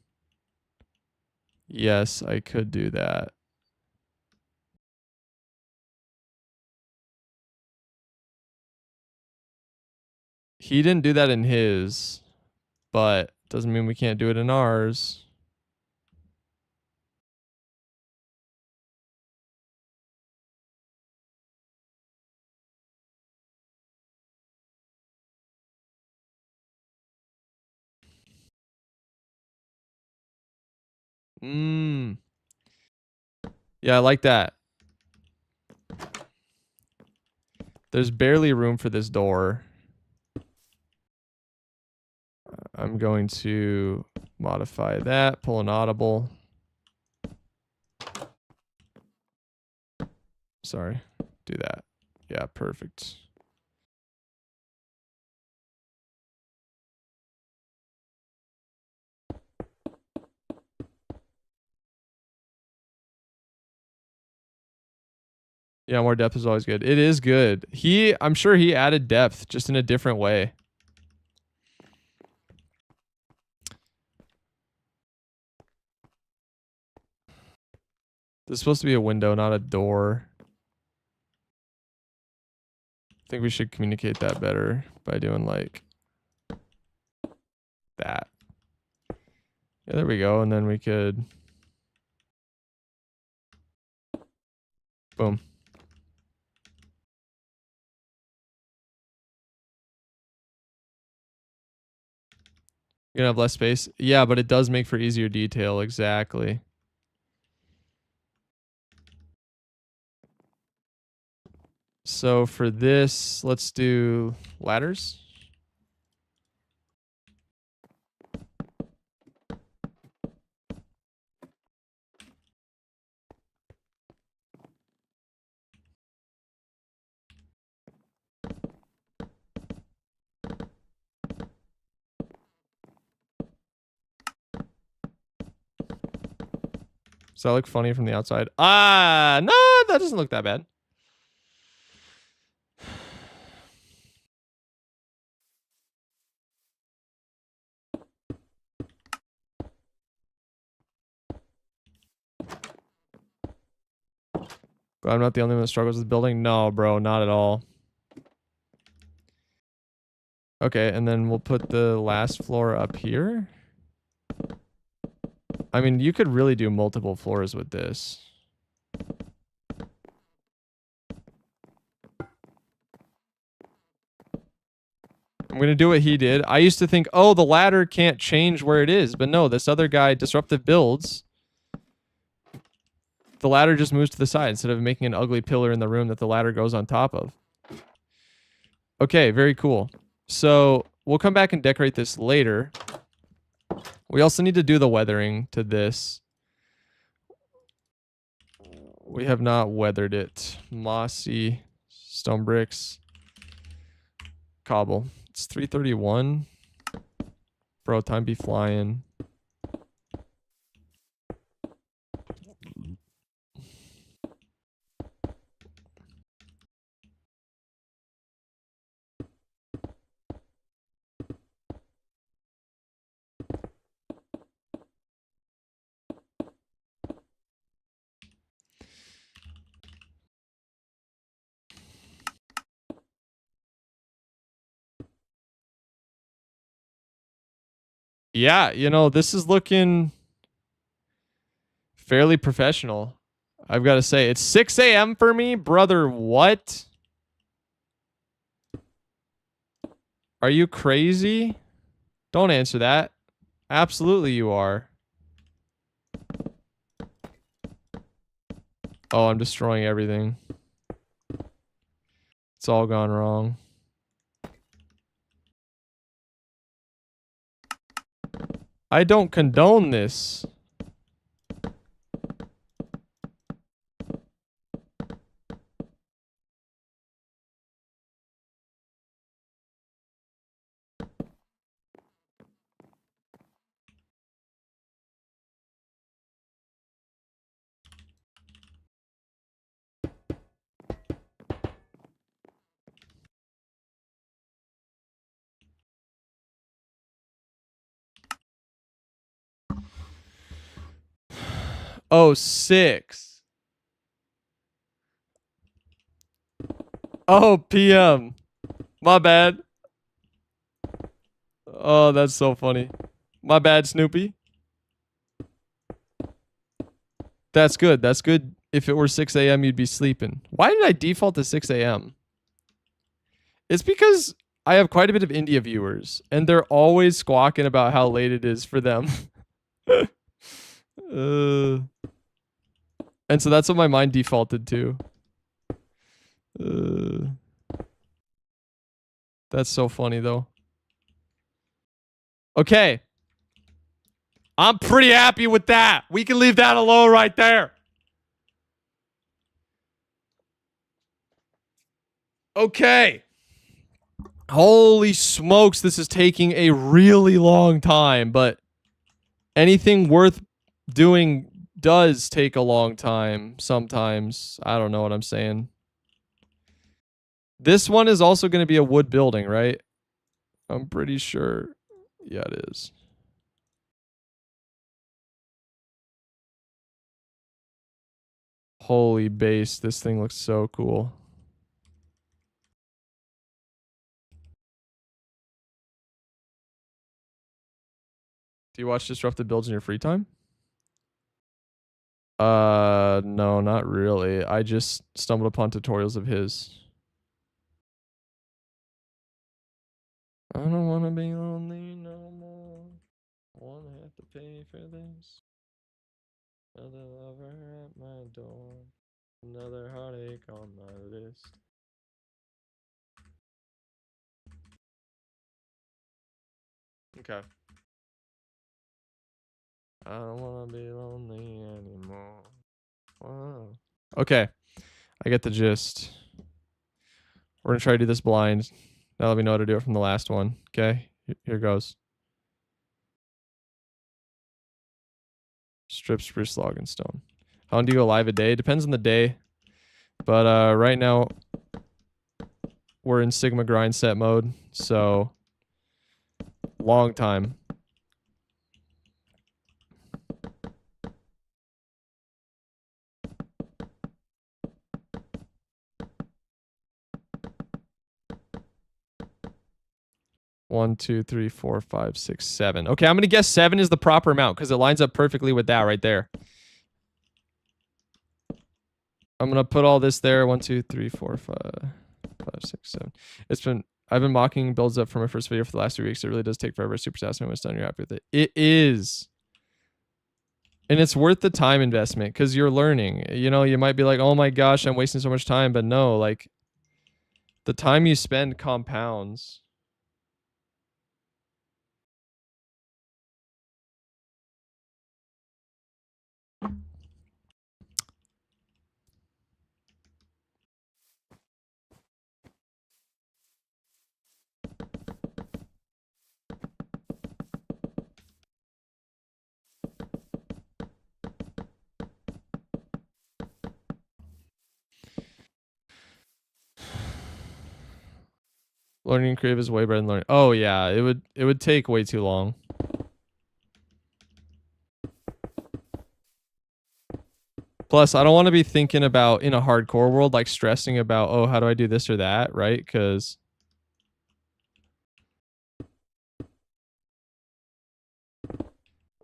Yes, I could do that. He didn't do that in his, but doesn't mean we can't do it in ours. Yeah, I like that. There's barely room for this door. I'm going to modify that, pull an audible. Sorry, do that. Yeah, perfect. Yeah, more depth is always good. It is good. I'm sure he added depth just in a different way. This is supposed to be a window, not a door. I think we should communicate that better by doing like that. Yeah, there we go. And then we could boom. You're gonna have less space. Yeah, but it does make for easier detail. Exactly. So for this, let's do ladders. Does that look funny from the outside? Ah, no, that doesn't look that bad. But I'm not the only one that struggles with building. No, bro, not at all. Okay, and then we'll put the last floor up here. I mean, you could really do multiple floors with this. I'm going to do what he did. I used to think, oh, the ladder can't change where it is. But no, this other guy, Disruptive Builds, the ladder just moves to the side instead of making an ugly pillar in the room that the ladder goes on top of. Okay, very cool. So we'll come back and decorate this later. We also need to do the weathering to this. We have not weathered it. Mossy, stone bricks, cobble. It's 3:31. Bro, time be flying. Yeah, you know, this is looking fairly professional. I've got to say, it's 6 a.m. for me, brother. What? Are you crazy? Don't answer that. Absolutely you are. Oh, I'm destroying everything. It's all gone wrong. I don't condone this. Oh, 6. Oh, PM. My bad. Oh, that's so funny. My bad, Snoopy. That's good. That's good. If it were 6 a.m., you'd be sleeping. Why did I default to 6 a.m.? It's because I have quite a bit of India viewers, and they're always squawking about how late it is for them. And so that's what my mind defaulted to. That's so funny, though. Okay. I'm pretty happy with that. We can leave that alone right there. Okay. Holy smokes, this is taking a really long time, but anything worth doing does take a long time sometimes. I don't know what I'm saying. This one is also going to be a wood building, right? I'm pretty sure. Yeah, it is. Holy base, this thing looks so cool. Do you watch Disruptive Builds in your free time? No, not really. I just stumbled upon tutorials of his. I don't want to be lonely no more. Wanna have to pay for this. Another lover at my door. Another heartache on my list. Okay. I don't want to be lonely anymore. Wow. Okay. I get the gist. We're going to try to do this blind. Now let me know how to do it from the last one. Okay. Here goes. Strip, spruce, log, and stone. How long do you go live a day? Depends on the day. But right now, we're in Sigma grind set mode. So, long time. One, two, three, four, five, six, 7. Okay, I'm going to guess 7 is the proper amount because it lines up perfectly with that right there. I'm going to put all this there. 1, 2, 3, 4, 5, 6, 7. I've been mocking builds up for my first video for the last 3 weeks. It really does take forever. Super fast. When it's done, you're happy with it. It is. And it's worth the time investment because you're learning. You know, you might be like, oh my gosh, I'm wasting so much time. But no, like the time you spend compounds. Learning creative is way better than learning. Oh yeah, it would take way too long. Plus, I don't want to be thinking about in a hardcore world, like stressing about, oh, how do I do this or that, right? Because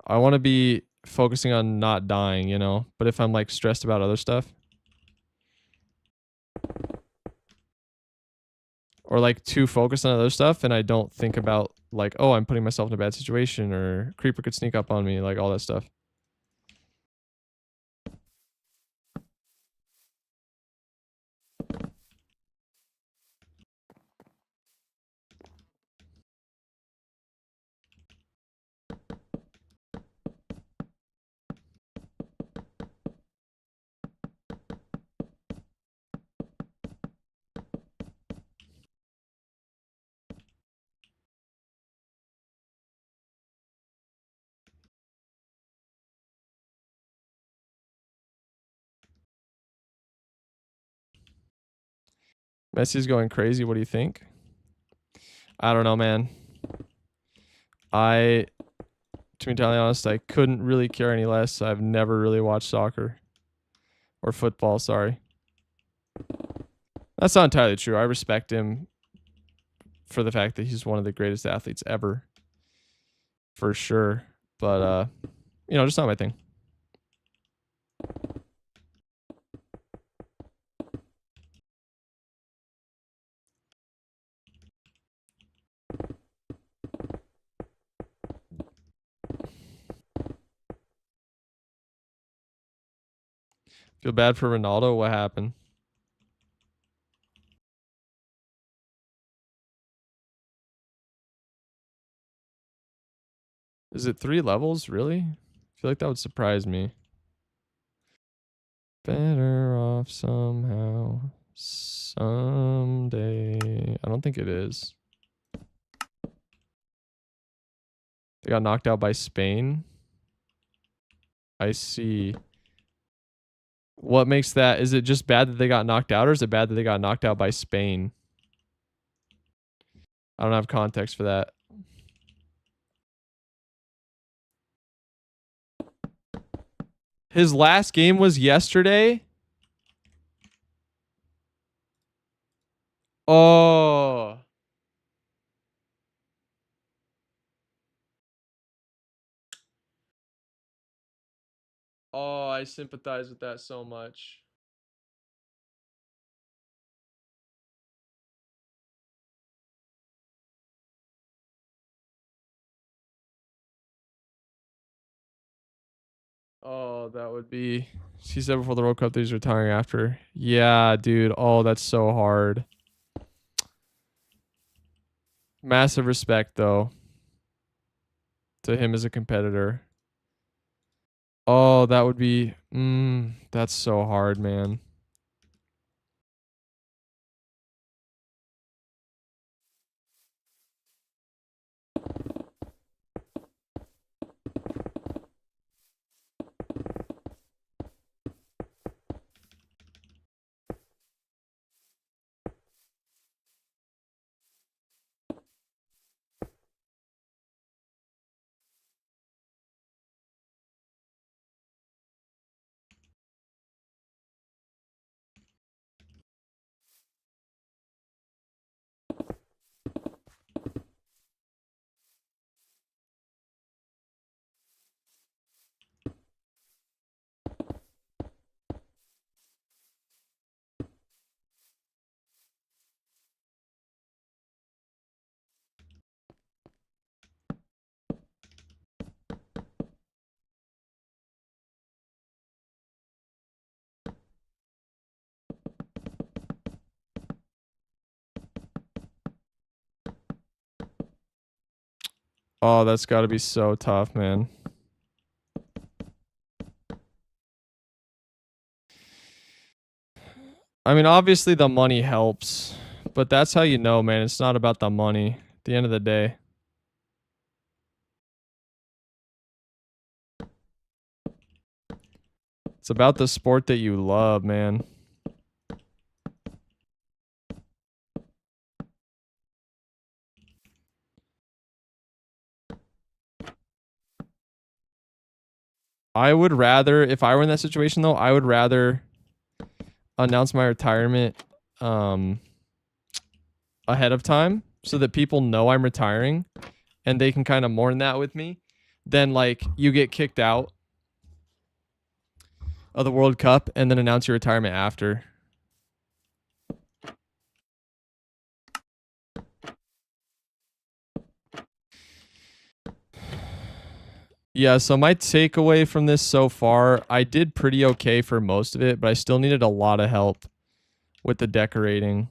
I want to be focusing on not dying, you know? But if I'm like stressed about other stuff or like too focused on other stuff and I don't think about like, oh, I'm putting myself in a bad situation or creeper could sneak up on me, like all that stuff. Messi's going crazy. What do you think? I don't know, man. To be entirely honest, I couldn't really care any less. I've never really watched soccer or football. Sorry. That's not entirely true. I respect him for the fact that he's one of the greatest athletes ever. For sure. But, you know, just not my thing. Feel bad for Ronaldo. What happened? Is it 3 levels? Really? I feel like that would surprise me. Better off somehow. Someday. I don't think it is. They got knocked out by Spain. I see. What makes that? Is it just bad that they got knocked out, or is it bad that they got knocked out by Spain? I don't have context for that. His last game was yesterday. Oh. Oh, I sympathize with that so much. Oh, that would be. She said before the World Cup that he's retiring after. Yeah, dude. Oh, that's so hard. Massive respect, though, to him as a competitor. Oh, that would be. That's so hard, man. Oh, that's got to be so tough, man. I mean, obviously the money helps, but that's how you know, man. It's not about the money at the end of the day. It's about the sport that you love, man. I would rather, if I were in that situation though, I would rather announce my retirement ahead of time so that people know I'm retiring and they can kind of mourn that with me. Then like you get kicked out of the World Cup and then announce your retirement after. Yeah, so my takeaway from this so far, I did pretty okay for most of it, but I still needed a lot of help with the decorating.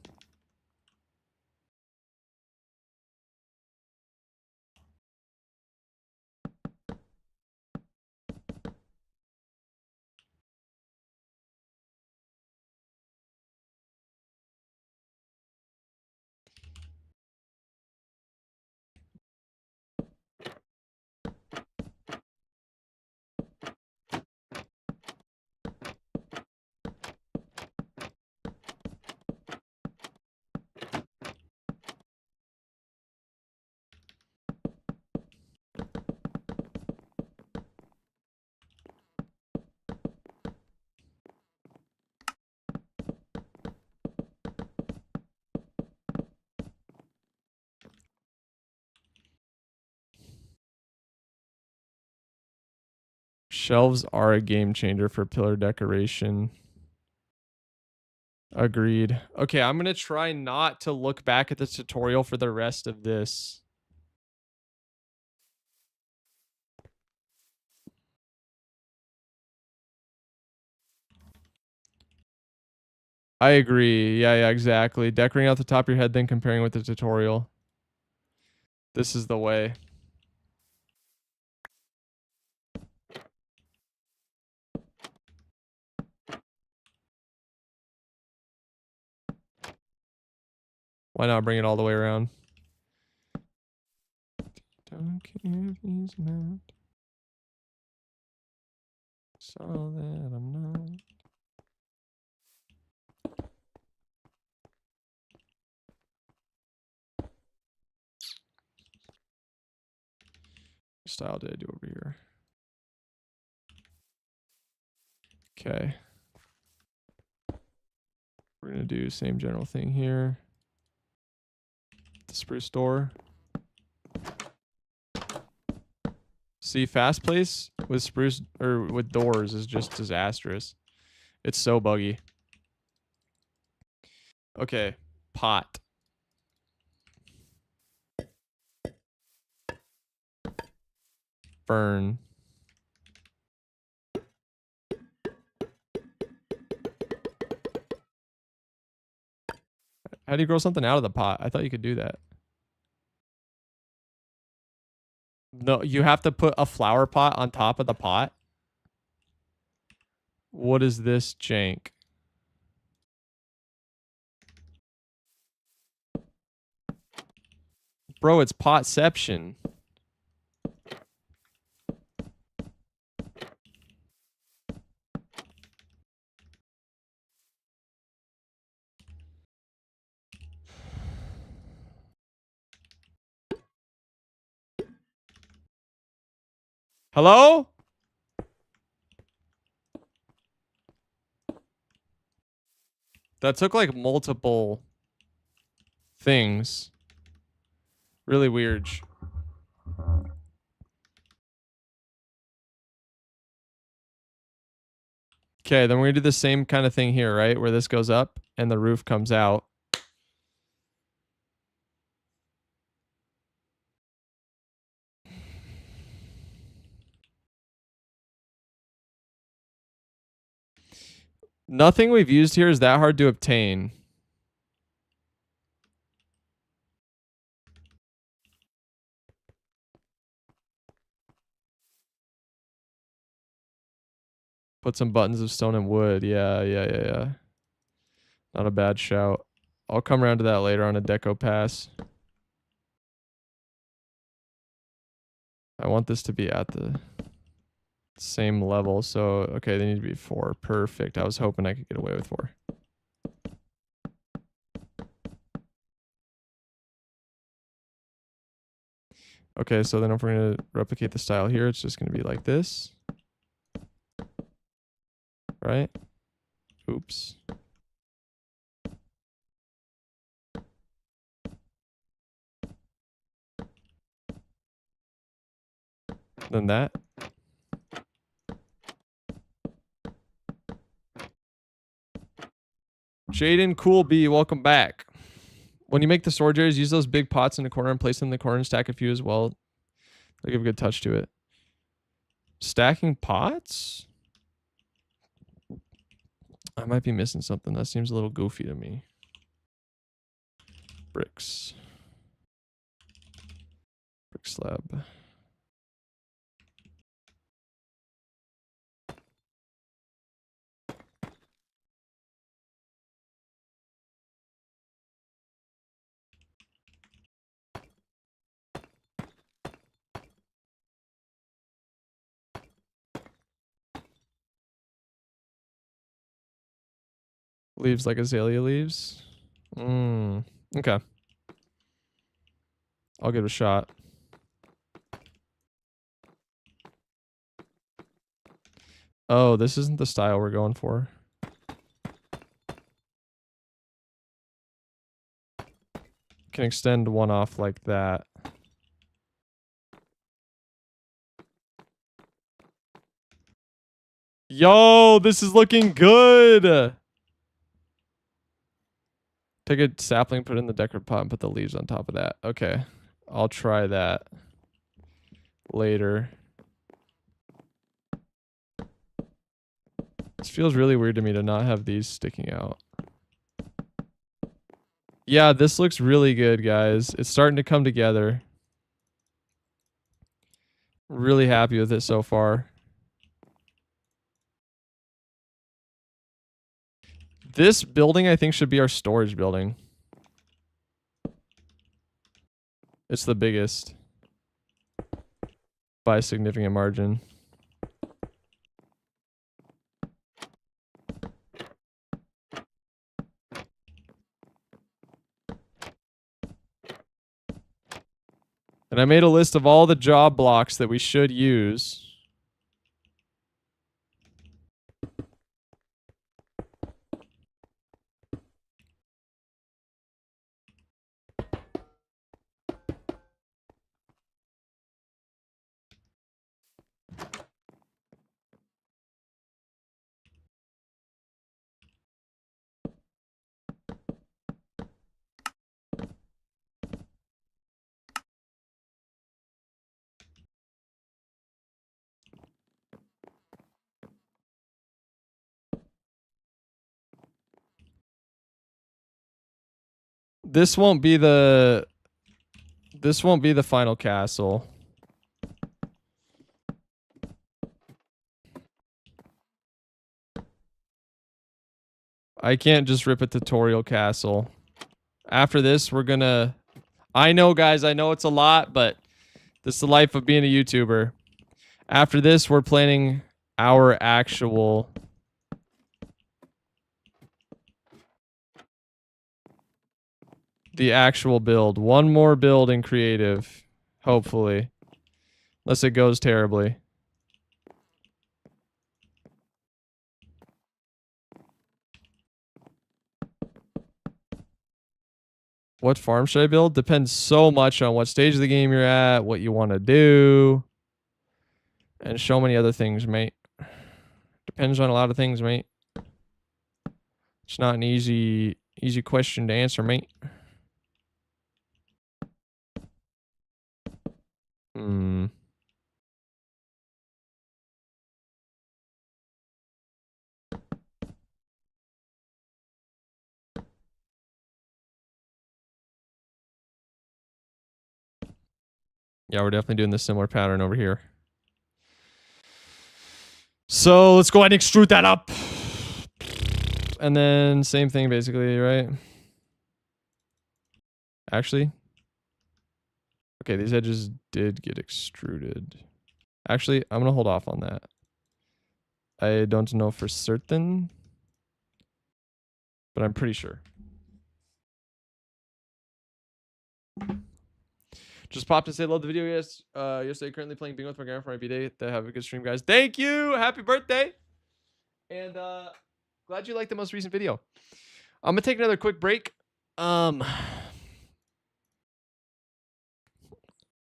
Shelves are a game changer for pillar decoration. Agreed. Okay, I'm going to try not to look back at the tutorial for the rest of this. I agree. Yeah, exactly. Decorating out the top of your head, then comparing with the tutorial. This is the way. Why not bring it all the way around? Don't care if he's not. So that I'm not. What style did I do over here? Okay. We're going to do same general thing here. The spruce door. See, fast place with spruce or with doors is just disastrous. It's so buggy. Okay, pot. Fern. How do you grow something out of the pot? I thought you could do that. No, you have to put a flower pot on top of the pot. What is this jank? Bro, it's potception. Hello? That took like multiple things. Really weird. Okay, then we're gonna do the same kind of thing here, right? Where this goes up and the roof comes out. Nothing we've used here is that hard to obtain. Put some buttons of stone and wood. Yeah. Not a bad shout. I'll come around to that later on a deco pass. I want this to be at the same level. So, okay, they need to be 4. Perfect. I was hoping I could get away with 4. Okay, so then if we're going to replicate the style here, it's just going to be like this. Right? Oops. Then that. Jaden Cool B, welcome back. When you make the storage areas, use those big pots in the corner and place them in the corner and stack a few as well. They'll give a good touch to it. Stacking pots? I might be missing something. That seems a little goofy to me. Bricks. Brick slab. Leaves like azalea leaves. Okay. I'll give it a shot. Oh, this isn't the style we're going for. Can extend one off like that. Yo, this is looking good. Take a sapling, put it in the decorative pot, and put the leaves on top of that. Okay. I'll try that later. This feels really weird to me to not have these sticking out. Yeah, this looks really good, guys. It's starting to come together. Really happy with it so far. This building, I think, should be our storage building. It's the biggest by a significant margin. And I made a list of all the job blocks that we should use. This won't be the final castle. I can't just rip a tutorial castle. After this, we're gonna... I know, guys, I know it's a lot, but this is the life of being a YouTuber. After this, we're planning our actual... the actual build. One more build in creative, hopefully. Unless it goes terribly. What farm should I build? Depends so much on what stage of the game you're at, what you want to do, and so many other things, mate. Depends on a lot of things, mate. It's not an easy question to answer, mate. Yeah, we're definitely doing this similar pattern over here. So let's go ahead and extrude that up. And then same thing basically, right? Actually. Okay, these edges did get extruded. Actually, I'm going to hold off on that. I don't know for certain, but I'm pretty sure. Just popped to say love the video yesterday. Currently playing bingo with my grandma for my B-day. Have a good stream, guys. Thank you. Happy birthday. And glad you liked the most recent video. I'm gonna take another quick break.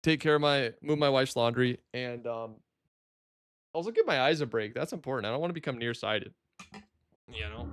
Take care of move my wife's laundry, and also give my eyes a break. That's important. I don't want to become nearsighted. You know.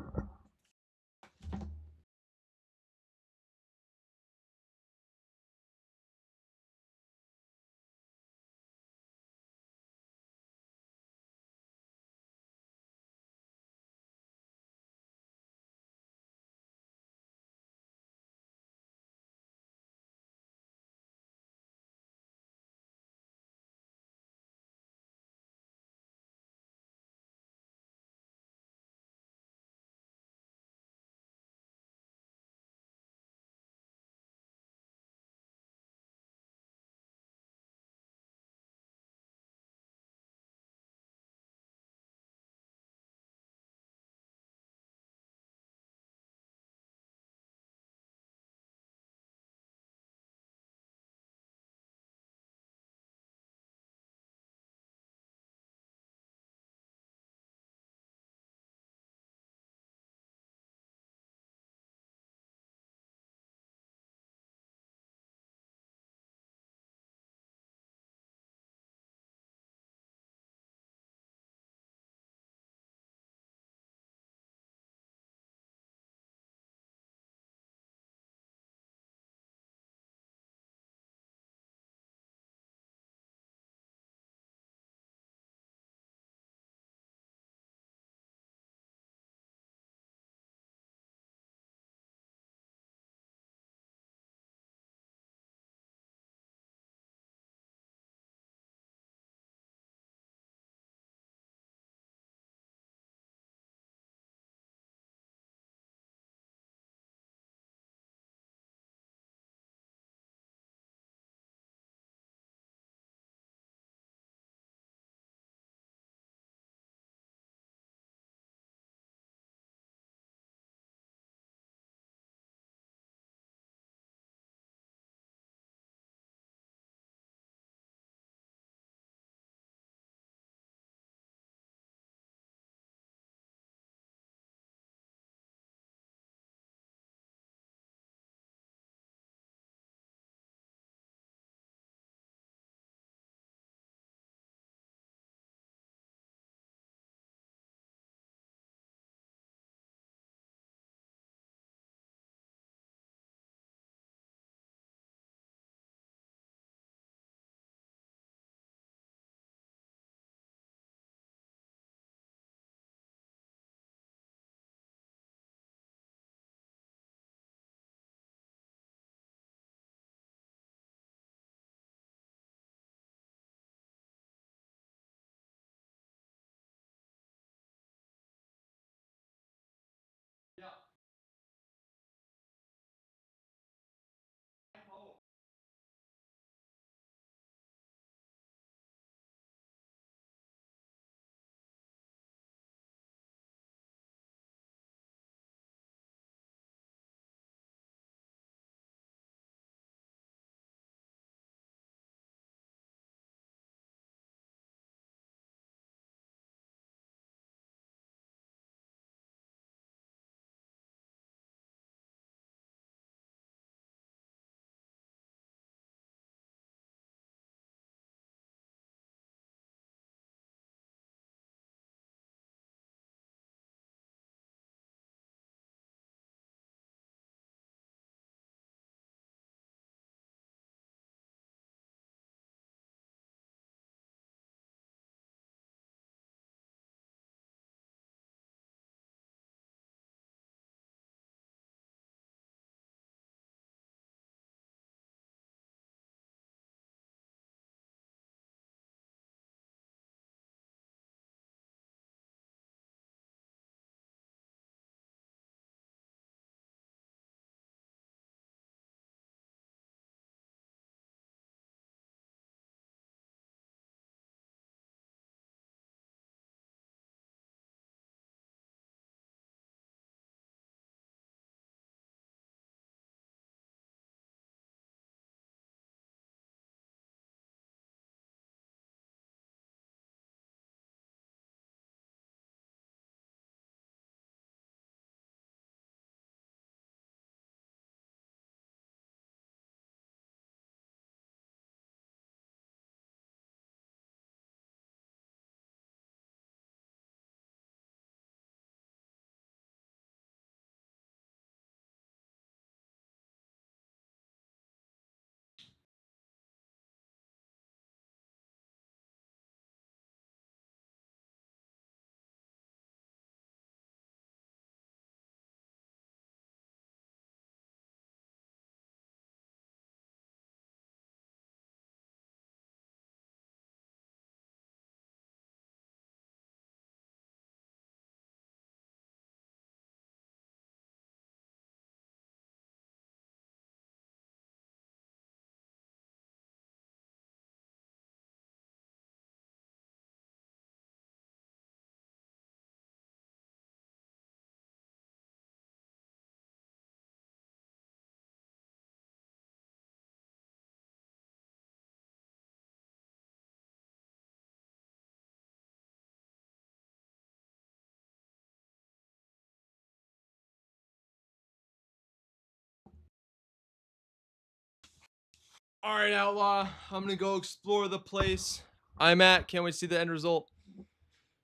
All right, Outlaw. I'm going to go explore the place I'm at. Can't wait to see the end result.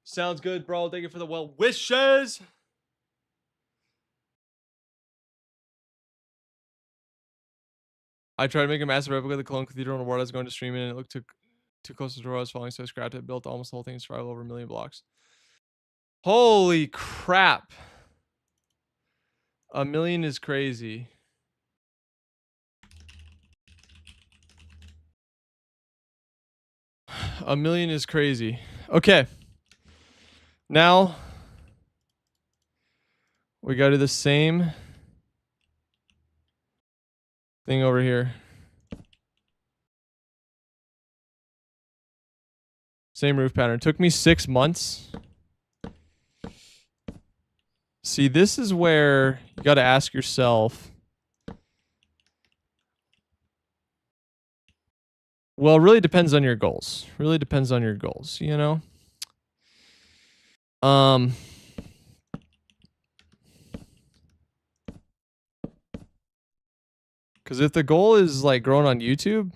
Sounds good, bro. Thank you for the well wishes. I tried to make a massive replica of the Cologne Cathedral in a world I was going to stream it, and it looked too close to where I was falling, so I scrapped it. Built almost the whole thing in survival over 1 million blocks. Holy crap. 1 million is crazy. A million is crazy. Okay. Now we got to do the same thing over here. Same roof pattern. It took me 6 months. See, this is where you got to ask yourself. Well, it really depends on your goals. Really depends on your goals, you know? Because if the goal is like growing on YouTube,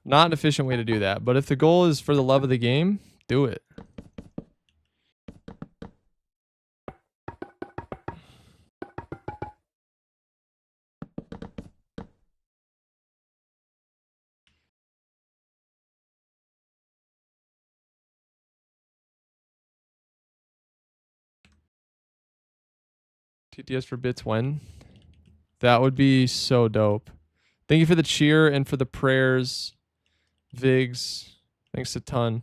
not an efficient way to do that. But if the goal is for the love of the game, do it. TTS for bits when? That would be so dope. Thank you for the cheer and for the prayers, Vigs. Thanks a ton.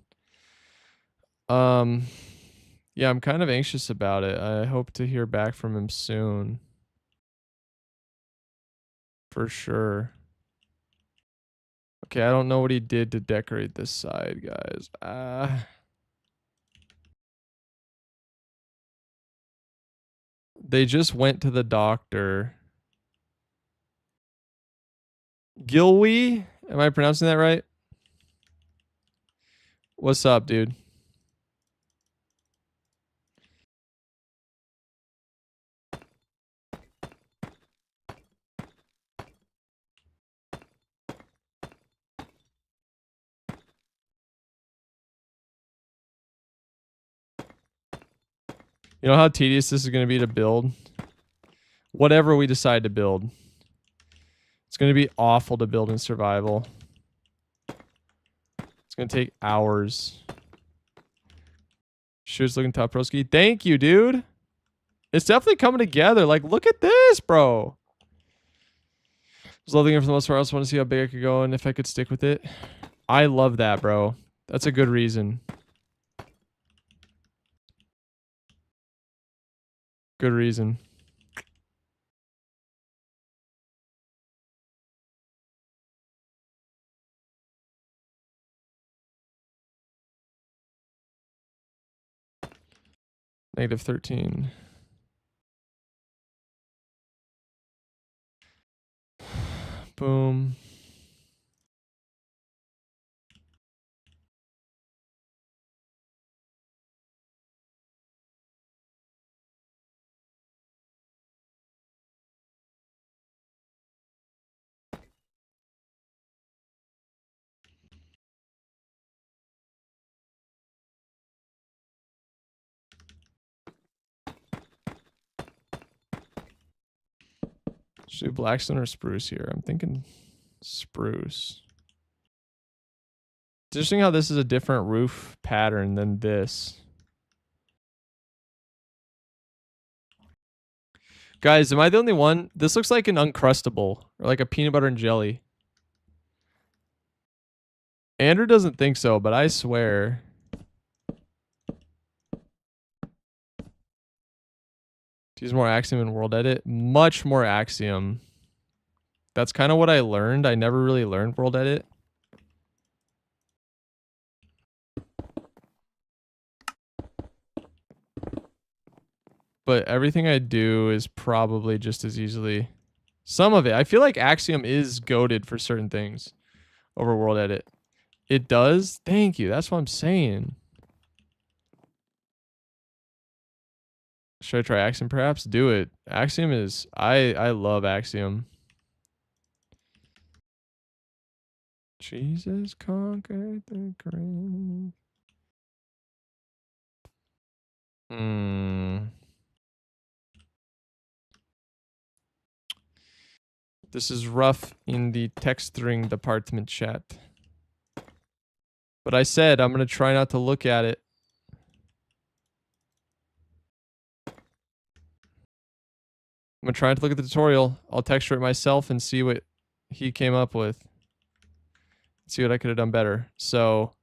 Yeah, I'm kind of anxious about it. I hope to hear back from him soon. For sure. Okay, I don't know what he did to decorate this side, guys. They just went to the doctor. Gilwee? Am I pronouncing that right? What's up, dude? You know how tedious this is going to be to build? Whatever we decide to build. It's going to be awful to build in survival. It's going to take hours. Shoes looking top, broski. Thank you, dude. It's definitely coming together. Like, look at this, bro. Just loving it for the most part. I also want to see how big I could go and if I could stick with it. I love that, bro. That's a good reason. Good reason. -13. Boom. Should do Blackstone or Spruce here? I'm thinking Spruce. It's interesting how this is a different roof pattern than this. Guys, am I the only one? This looks like an Uncrustable or like a peanut butter and jelly. Andrew doesn't think so, but I swear. Use more Axiom in World Edit. Much more Axiom. That's kind of what I learned. I never really learned World Edit. But everything I do is probably just as easily. Some of it. I feel like Axiom is goated for certain things over World Edit. It does? Thank you. That's what I'm saying. Should I try Axiom perhaps? Do it. Axiom is... I love Axiom. Jesus conquered the grave. This is rough in the texting department chat. But I said I'm going to try not to look at it. I'm going to try not to look at the tutorial. I'll texture it myself and see what he came up with. See what I could have done better. So,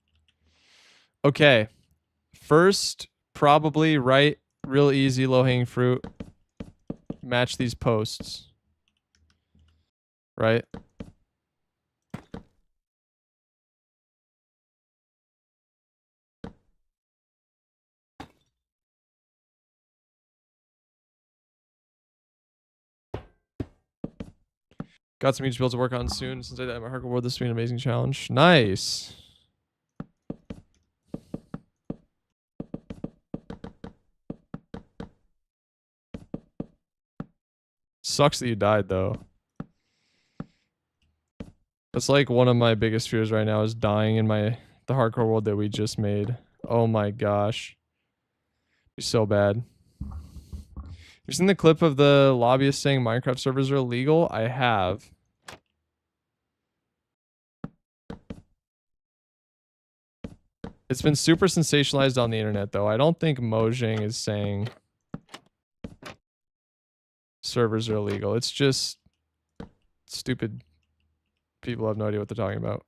okay. First, probably right, real easy, low-hanging fruit. Match these posts. Right? Got some huge builds to work on soon. Since I did my hardcore world, this will be an amazing challenge. Nice. Sucks that you died, though. That's like one of my biggest fears right now is dying in the hardcore world that we just made. Oh my gosh. It's so bad. You've seen the clip of the lobbyist saying Minecraft servers are illegal? I have. It's been super sensationalized on the internet, though. I don't think Mojang is saying servers are illegal. It's just stupid people have no idea what they're talking about.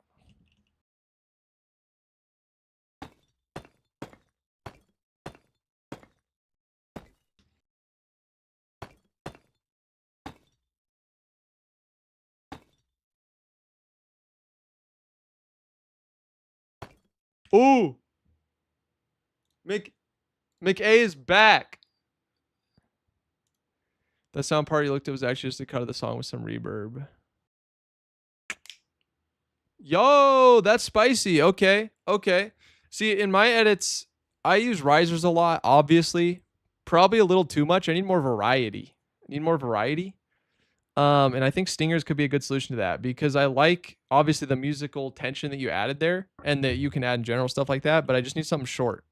Ooh! McA is back. That sound part you looked at was actually just a cut of the song with some reverb. Yo, that's spicy. Okay, okay. See, in my edits, I use risers a lot, obviously. Probably a little too much. I need more variety. And I think stingers could be a good solution to that because I like, obviously, the musical tension that you added there and that you can add in general stuff like that, but I just need something short.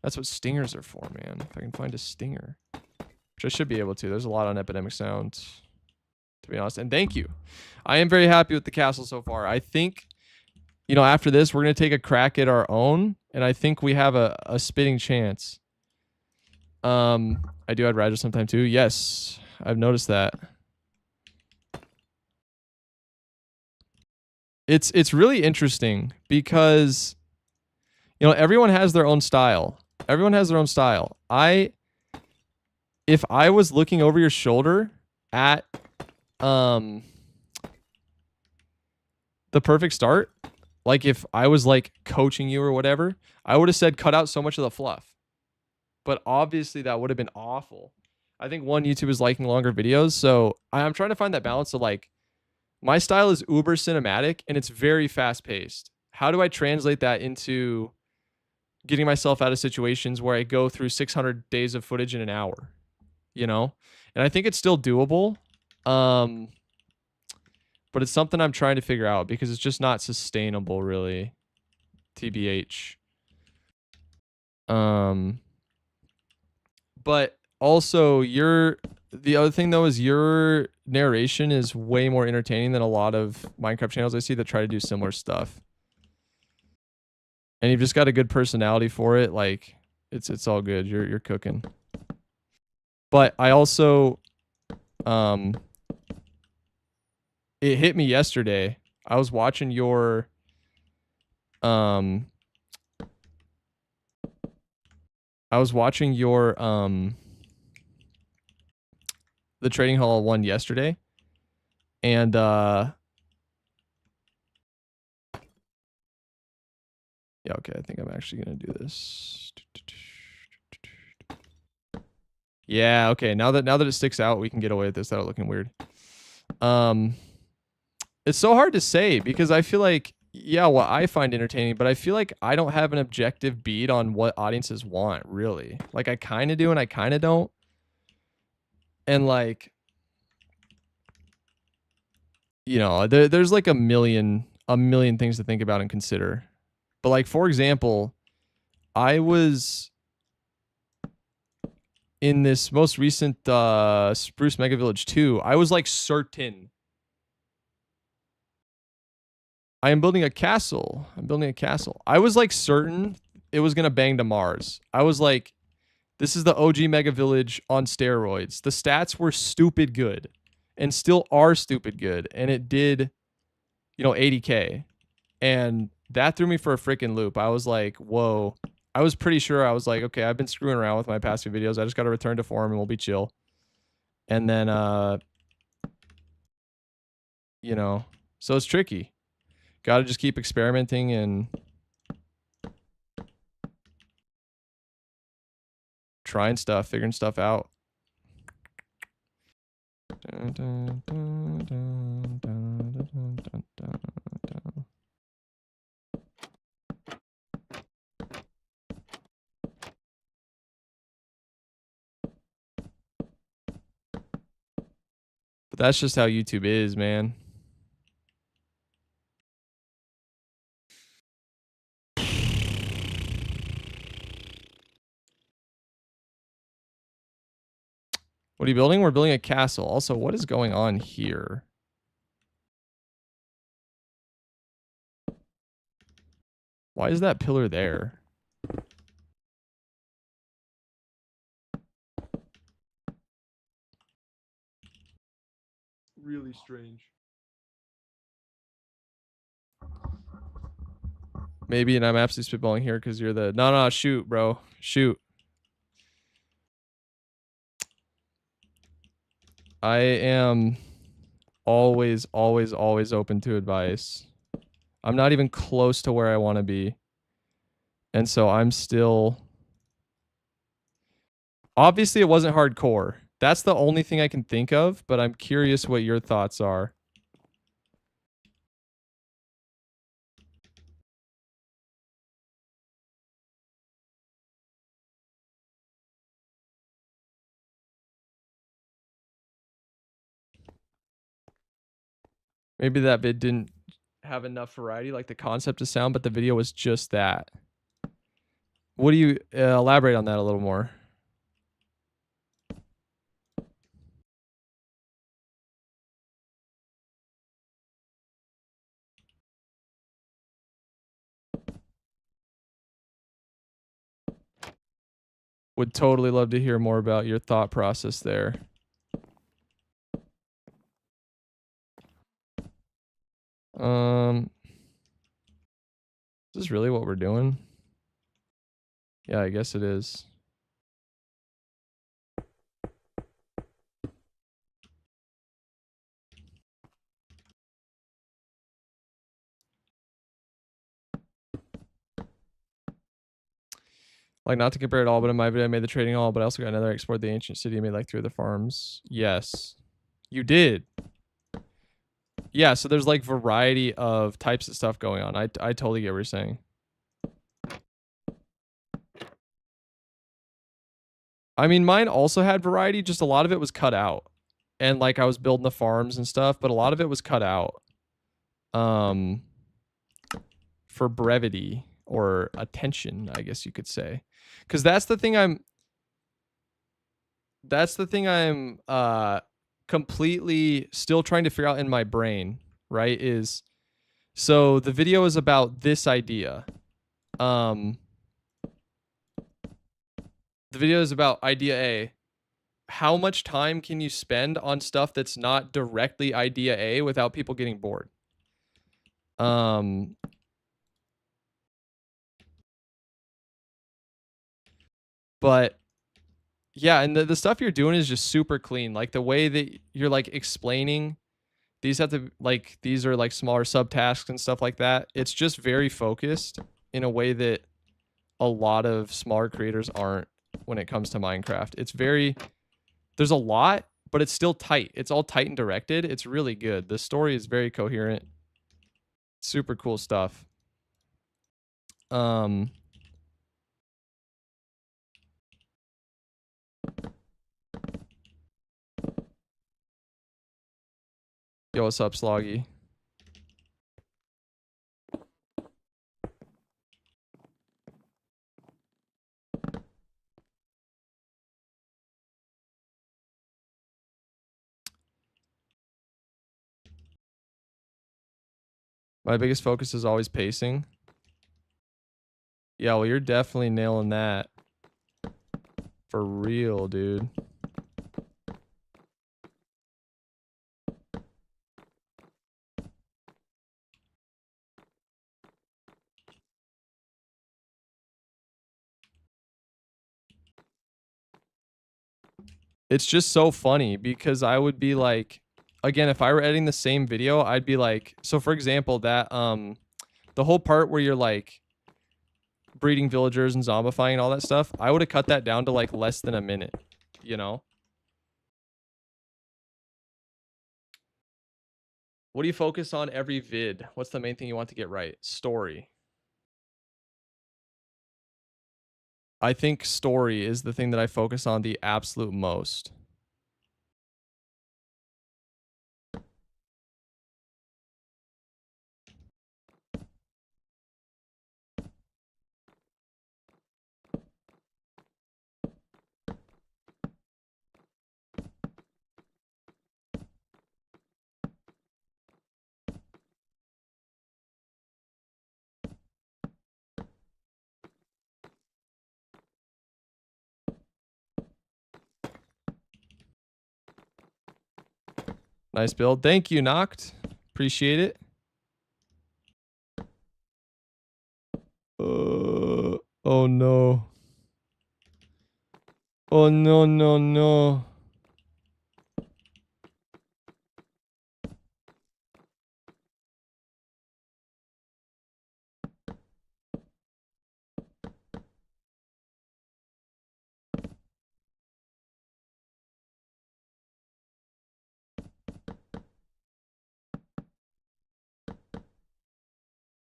That's what stingers are for, man. If I can find a stinger, which I should be able to. There's a lot on Epidemic Sound, to be honest. And thank you. I am very happy with the castle so far. I think, you know, after this, we're going to take a crack at our own, and I think we have a spitting chance. I do add Raja sometime too. Yes, I've noticed that. It's really interesting because, you know, everyone has their own style. Everyone has their own style. If I was looking over your shoulder at the perfect start, like if I was like coaching you or whatever, I would have said cut out so much of the fluff. But obviously that would have been awful. I think YouTube is liking longer videos, so I'm trying to find that balance of like, my style is uber cinematic and it's very fast paced. How do I translate that into getting myself out of situations where I go through 600 days of footage in an hour, you know? And I think it's still doable. But it's something I'm trying to figure out because it's just not sustainable really. TBH. But also the other thing though is your narration is way more entertaining than a lot of Minecraft channels I see that try to do similar stuff. And you've just got a good personality for it. Like it's all good. You're cooking. But I also it hit me yesterday. I was watching your the Trading Hall one yesterday. And yeah, okay, I think I'm actually gonna do this. Yeah, okay. Now that it sticks out, we can get away with this without looking weird. It's so hard to say because I feel like, yeah, what I find entertaining, but I feel like I don't have an objective beat on what audiences want, really. Like I kind of do and I kind of don't. And like, you know, there's like a million a million things to think about and consider. But like, for example, I was in this most recent Spruce Mega Village 2, I was like certain I am building a castle. I'm building a castle. I was like certain it was going to bang to Mars. I was like, this is the OG Mega Village on steroids. The stats were stupid good and still are stupid good. And it did, 80K. And that threw me for a freaking loop. I was like, whoa. I was pretty sure. I was like, okay, I've been screwing around with my past few videos. I just got to return to form and we'll be chill. And then, so it's tricky. Got to just keep experimenting and trying stuff, figuring stuff out. But that's just how YouTube is, man. What are you building? We're building a castle. Also, what is going on here? Why is that pillar there? Really strange. Maybe, and I'm absolutely spitballing here because you're the... No, shoot, bro. Shoot. I am always open to advice. I'm not even close to where I want to be. And so I'm still... Obviously, it wasn't hardcore. That's the only thing I can think of, but I'm curious what your thoughts are. Maybe that vid didn't have enough variety, like the concept of sound, but the video was just that. What do you elaborate on that a little more? Would totally love to hear more about your thought process there. Is this really what we're doing? Yeah, I guess it is. Like, not to compare it all, but in my video I made the trading hall, but I also got another. I explored the ancient city, made like 3 of the farms. Yes. You did. Yeah, so there's like variety of types of stuff going on. I totally get what you're saying. I mean, mine also had variety, just a lot of it was cut out. And like I was building the farms and stuff, but a lot of it was cut out. For brevity or attention, I guess you could say. Cuz that's the thing I'm completely still trying to figure out in my brain, right? Is so the video is about this idea. The video is about idea A. How much time can you spend on stuff that's not directly idea A without people getting bored? But yeah, and the stuff you're doing is just super clean. Like the way that you're like explaining, these have to like, these are like smaller subtasks and stuff like that. It's just very focused in a way that a lot of smaller creators aren't when it comes to Minecraft. It's very, there's a lot, but it's still tight. It's all tight and directed. It's really good. The story is very coherent. Super cool stuff. Yo, what's up, Sloggy? My biggest focus is always pacing. Yeah, well, you're definitely nailing that. For real, dude. It's just so funny because I would be like, again, if I were editing the same video, I'd be like, so for example, that the whole part where you're like breeding villagers and zombifying and all that stuff, I would have cut that down to like less than a minute, you know? What do you focus on every vid? What's the main thing you want to get right? Story. I think story is the thing that I focus on the absolute most. Nice build. Thank you, Noct. Appreciate it. Oh no. Oh no, no, no.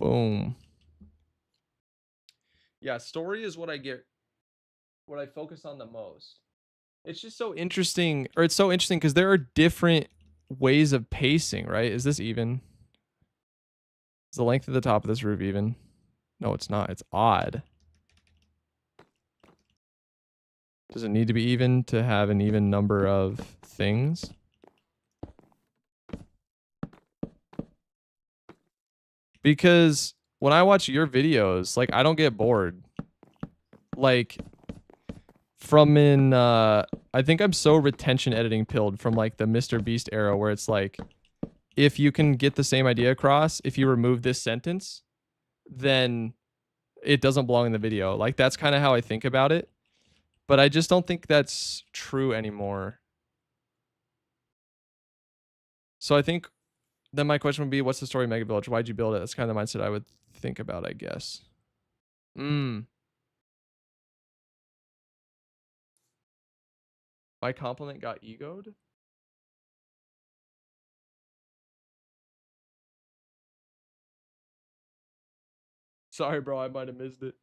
Boom. Yeah, story is what I focus on the most. It's just so interesting, or it's so interesting because there are different ways of pacing, right? Is this even? Is the length of the top of this roof even? No, it's not. It's odd. Does it need to be even to have an even number of things? Because when I watch your videos, like, I don't get bored. Like, I think I'm so retention editing pilled from like the Mr. Beast era where it's like, if you can get the same idea across, if you remove this sentence, then it doesn't belong in the video. Like, that's kind of how I think about it. But I just don't think that's true anymore. So I think then my question would be, what's the story of Mega Village? Why'd you build it? That's kind of the mindset I would think about, I guess. My compliment got egoed? Sorry, bro. I might have missed it.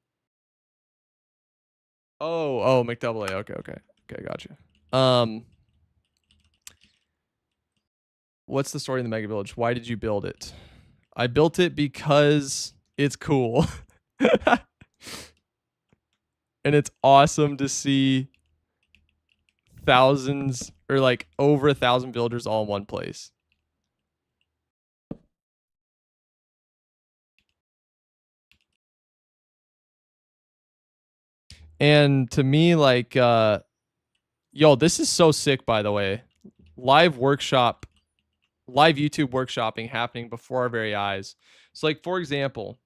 Oh, McDouble A. Okay. Gotcha. What's the story in the Mega Village? Why did you build it? I built it because it's cool. And it's awesome to see thousands or like over 1,000 villagers all in one place. And to me, like, yo, this is so sick, by the way. Live YouTube workshopping happening before our very eyes. So, like, for example,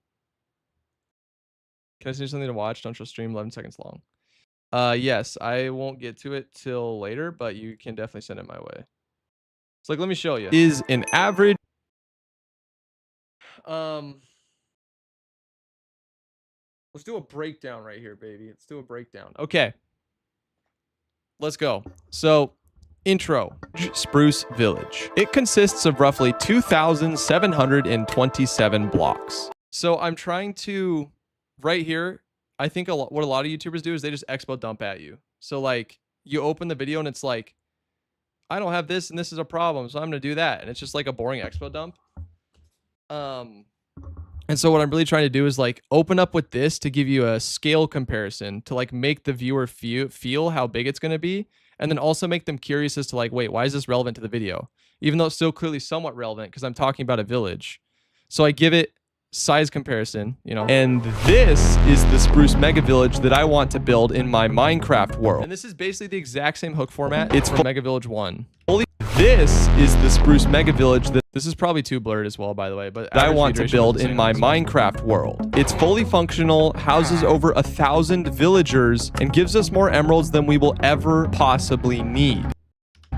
can I say something to watch? Don't show stream 11 seconds long. Yes, I won't get to it till later, but you can definitely send it my way. So, like, let me show you. Is an average. Let's do a breakdown right here, baby. Let's do a breakdown. Okay. Let's go. So, intro, Spruce Village. It consists of roughly 2,727 blocks. So I'm trying to, right here, I think what a lot of YouTubers do is they just expo dump at you. So like, you open the video and it's like, I don't have this and this is a problem, so I'm going to do that. And it's just like a boring expo dump. And so what I'm really trying to do is like open up with this to give you a scale comparison to like make the viewer feel how big it's going to be. And then also make them curious as to like, wait, why is this relevant to the video? Even though it's still clearly somewhat relevant because I'm talking about a village. So I give it size comparison, you know. And this is the spruce mega village that I want to build in my Minecraft world. And this is basically the exact same hook format. It's for Mega Village 1. This is the spruce mega village that this is probably too blurred as well, by the way, but I want to build in my Minecraft world. It's fully functional, houses over 1,000 villagers, and gives us more emeralds than we will ever possibly need.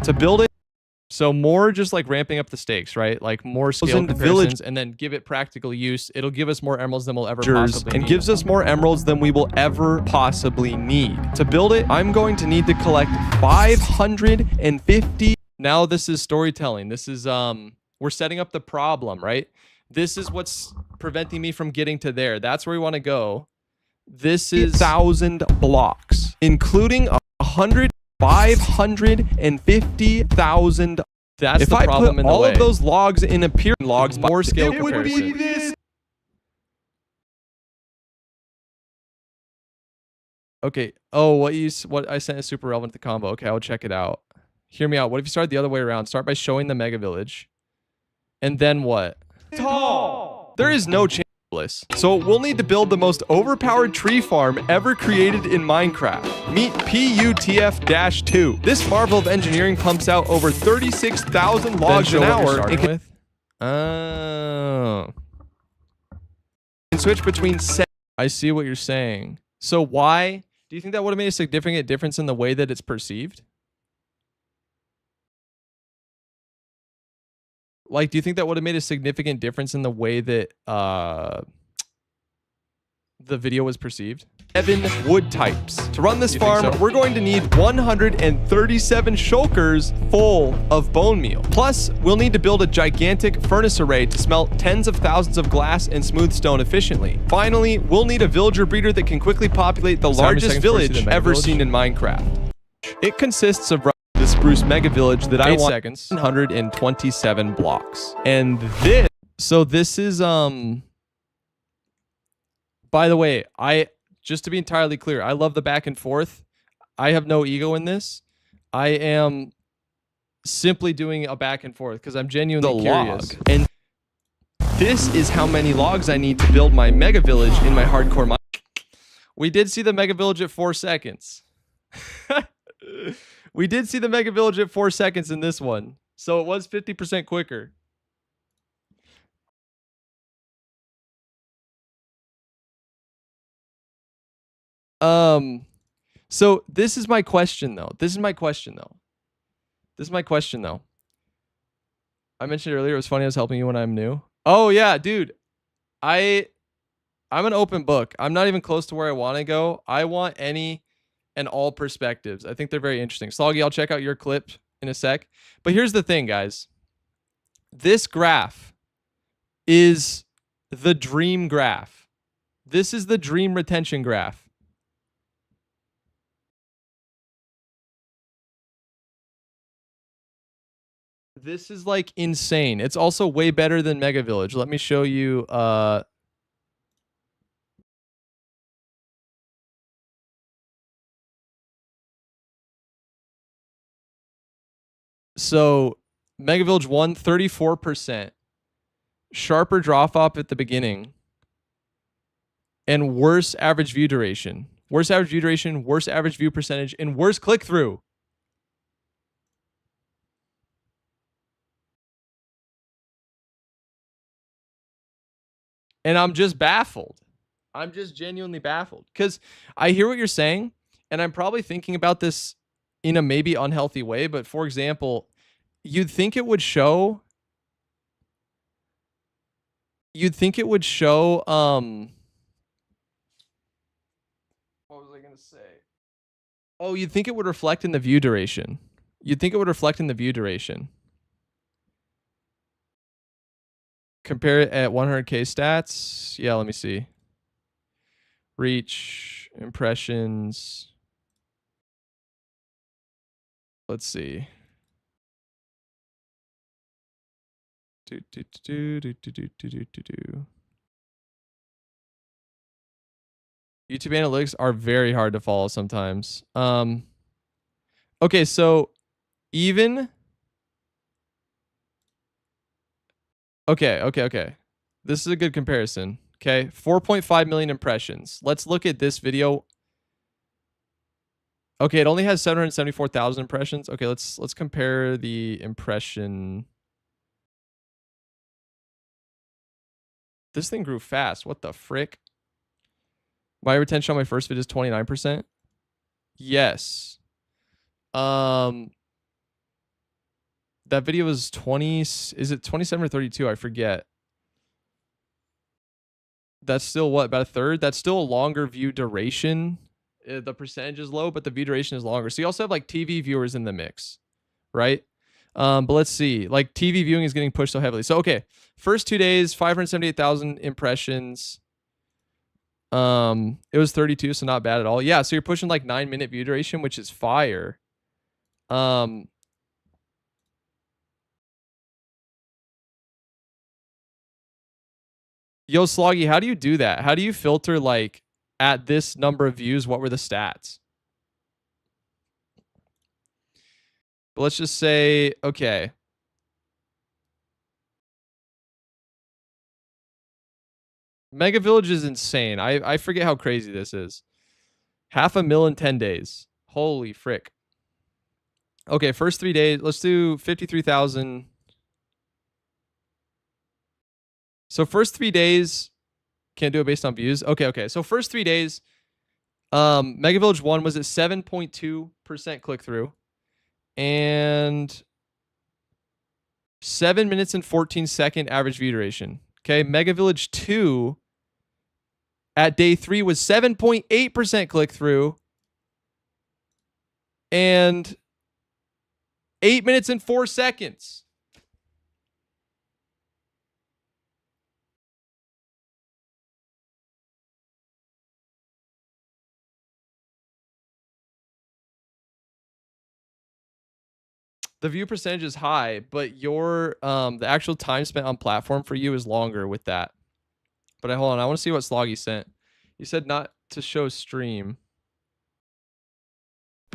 To build it, so more just like ramping up the stakes, right? Like more scale comparisons, and then give it practical use. It'll give us more emeralds than we'll ever possibly need. And gives us more emeralds than we will ever possibly need. To build it, I'm going to need to collect 550. Now this is storytelling. This is, we're setting up the problem, right? This is what's preventing me from getting to there. That's where we want to go. This is 1,000 blocks, including 550,000. That's the problem in the way. If I put all of those logs in appear logs, more scale comparison. Okay. Oh, what I sent is super relevant to the combo. Okay, I'll check it out. Hear me out. What if you start the other way around? Start by showing the mega village. And then what? Tall. There is no chance. So we'll need to build the most overpowered tree farm ever created in Minecraft. Meet PUTF-2. This marvel of engineering pumps out over 36,000 logs an hour. Oh. And switch between I see what you're saying. So why do you think that would have made a significant difference in the way that it's perceived? Like, do you think that would have made a significant difference in the way that the video was perceived? 7 wood types. To run this farm, we're going to need 137 shulkers full of bone meal. Plus, we'll need to build a gigantic furnace array to smelt tens of thousands of glass and smooth stone efficiently. Finally, we'll need a villager breeder that can quickly populate the largest village ever seen in Minecraft. It consists of the spruce mega village that I want 127 blocks. And this, so this is by the way, just to be entirely clear, I love the back and forth. I have no ego in this. I am simply doing a back and forth because I'm genuinely curious. And this is how many logs I need to build my mega village in my hardcore mine. We did see the mega village at 4 seconds. We did see the mega village at 4 seconds in this one. So it was 50% quicker. So this is my question though. I mentioned earlier it was funny I was helping you when I'm new. Oh yeah, dude. I'm an open book. I'm not even close to where I want to go. I want any and all perspectives. I think they're very interesting. Sloggy, I'll check out your clip in a sec. But here's the thing, guys. This graph is the dream graph. This is the dream retention graph. This is like insane. It's also way better than Mega Village. Let me show you so Mega Village 1, 34%. Sharper drop off at the beginning. And worse average view duration. Worse average view duration, worse average view percentage, and worse click-through. And I'm just baffled. I'm just genuinely baffled. Because I hear what you're saying, and I'm probably thinking about this in a maybe unhealthy way. But for example, you'd think it would show... What was I going to say? Oh, you'd think it would reflect in the view duration. Compare it at 100K stats. Yeah, let me see. Reach, impressions. Let's see. YouTube analytics are very hard to follow sometimes. Okay, so even... Okay. This is a good comparison. Okay, 4.5 million impressions. Let's look at this video. Okay, it only has 774,000 impressions. Okay, let's compare the impression. This thing grew fast. What the frick? My retention on my first video is 29%. Yes. That video was 20. Is it 27 or 32? I forget. That's still what, about a third? That's still a longer view duration. The percentage is low, but the view duration is longer. So you also have like TV viewers in the mix, right? But let's see. Like TV viewing is getting pushed so heavily. So okay, first 2 days, 578,000 impressions. It was 32, so not bad at all. Yeah, so you're pushing like 9-minute view duration, which is fire. Yo, Sloggy, how do you do that? How do you filter like at this number of views? What were the stats? But let's just say, okay. Mega Village is insane. I forget how crazy this is. 500,000 in 10 days. Holy frick. Okay, first 3 days. Let's do 53,000. So first 3 days, can't do it based on views. Okay. So first 3 days, Mega Village 1 was at 7.2% click-through. And 7 minutes and 14-second average view duration. Okay, Mega Village 2 at day 3 was 7.8% click-through. And 8 minutes and 4 seconds. The view percentage is high, but your the actual time spent on platform for you is longer with that. But hold on, I want to see what Sloggy sent. You said not to show stream.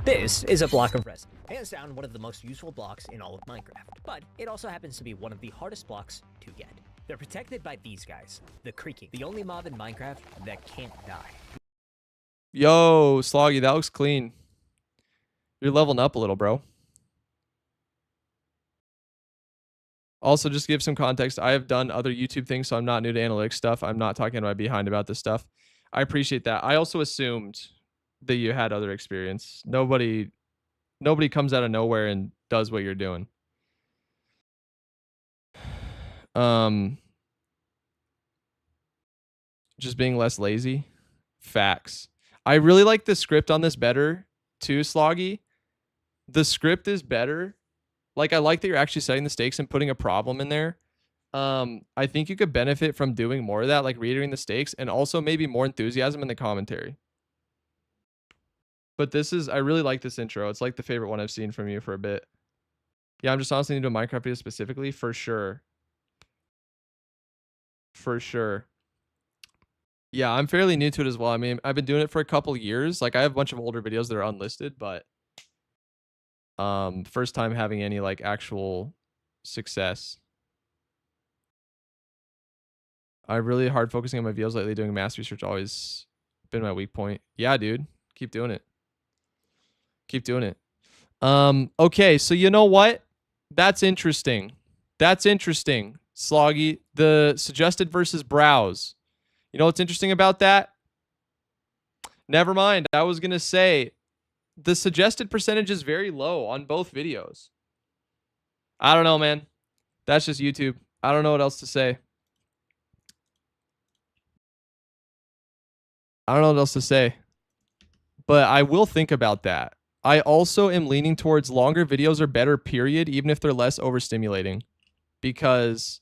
This is a block of resin. Hands down, one of the most useful blocks in all of Minecraft. But it also happens to be one of the hardest blocks to get. They're protected by these guys, the creaking, the only mob in Minecraft that can't die. Yo, Sloggy, that looks clean. You're leveling up a little, bro. Also, just to give some context, I have done other YouTube things, so I'm not new to analytics stuff. I'm not talking about behind about this stuff. I appreciate that. I also assumed that you had other experience. Nobody comes out of nowhere and does what you're doing. Just being less lazy. Facts. I really like the script on this better too, Sloggy. The script is better. Like, I like that you're actually setting the stakes and putting a problem in there. I think you could benefit from doing more of that, like reiterating the stakes, and also maybe more enthusiasm in the commentary. But this is, I really like this intro. It's like the favorite one I've seen from you for a bit. Yeah, I'm just honestly into a Minecraft video specifically, for sure. For sure. Yeah, I'm fairly new to it as well. I mean, I've been doing it for a couple years. Like, I have a bunch of older videos that are unlisted, but first time having any like actual success. I really hard focusing on my videos lately. Doing math research always been my weak point. Yeah, dude, keep doing it. Keep doing it. Okay, so you know what? That's interesting. That's interesting, Sloggy. The suggested versus browse. You know what's interesting about that? Never mind. I was gonna say the suggested percentage is very low on both videos. I don't know, man. That's just YouTube. I don't know what else to say. I don't know what else to say. But I will think about that. I also am leaning towards longer videos are better, period, even if they're less overstimulating. Because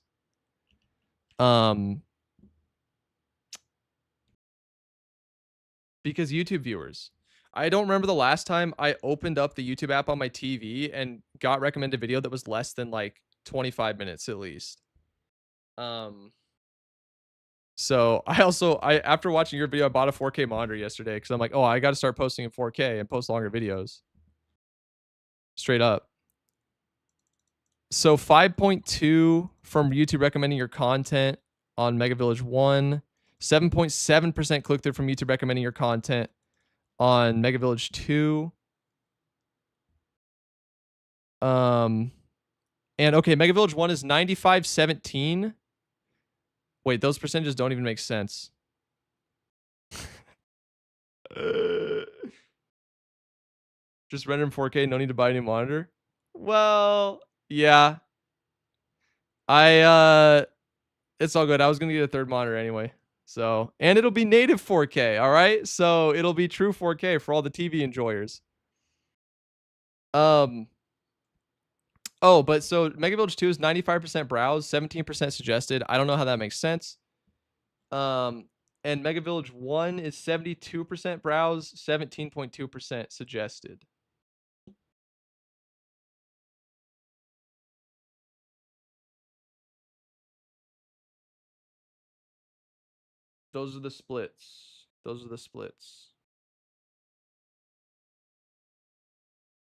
YouTube viewers. I don't remember the last time I opened up the YouTube app on my TV and got recommended video that was less than like 25 minutes at least. So I after watching your video, I bought a 4K monitor yesterday because I'm like, oh, I got to start posting in 4K and post longer videos. Straight up. So 5.2 from YouTube recommending your content. on Mega Village 1. 7.7% click-through from YouTube recommending your content on Mega Village 2. And okay, Mega Village 1 is 95-17. Wait, those percentages don't even make sense. Just render in 4K, no need to buy a new monitor. Well, yeah. It's all good. I was gonna get a third monitor anyway. So, and it'll be native 4K, all right? So it'll be true 4K for all the TV enjoyers. Oh, but so Mega Village 2 is 95% browse, 17% suggested. I don't know how that makes sense. And Mega Village 1 is 72% browse, 17.2% suggested. Those are the splits. Those are the splits.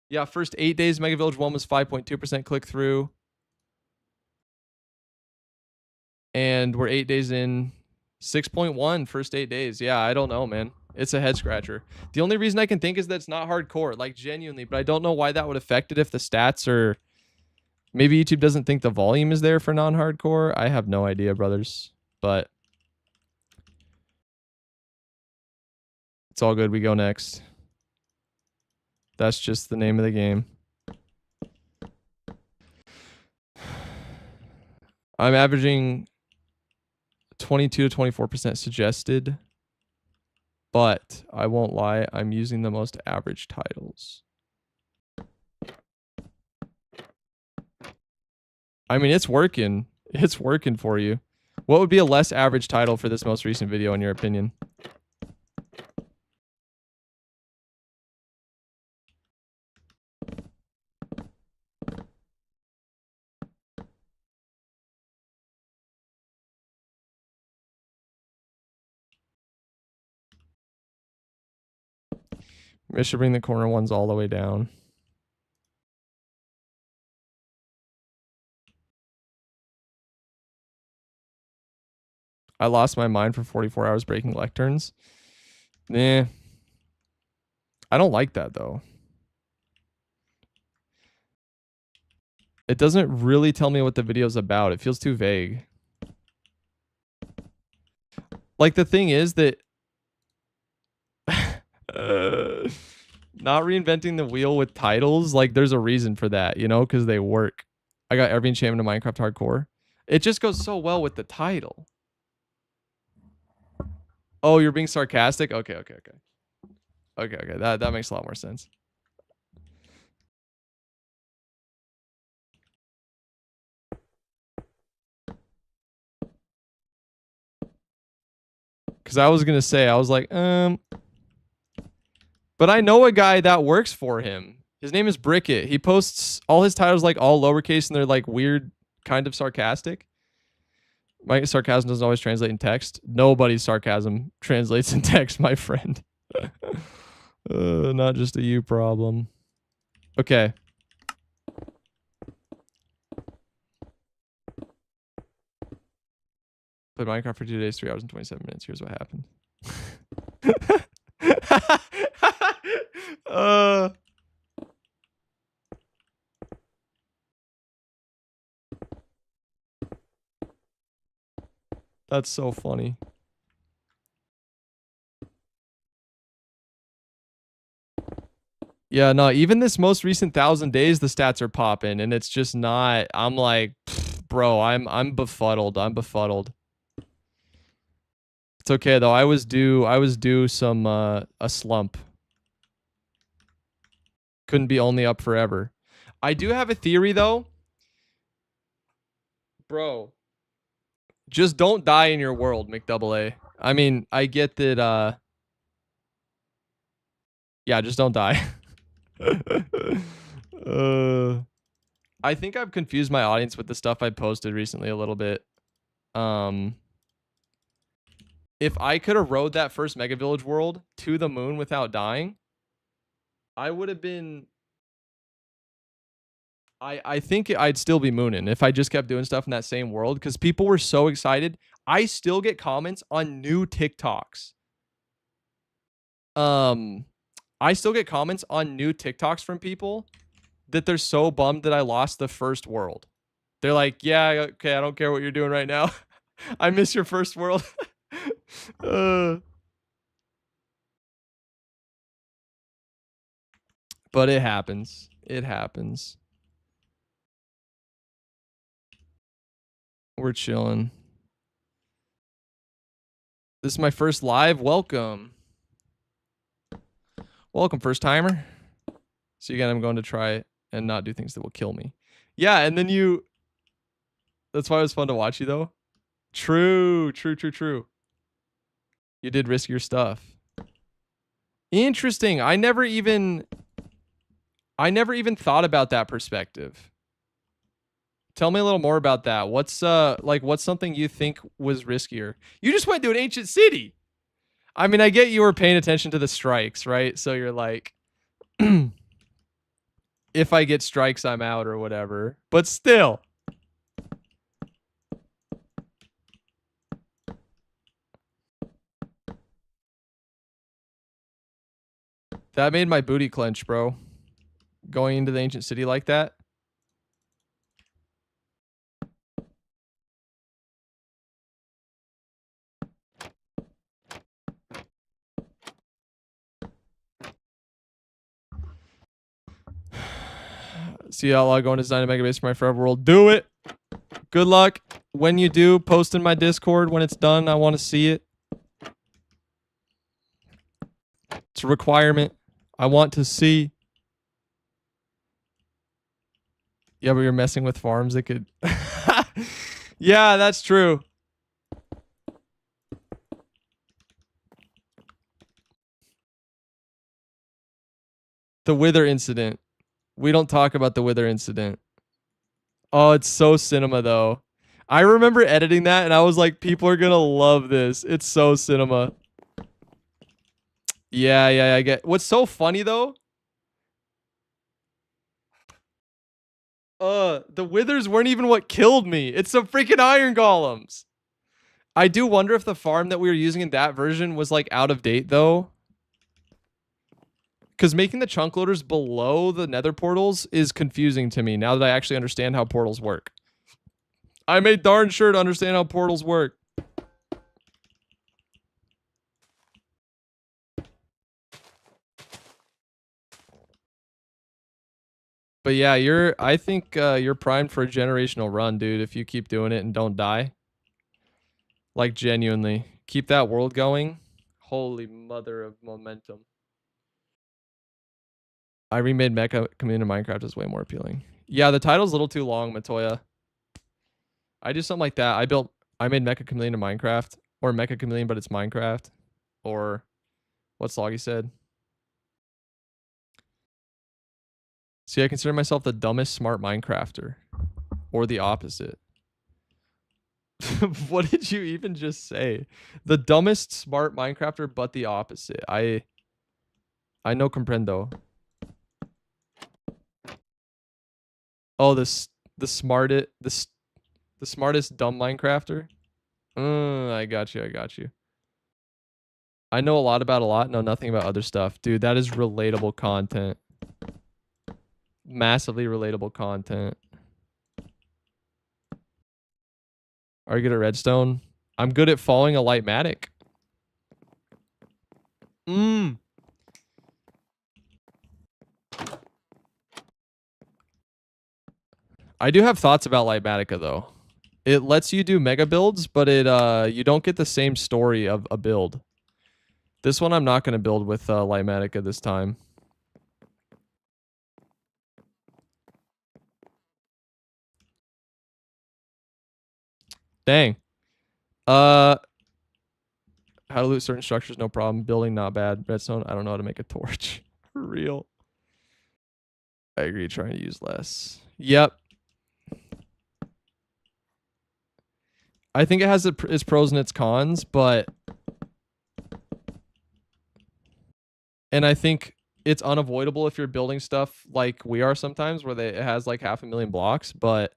Yeah, first 8 days, Mega Village 1 was 5.2% click through. And we're 8 days in. 6.1 first 8 days. Yeah, I don't know, man. It's a head scratcher. The only reason I can think is that it's not hardcore, like genuinely, but I don't know why that would affect it if the stats are... Maybe YouTube doesn't think the volume is there for non-hardcore. I have no idea, brothers. But it's all good. We go next. That's just the name of the game. I'm averaging 22 to 24% suggested, but I won't lie, I'm using the most average titles. I mean, it's working. It's working for you. What would be a less average title for this most recent video in your opinion? I should bring the corner ones all the way down. I lost my mind for 44 hours breaking lecterns. Nah. I don't like that, though. It doesn't really tell me what the video's about. It feels too vague. Like, the thing is that... not reinventing the wheel with titles, like, there's a reason for that, you know, because they work. I got every enchantment of Minecraft Hardcore. It just goes so well with the title. Oh, you're being sarcastic? Okay. Okay. That makes a lot more sense. Because I was going to say, I was like, but I know a guy that works for him. His name is Brickett. He posts all his titles like all lowercase and they're like weird, kind of sarcastic. My sarcasm doesn't always translate in text. Nobody's sarcasm translates in text, my friend. Not just a you problem. Okay. Played Minecraft for 2 days, 3 hours and 27 minutes. Here's what happened. That's so funny. Yeah, no, even this most recent 1,000 days, the stats are popping, and it's just not. I'm like, bro, I'm befuddled. I'm befuddled. It's okay though. I was due some a slump. Couldn't be only up forever. I do have a theory though. Bro. Just don't die in your world, McDouble. I mean, I get that yeah, just don't die. I think I've confused my audience with the stuff I posted recently a little bit. If I could have rode that first Mega Village world to the moon without dying, I would have been... I think I'd still be mooning if I just kept doing stuff in that same world because people were so excited. I still get comments on new TikToks. I still get comments on new TikToks from people that they're so bummed that I lost the first world. They're like, yeah, okay, I don't care what you're doing right now. I miss your first world. But it happens. It happens. We're chilling. This is my first live. Welcome. Welcome, first timer. So again, I'm going to try and not do things that will kill me. Yeah, and then you... That's why it was fun to watch you, though. True. You did risk your stuff. Interesting. I never even thought about that perspective. Tell me a little more about that. What's something you think was riskier? You just went to an ancient city. I mean, I get you were paying attention to the strikes, right? So you're like, if I get strikes, I'm out or whatever. But still. That made my booty clench, bro. Going into the ancient city like that. See Outlaw going to design a mega base for my forever world. Do it. Good luck. When you do, post in my Discord when it's done. I want to see it. It's a requirement. I want to see. Yeah, but you're messing with farms that could... Yeah, that's true. The Wither incident. We don't talk about the Wither incident. Oh, it's so cinema, though. I remember editing that, and I was like, people are going to love this. It's so cinema. Yeah, I get... What's so funny, though? The Withers weren't even what killed me. It's some freaking iron golems. I do wonder if the farm that we were using in that version was, like, out of date, though. Because making the chunk loaders below the nether portals is confusing to me now that I actually understand how portals work. I made darn sure to understand how portals work. But yeah, I think you're primed for a generational run, dude, if you keep doing it and don't die. Like, genuinely. Keep that world going. Holy mother of momentum. I remade Mecha Community Minecraft is way more appealing. Yeah, the title's a little too long, Matoya. I do something like that. I made Mecha Chameleon in Minecraft. Or Mecha Chameleon, but it's Minecraft. Or what Soggy said. See, I consider myself the dumbest smart Minecrafter. Or the opposite. What did you even just say? The dumbest smart Minecrafter, but the opposite. I no comprendo. Oh, the smartest dumb Minecrafter? I got you. I know a lot about a lot, know nothing about other stuff. Dude, that is relatable content. Massively relatable content. Are you good at redstone? I'm good at following a Lightmatic. I do have thoughts about Lightmatica, though. It lets you do mega builds, but you don't get the same story of a build. This one I'm not going to build with Lightmatica this time. Dang. How to loot certain structures, no problem. Building, not bad. Redstone, I don't know how to make a torch. For real. I agree, trying to use less. Yep. I think it has its pros and its cons, but... And I think it's unavoidable if you're building stuff like we are sometimes, where it has like 500,000 blocks, but...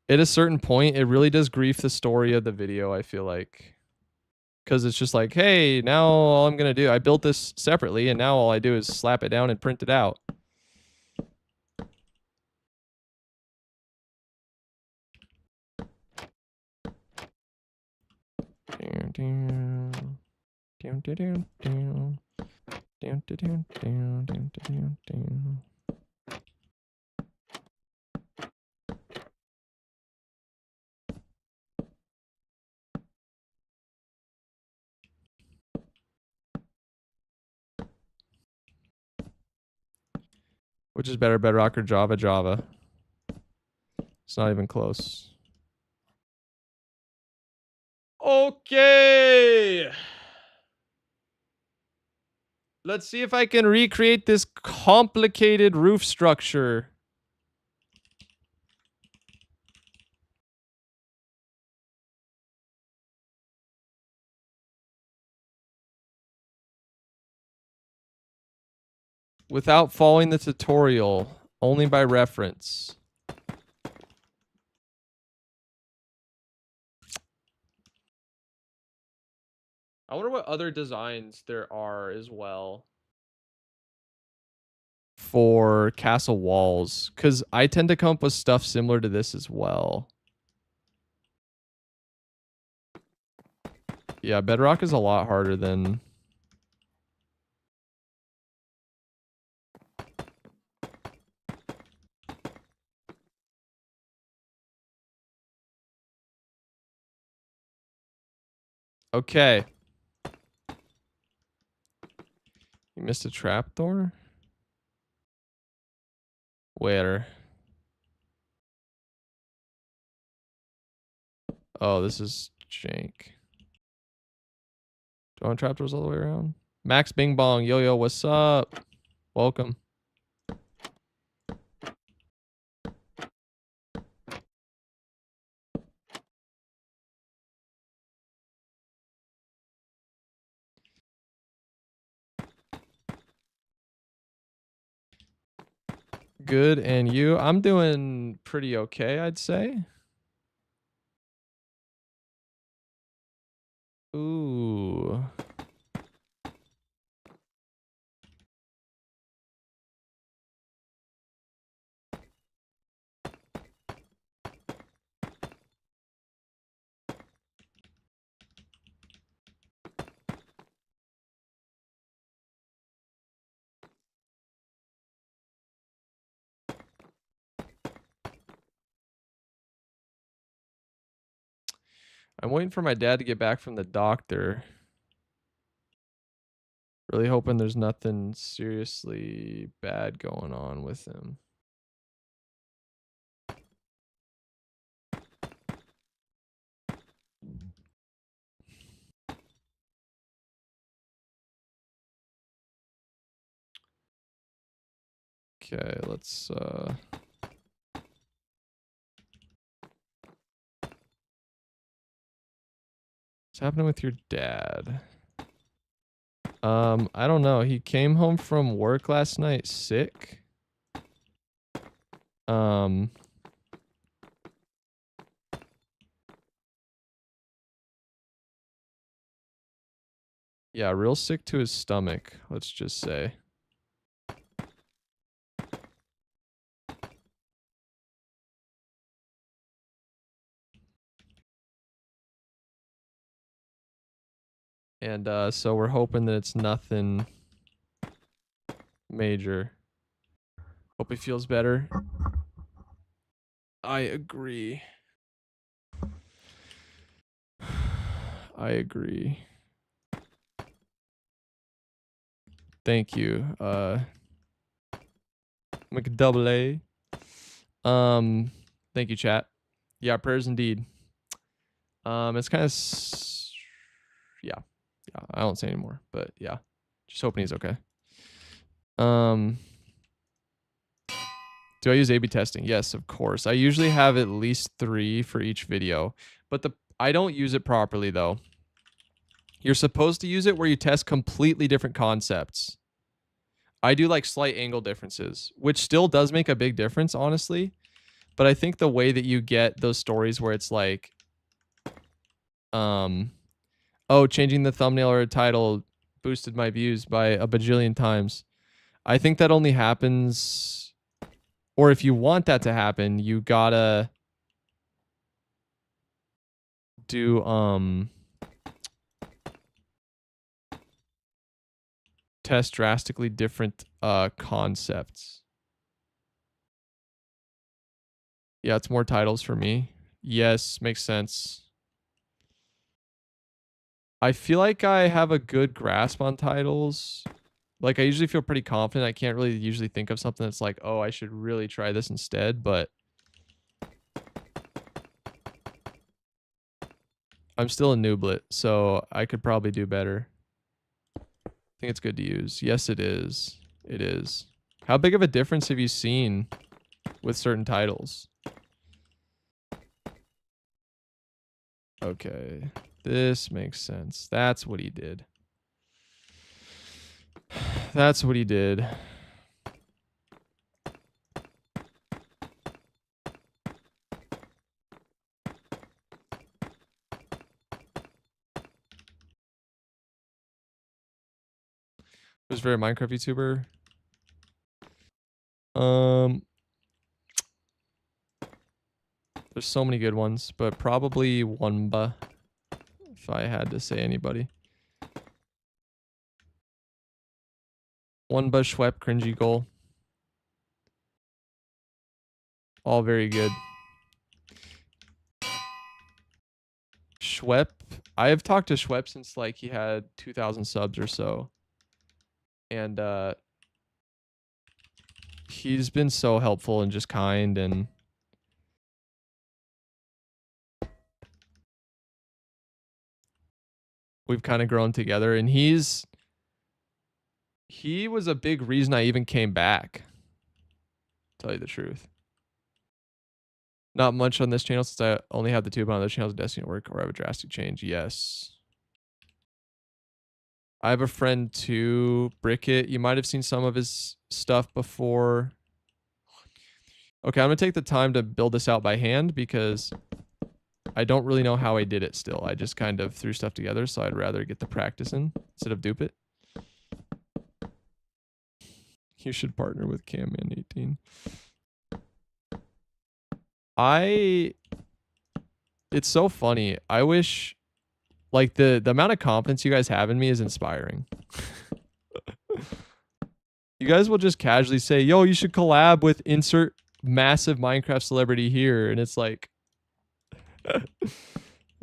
at a certain point, it really does grief the story of the video, I feel like. Because it's just like, hey, now all I'm going to do, I built this separately, and now all I do is slap it down and print it out. Which is better, Bedrock or Java? Java. It's not even close. Okay. Let's see if I can recreate this complicated roof structure. Without following the tutorial, only by reference. I wonder what other designs there are as well for castle walls, because I tend to come up with stuff similar to this as well. Yeah, Bedrock is a lot harder than... Okay. You missed a trapdoor? Where? Oh, this is jank. Do I want trapdoors all the way around? Max Bing Bong. Yo, yo, what's up? Welcome. Good, and you? I'm doing pretty okay, I'd say. Ooh. I'm waiting for my dad to get back from the doctor. Really hoping there's nothing seriously bad going on with him. Okay, let's what's happening with your dad? I don't know. He came home from work last night sick. Yeah, real sick to his stomach, let's just say. And so we're hoping that it's nothing major. Hope he feels better. I agree. I agree. Thank you. McDouble. Thank you, chat. Yeah, prayers indeed. It's kind of yeah. I won't say anymore, but yeah. Just hoping he's okay. Do I use A/B testing? Yes, of course. I usually have at least 3 for each video, but I don't use it properly though. You're supposed to use it where you test completely different concepts. I do like slight angle differences, which still does make a big difference, honestly. But I think the way that you get those stories where it's like, oh, changing the thumbnail or title boosted my views by a bajillion times. I think that only happens, or if you want that to happen, you gotta do test drastically different concepts. Yeah, it's more titles for me. Yes, makes sense. I feel like I have a good grasp on titles. Like, I usually feel pretty confident. I can't really usually think of something that's like, oh, I should really try this instead, but I'm still a nooblet, so I could probably do better. I think it's good to use. Yes, it is. It is. How big of a difference have you seen with certain titles? Okay. This makes sense. That's what he did. That's what he did. Who's very Minecraft YouTuber? There's so many good ones, but probably Wumba, if I had to say anybody. Wumba, Schwepp, Cringy Goal. All very good. Schwepp, I have talked to Schwepp since like he had 2,000 subs or so. And he's been so helpful and just kind, and we've kind of grown together, and he was a big reason I even came back. Tell you the truth. Not much on this channel since I only have the two, but on other channels, Destiny at work or have a drastic change. Yes. I have a friend too, Bricket. You might have seen some of his stuff before. Okay, I'm going to take the time to build this out by hand because I don't really know how I did it still. I just kind of threw stuff together, so I'd rather get the practice in instead of dupe it. You should partner with Camman18. It's so funny. I wish, like, the amount of confidence you guys have in me is inspiring. You guys will just casually say, yo, you should collab with insert massive Minecraft celebrity here. And it's like,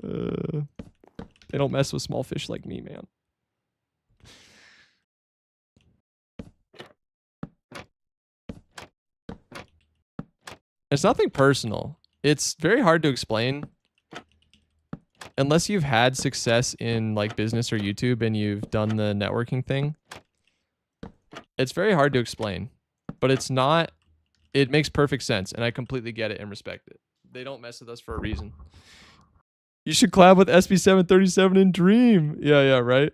they don't mess with small fish like me, man. It's nothing personal. It's very hard to explain unless you've had success in like business or YouTube and you've done the networking thing. It's very hard to explain, but it's not, it makes perfect sense. And I completely get it and respect it. They don't mess with us for a reason. You should collab with SB737 and Dream. Yeah, right.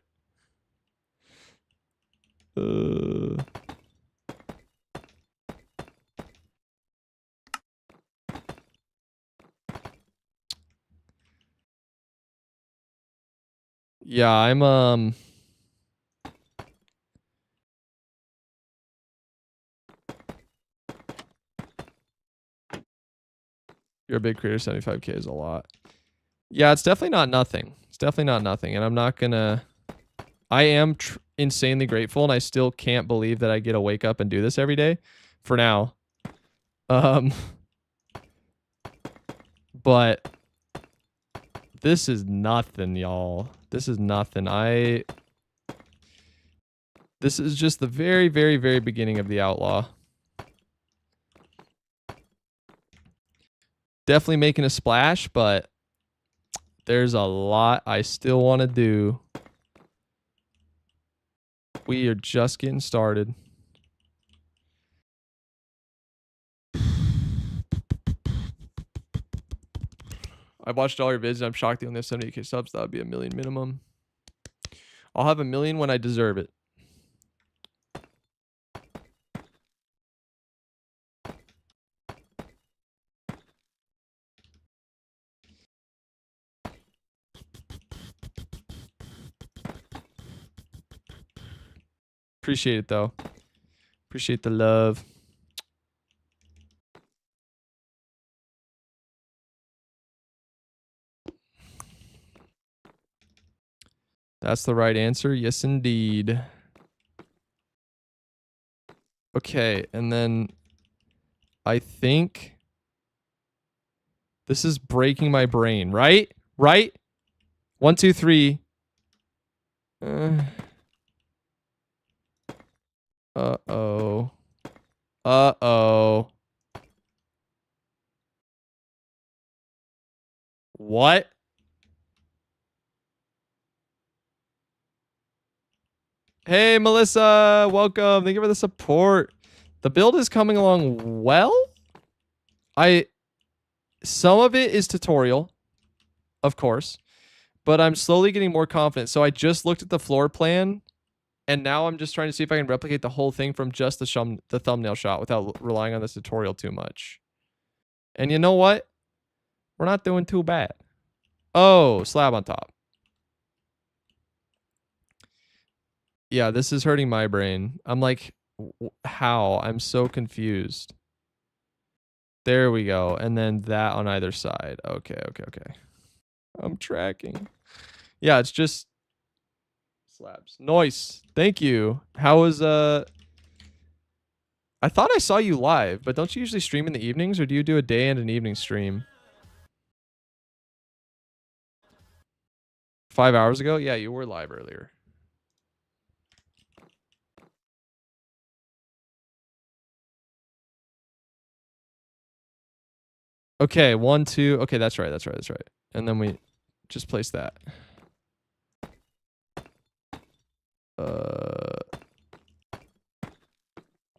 Yeah, I'm you're a big creator, 75K is a lot. Yeah, it's definitely not nothing. It's definitely not nothing. And I'm not gonna, I am insanely grateful, and I still can't believe that I get to wake up and do this every day for now. But this is nothing, y'all. This is nothing. This is just the very, very, very beginning of the Outlaw. Definitely making a splash, but there's a lot I still want to do. We are just getting started. I watched all your vids and I'm shocked they only have 78K subs. That would be 1 million minimum. I'll have 1 million when I deserve it. Appreciate it, though. Appreciate the love. That's the right answer. Yes, indeed. Okay, and then I think this is breaking my brain, right? Right? 1, 2, 3. Uh-oh. Uh-oh. What? Hey, Melissa. Welcome. Thank you for the support. The build is coming along well. Some of it is tutorial, of course, but I'm slowly getting more confident. So I just looked at the floor plan, and now I'm just trying to see if I can replicate the whole thing from just the thumbnail shot without relying on this tutorial too much. And you know what? We're not doing too bad. Oh, slab on top. Yeah, this is hurting my brain. I'm like, how? I'm so confused. There we go. And then that on either side. Okay, okay, okay. I'm tracking. Yeah, it's just slabs. Nice. Thank you. How was I thought I saw you live, but don't you usually stream in the evenings, or do you do a day and an evening stream? 5 hours ago? Yeah, you were live earlier. Okay, 1, 2. Okay, that's right. That's right. That's right. And then we just place that.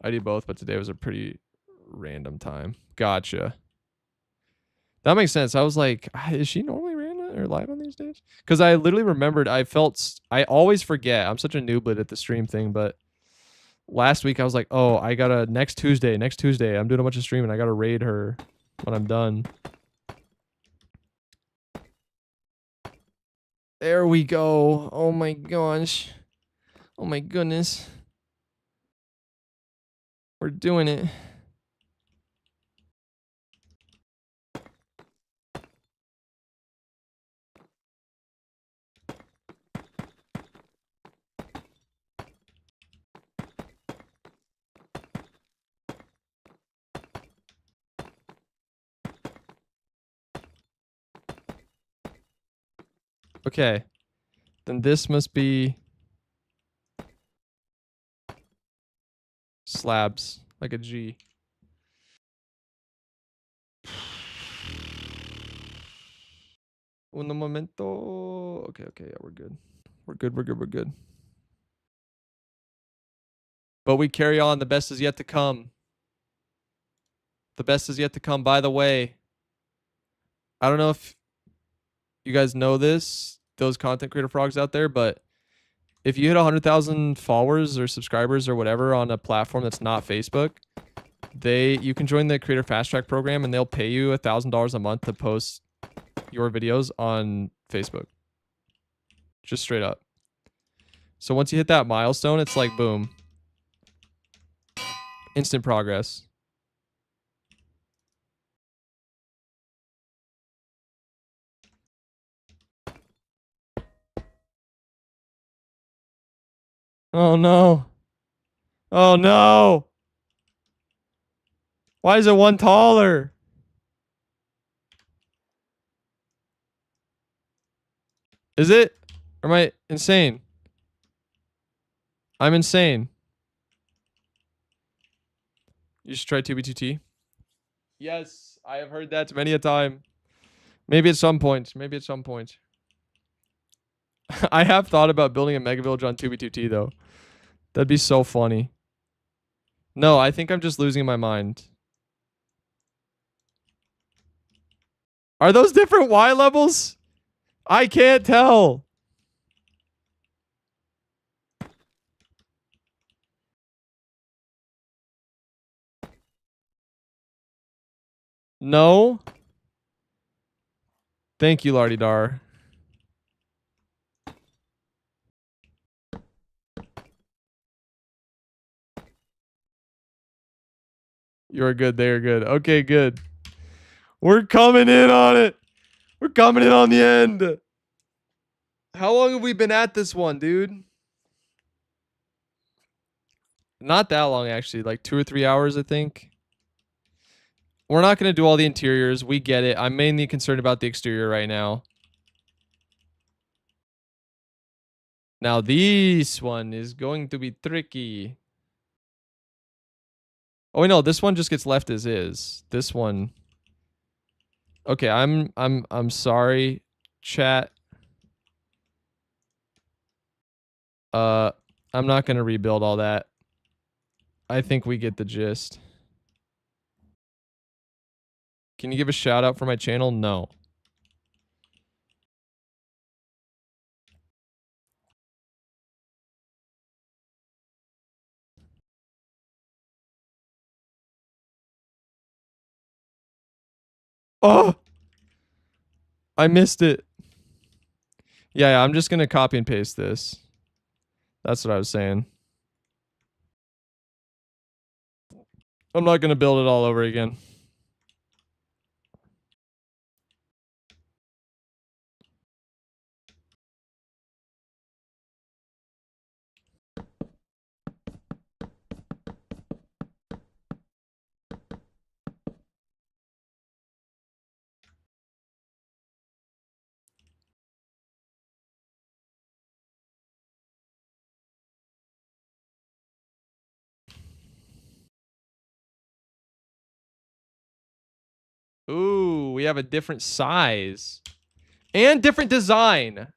I do both, but today was a pretty random time. Gotcha. That makes sense. I was like, is she normally random or live on these days? Because I literally remembered I always forget. I'm such a nooblet at the stream thing, but last week I was like, oh, I gotta next Tuesday, I'm doing a bunch of streaming. I gotta raid her when I'm done. There we go. Oh my gosh. Oh my goodness. We're doing it. Okay. Then this must be slabs, like a G. Un momento. Okay, okay, yeah, we're good. We're good, we're good, we're good. But we carry on. The best is yet to come. The best is yet to come. By the way, I don't know if you guys know this, those content creator frogs out there, but if you hit 100,000 followers or subscribers or whatever on a platform that's not Facebook, you can join the Creator Fast Track program, and they'll pay you $1,000 a month to post your videos on Facebook. Just straight up. So once you hit that milestone, it's like boom. Instant progress. Oh no. Oh no. Why is it one taller? Is it? Or am I insane? I'm insane. You should try 2B2T. Yes, I have heard that many a time. Maybe at some point. Maybe at some point. I have thought about building a mega village on 2B2T though. That'd be so funny. No, I think I'm just losing my mind. Are those different Y levels? I can't tell. No. Thank you, Lardy Dar. You're good. They're good. Okay, good. We're coming in on it. We're coming in on the end. How long have we been at this one, dude? Not that long, actually. Like 2 or 3 hours, I think. We're not going to do all the interiors. We get it. I'm mainly concerned about the exterior right now. Now, this one is going to be tricky. Oh, wait, no. This one just gets left as is. This one. Okay, I'm sorry, chat. I'm not going to rebuild all that. I think we get the gist. Can you give a shout out for my channel? No. Oh, I missed it. Yeah, I'm just going to copy and paste this. That's what I was saying. I'm not going to build it all over again. Ooh, we have a different size and different design.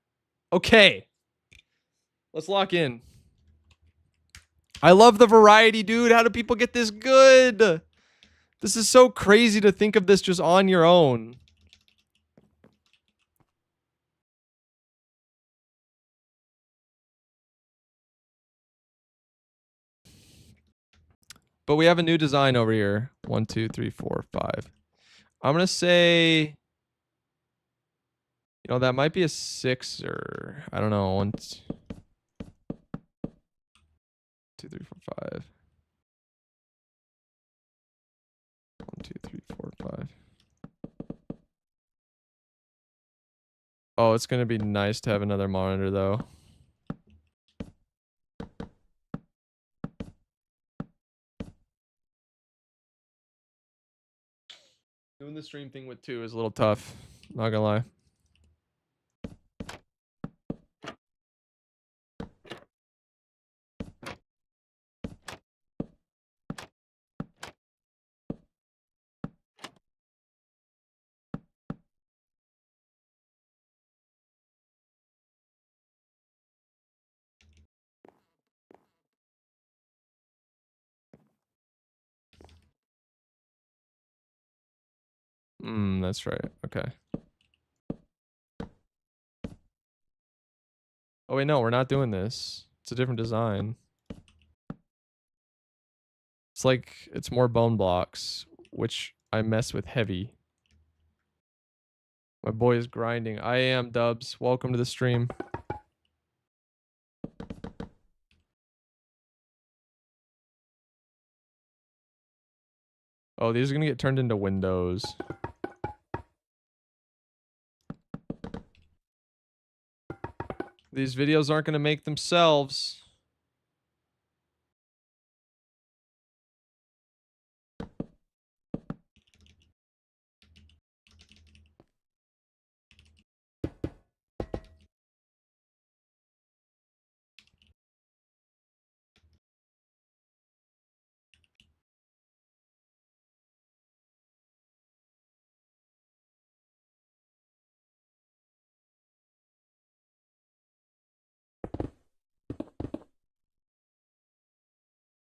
Okay. Let's lock in. I love the variety, dude. How do people get this good? This is so crazy to think of this just on your own. But we have a new design over here. 1, 2, 3, 4, 5. I'm going to say, you know, that might be a 6 or I don't know. 1, 2, 3, 4, 5. 1, 2, 3, 4, 5. Oh, it's going to be nice to have another monitor though. Doing the stream thing with 2 is a little tough. Not gonna lie. That's right. Okay. Oh wait, no, we're not doing this. It's a different design. It's like it's more bone blocks, which I mess with heavy. My boy is grinding. I am Dubs. Welcome to the stream. Oh, these are gonna get turned into windows. These videos aren't gonna make themselves.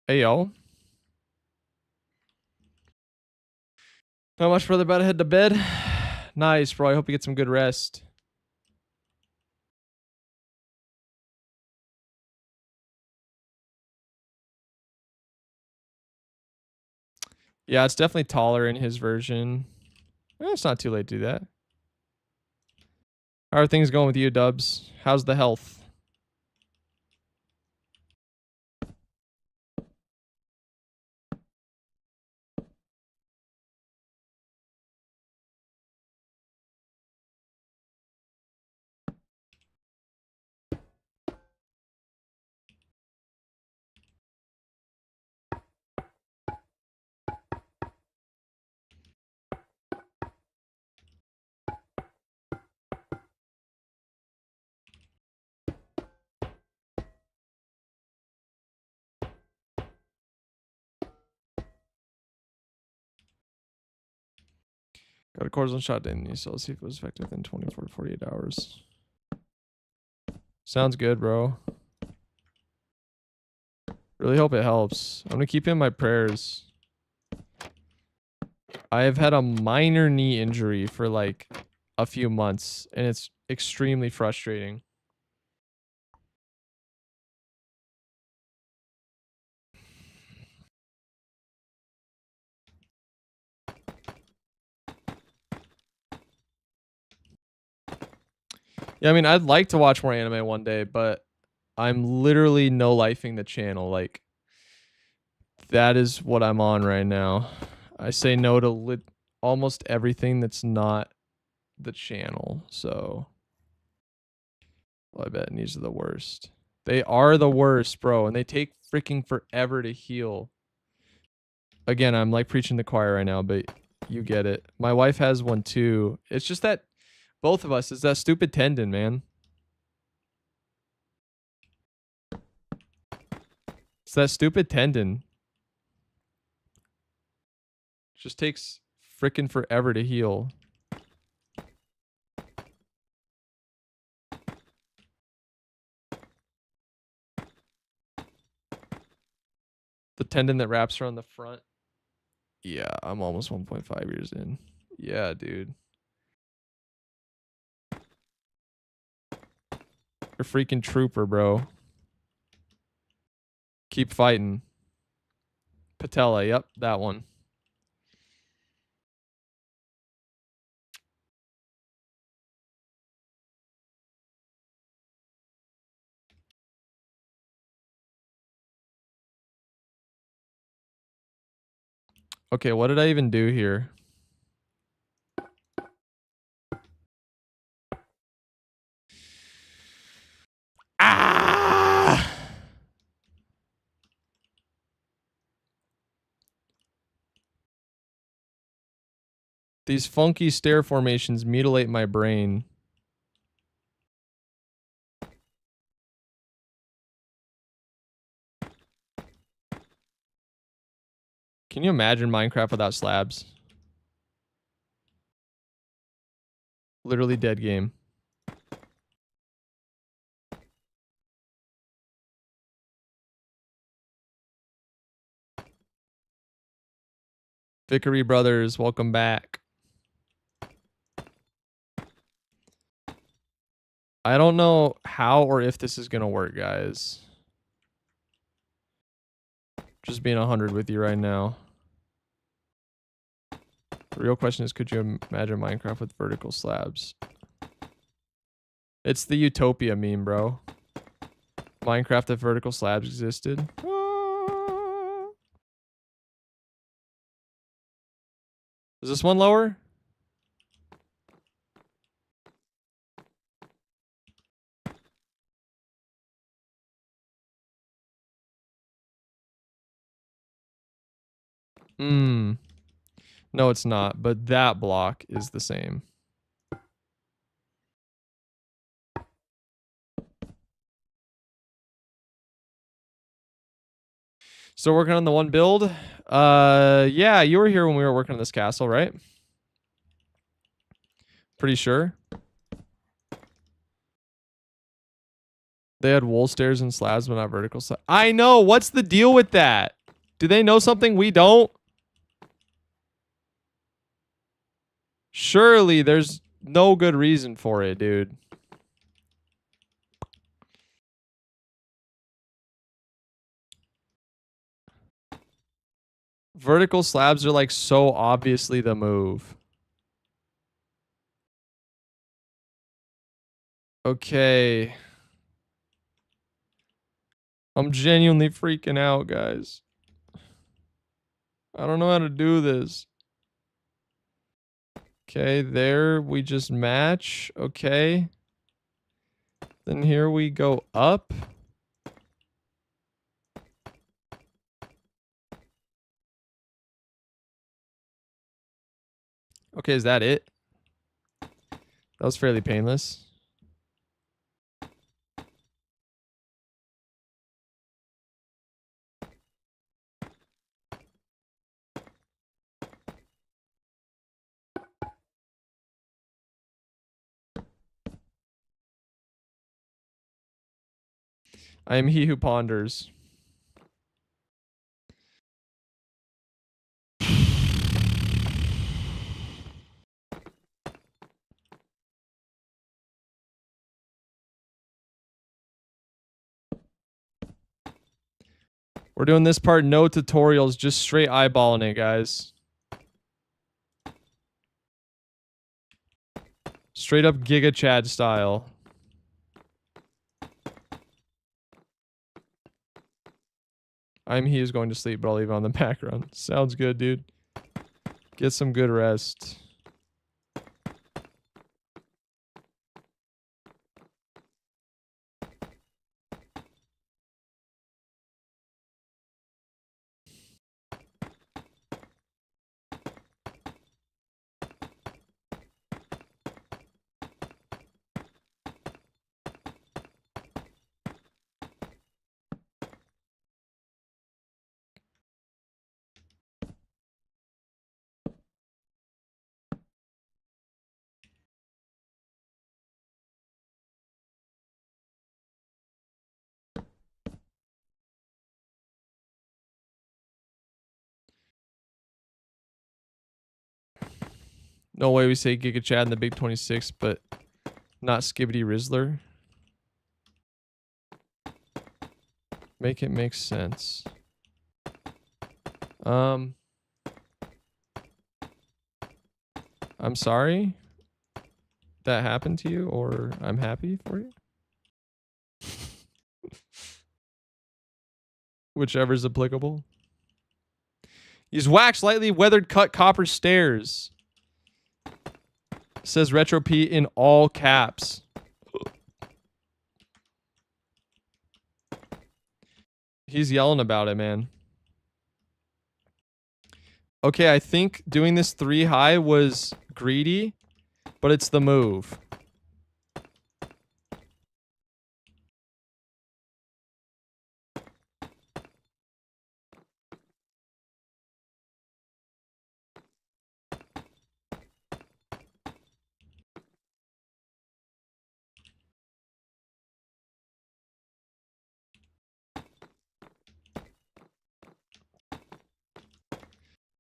Hey y'all. How much brother about to head to bed? Nice, bro. I hope you get some good rest. Yeah, it's definitely taller in his version. It's not too late to do that. How are things going with you, Dubs? How's the health? Got a cortisone shot in you, so let's see if it was effective within 24 to 48 hours. Sounds good, bro. Really hope it helps. I'm gonna keep in my prayers. I have had a minor knee injury for like a few months, and it's extremely frustrating. Yeah, I mean, I'd like to watch more anime one day, but I'm literally no-lifing the channel. Like, that is what I'm on right now. I say no to almost everything that's not the channel, so... Well, I bet these are the worst. They are the worst, bro, and they take freaking forever to heal. Again, I'm like preaching the choir right now, but you get it. My wife has one too. It's just that both of us, it's that stupid tendon, man. It's that stupid tendon. Just takes freaking forever to heal. The tendon that wraps around the front. Yeah, I'm almost 1.5 years in. Yeah, dude. You're a freaking trooper, bro. Keep fighting. Patella, yep, that one. Okay, what did I even do here? Ah! These funky stair formations mutilate my brain. Can you imagine Minecraft without slabs? Literally dead game. Vickery Brothers, welcome back. I don't know how or if this is gonna work, guys. Just being 100 with you right now. The real question is, could you imagine Minecraft with vertical slabs? It's the Utopia meme, bro. Minecraft if vertical slabs existed. Is this one lower? Hmm. No, it's not, but that block is the same. Still working on the one build? Yeah, you were here when we were working on this castle, right? Pretty sure. They had wool stairs and slabs, but not vertical slabs. I know. What's the deal with that? Do they know something we don't? Surely there's no good reason for it, dude. Vertical slabs are like so obviously the move. Okay. I'm genuinely freaking out, guys. I don't know how to do this. Okay, there we just match. Okay. Then here we go up. Okay, is that it? That was fairly painless. I am he who ponders. We're doing this part, no tutorials, just straight eyeballing it, guys. Straight up Giga Chad style. I'm he who's going to sleep, but I'll leave it on the background. Sounds good, dude. Get some good rest. No way we say Giga Chad in the Big 26, but not Skibbity Rizzler. Make it make sense. I'm sorry that happened to you, or I'm happy for you. Whichever's applicable. Use wax lightly weathered cut copper stairs. Says Retro P in all caps. He's yelling about it, man. Okay, I think doing this 3 high was greedy, but it's the move.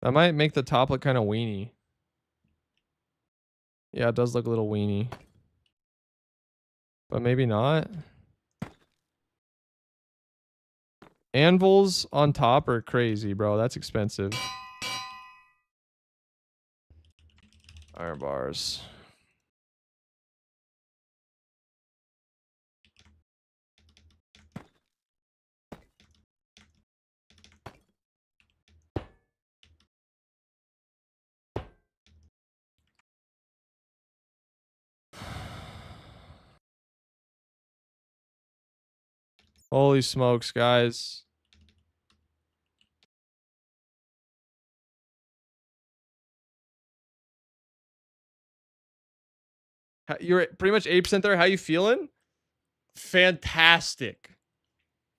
That might make the top look kind of weenie. Yeah, it does look a little weenie. But maybe not. Anvils on top are crazy, bro. That's expensive. Iron bars. Holy smokes, guys. You're pretty much 8% there. How you feeling? Fantastic.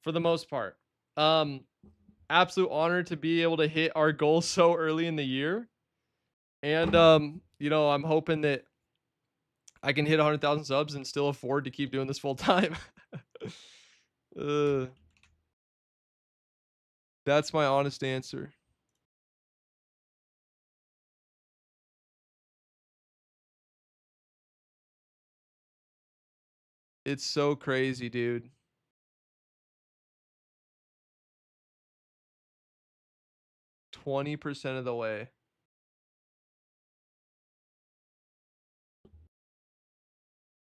For the most part. Absolute honor to be able to hit our goal so early in the year. And you know, I'm hoping that I can hit 100,000 subs and still afford to keep doing this full time. That's my honest answer. It's so crazy, dude. %20 of the way.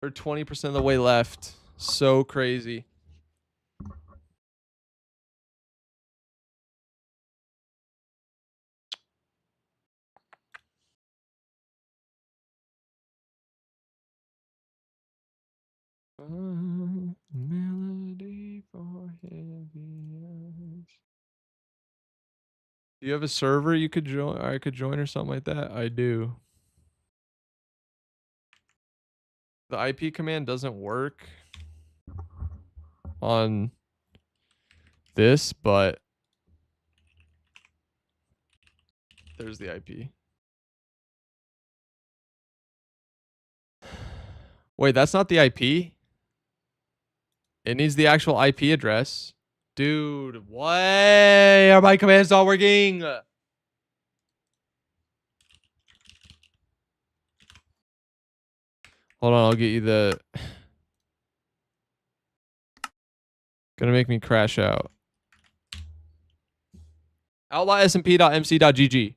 Or 20% of the way left. So crazy. Melody for heavy eyes. Do you have a server you could join? Or I could join or something like that? I do. The IP command doesn't work on this, but there's the IP. Wait, that's not the IP? It needs the actual IP address. Dude, why are my commands not working? Hold on, I'll get you the... Gonna make me crash out. outlawsmp.mc.gg.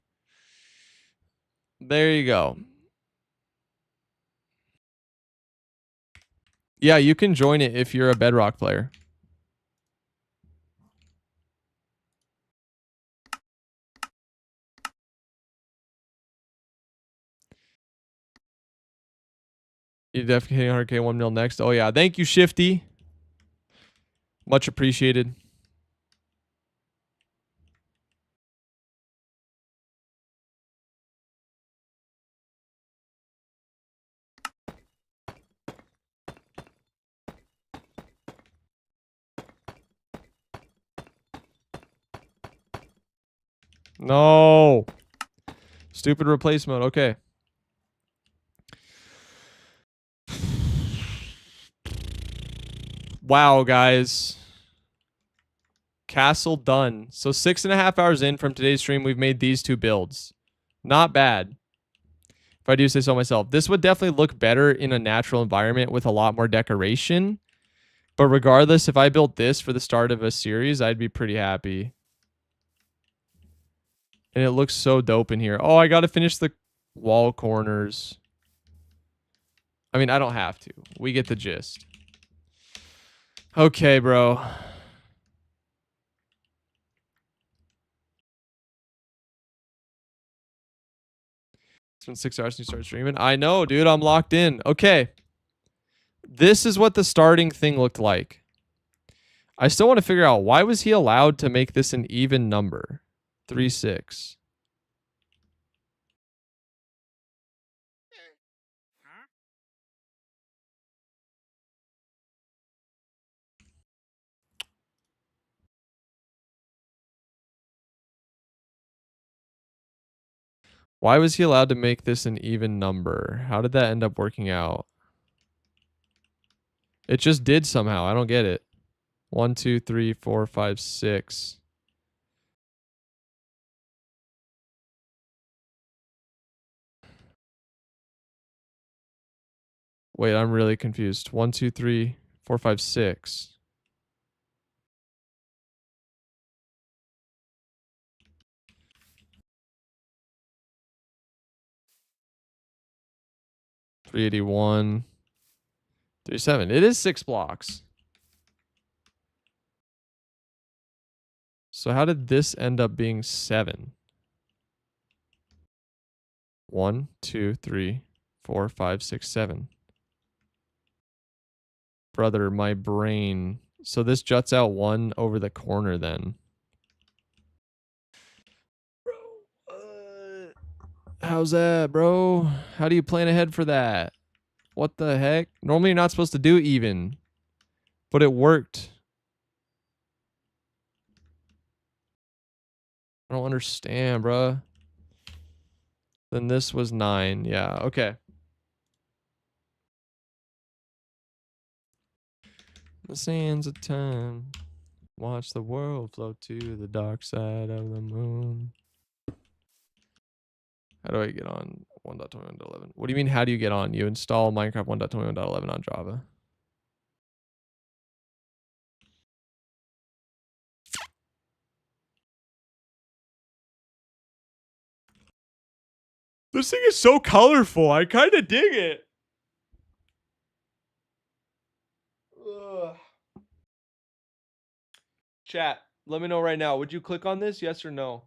There you go. Yeah, you can join it if you're a Bedrock player. You're definitely hitting 100K 1 mil next. Oh, yeah. Thank you, Shifty. Much appreciated. No. Stupid replacement. Okay. Wow, guys. Castle done. So 6.5 hours in from today's stream, we've made these 2 builds. Not bad. If I do say so myself. This would definitely look better in a natural environment with a lot more decoration. But regardless, if I built this for the start of a series, I'd be pretty happy. And it looks so dope in here. Oh, I got to finish the wall corners. I mean, I don't have to. We get the gist. Okay, bro. It's been 6 hours since you started streaming. I know, dude. I'm locked in. Okay. This is what the starting thing looked like. I still want to figure out, why was he allowed to make this an even number? 3, 6. Why was he allowed to make this an even number? How did that end up working out? It just did somehow. I don't get it. 1, 2, 3, 4, 5, 6. Wait, I'm really confused. 1, 2, 3, 4, 5, 6. $381. 37. It is 6 blocks. So how did this end up being 7? 1, 2, 3, 4, 5, 6, 7. Brother, my brain. So this juts out 1 over the corner then. Bro, how's that, bro? How do you plan ahead for that? What the heck? Normally you're not supposed to do even. But it worked. I don't understand, bruh. Then this was 9. Yeah, okay. The sands of time. Watch the world float to the dark side of the moon. How do I get on 1.21.11? What do you mean, how do you get on? You install Minecraft 1.21.11 on Java. This thing is so colorful. I kind of dig it. Ugh. Chat, let me know right now. Would you click on this? Yes or no?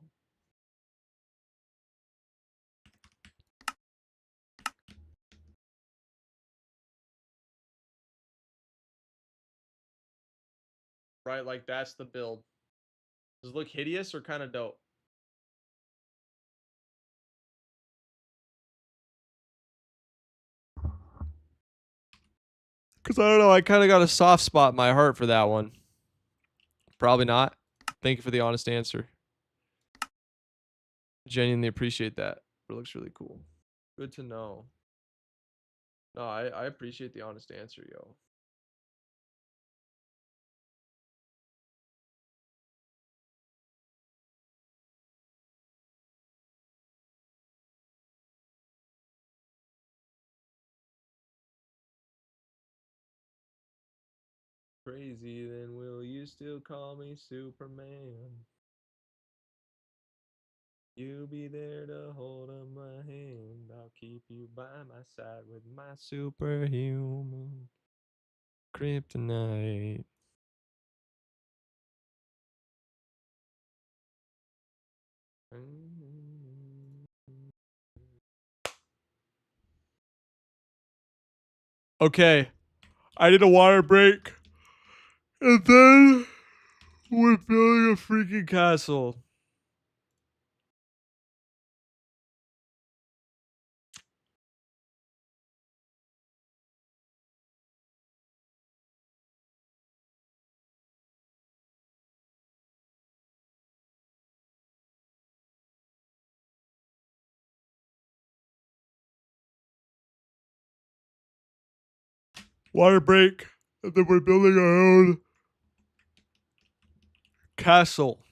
Right, like that's the build. Does it look hideous or kind of dope? Because I don't know. I kind of got a soft spot in my heart for that one. Probably not. Thank you for the honest answer. Genuinely appreciate that. It looks really cool. Good to know. No, I appreciate the honest answer, yo. crazy, then will you still call me Superman? You'll be there to hold up my hand. I'll keep you by my side with my superhuman kryptonite. Okay, I did a water break, and then we're building a freaking castle. Water break, and then we're building our own castle.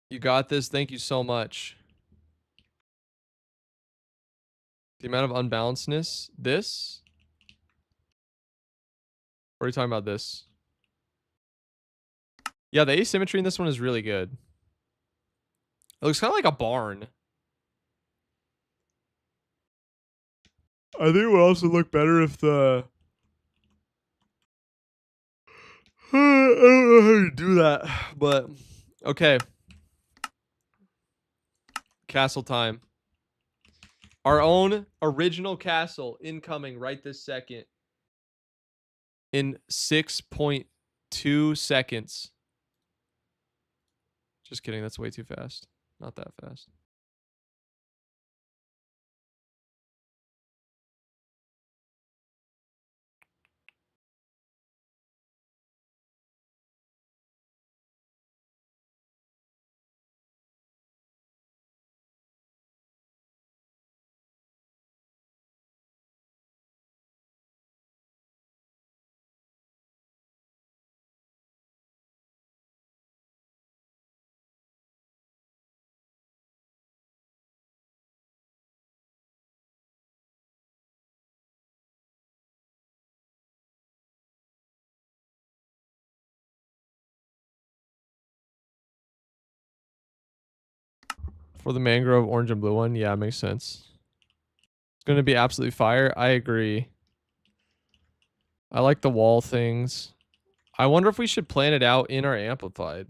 You got this. Thank you so much. The amount of unbalancedness. This? Or are you talking about this? Yeah, the asymmetry in this one is really good. It looks kind of like a barn. I think it would also look better if the... I don't know how you do that, but... Okay. Castle time. Our own original castle incoming right this second. In 6.2 seconds. Just kidding, that's way too fast. Not that fast. For the mangrove, orange and blue one, yeah, makes sense. It's going to be absolutely fire. I agree. I like the wall things. I wonder if we should plan it out in our amplified.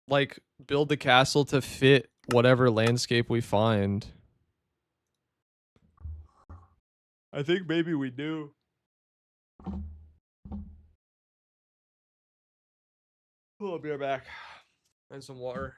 Like, build the castle to fit whatever landscape we find. I think maybe we do. I'll be right back. And some water.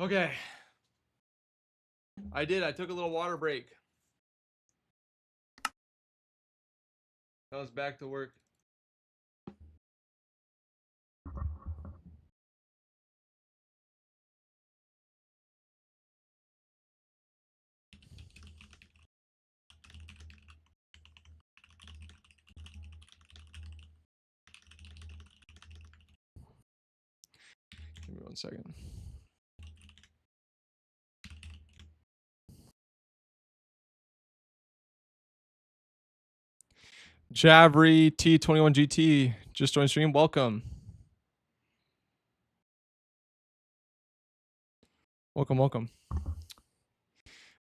Okay. I did. I took a little water break. I was back to work. Give me 1 second. Javry T21GT just joined stream. Welcome. Welcome, welcome.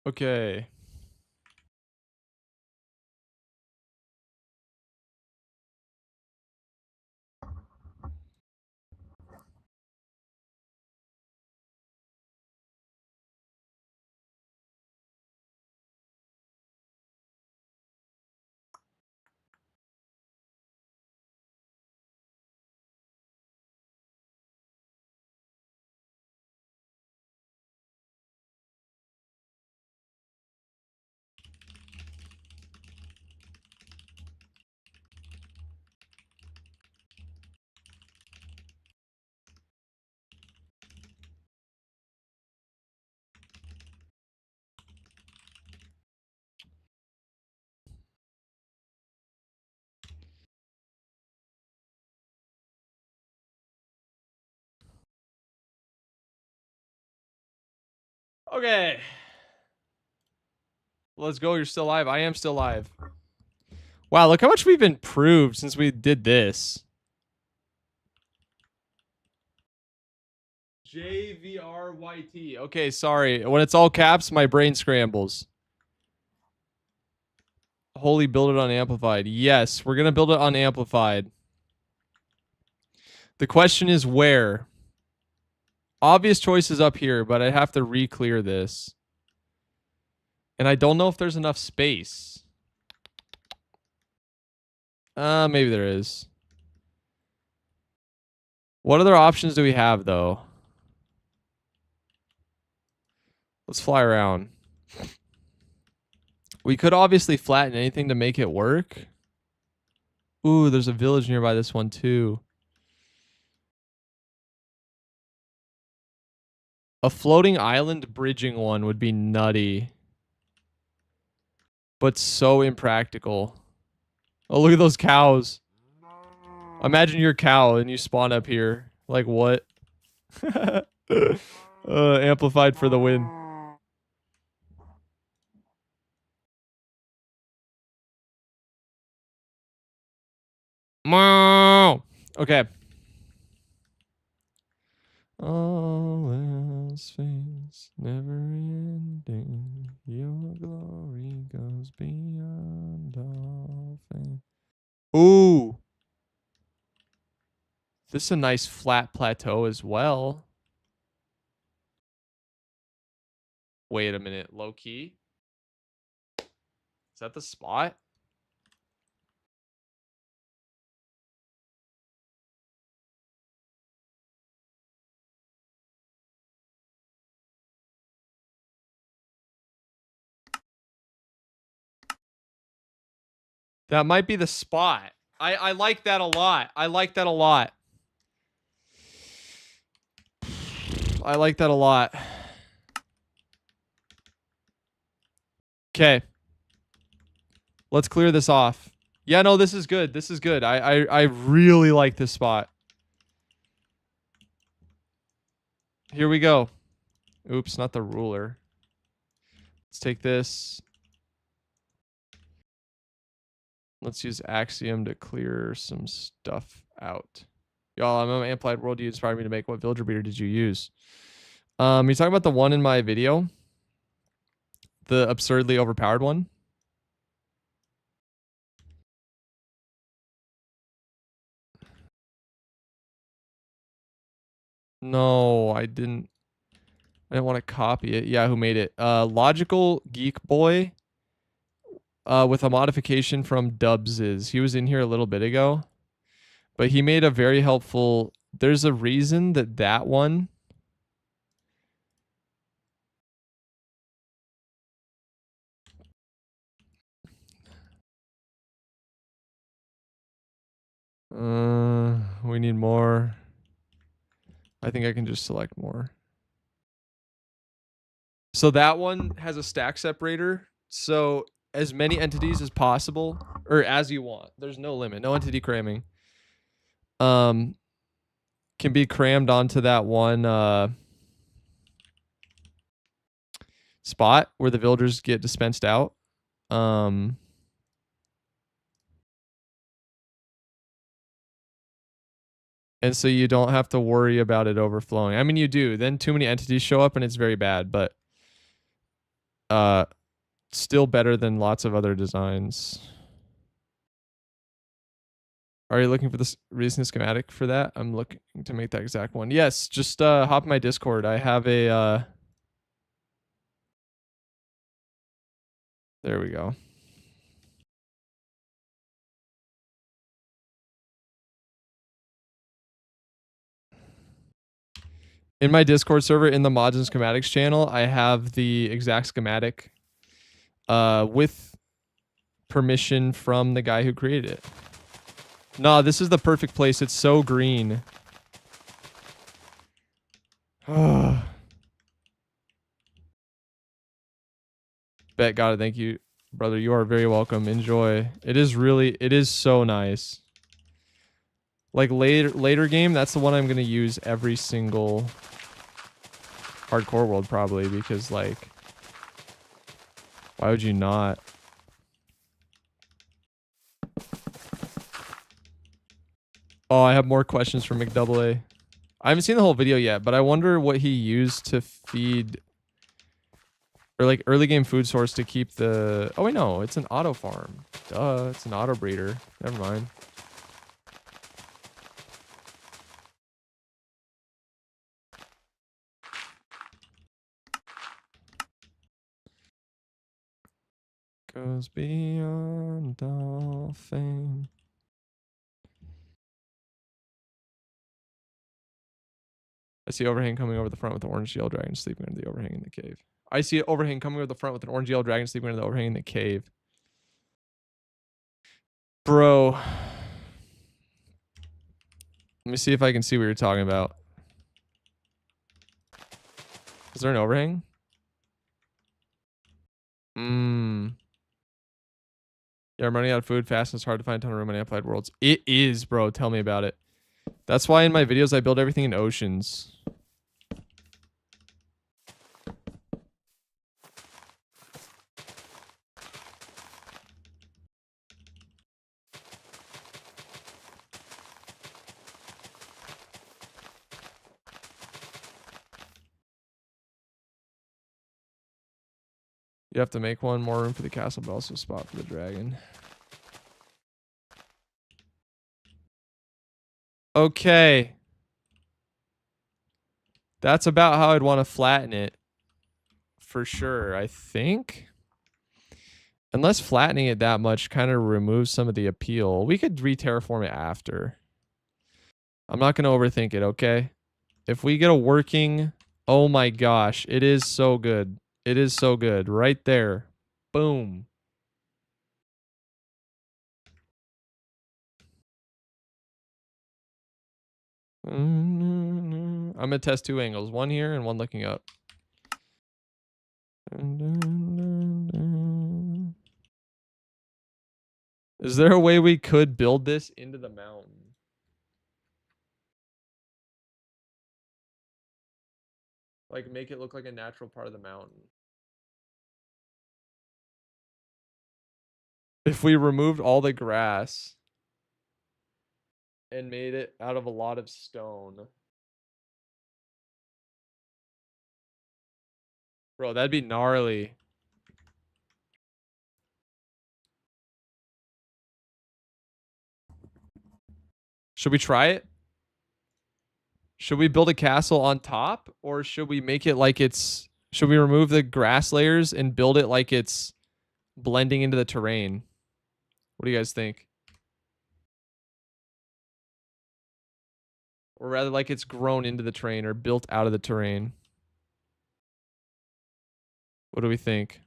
Okay. Okay. Let's go. You're still live. I am still live. Wow, look how much we've improved since we did this. JVRYT. Okay, sorry. When it's all caps, my brain scrambles. Holy, build it on amplified. Yes, we're going to build it on amplified. The question is where? Obvious choice is up here, but I have to re-clear this. And I don't know if there's enough space. Maybe there is. What other options do we have, though? Let's fly around. We could obviously flatten anything to make it work. Ooh, there's a village nearby this one, too. A floating island bridging one would be nutty. But so impractical. Oh, look at those cows. Imagine you're a cow and you spawn up here. Like, what? Amplified for the win. Okay. All else fades, never ending. Your glory goes beyond all fame. Ooh. This is a nice flat plateau as well. Wait a minute. Low key? Is that the spot? That might be the spot. I like that a lot. I like that a lot. I like that a lot. Okay. Let's clear this off. Yeah, no, this is good. This is good. I really like this spot. Here we go. Oops, not the ruler. Let's take this. Let's use Axiom to clear some stuff out. Y'all, I'm on Amplified World. You inspired me to make. What villager breeder did you use? You're talking about the one in my video? The absurdly overpowered one? No, I didn't want to copy it. Yeah, who made it? Logical Geek Boy. With a modification from Dubs's. He was in here a little bit ago. But he made a very helpful there's a reason that that one we need more. I think I can just select more. So that one has a stack separator. So as many entities as possible, or as you want. There's no limit, no entity cramming. Can be crammed onto that one spot where the villagers get dispensed out. And so you don't have to worry about it overflowing. I mean, you do. Then too many entities show up and it's very bad, but still better than lots of other designs. Are you looking for this recent schematic for that? I'm looking to make that exact one. Yes, just hop in my Discord. I have a there we go. In my Discord server, in the mods and schematics channel, I have the exact schematic with permission from the guy who created it. No, this is the perfect place. It's so green. Bet, got it. Thank you, brother. You are very welcome. Enjoy. It is so nice. Like later game, that's the one I'm gonna use every single hardcore world probably, because like, why would you not? Oh, I have more questions from McDouble. I haven't seen the whole video yet, but I wonder what he used to feed, or like early game food source to keep the. Oh wait, no, it's an auto farm. Duh, it's an auto breeder. Never mind. Goes beyond all fame. I see overhang coming over the front with an orange yellow dragon sleeping under the overhang in the cave. I see an overhang coming over the front with an orange yellow dragon sleeping under the overhang in the cave. Bro. Let me see if I can see what you're talking about. Is there an overhang? Yeah, I'm running out of food fast and it's hard to find a ton of room in Amplified Worlds. It is, bro. Tell me about it. That's why in my videos I build everything in oceans. You have to make one, more room for the castle, but also a spot for the dragon. Okay. That's about how I'd want to flatten it. For sure, I think. Unless flattening it that much kind of removes some of the appeal. We could re-terraform it after. I'm not going to overthink it, okay? If we get a working... Oh my gosh, it is so good. It is so good. Right there. Boom. I'm going to test two angles. One here and one looking up. Is there a way we could build this into the mountain? Like make it look like a natural part of the mountain. If we removed all the grass and made it out of a lot of stone. Bro, that'd be gnarly. Should we try it? Should we build a castle on top? Or should we make it like it's... Should we remove the grass layers and build it like it's blending into the terrain? What do you guys think? Or rather, like it's grown into the terrain or built out of the terrain. What do we think?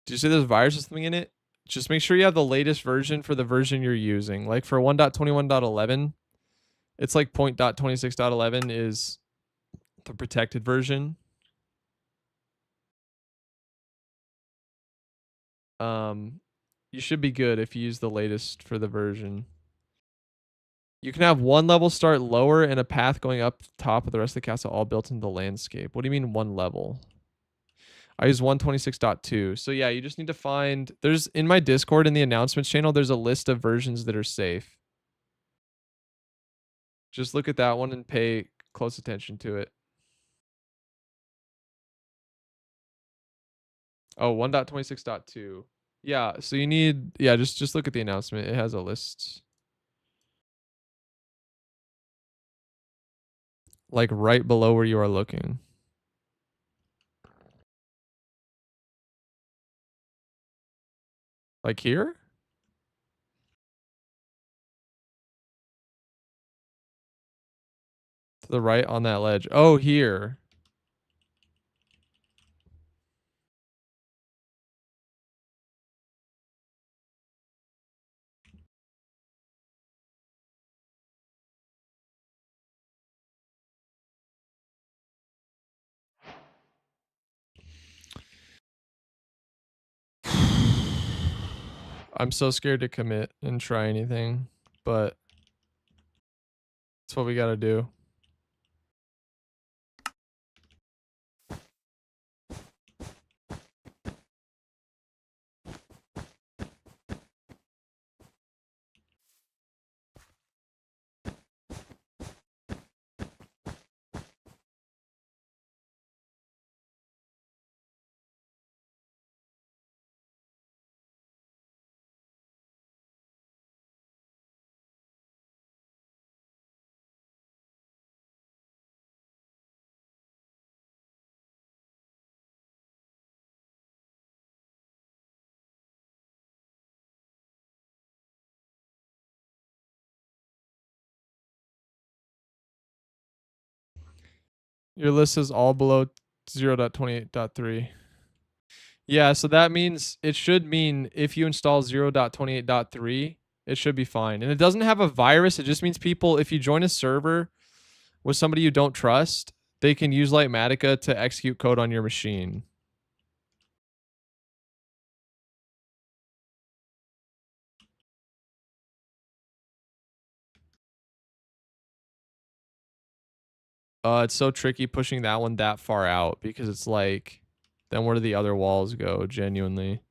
Do you see there's virus or something in it? Just make sure you have the latest version for the version you're using. Like for 1.21.11, it's like 0.26.11 is the protected version. You should be good if you use the latest for the version. You can have one level start lower and a path going up top of the rest of the castle all built into the landscape. What do you mean one level? I use 126.2. So yeah, you just need to find, there's in my Discord in the announcements channel, there's a list of versions that are safe. Just look at that one and pay close attention to it. Oh, 1.26.2. Yeah, so you need, yeah, just look at the announcement. It has a list. Like right below where you are looking. Like here? To the right on that ledge. Oh, here. I'm so scared to commit and try anything, but that's what we gotta do. Your list is all below 0.28.3. Yeah, so that means it should mean if you install 0.28.3, it should be fine. And it doesn't have a virus. It just means people, if you join a server with somebody you don't trust, they can use Lightmatica to execute code on your machine. It's so tricky pushing that one that far out because it's like, then where do the other walls go? Genuinely.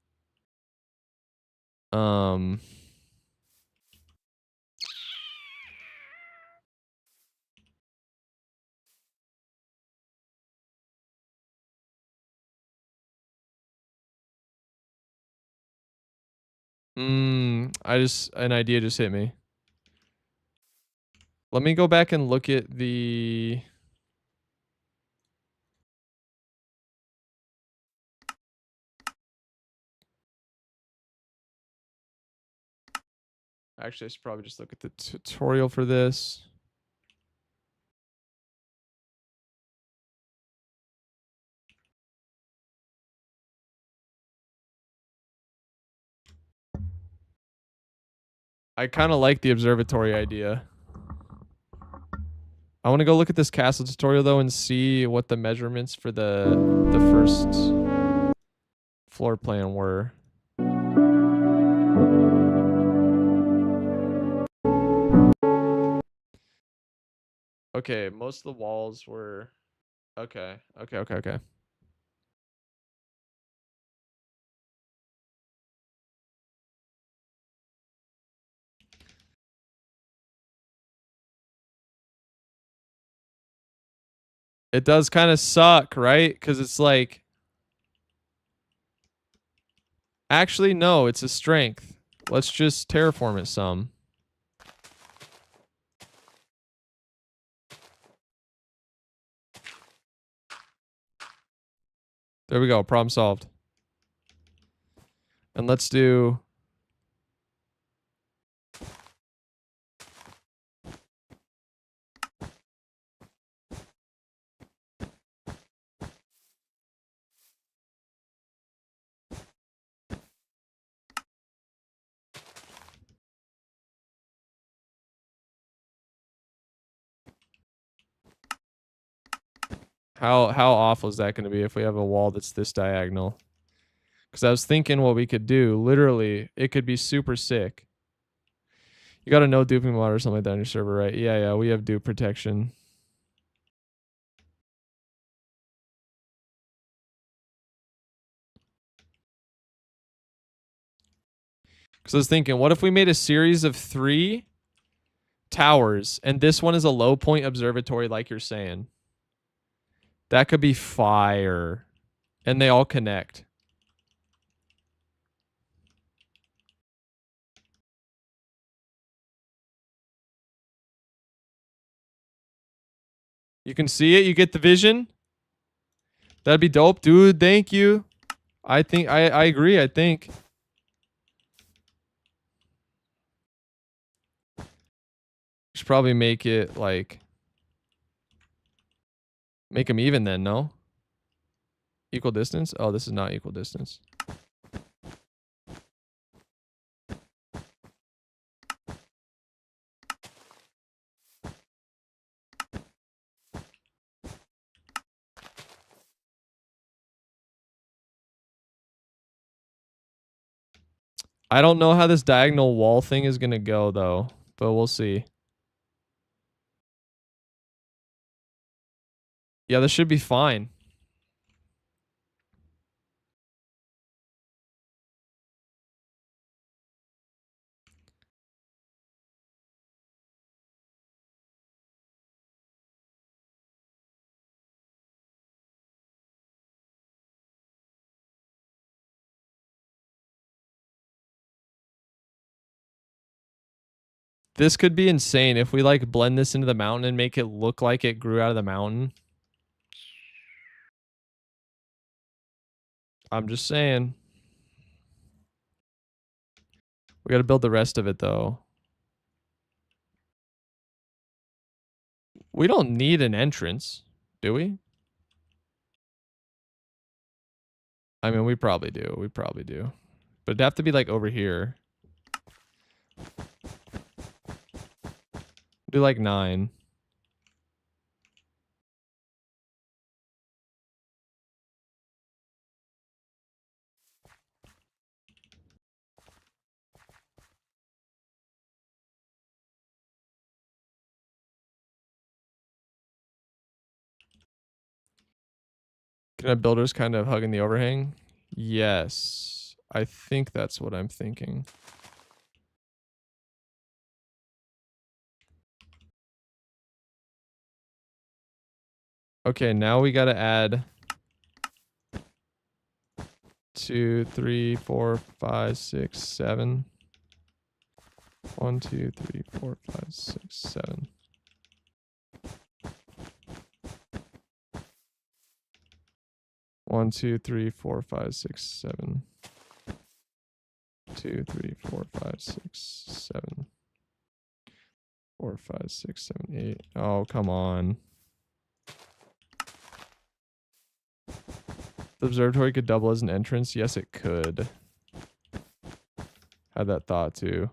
Um, an idea just hit me. Let me go back and look at the. Actually, I should probably just look at the tutorial for this. I kind of like the observatory idea. I want to go look at this castle tutorial though and see what the measurements for the first floor plan were. Okay, most of the walls were okay. It does kind of suck, right? Because it's like, actually, no, it's a strength. Let's just terraform it some. There we go. Problem solved. And let's do... How awful is that going to be if we have a wall that's this diagonal? Because I was thinking what we could do. Literally, it could be super sick. You got a no duping mod or something like that on your server, right? Yeah, we have dupe protection. Because I was thinking, what if we made a series of 3 towers, and this one is a low point observatory like you're saying? That could be fire. And they all connect. You can see it? You get the vision? That'd be dope. Dude, thank you. I think, I agree, I think. Should probably make it, like... Make them even then, no? Equal distance? Oh, this is not equal distance. I don't know how this diagonal wall thing is going to go, though. But we'll see. Yeah, this should be fine. This could be insane if we like blend this into the mountain and make it look like it grew out of the mountain. I'm just saying. We got to build the rest of it though. We don't need an entrance, do we? I mean, we probably do. We probably do. But it'd have to be like over here. Do like 9. Can I builders kind of hugging the overhang? Yes. I think that's what I'm thinking. Okay, now we got to add 2, 3, 4, 5, 6, 7. 1, 2, 3, 4, 5, 6, 7. One, 2, 3, 4, 5, 6, 7. 2, 3, 4, 5, 6, 7. 4, 5, 6, 7, 8. Oh, come on. The observatory could double as an entrance. Yes, it could. Had that thought too.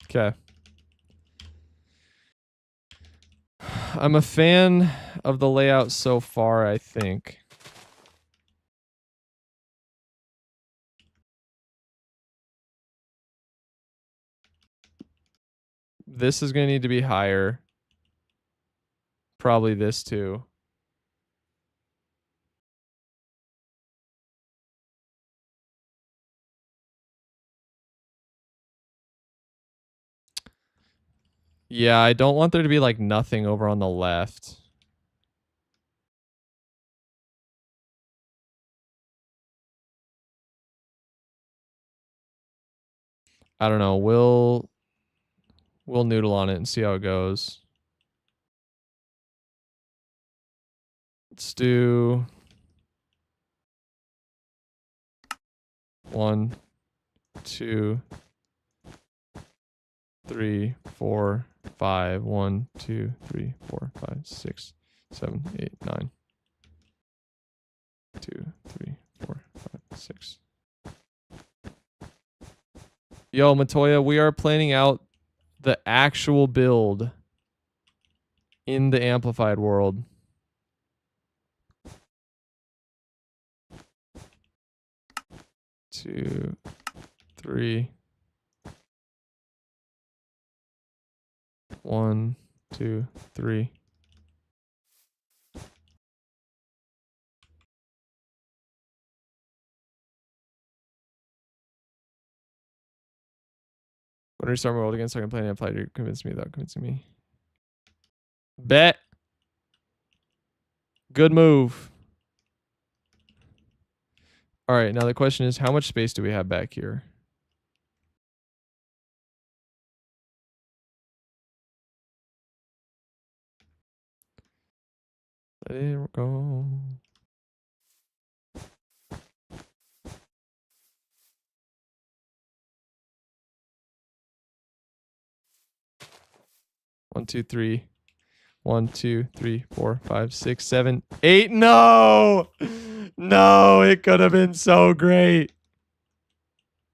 Okay. I'm a fan of the layout so far, I think. This is going to need to be higher. Probably this too. Yeah, I don't want there to be like nothing over on the left. I don't know. We'll noodle on it and see how it goes. Let's do 1, 2, 3, 4, 5. 1, 2, 3, 4, 5, 6, 7, 8, 9. 2, 3, 4, 5, 6. Yo, Matoya, we are planning out the actual build in the amplified world. Two, 3. 1, 2, 3. When we start my world again, so I can play an amplified, you convince me without convincing me. Bet. Good move. All right, now the question is, how much space do we have back here? Let it go. One, two, three. 1, 2, 3, 4, 5, 6, 7, 8. No! No, it could have been so great.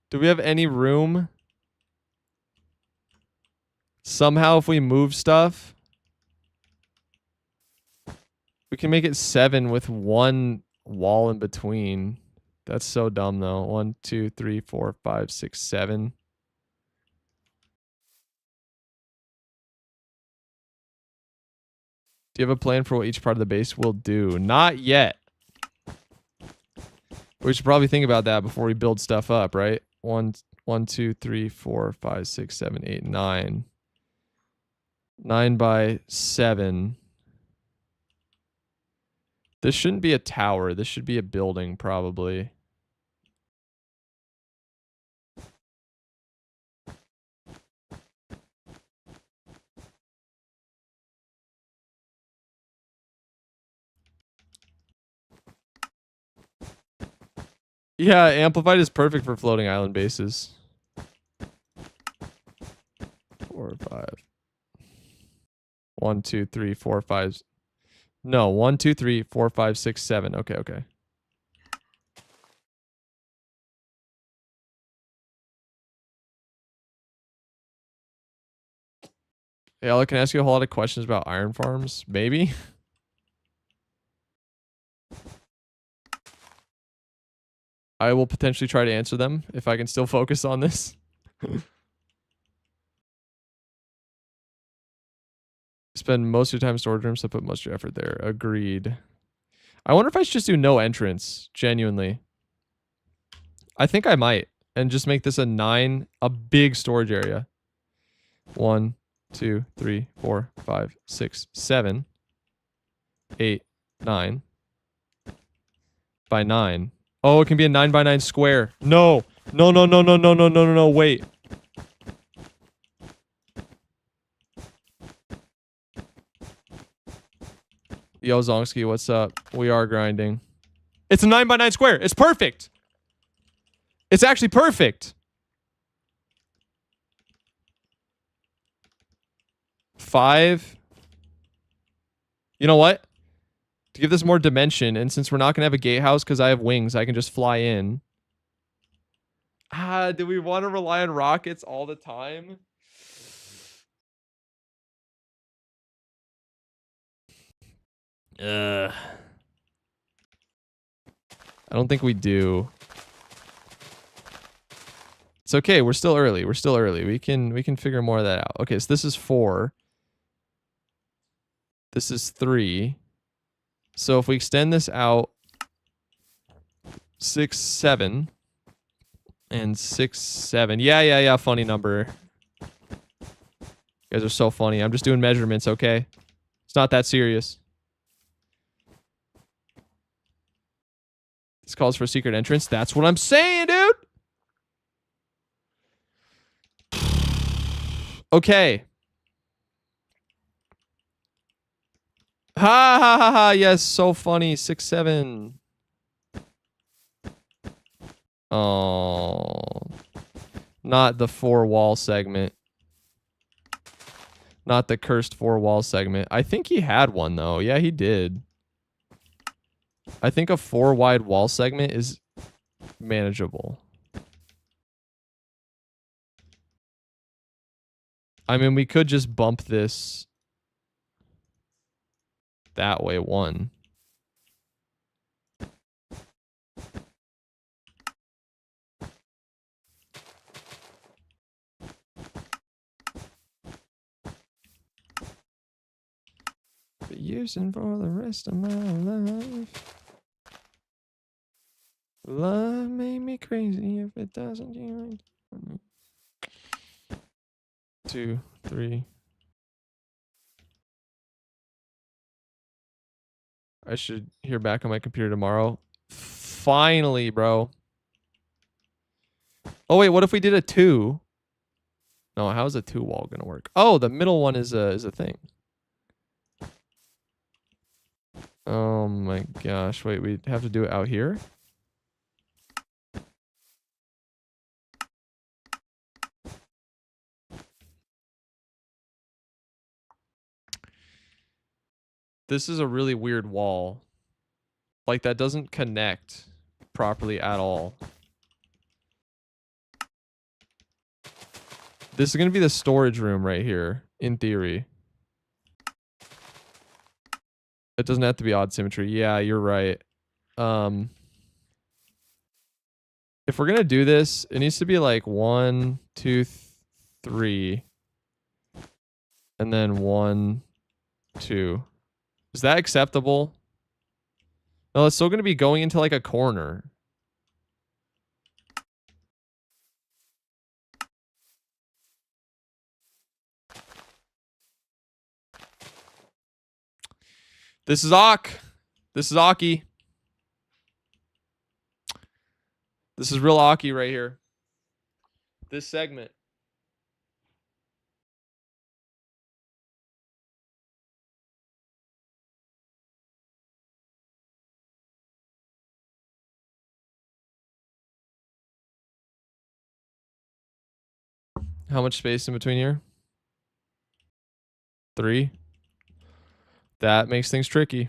Do we have any room? Somehow, if we move stuff, we can make it 7 with one wall in between. That's so dumb, though. 1, 2, 3, 4, 5, 6, 7. Do you have a plan for what each part of the base will do? Not yet. We should probably think about that before we build stuff up, right? 1, 2, 3, 4, 5, 6, 7, 8, 9. 9 by 7. This shouldn't be a tower. This should be a building, probably. Yeah, amplified is perfect for floating island bases. 4, 5. 1, 2, 3, 4, 5. No, 1, 2, 3, 4, 5, 6, 7. Okay, okay. Hey, Ella, can I ask you a whole lot of questions about iron farms? Maybe? I will potentially try to answer them if I can still focus on this. Spend most of your time in storage rooms, so put most of your effort there. Agreed. I wonder if I should just do no entrance, genuinely. I think I might. And just make this a big storage area. 1, 2, 3, 4, 5, 6, 7, 8, 9. By 9. Oh, it can be a 9 by 9 square. No. No, no, no, no, no, no, no, no, no. Wait. Yo, Zongsky, what's up? We are grinding. It's a 9 by 9 square. It's perfect. It's actually perfect. 5. You know what? To give this more dimension, and since we're not going to have a gatehouse because I have wings, I can just fly in. Ah, do we want to rely on rockets all the time? I don't think we do. It's okay. We're still early. We're still early. We can figure more of that out. Okay, so this is 4. This is 3. So if we extend this out 6, 7, and 6, 7. Yeah. Funny number. You guys are so funny. I'm just doing measurements, okay? It's not that serious. This calls for a secret entrance. That's what I'm saying, dude. Okay. Ha ha ha ha. Yes, so funny. 6-7. Oh. Not the 4-wall segment. Not the cursed 4-wall segment. I think he had one, though. Yeah, he did. I think a 4-wide wall segment is manageable. I mean, we could just bump this that way 1. But using for the rest of my life. Love made me crazy if it doesn't. 2, 3. I should hear back on my computer tomorrow. Finally, bro. Oh wait, what if we did a 2? No, how's a 2 wall gonna work? Oh, the middle one is a thing. Oh my gosh, wait, we'd have to do it out here? This is a really weird wall. Like, that doesn't connect properly at all. This is going to be the storage room right here, in theory. It doesn't have to be odd symmetry. Yeah, you're right. If we're going to do this, it needs to be like 1, 2, 3. And then 1, 2. Is that acceptable? No, it's still going to be going into like a corner. This is Ak. This is Aki. This is real Aki right here. This segment. How much space in between here? 3. That makes things tricky.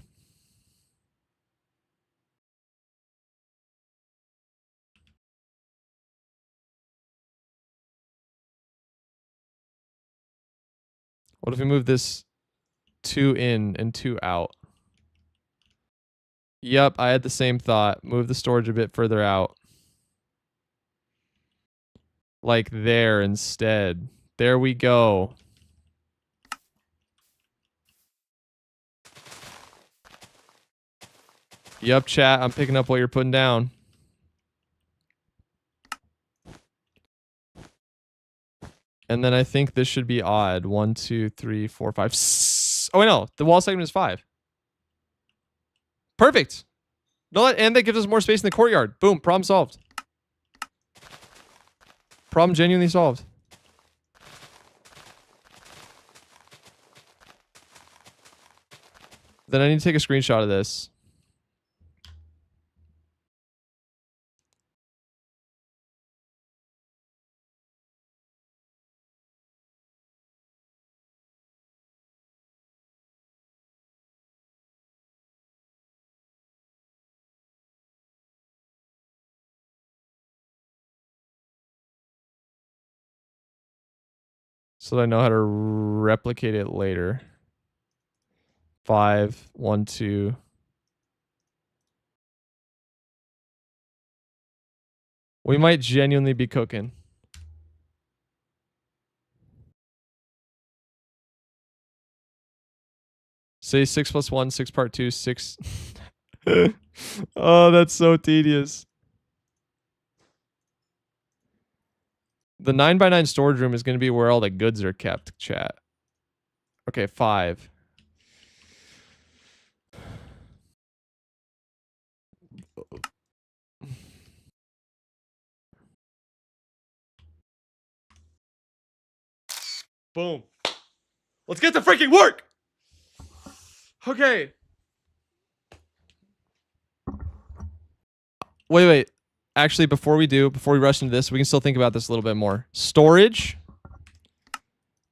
What if we move this 2 in and 2 out? Yep, I had the same thought. Move the storage a bit further out. Like there instead. There we go. Yup, chat. I'm picking up what you're putting down. And then I think this should be odd. 1, 2, 3, 4, 5. Oh, wait, no. The wall segment is 5. Perfect. No, and that gives us more space in the courtyard. Boom. Problem solved. Problem genuinely solved. Then I need to take a screenshot of this. So that I know how to replicate it later. 5, 1, 2. We might genuinely be cooking. Say 6 plus 1, 6 part 2, 6. Oh, that's so tedious. The 9x9 storage room is going to be where all the goods are kept, chat. Okay, 5. Boom. Let's get to freaking work. Okay. Wait. Actually, before we rush into this, we can still think about this a little bit more. Storage.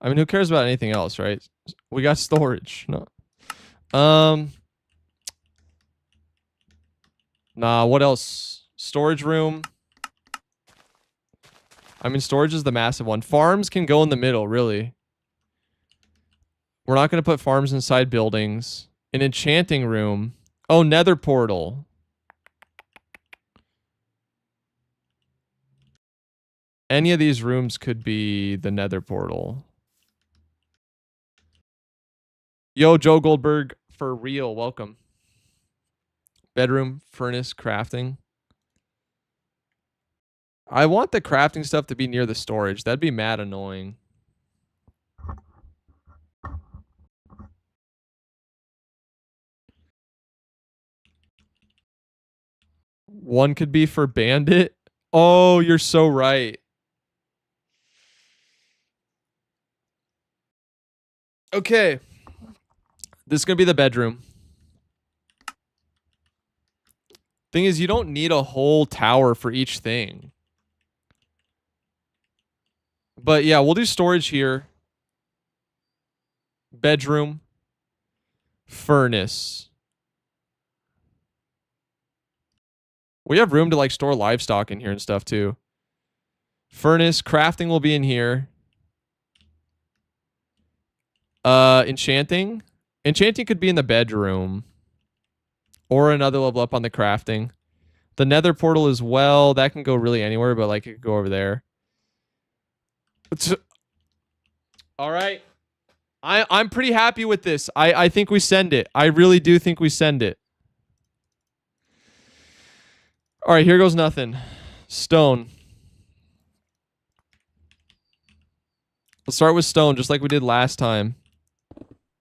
I mean, who cares about anything else, right? We got storage. No. Nah, what else? Storage room. I mean, storage is the massive one. Farms can go in the middle, really. We're not going to put farms inside buildings. An enchanting room. Oh, nether portal. Any of these rooms could be the nether portal. Yo, Joe Goldberg, for real. Welcome. Bedroom, furnace, crafting. I want the crafting stuff to be near the storage. That'd be mad annoying. One could be for bandit. Oh, you're so right. Okay. This is going to be the bedroom. Thing is, you don't need a whole tower for each thing. But yeah, we'll do storage here. Bedroom. Furnace. We have room to like store livestock in here and stuff too. Furnace. Crafting will be in here. Enchanting. Enchanting could be in the bedroom. Or another level up on the crafting. The nether portal as well. That can go really anywhere, but like it could go over there. All right. I'm pretty happy with this. I think we send it. I really do think we send it. All right, here goes nothing. Stone. Let's start with stone, just like we did last time.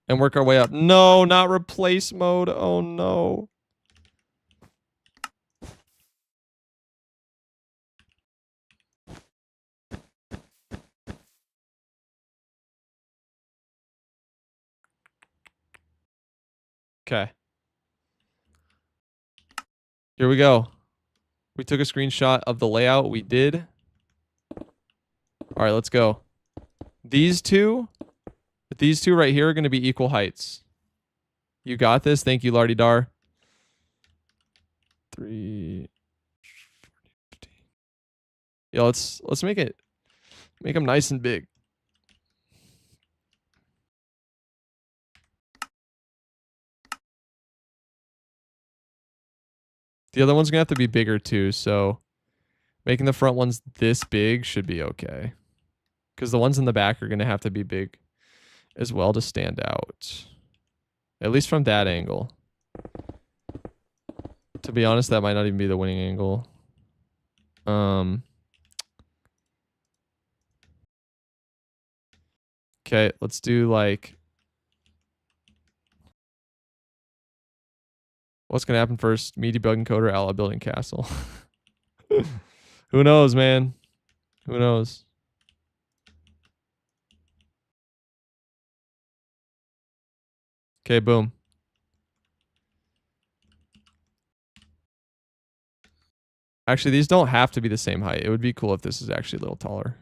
And work our way up. No, not replace mode. Oh, no. Okay. Here we go. We took a screenshot of the layout. We did. All right, let's go. These two right here are going to be equal heights. You got this. Thank you, Lardy Dar. 3, 15. Yeah, let's make them nice and big. The other one's gonna have to be bigger too, so making the front ones this big should be okay. Because the ones in the back are gonna have to be big as well to stand out. At least from that angle. To be honest, that might not even be the winning angle. Okay, let's do like... What's gonna happen first? Meaty bug encoder, Outlaw building castle. Who knows, man? Who knows? Okay, boom. Actually, these don't have to be the same height. It would be cool if this is actually a little taller.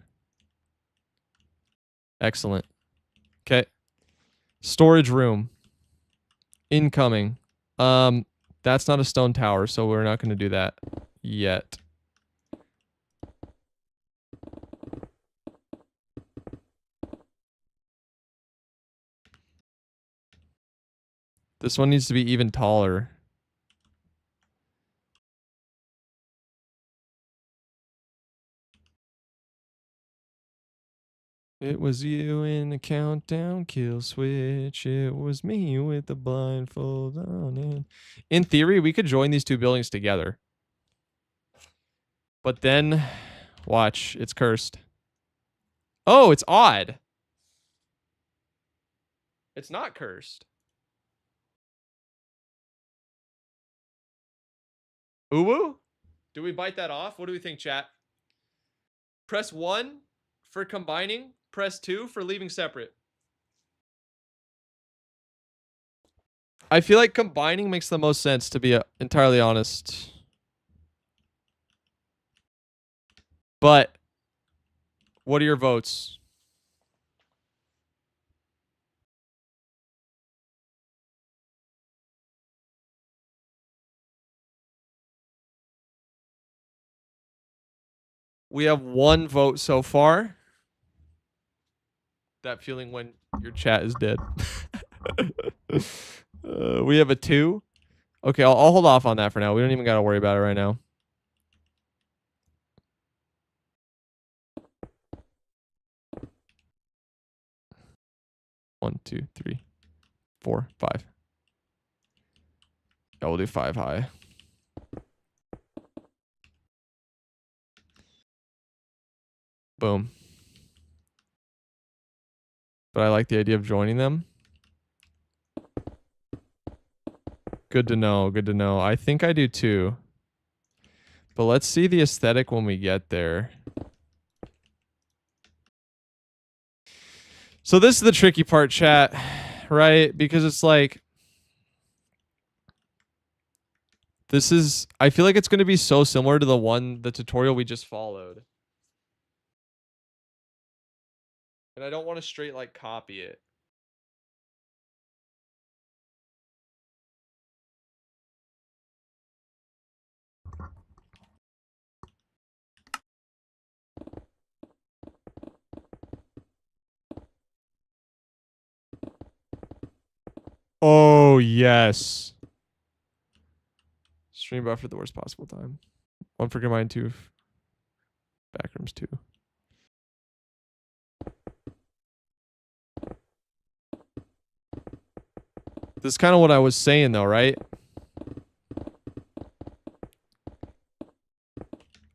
Excellent. Okay. Storage room. Incoming. That's not a stone tower, so we're not going to do that yet. This one needs to be even taller. It was you in the countdown kill switch. It was me with the blindfold on. And in theory, we could join these two buildings together. But then, watch, it's cursed. Oh, it's odd. It's not cursed. Uwu? Do we bite that off? What do we think, chat? Press 1 for combining. Press 2 for leaving separate. I feel like combining makes the most sense, to be entirely honest. But what are your votes? We have 1 vote so far. That feeling when your chat is dead. We have a 2. Okay, I'll hold off on that for now. We don't even got to worry about it right now. One, 2, 3, 4, 5. Yeah, we'll do 5 high. Boom. But I like the idea of joining them. Good to know. Good to know. I think I do too. But let's see the aesthetic when we get there. So this is the tricky part, chat, right? Because it's like, this is, I feel like it's going to be so similar to the tutorial we just followed. And I don't want to straight like copy it. Oh, yes. Stream buffer at the worst possible time. 1 for combine, 2 backrooms, 2. This is kind of what I was saying though, right?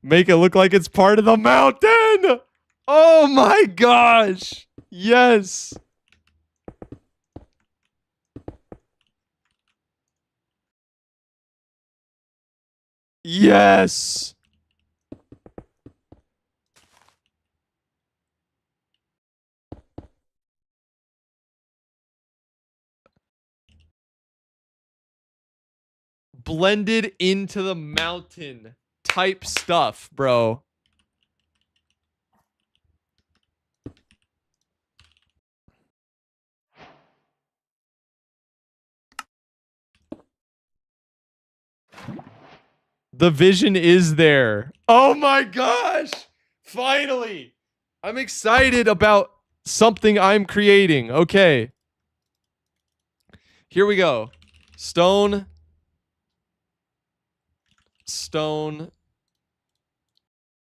Make it look like it's part of the mountain. Oh my gosh. Yes. Yes. Blended into the mountain type stuff, bro. The vision is there. Oh my gosh. Finally. I'm excited about something I'm creating. Okay. Here we go. Stone. Stone.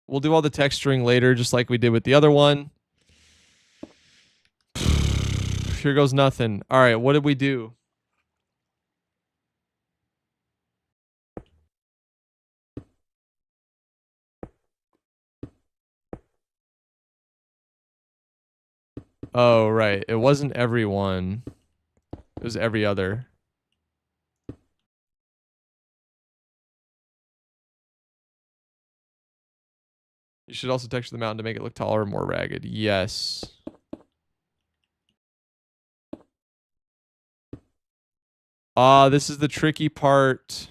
We'll do all the texturing later, just like we did with the other one. Here goes nothing. All right, what did we do? Oh, right. It wasn't every one. It was every other. You should also texture the mountain to make it look taller and more ragged. Yes. This is the tricky part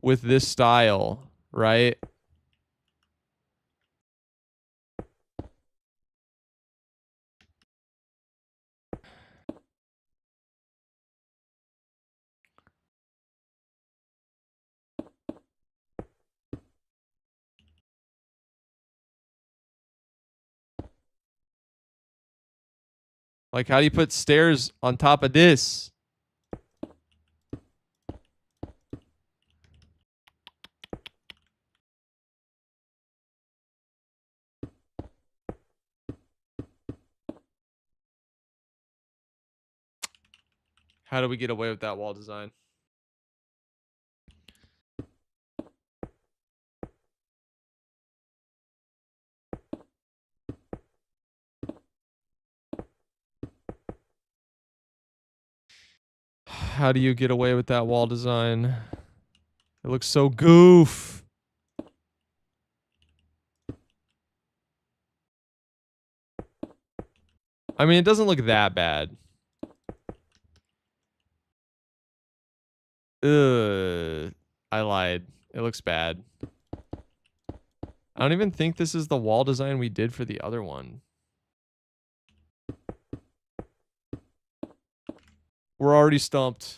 with this style, right? Like, how do you put stairs on top of this? How do we get away with that wall design? How do you get away with that wall design? It looks so goof. I mean, it doesn't look that bad. Ugh. I lied. It looks bad. I don't even think this is the wall design we did for the other one. We're already stumped.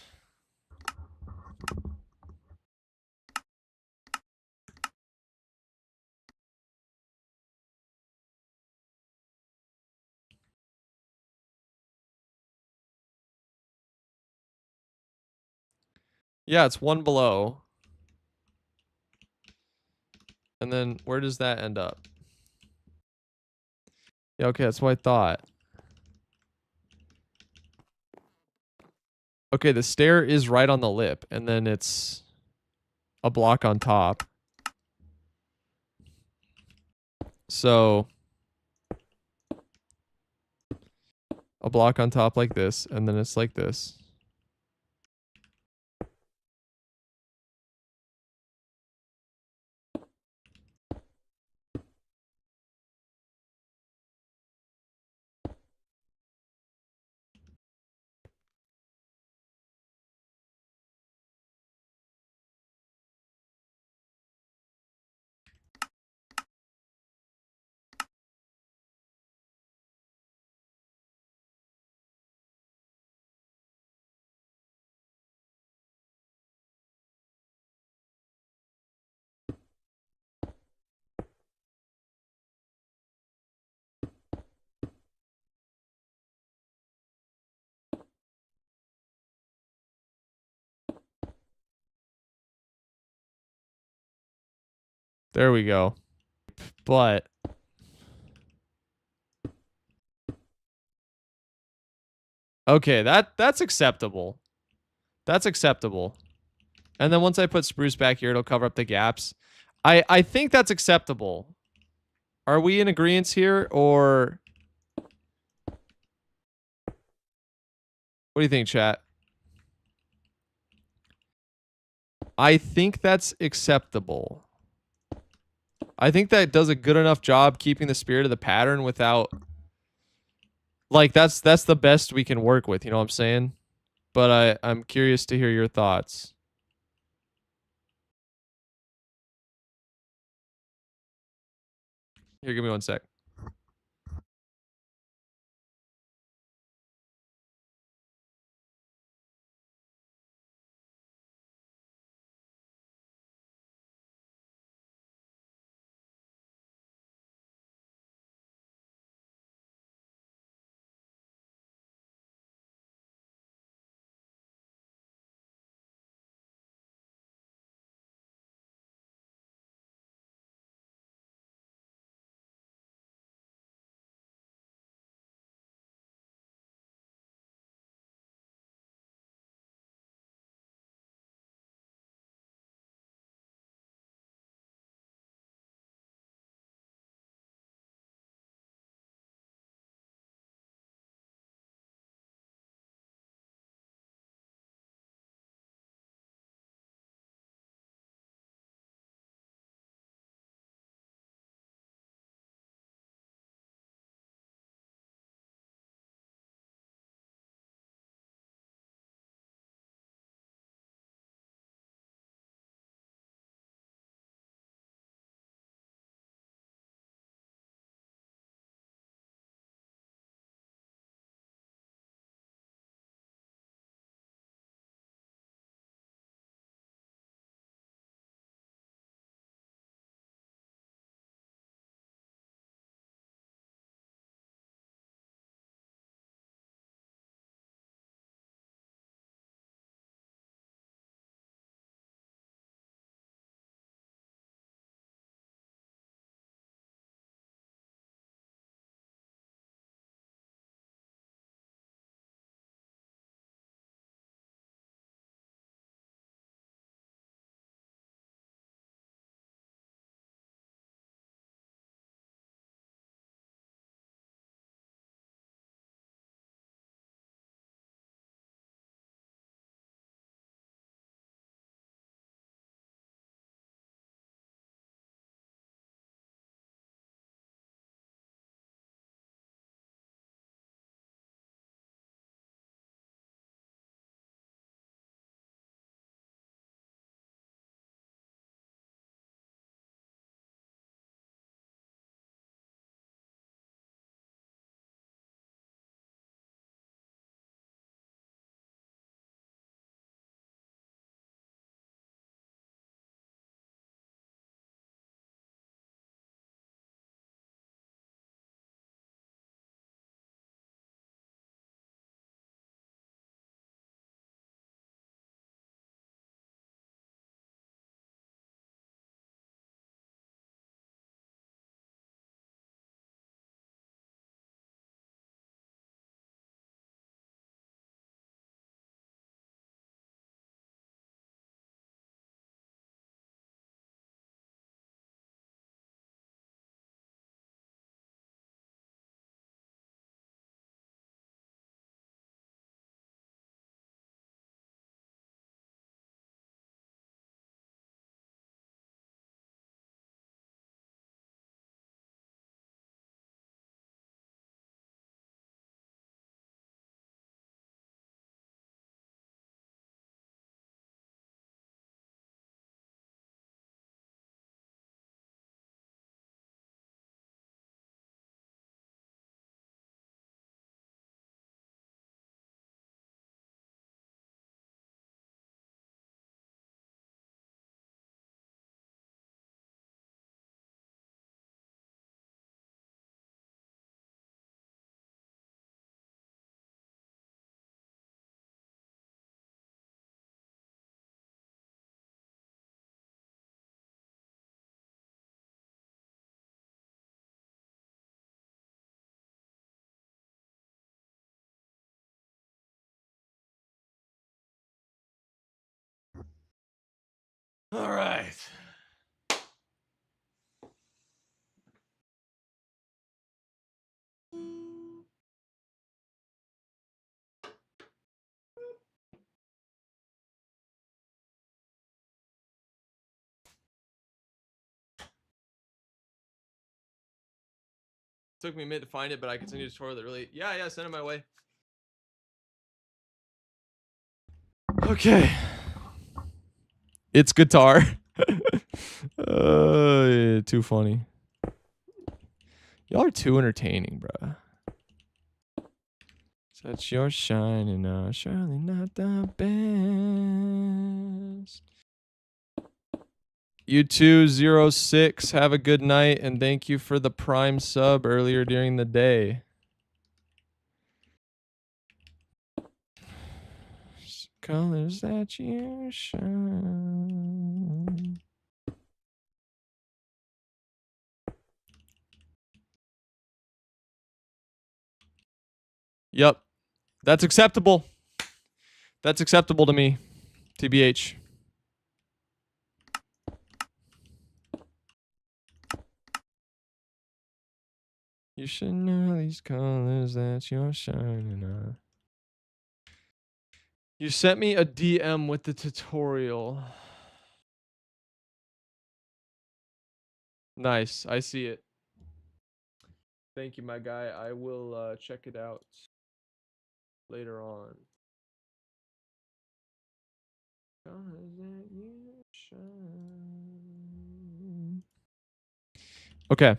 Yeah, it's one below. And then where does that end up? Yeah, okay, that's what I thought. Okay, the stair is right on the lip, and then it's a block on top. So a block on top like this, and then it's like this. There we go. But okay, that's acceptable. That's acceptable. And then once I put spruce back here, it'll cover up the gaps. I think that's acceptable. Are we in agreement here, or what do you think, chat? I think that's acceptable. I think that does a good enough job keeping the spirit of the pattern without, like, that's the best we can work with, you know what I'm saying? But I'm curious to hear your thoughts. Here, give me 1 sec. All right. Took me a minute to find it, but I continued to tutorial that really. Yeah, send it my way. Okay. It's guitar. Yeah, too funny. Y'all are too entertaining, bruh. Such your shining, surely not the best. You 206, have a good night, and thank you for the prime sub earlier during the day. Colors that you shine. Yep. That's acceptable. That's acceptable to me. TBH. You should know these colors that you're shining on. You sent me a DM with the tutorial. Nice. I see it. Thank you, my guy. I will check it out later on. Colors that you shine. Okay.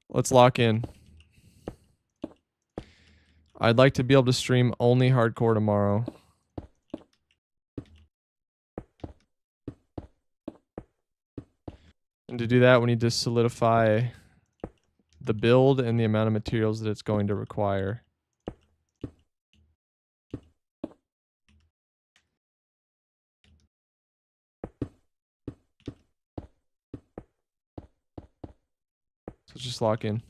Let's lock in. I'd like to be able to stream only hardcore tomorrow. And to do that, we need to solidify the build and the amount of materials that it's going to require. So just lock in.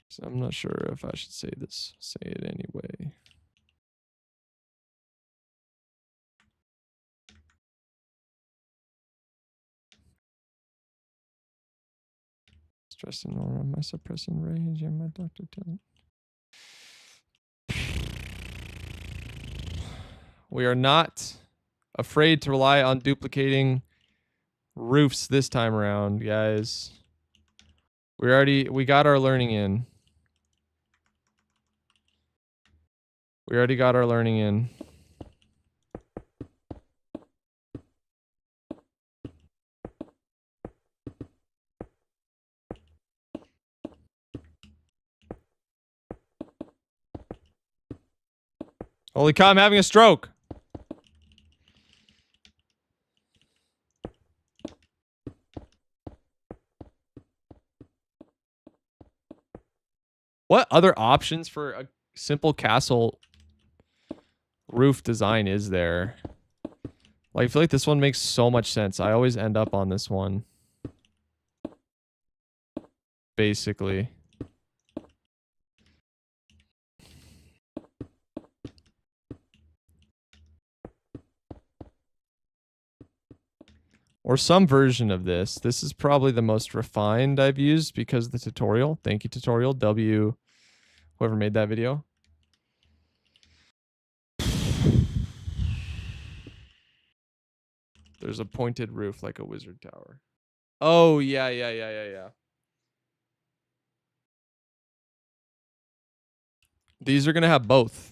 So I'm not sure if I should say this. Say it anyway. Stressing all around my suppressing rage, and my doctor telling. We are not afraid to rely on duplicating roofs this time around, guys. We got our learning in. We already got our learning in. Holy cow, I'm having a stroke. What other options for a simple castle roof design is there? Like, I feel like this one makes so much sense. I always end up on this one. Basically. Or some version of this. This is probably the most refined I've used because of the tutorial. Thank you, tutorial. Whoever made that video. There's a pointed roof like a wizard tower. Oh, yeah. These are going to have both.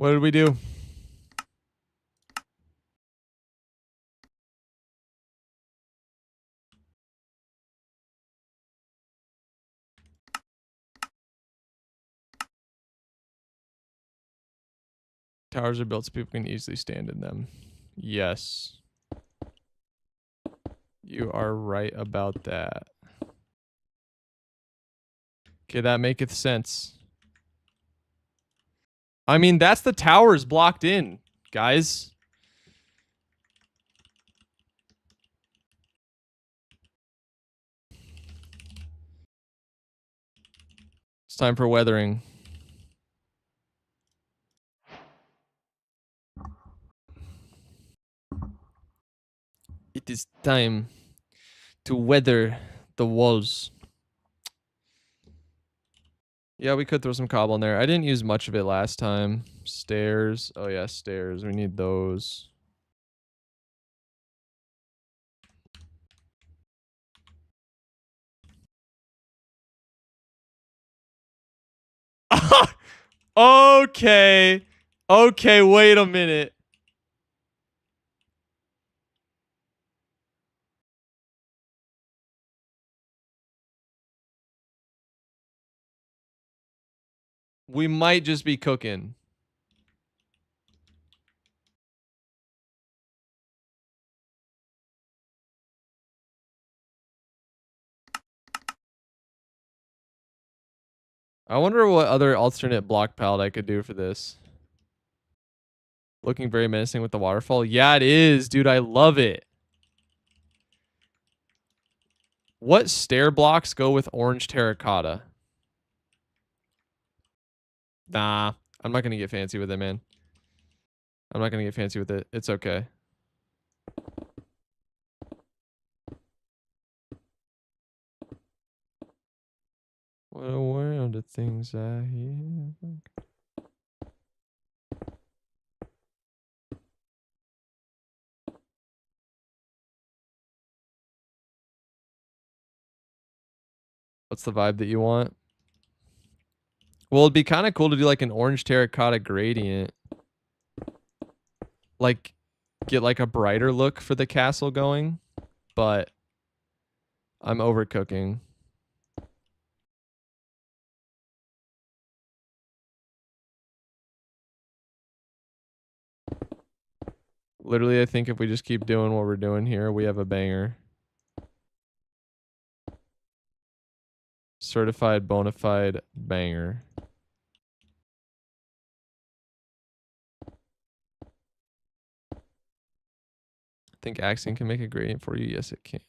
What did we do? Towers are built so people can easily stand in them. Yes. You are right about that. Okay, that maketh sense. I mean, that's the towers blocked in, guys. It's time for weathering. It is time to weather the walls. Yeah, we could throw some cobble in there. I didn't use much of it last time. Stairs. Oh yeah, stairs. We need those. Okay. Okay, wait a minute. We might just be cooking. I wonder what other alternate block palette I could do for this. Looking very menacing with the waterfall. Yeah, it is, dude. I love it. What stair blocks go with orange terracotta? Nah, I'm not going to get fancy with it, man. I'm not going to get fancy with it. It's okay. What a world of things I hear. What's the vibe that you want? Well, it'd be kind of cool to do like an orange terracotta gradient. Like, get like a brighter look for the castle going. But I'm overcooking. Literally, I think if we just keep doing what we're doing here, we have a banger. Certified bona fide banger. Think Axiom can make a gradient for you? Yes, it can.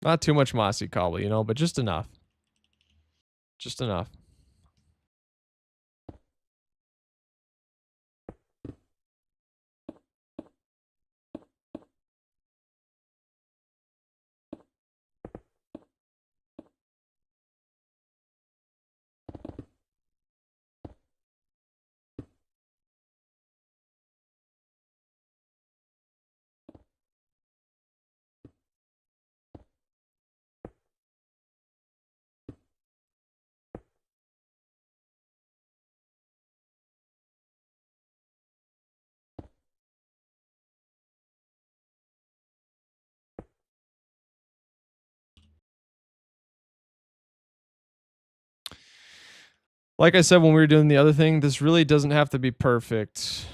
Not too much mossy cobble, you know, but just enough. Just enough. Like I said when we were doing the other thing, this really doesn't have to be perfect.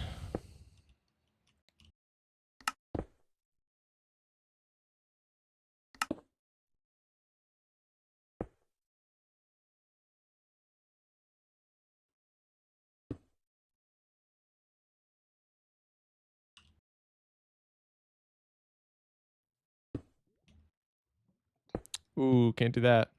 Ooh, can't do that.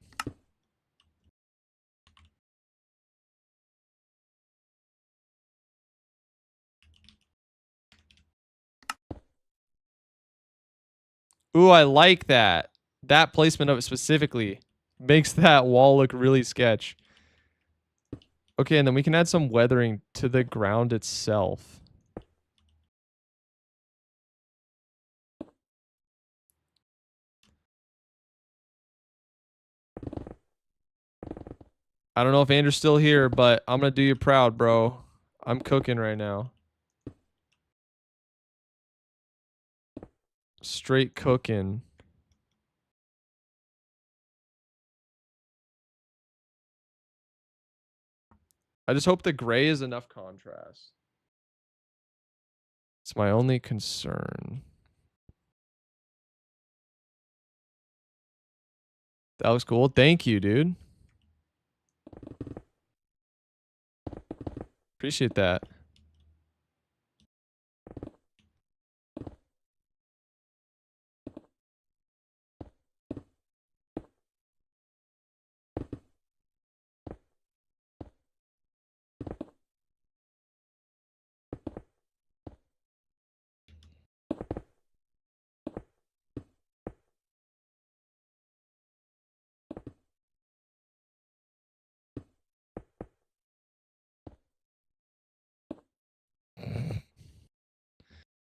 Ooh, I like that. That placement of it specifically makes that wall look really sketch. Okay, and then we can add some weathering to the ground itself. I don't know if Andrew's still here, but I'm gonna do you proud, bro. I'm cooking right now. Straight cooking. I just hope the gray is enough contrast. It's my only concern. That was cool. Thank you, dude. Appreciate that.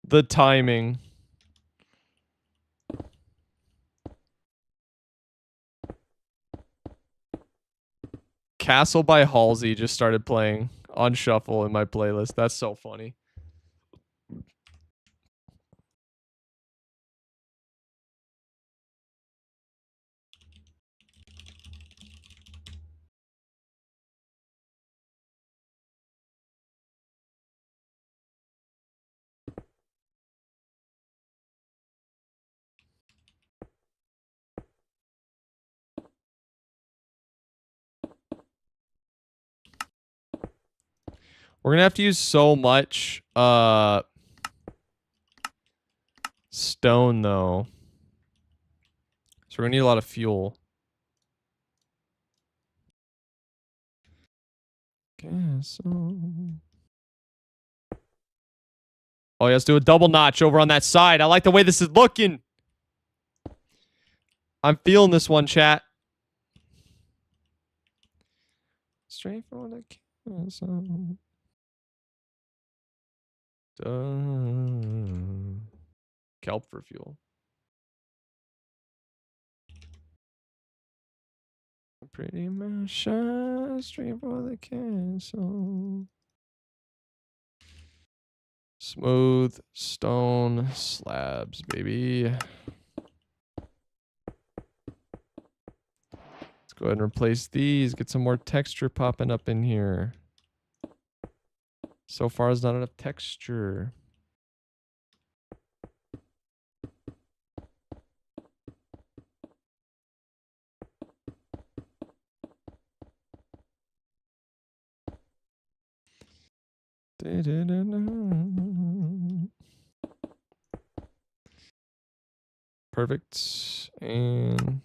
The timing. Castle by Halsey just started playing on shuffle in my playlist. That's so funny. We're gonna have to use so much stone though. So we're gonna need a lot of fuel. Oh, yeah, let's do a double notch over on that side. I like the way this is looking. I'm feeling this one, chat. Straight for the castle. Kelp for fuel. Pretty much straight for the castle. Smooth stone slabs, baby. Let's go ahead and replace these. Get some more texture popping up in here. So far, there's not enough texture. Perfect. And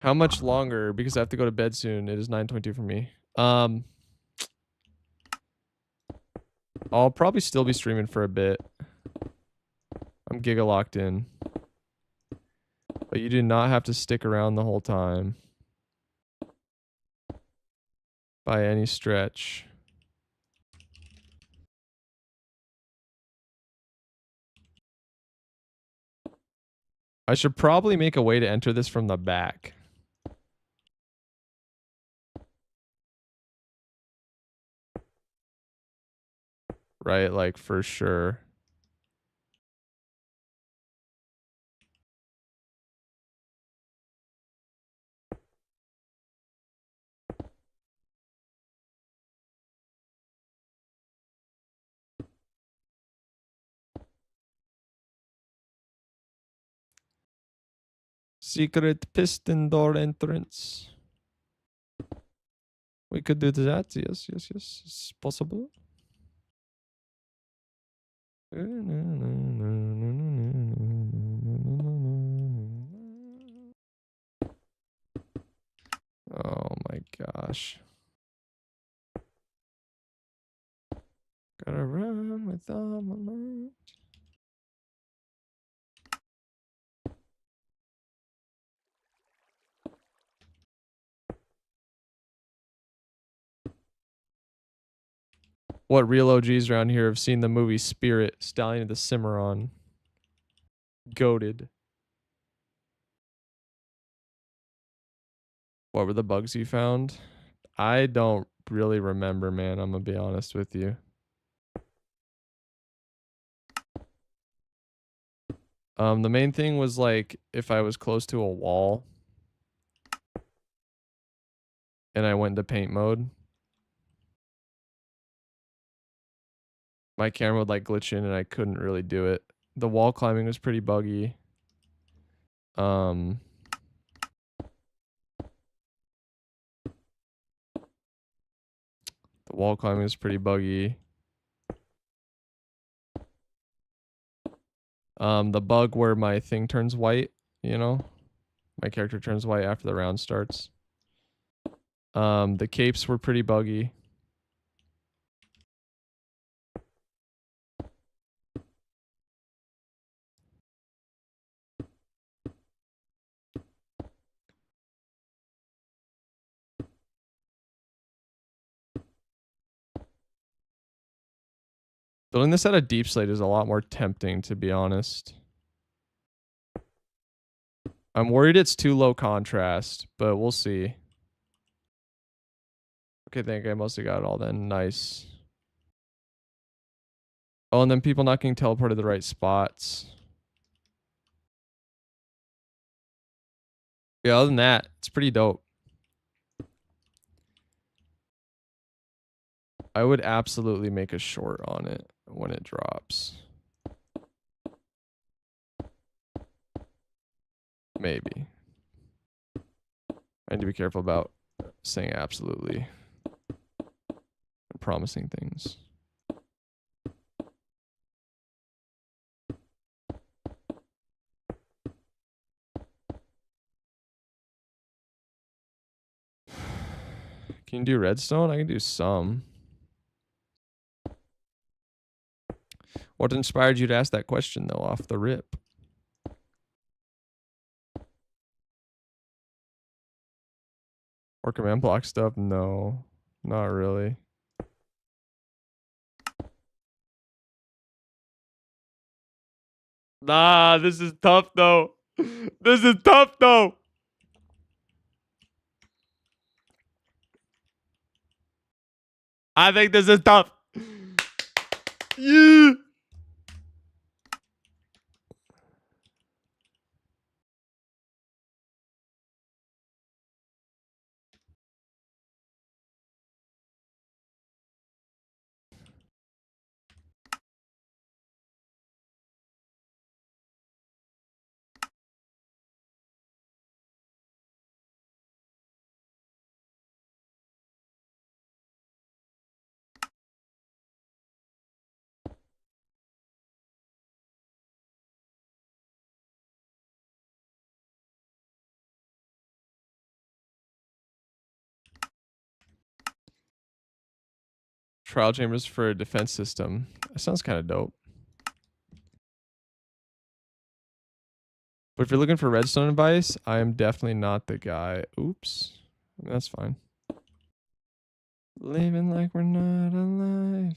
how much longer? Because I have to go to bed soon. It is 9:22 for me. I'll probably still be streaming for a bit. I'm giga locked in. But you do not have to stick around the whole time. By any stretch. I should probably make a way to enter this from the back. Right, like for sure. Secret piston door entrance. We could do that. Yes, yes, yes. It's possible. Oh my gosh. Gotta run with all my might. What real OGs around here have seen the movie Spirit, Stallion of the Cimarron? Goated. What were the bugs you found? I don't really remember, man. I'm gonna be honest with you. The main thing was like if I was close to a wall and I went into paint mode, my camera would like glitch in and I couldn't really do it. The wall climbing was pretty buggy. The wall climbing was pretty buggy. The bug where my thing turns white, you know? My character turns white after the round starts. The capes were pretty buggy. Building this out of deep slate is a lot more tempting, to be honest. I'm worried it's too low contrast, but we'll see. Okay, I think I mostly got it all then. Nice. Oh, and then people not getting teleported to the right spots. Yeah, other than that, it's pretty dope. I would absolutely make a short on it when it drops. Maybe. I need to be careful about saying absolutely and promising things. Can you do redstone? I can do some. What inspired you to ask that question, though, off the rip? Or command block stuff? No, not really. Nah, this is tough, though. This is tough, though. I think this is tough. Yeah. Trial chambers for a defense system. That sounds kind of dope. But if you're looking for redstone advice, I am definitely not the guy. Oops. That's fine. Living like we're not alive.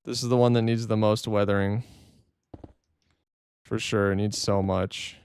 This is the one that needs the most weathering. For sure, it needs so much.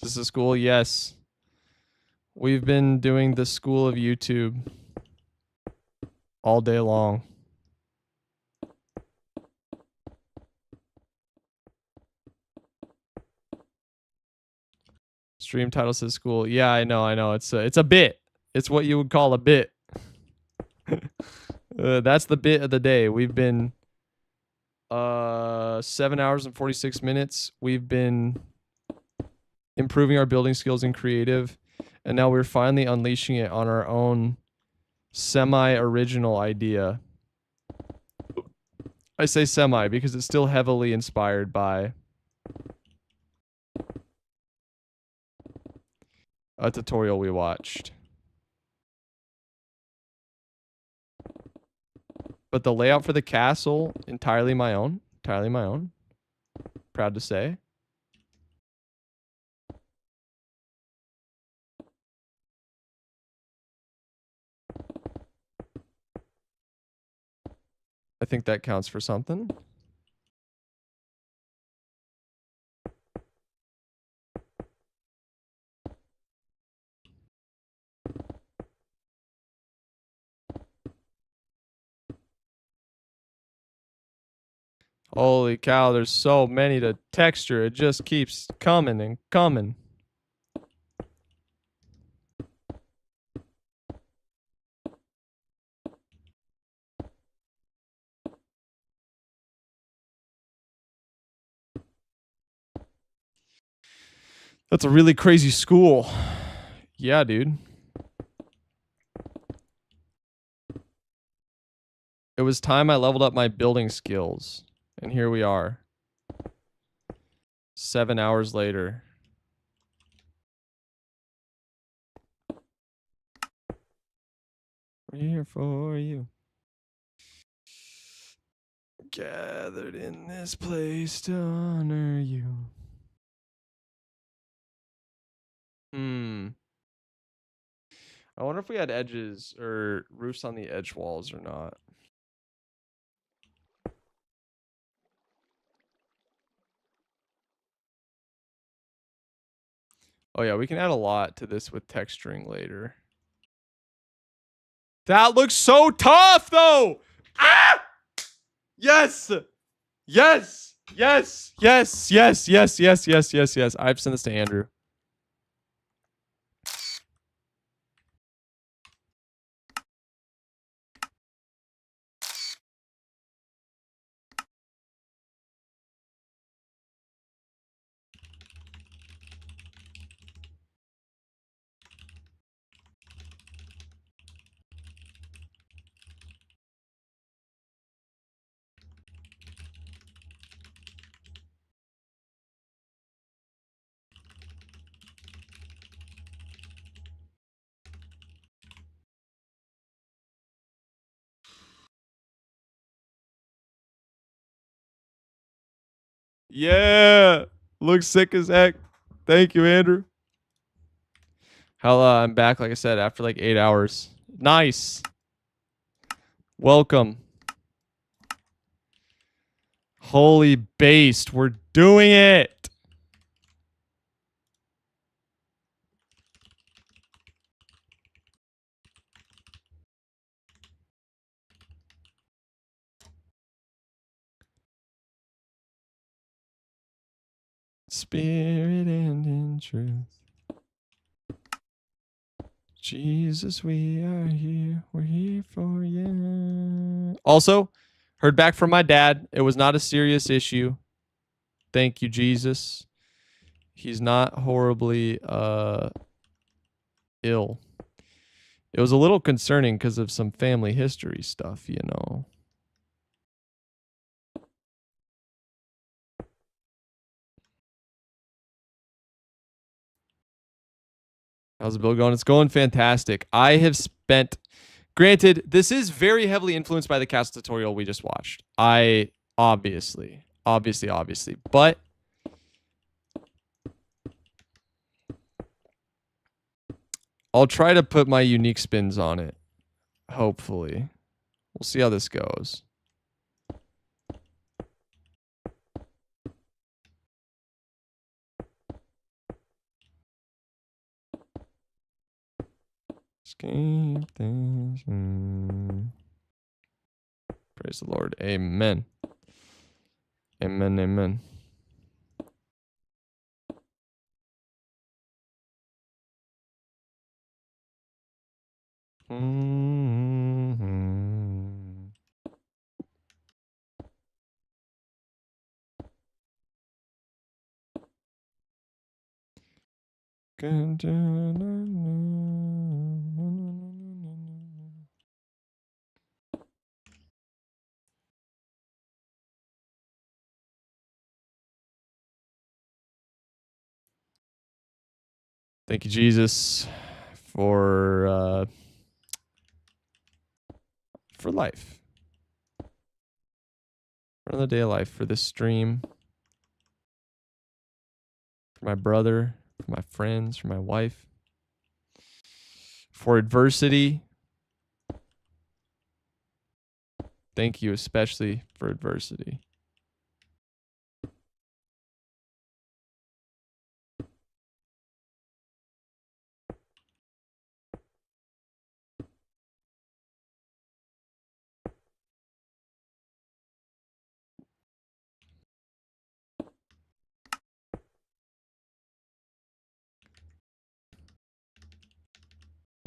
Is this a school? Yes. We've been doing the school of YouTube all day long. Stream title says school. Yeah, I know. It's a bit. It's what you would call a bit. That's the bit of the day. We've been 7 hours and 46 minutes. We've been improving our building skills in creative, and now we're finally unleashing it on our own semi-original idea. I say semi because it's still heavily inspired by a tutorial we watched. But the layout for the castle, entirely my own. Entirely my own. Proud to say. I think that counts for something. Holy cow, there's so many to texture. It just keeps coming and coming. That's a really crazy school. Yeah, dude. It was time I leveled up my building skills. And here we are. 7 hours later. We're here for you. Gathered in this place to honor you. I wonder if we had edges or roofs on the edge walls or not. Oh yeah, we can add a lot to this with texturing later. That looks so tough though! Ah! Yes! Yes! Yes! Yes! Yes! Yes! Yes! Yes! Yes! Yes! I've sent this to Andrew. Yeah! Looks sick as heck. Thank you, Andrew. Hell, I'm back, like I said, after like 8 hours. Nice. Welcome. Holy based, we're doing it. Spirit and in truth. Jesus, we are here. We're here for you. Also, heard back from my dad. It was not a serious issue. Thank you, Jesus. He's not horribly ill. It was a little concerning because of some family history stuff, you know. How's the build going? It's going fantastic. I have spent, granted, this is very heavily influenced by the cast tutorial we just watched. I obviously, but I'll try to put my unique spins on it. Hopefully. We'll see how this goes. Escape this. Praise the Lord. Amen. Amen. Amen. Thank you, Jesus, for life, for another day of life, for this stream, for my brother, for my friends, for my wife, for adversity. Thank you, especially for adversity.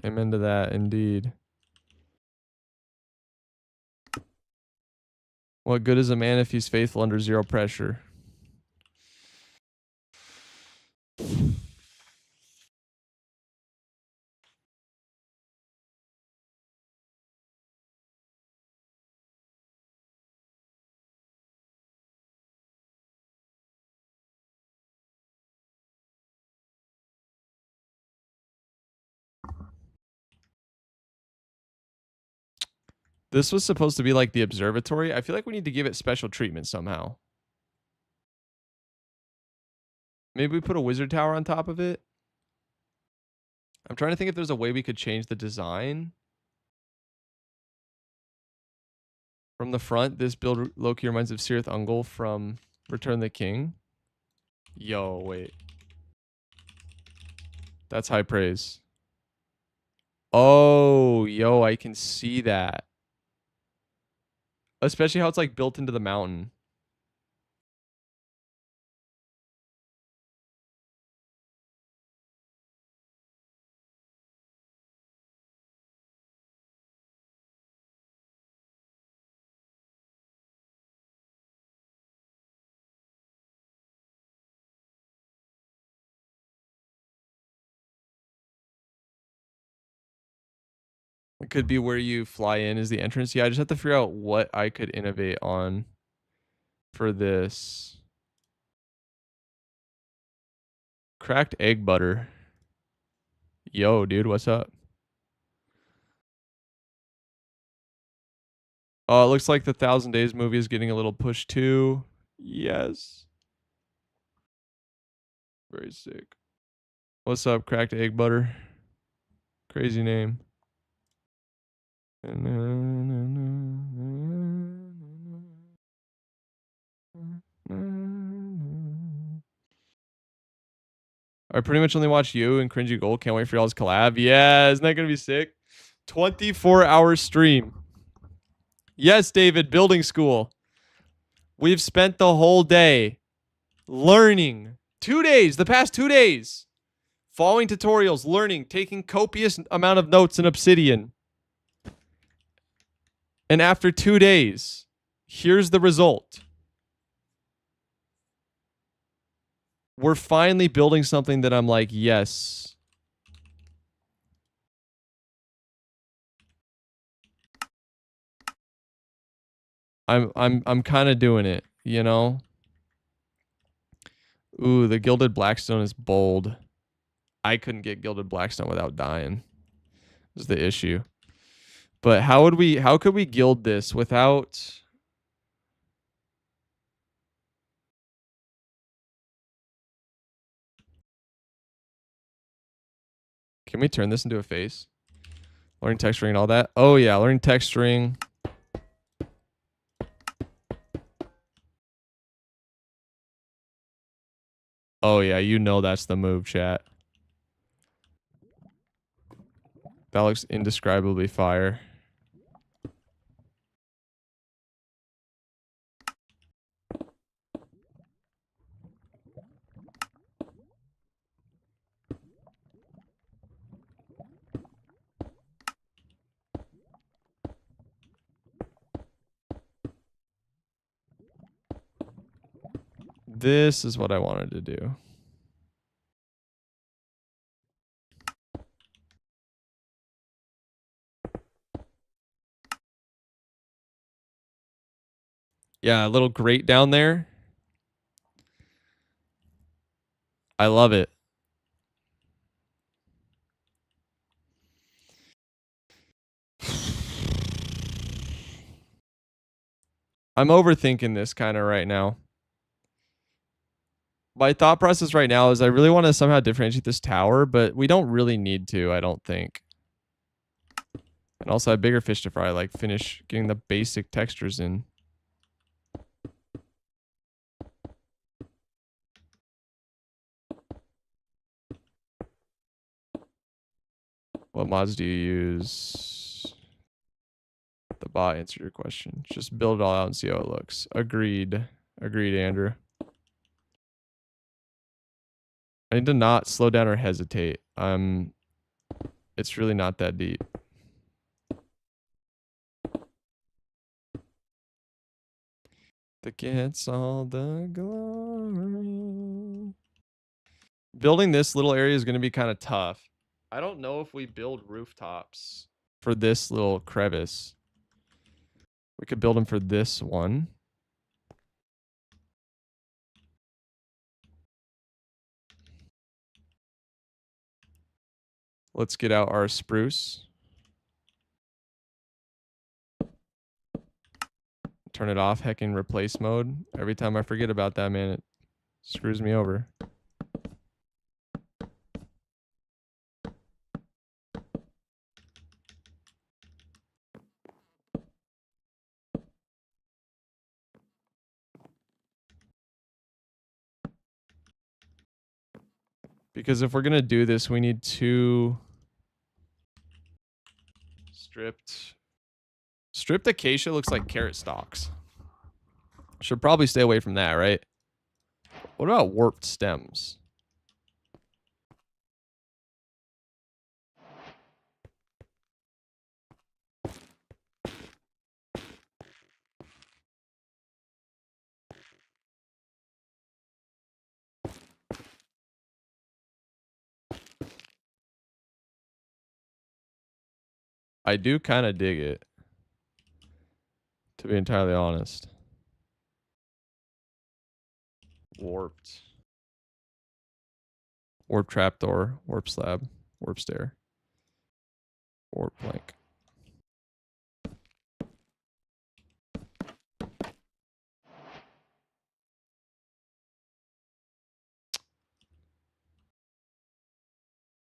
Amen to that, indeed. What good is a man if he's faithful under zero pressure? This was supposed to be like the observatory. I feel like we need to give it special treatment somehow. Maybe we put a wizard tower on top of it. I'm trying to think if there's a way we could change the design. From the front, this build low-key reminds of Cirith Ungol from Return the King. Yo, wait. That's high praise. Oh, yo, I can see that. Especially how it's like built into the mountain. It could be where you fly in is the entrance. Yeah, I just have to figure out what I could innovate on for this. Cracked egg butter. Yo, dude, what's up? Oh, it looks like the 1,000 Days movie is getting a little push too. Yes. Very sick. What's up, cracked egg butter? Crazy name. I pretty much only watch you and Cringy Gold. Can't wait for y'all's collab. Yeah, isn't that gonna be sick? 24-hour stream. Yes, David, building school. We've spent the whole day learning. 2 days, the past 2 days. Following tutorials, learning, taking copious amount of notes in Obsidian. And after 2 days, here's the result. We're finally building something that I'm like, yes. I'm kind of doing it, you know? Ooh, the Gilded Blackstone is bold. I couldn't get Gilded Blackstone without dying. Is the issue. But how could we gild this without... Can we turn this into a face? Learning texturing and all that? Oh yeah, learning texturing. Oh yeah, you know that's the move, chat. That looks indescribably fire. This is what I wanted to do. Yeah, a little grate down there. I love it. I'm overthinking this kind of right now. My thought process right now is I really want to somehow differentiate this tower, but we don't really need to, I don't think. And also I have bigger fish to fry, like finish getting the basic textures in. What mods do you use? The bot answered your question. Just build it all out and see how it looks. Agreed. Agreed, Andrew. I need to not slow down or hesitate. It's really not that deep. That gets all the glory. Building this little area is going to be kind of tough. I don't know if we build rooftops for this little crevice. We could build them for this one. Let's get out our spruce. Turn it off, hecking replace mode. Every time I forget about that, man, it screws me over. Because if we're going to do this, we need two stripped acacia looks like carrot stalks. Should probably stay away from that, right? What about warped stems? I do kind of dig it, to be entirely honest. Warped. Warp trapdoor, warp slab, warp stair, warp plank.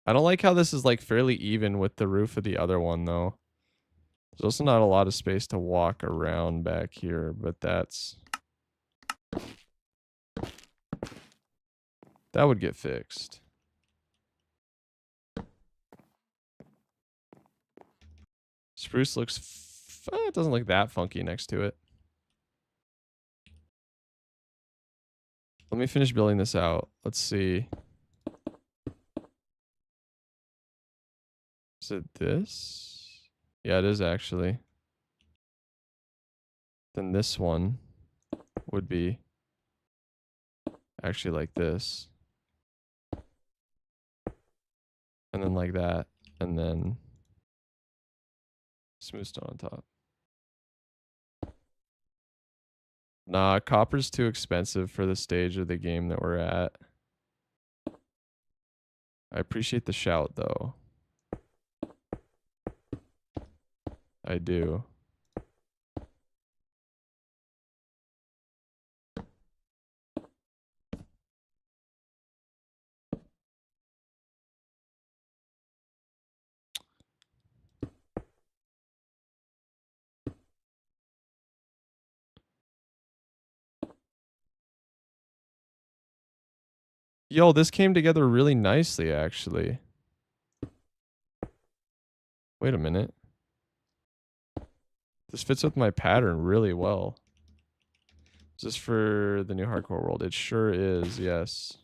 I don't like how this is like fairly even with the roof of the other one though. There's also not a lot of space to walk around back here, but that would get fixed. Spruce looks, it doesn't look that funky next to it. Let me finish building this out. Let's see. Is it this? Yeah, it is actually. Then this one would be actually like this. And then like that. And then smooth stone on top. Nah, copper's too expensive for the stage of the game that we're at. I appreciate the shout though. I do. Yo, this came together really nicely, actually. Wait a minute. This fits with my pattern really well. Is this for the new hardcore world? It sure is, yes.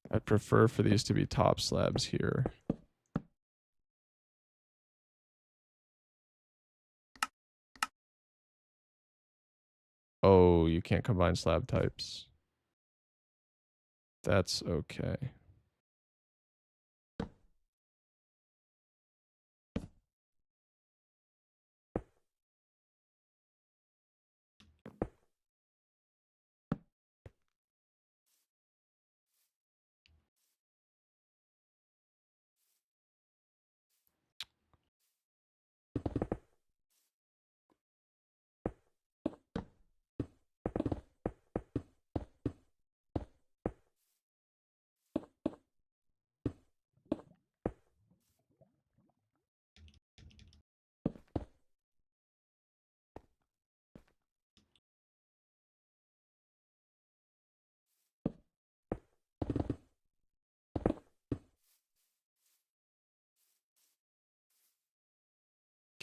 I'd prefer for these to be top slabs here. Oh, you can't combine slab types. That's okay.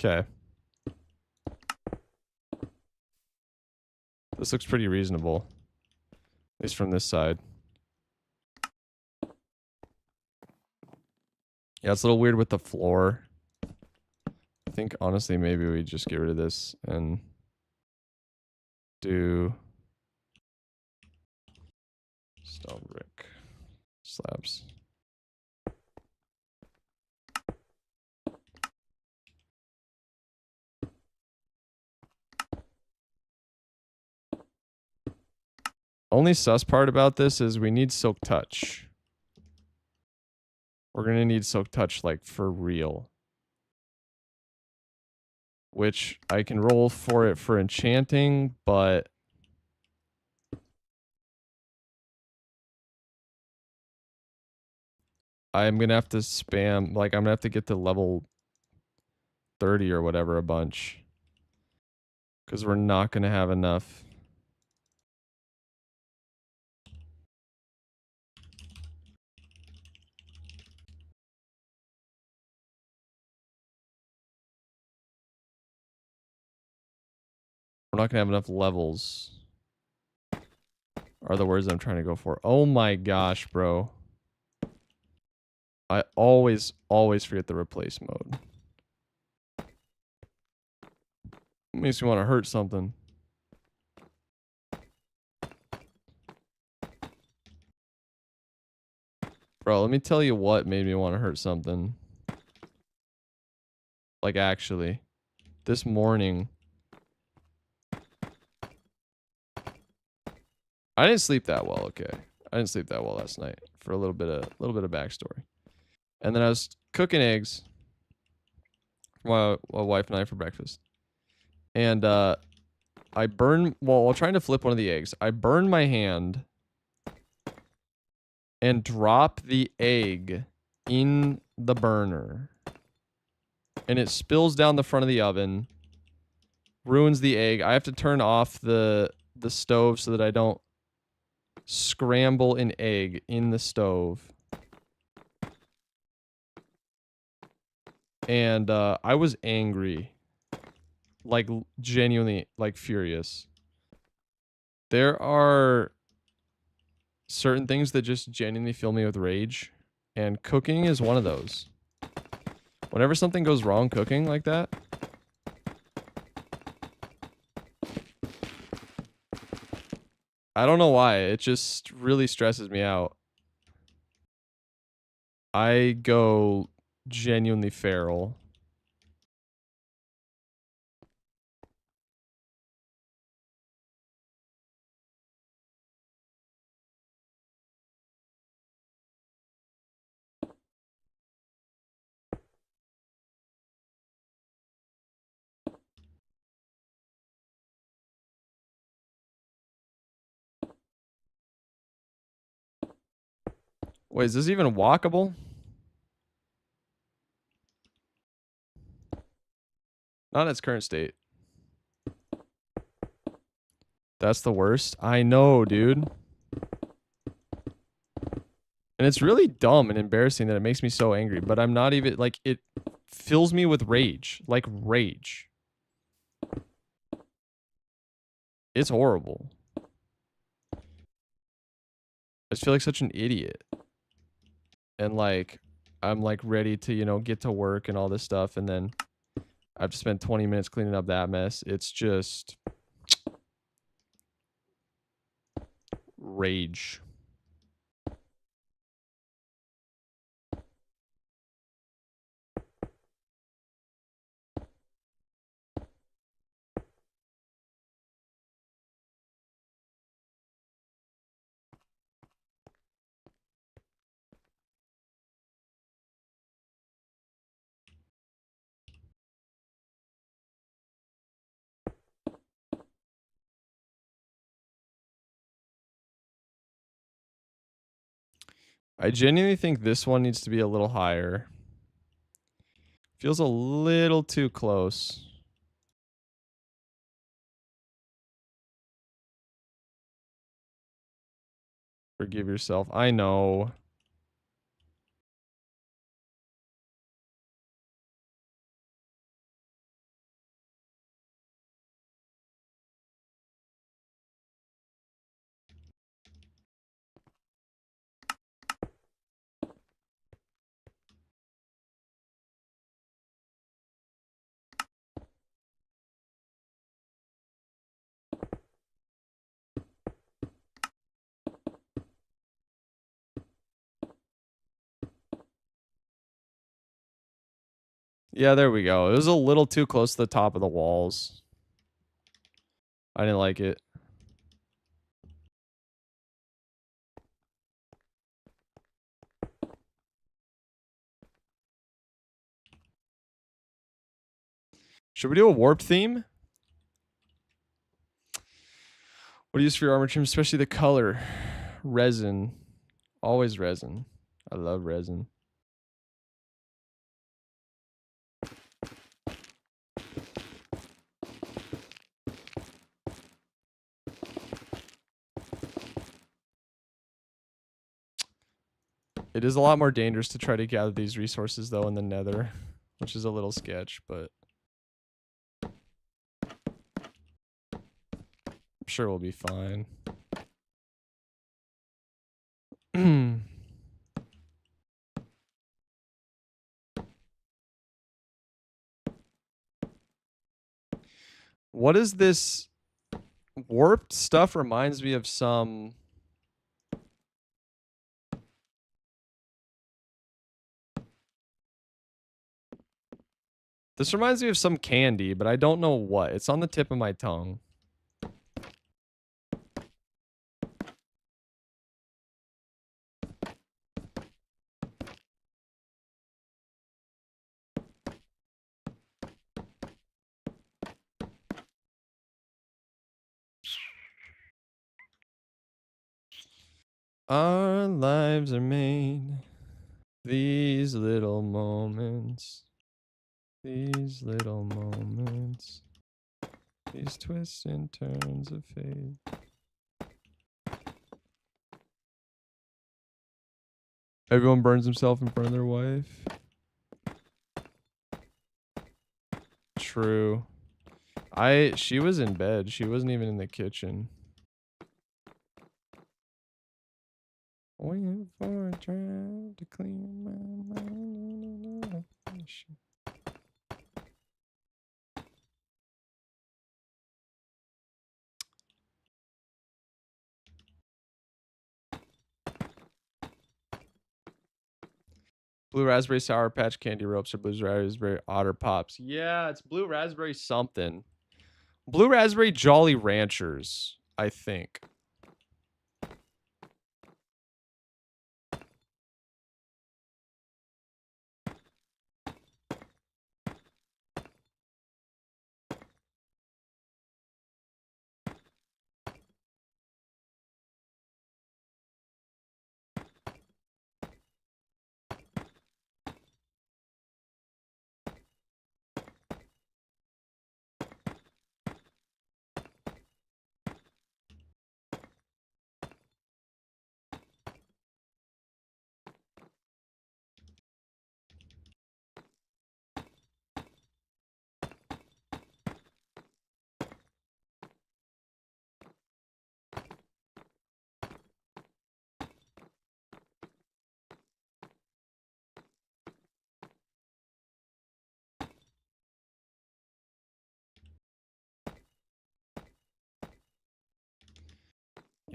Okay. This looks pretty reasonable. At least from this side. Yeah, it's a little weird with the floor. I think, honestly, maybe we just get rid of this and do stone brick slabs. Only sus part about this is we need silk touch. We're going to need silk touch, like, for real. Which I can roll for it for enchanting, but I'm going to have to spam, like, I'm going to have to get to level 30 or whatever a bunch. Because we're not going to have enough. We're not going to have enough levels. Are the words I'm trying to go for. Oh my gosh, bro. I always forget the replace mode. Makes me want to hurt something. Bro, let me tell you what made me want to hurt something. Like, actually. This morning. I didn't sleep that well, okay. I didn't sleep that well last night. For a little bit of backstory. And then I was cooking eggs. For my wife and I for breakfast. And I burned, well, while trying to flip one of the eggs, I burned my hand and drop the egg in the burner. And it spills down the front of the oven, ruins the egg. I have to turn off the stove so that I don't scramble an egg in the stove. And I was angry. Like, genuinely, like, furious. There are certain things that just genuinely fill me with rage. And cooking is one of those. Whenever something goes wrong cooking like that, I don't know why. It just really stresses me out. I go genuinely feral. Wait, is this even walkable? Not in its current state. That's the worst. I know, dude. And it's really dumb and embarrassing that it makes me so angry, but I'm not even, like, it fills me with rage. Like, rage. It's horrible. I just feel like such an idiot. And, like, I'm, like, ready to, you know, get to work and all this stuff, and then I have to spend 20 minutes cleaning up that mess. It's just... rage. I genuinely think this one needs to be a little higher. Feels a little too close. Forgive yourself. I know. Yeah, there we go. It was a little too close to the top of the walls. I didn't like it. Should we do a warp theme? What do you use for your armor trim, especially the color? Resin. Always resin. I love resin. It is a lot more dangerous to try to gather these resources, though, in the nether, which is a little sketch, but I'm sure we'll be fine. What is this? Warped stuff reminds me of some... This reminds me of some candy, but I don't know what. It's on the tip of my tongue. Our lives are made. These little moments. These little moments. These twists and turns of fate. Everyone burns himself in front of their wife. True. She was in bed. She wasn't even in the kitchen. Waiting for a drive to clear my mind. Blue raspberry sour patch candy ropes or blue raspberry otter pops. Yeah, it's blue raspberry something. Blue raspberry Jolly Ranchers, I think.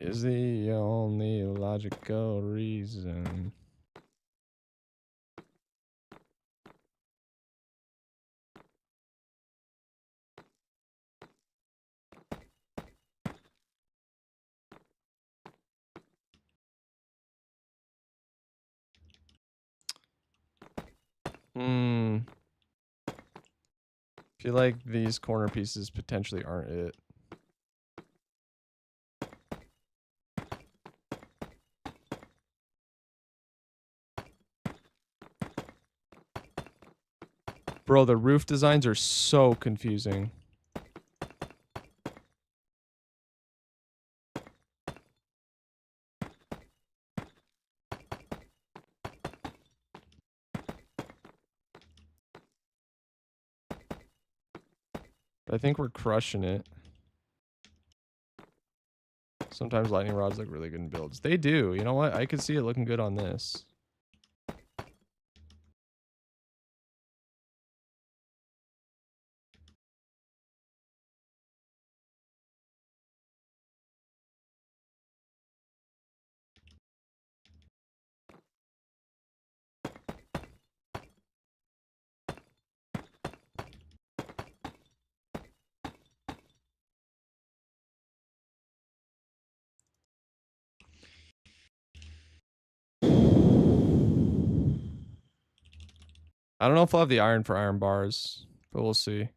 is the only logical reason. Hmm. Feel like these corner pieces potentially aren't it. Bro, the roof designs are so confusing. I think we're crushing it. Sometimes lightning rods look really good in builds. They do. You know what? I could see it looking good on this. I don't know if I'll have the iron for iron bars, but we'll see.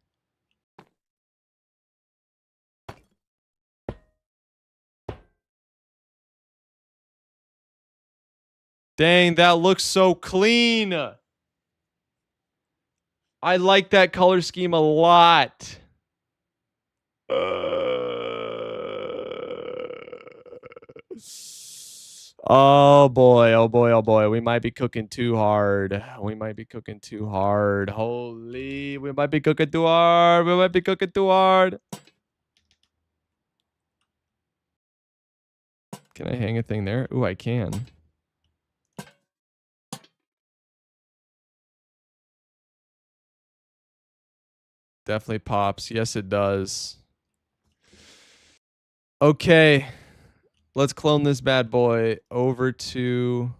Dang, that looks so clean. I like that color scheme a lot. Oh boy, oh boy, oh boy. We might be cooking too hard. We might be cooking too hard. Holy, we might be cooking too hard. We might be cooking too hard. Can I hang a thing there? Ooh, I can. Definitely pops. Yes, it does. Okay. Let's clone this bad boy over to...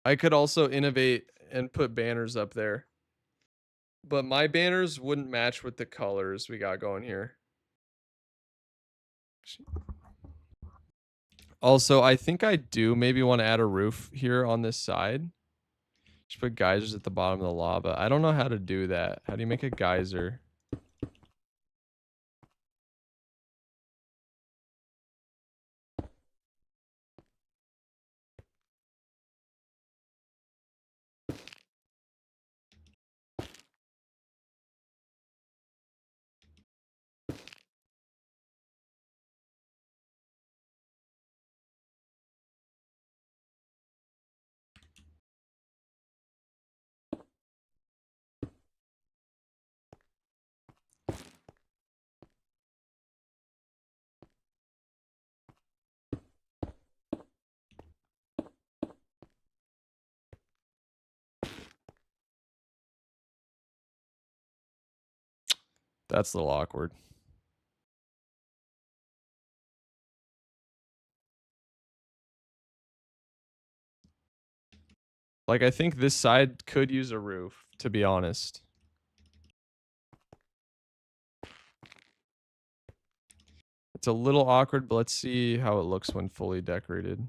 I could also innovate and put banners up there. But my banners wouldn't match with the colors we got going here. Also, I think I do maybe want to add a roof here on this side. Just put geysers at the bottom of the lava. I don't know how to do that. How do you make a geyser? That's a little awkward. Like, I think this side could use a roof, to be honest. It's a little awkward, but let's see how it looks when fully decorated.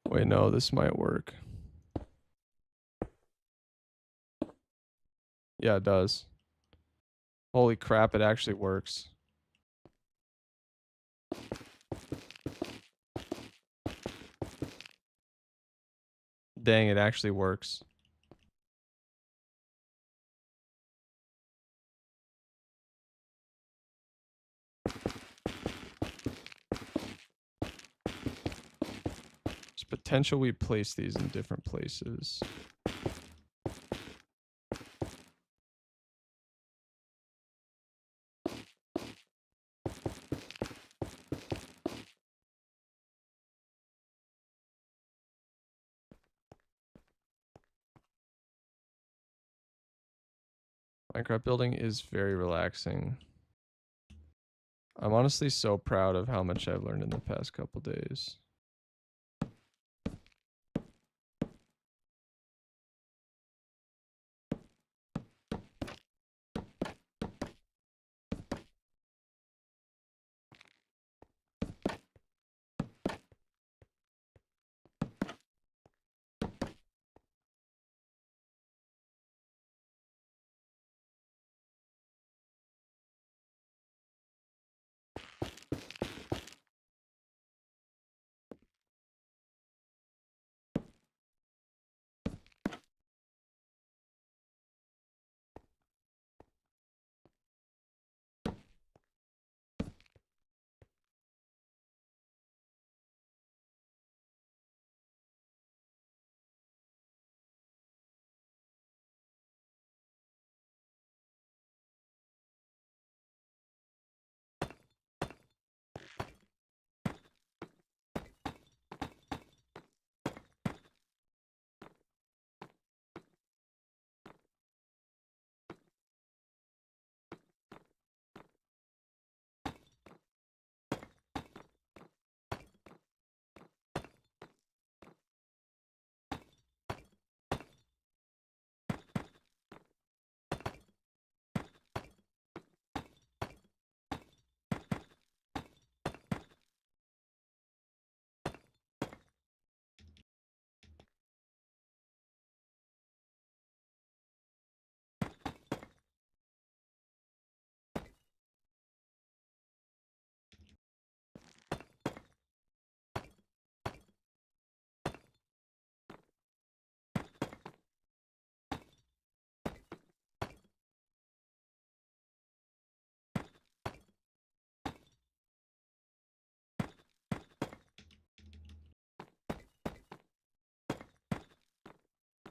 Wait, no, this might work. Yeah, it does. Holy crap, it actually works. Dang, it actually works. There's potential we place these in different places. Minecraft building is very relaxing. I'm honestly so proud of how much I've learned in the past couple days.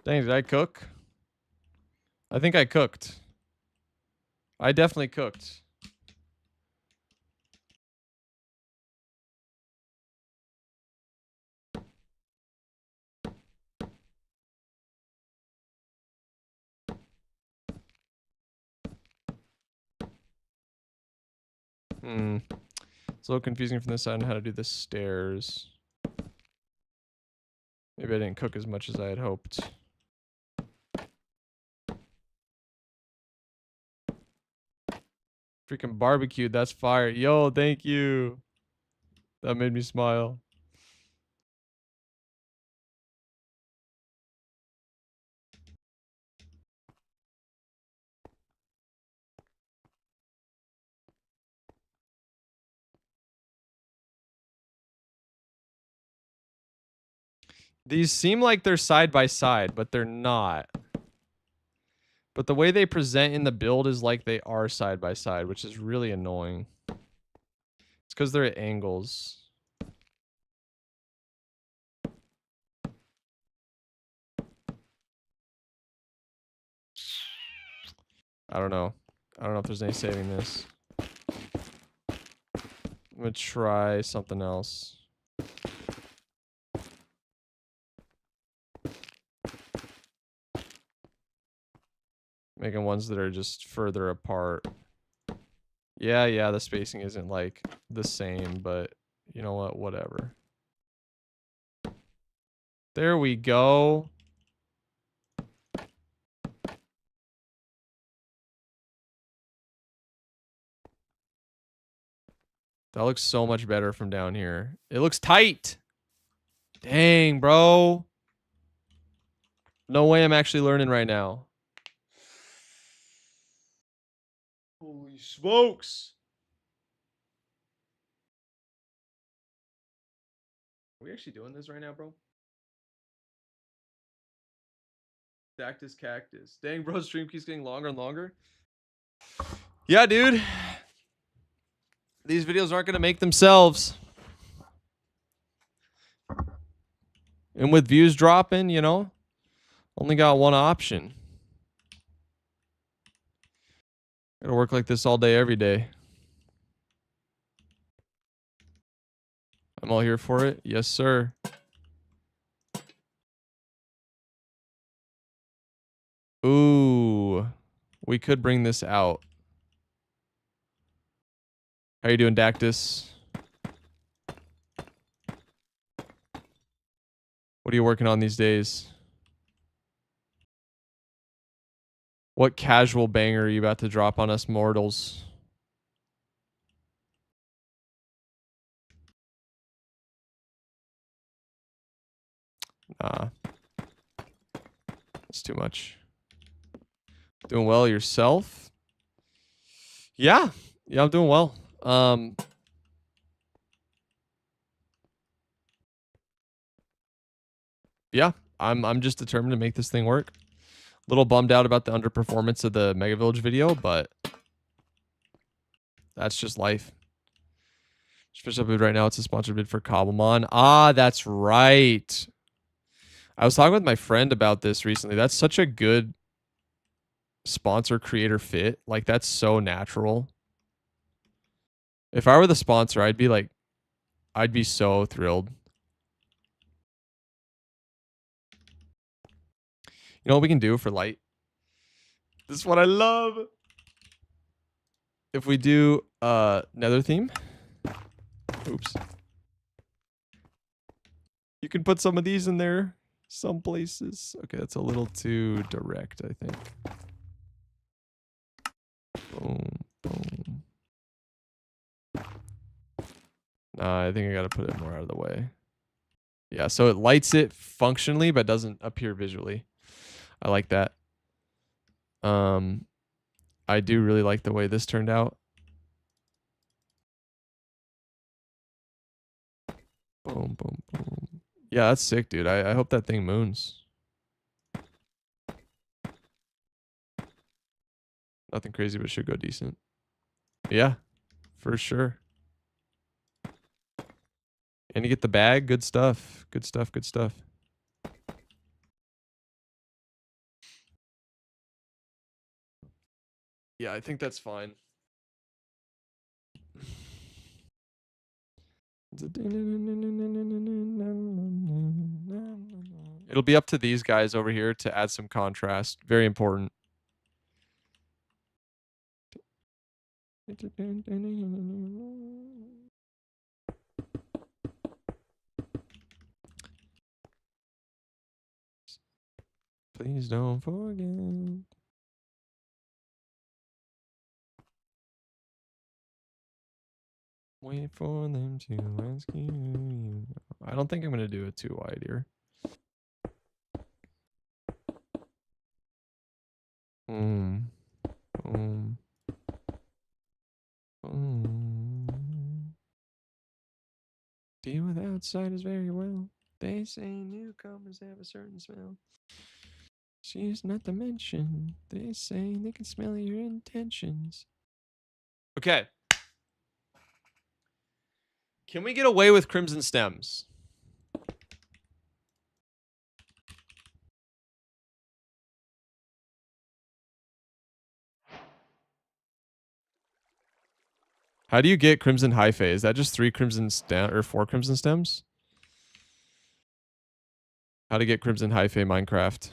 Dang, did I cook? I think I cooked. I definitely cooked. Hmm. It's a little confusing from this side on how to do the stairs. Maybe I didn't cook as much as I had hoped. Freaking barbecued, that's fire. Yo, thank you. That made me smile. These seem like they're side by side, but they're not. But the way they present in the build is like they are side by side, which is really annoying. It's because they're at angles. I don't know. I don't know if there's any saving this. I'm gonna try something else. Making ones that are just further apart. Yeah, the spacing isn't like the same, but you know what? Whatever. There we go. That looks so much better from down here. It looks tight. Dang, bro. No way I'm actually learning right now. Holy smokes. Are we actually doing this right now, bro? Cactus, cactus. Dang, bro, stream keeps getting longer and longer. Yeah, dude. These videos aren't going to make themselves. And with views dropping, you know, only got one option. Gotta work like this all day, every day. I'm all here for it. Yes, sir. Ooh. We could bring this out. How you doing, Dactus? What are you working on these days? What casual banger are you about to drop on us mortals? Nah. That's too much. Doing well yourself? Yeah. Yeah, I'm doing well. Yeah, I'm just determined to make this thing work. A little bummed out about the underperformance of the Mega Village video, but that's just life. Special bid right now. It's a sponsored bid for Cobblemon. Ah, that's right. I was talking with my friend about this recently. That's such a good sponsor creator fit. Like, that's so natural. If I were the sponsor, I'd be so thrilled. You know what we can do for light? This is what I love. If we do nether theme. Oops. You can put some of these in there. Some places. Okay, that's a little too direct, I think. Boom, boom. Nah, I think I gotta put it more out of the way. Yeah, so it lights it functionally, but doesn't appear visually. I like that. I do really like the way this turned out. Boom, boom, boom. Yeah, that's sick, dude. I hope that thing moons. Nothing crazy, but should go decent. Yeah, for sure. And you get the bag. Good stuff. Good stuff. Good stuff. Yeah, I think that's fine. It'll be up to these guys over here to add some contrast. Very important. Please don't forget. Wait for them to ask you. I don't think I'm gonna do it too wide here. Boom. Boom. Boom. Deal with outsiders very well. They say newcomers have a certain smell. She's not to mention. They say they can smell your intentions. Okay. Can we get away with crimson stems? How do you get crimson hyphae? Is that just 3 crimson stem or 4 crimson stems? How to get crimson hyphae Minecraft?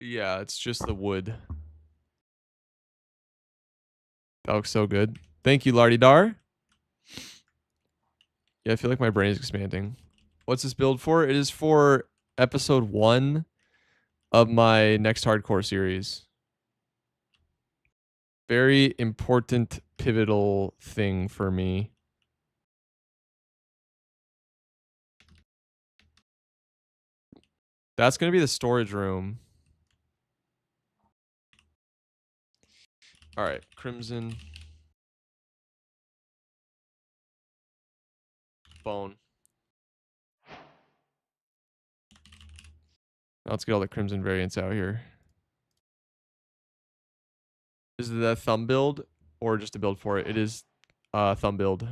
Yeah, it's just the wood. That looks so good. Thank you, Lardy Dar. Yeah, I feel like my brain is expanding. What's this build for? It is for episode 1 of my next hardcore series. Very important, pivotal thing for me. That's going to be the storage room. All right, Crimson. Bone. Now let's get all the Crimson variants out here. Is it a thumb build or just a build for it? It is thumb build.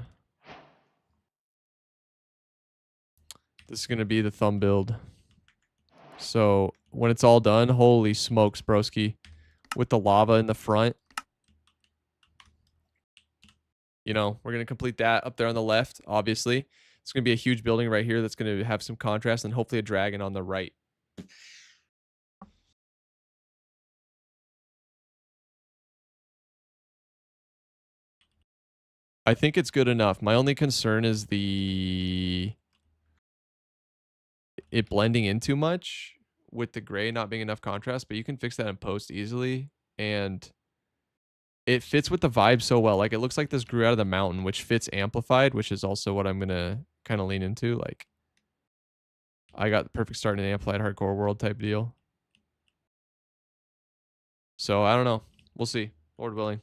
This is going to be the thumb build. So when it's all done, holy smokes, broski. With the lava in the front. You know, we're going to complete that up there on the left, obviously. It's going to be a huge building right here that's going to have some contrast and hopefully a dragon on the right. I think it's good enough. My only concern is it blending in too much with the gray not being enough contrast, but you can fix that in post easily. And it fits with the vibe so well. Like, it looks like this grew out of the mountain, which fits amplified, which is also what I'm going to kind of lean into. Like, I got the perfect start in an amplified hardcore world type deal. So, I don't know. We'll see. Lord willing.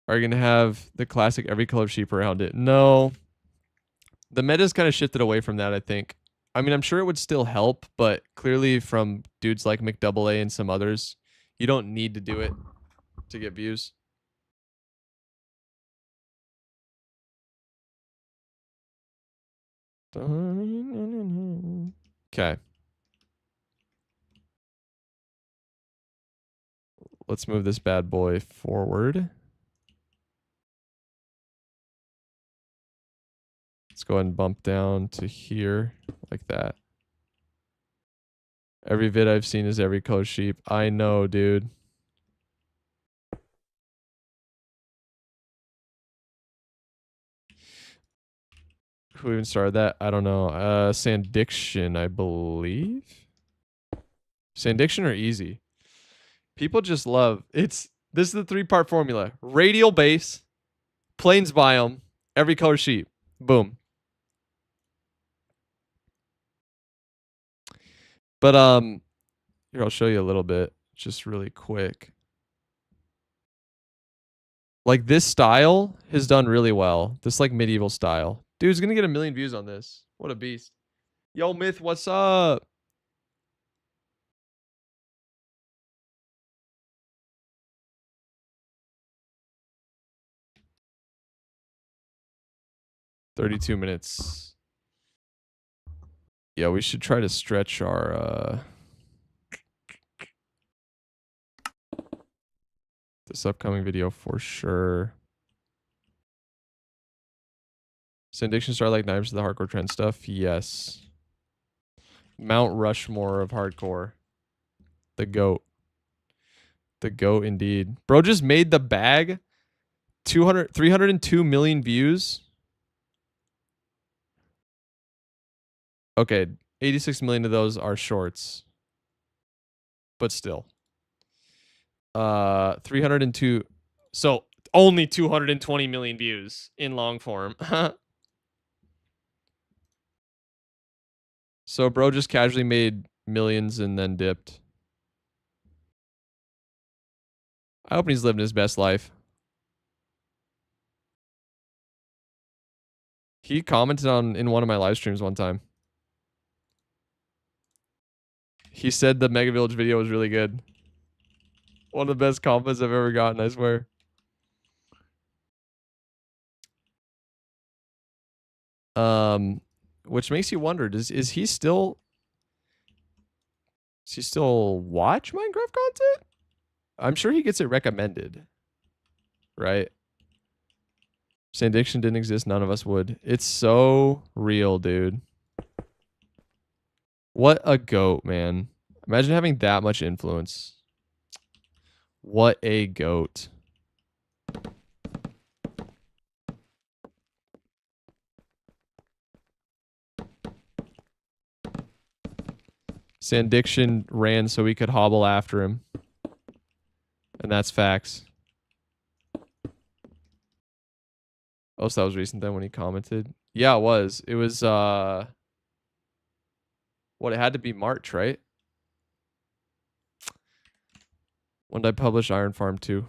Are you going to have the classic every color sheep around it? No. The meta's kind of shifted away from that, I think. I mean, I'm sure it would still help, but clearly from dudes like McDouble and some others, you don't need to do it to get views. Okay. Let's move this bad boy forward. Let's go ahead and bump down to here like that. Every vid I've seen is every color sheep. I know, dude. Who even started that? I don't know. Sandiction, I believe. Sandiction or easy? People just love this is the 3-part formula. Radial base, plains biome, every color sheep. Boom. But here I'll show you a little bit just really quick. Like, this style has done really well. This like medieval style. Dude's gonna get 1 million views on this. What a beast. Yo, Myth, what's up? "32 minutes. Yeah, we should try to stretch our this upcoming video for sure. Sandiction star like knives to the hardcore trend stuff. Yes. Mount Rushmore of hardcore. The GOAT. The GOAT indeed. Bro just made the bag 302 million views. Okay, 86 million of those are shorts. But still. 302. So only 220 million views in long form. So bro just casually made millions and then dipped. I hope he's living his best life. He commented in one of my live streams one time. He said the Mega Village video was really good. One of the best compliments I've ever gotten, I swear. Which makes you wonder, does he still watch Minecraft content? I'm sure he gets it recommended. Right? Sandiction didn't exist, none of us would. It's so real, dude. What a goat, man. Imagine having that much influence. What a goat. Sandiction ran so we could hobble after him. And that's facts. Oh, so that was recent then when he commented? Yeah, it was. It was, what, it had to be March, right? When did I publish Iron Farm 2?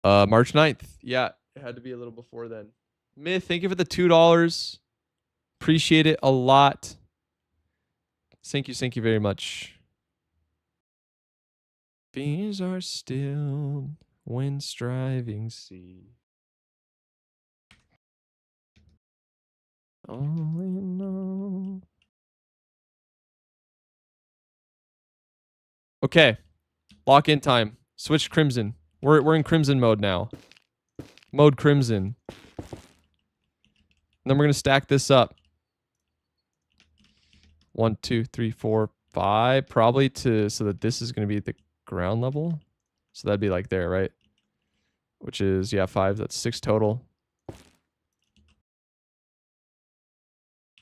March 9th. Yeah, it had to be a little before then. Myth, thank you for the $2. Appreciate it a lot. Thank you very much. Fears are still when striving see. All in all. Okay. Lock in time. Switch Crimson. We're in Crimson mode now. Mode Crimson. And then we're gonna stack this up. 1, 2, 3, 4, 5. Probably so that this is gonna be at the ground level. So that'd be like there, right? Which is, yeah, 5. That's 6 total.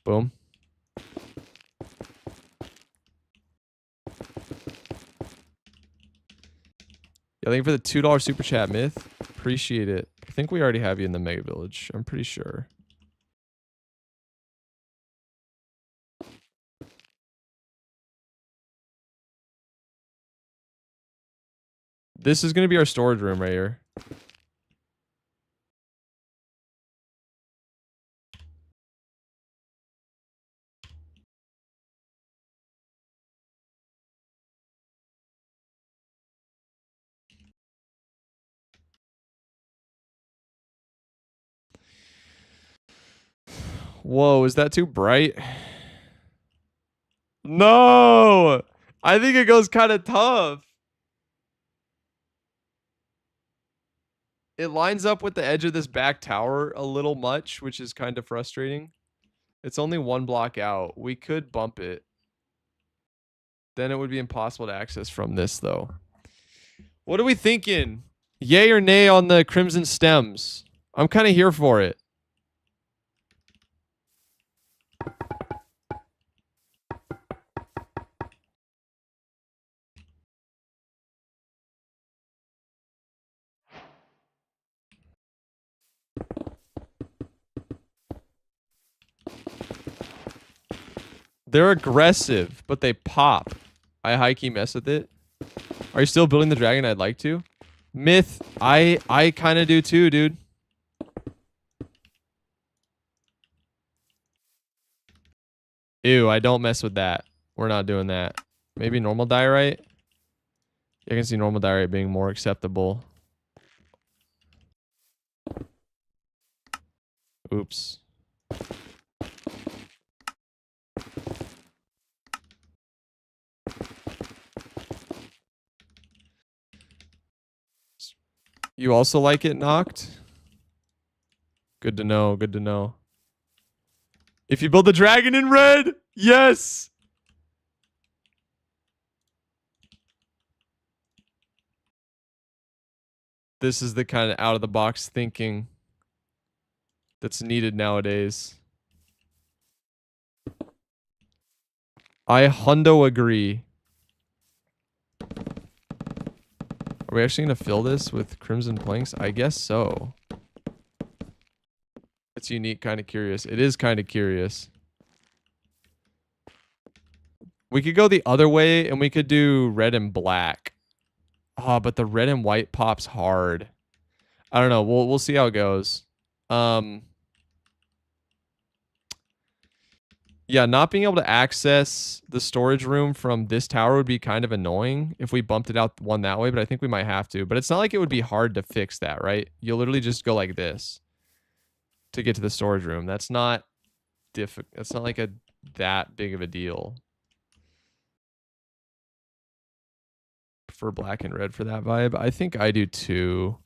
Boom. Yeah, thank you for the $2 super chat, Myth. Appreciate it. I think we already have you in the Mega Village. I'm pretty sure. This is going to be our storage room right here. Whoa, is that too bright? No! I think it goes kind of tough. It lines up with the edge of this back tower a little much, which is kind of frustrating. It's only 1 block out. We could bump it. Then it would be impossible to access from this, though. What are we thinking? Yay or nay on the Crimson Stems? I'm kind of here for it. They're aggressive, but they pop. I high-key mess with it. Are you still building the dragon? I'd like to. Myth, I kind of do too, dude. Ew, I don't mess with that. We're not doing that. Maybe normal diorite? I can see normal diorite being more acceptable. Oops. You also like it knocked? Good to know, good to know. If you build the dragon in red, yes! This is the kind of out-of-the-box thinking that's needed nowadays. I hundo agree. Are we actually going to fill this with crimson planks? I guess so. It's unique, kind of curious. It is kind of curious. We could go the other way and we could do red and black. Oh, but the red and white pops hard. I don't know. We'll see how it goes. Yeah, not being able to access the storage room from this tower would be kind of annoying if we bumped it out one that way, but I think we might have to. But it's not like it would be hard to fix that, right? You'll literally just go like this to get to the storage room. That's not difficult. That's not like that big of a deal. Prefer black and red for that vibe. I think I do too.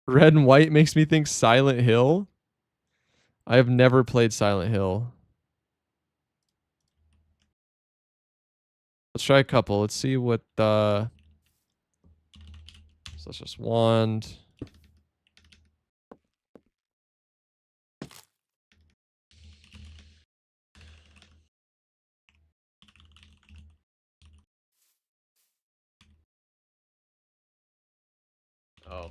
Red and white makes me think Silent Hill. I have never played Silent Hill. Let's try a couple. Let's see what So let's just wand. Oh.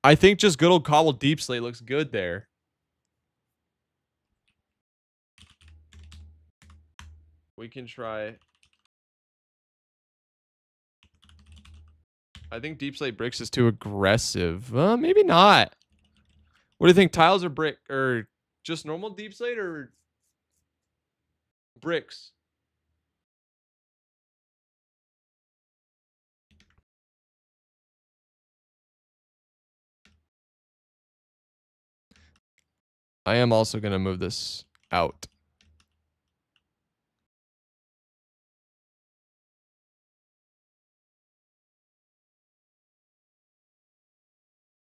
I think just good old cobbled deep slate looks good there. We can try. I think deep slate bricks is too aggressive. Maybe not. What do you think? Tiles or brick or just normal deep slate or bricks? I am also going to move this out.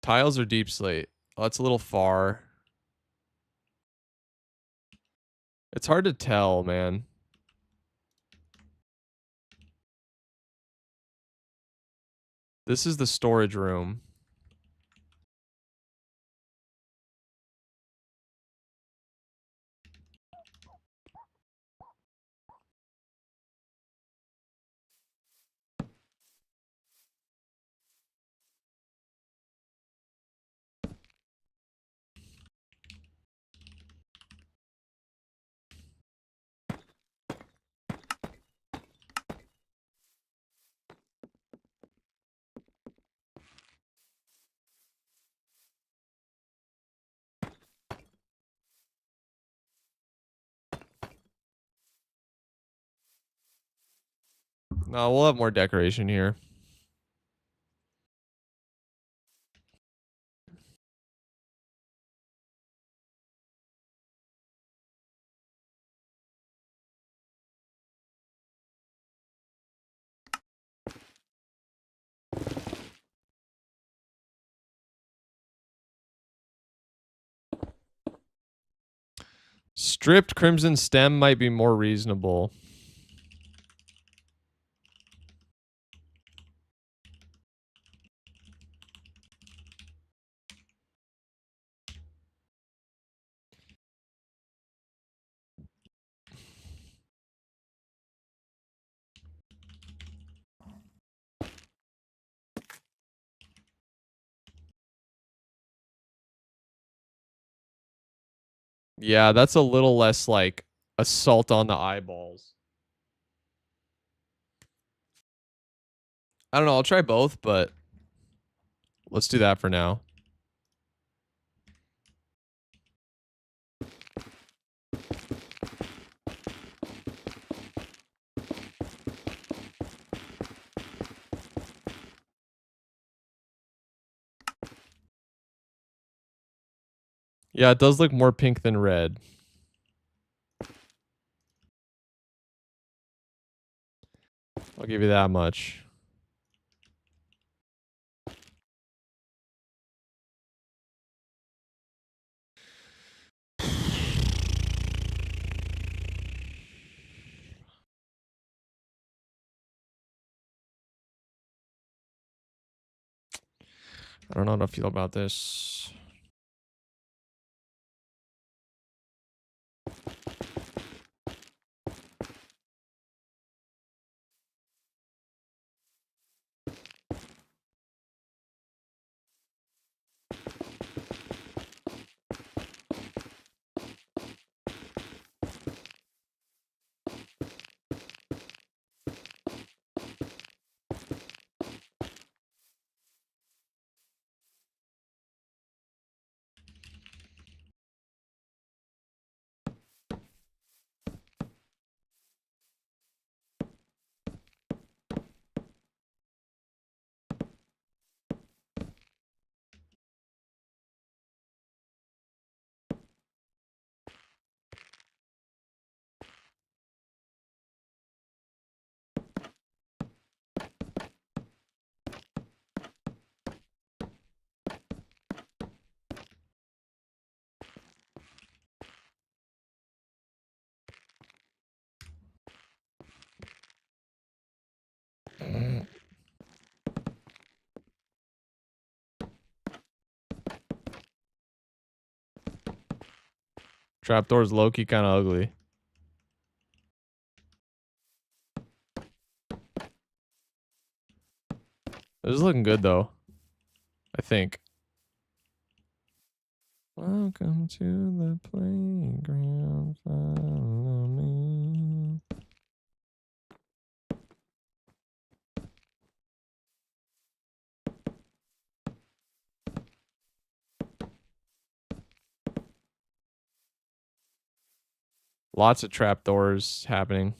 Tiles or deep slate? Oh, that's a little far. It's hard to tell, man. This is the storage room. No, we'll have more decoration here. Stripped crimson stem might be more reasonable. Yeah, that's a little less like assault on the eyeballs. I don't know. I'll try both, but let's do that for now. Yeah, it does look more pink than red. I'll give you that much. I don't know how to feel about this. Trapdoor's low-key kind of ugly. This is looking good though. I think. Welcome to the playground. Follow me. Lots of trapdoors happening.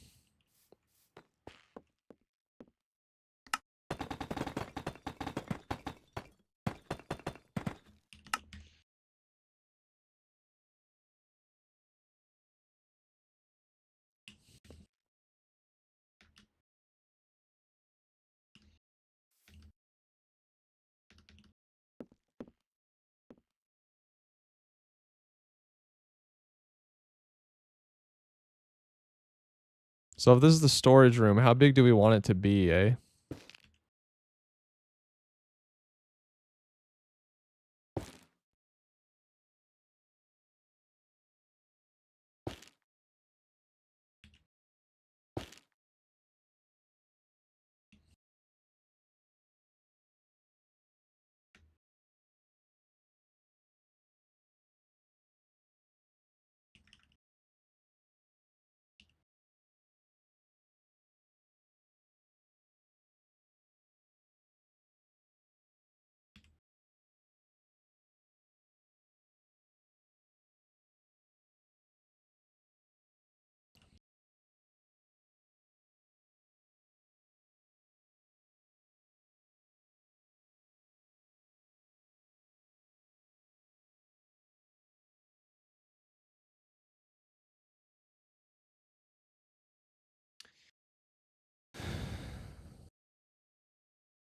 So if this is the storage room, how big do we want it to be, eh?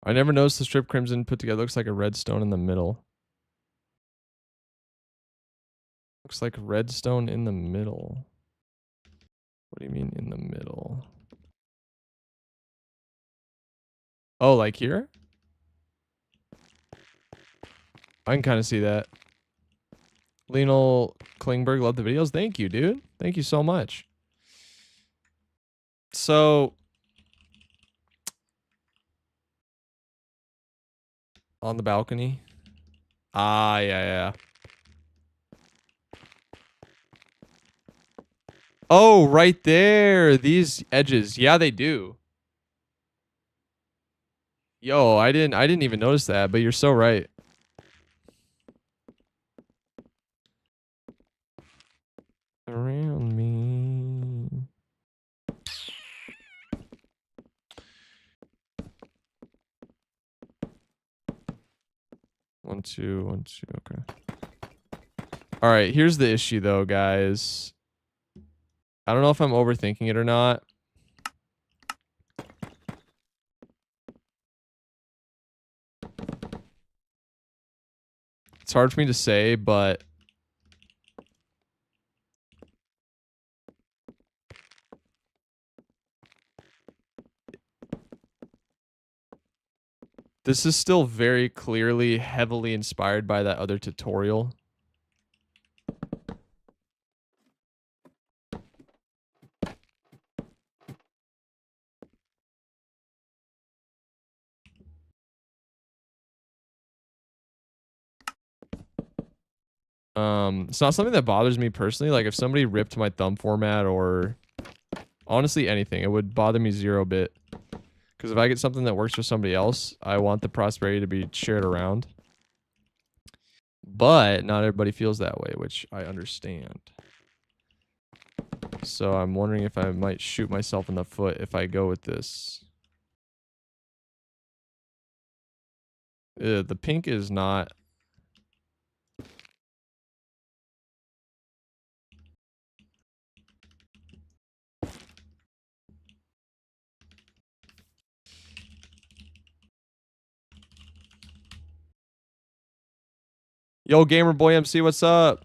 I never noticed the strip crimson put together looks like a redstone in the middle. Looks like redstone in the middle. What do you mean in the middle? Oh, like here? I can kind of see that. Lionel Klingberg, love the videos. Thank you, dude. Thank you so much. So, on the balcony. Ah, yeah. Oh, right there. These edges. Yeah, they do. Yo, I didn't even notice that, but you're so right. Around me. One, two. Okay. All right. Here's the issue, though, guys. I don't know if I'm overthinking it or not. It's hard for me to say, but this is still very clearly heavily inspired by that other tutorial. It's not something that bothers me personally. Like if somebody ripped my thumb format or honestly anything, it would bother me 0 bit. Because if I get something that works for somebody else, I want the prosperity to be shared around. But not everybody feels that way, which I understand. So I'm wondering if I might shoot myself in the foot if I go with this. The pink is not... Yo, Gamer Boy MC, what's up?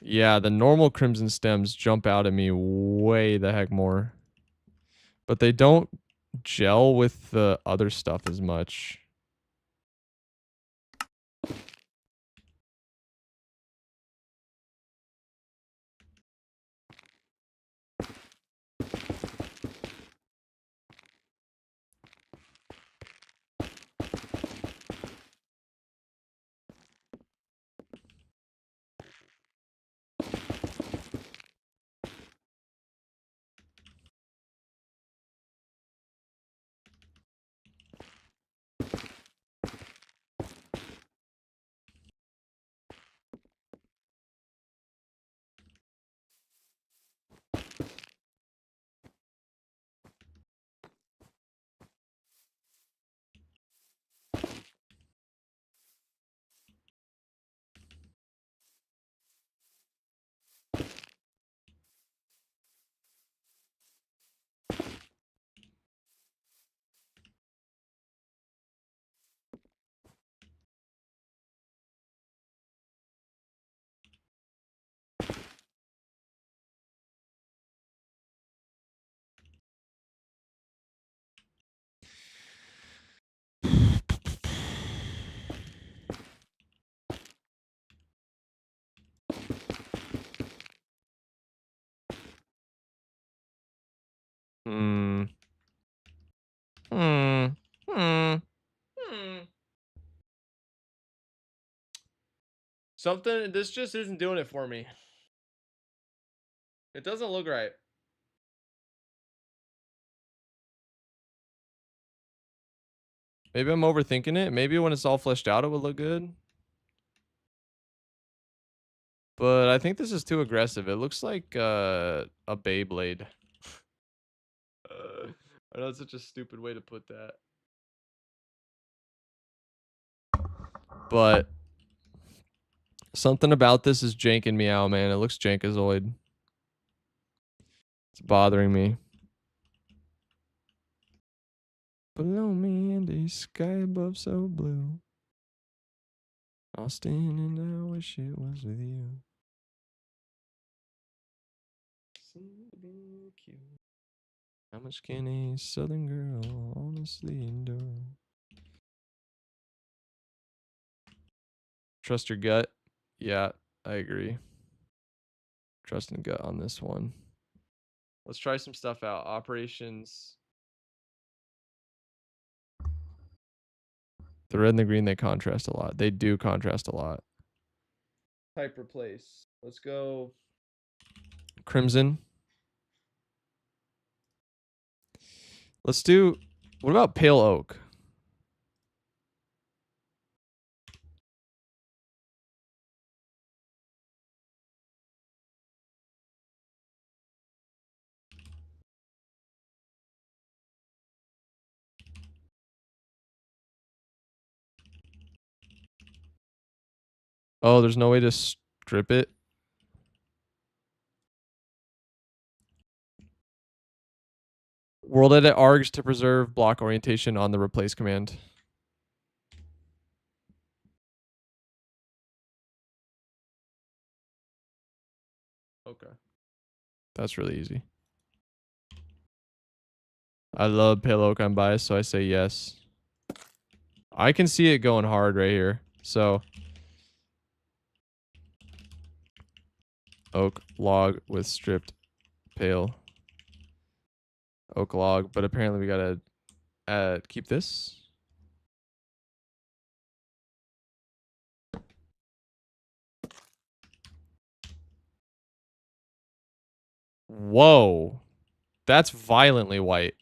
Yeah, the normal crimson stems jump out at me way the heck more. But they don't gel with the other stuff as much. Hmm. Hmm. Hmm. Hmm. Something, this just isn't doing it for me. It doesn't look right. Maybe I'm overthinking it. Maybe when it's all fleshed out, it would look good. But I think this is too aggressive. It looks like a Beyblade. I know it's such a stupid way to put that. But something about this is janking me out, man. It looks jankazoid. It's bothering me. Below me in the sky above so blue. Austin, and I wish it was with you. How much can a southern girl honestly endure? Trust your gut. Yeah, I agree. Trust and gut on this one. Let's try some stuff out. Operations. The red and the green, they contrast a lot. They do contrast a lot. Type replace. Let's go crimson. Let's do, what about pale oak? Oh, there's no way to strip it. World edit args to preserve block orientation on the replace command. Okay. That's really easy. I love pale oak. I'm biased, so I say yes. I can see it going hard right here. So oak log with stripped pale oak log, but apparently we gotta keep this. Whoa, that's violently white.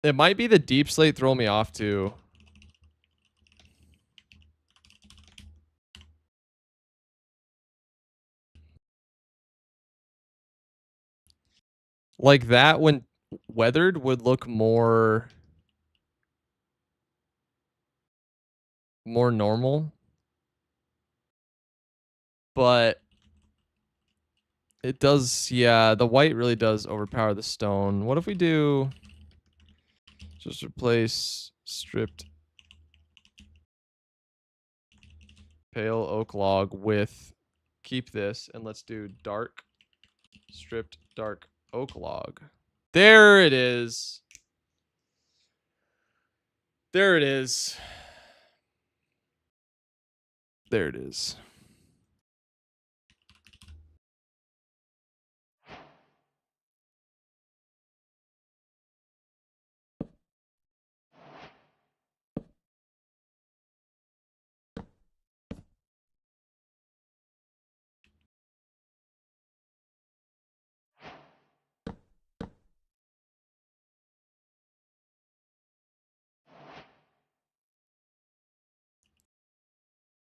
It might be the deep slate throw me off too. Like that when weathered would look more normal. But it does, yeah, the white really does overpower the stone. What if we do just replace stripped pale oak log with, keep this, and let's do dark stripped dark oak log. There it is. There it is. There it is.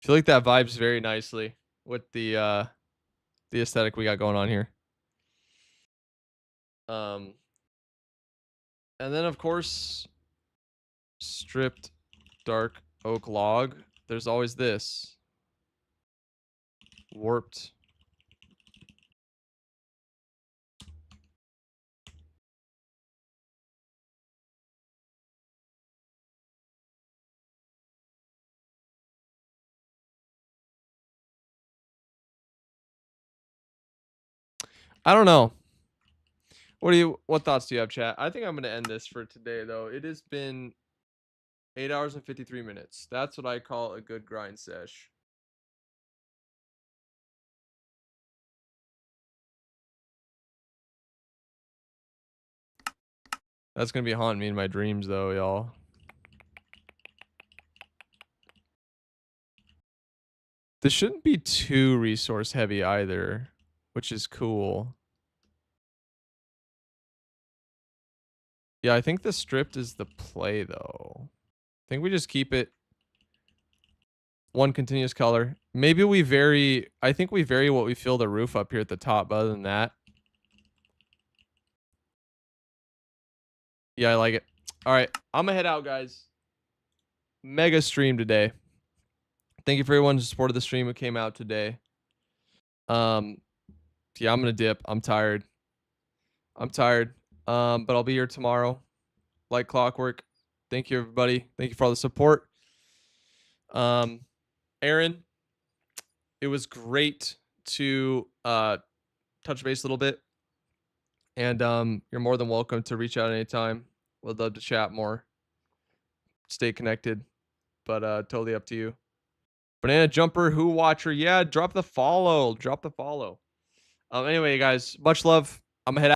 I feel like that vibes very nicely with the aesthetic we got going on here. And then of course, stripped dark oak log. There's always this warped. I don't know. What thoughts do you have, chat? I think I'm gonna end this for today though. It has been 8 hours and 53 minutes. That's what I call a good grind sesh. That's gonna be haunting me in my dreams though, y'all. This shouldn't be too resource heavy either, which is cool. Yeah, I think the stripped is the play though. I think we just keep it one continuous color. Maybe we vary, I think we vary what we fill the roof up here at the top, but other than that. Yeah, I like it. All right, I'm gonna head out, guys. Mega stream today. Thank you for everyone who supported the stream who came out today. Yeah, I'm gonna dip. I'm tired. But I'll be here tomorrow, like clockwork. Thank you, everybody. Thank you for all the support. Aaron, it was great to touch base a little bit. And you're more than welcome to reach out anytime. Would love to chat more. Stay connected. But totally up to you. Banana Jumper, Who Watcher, yeah, drop the follow. Drop the follow. Anyway, guys, much love. I'm gonna head out.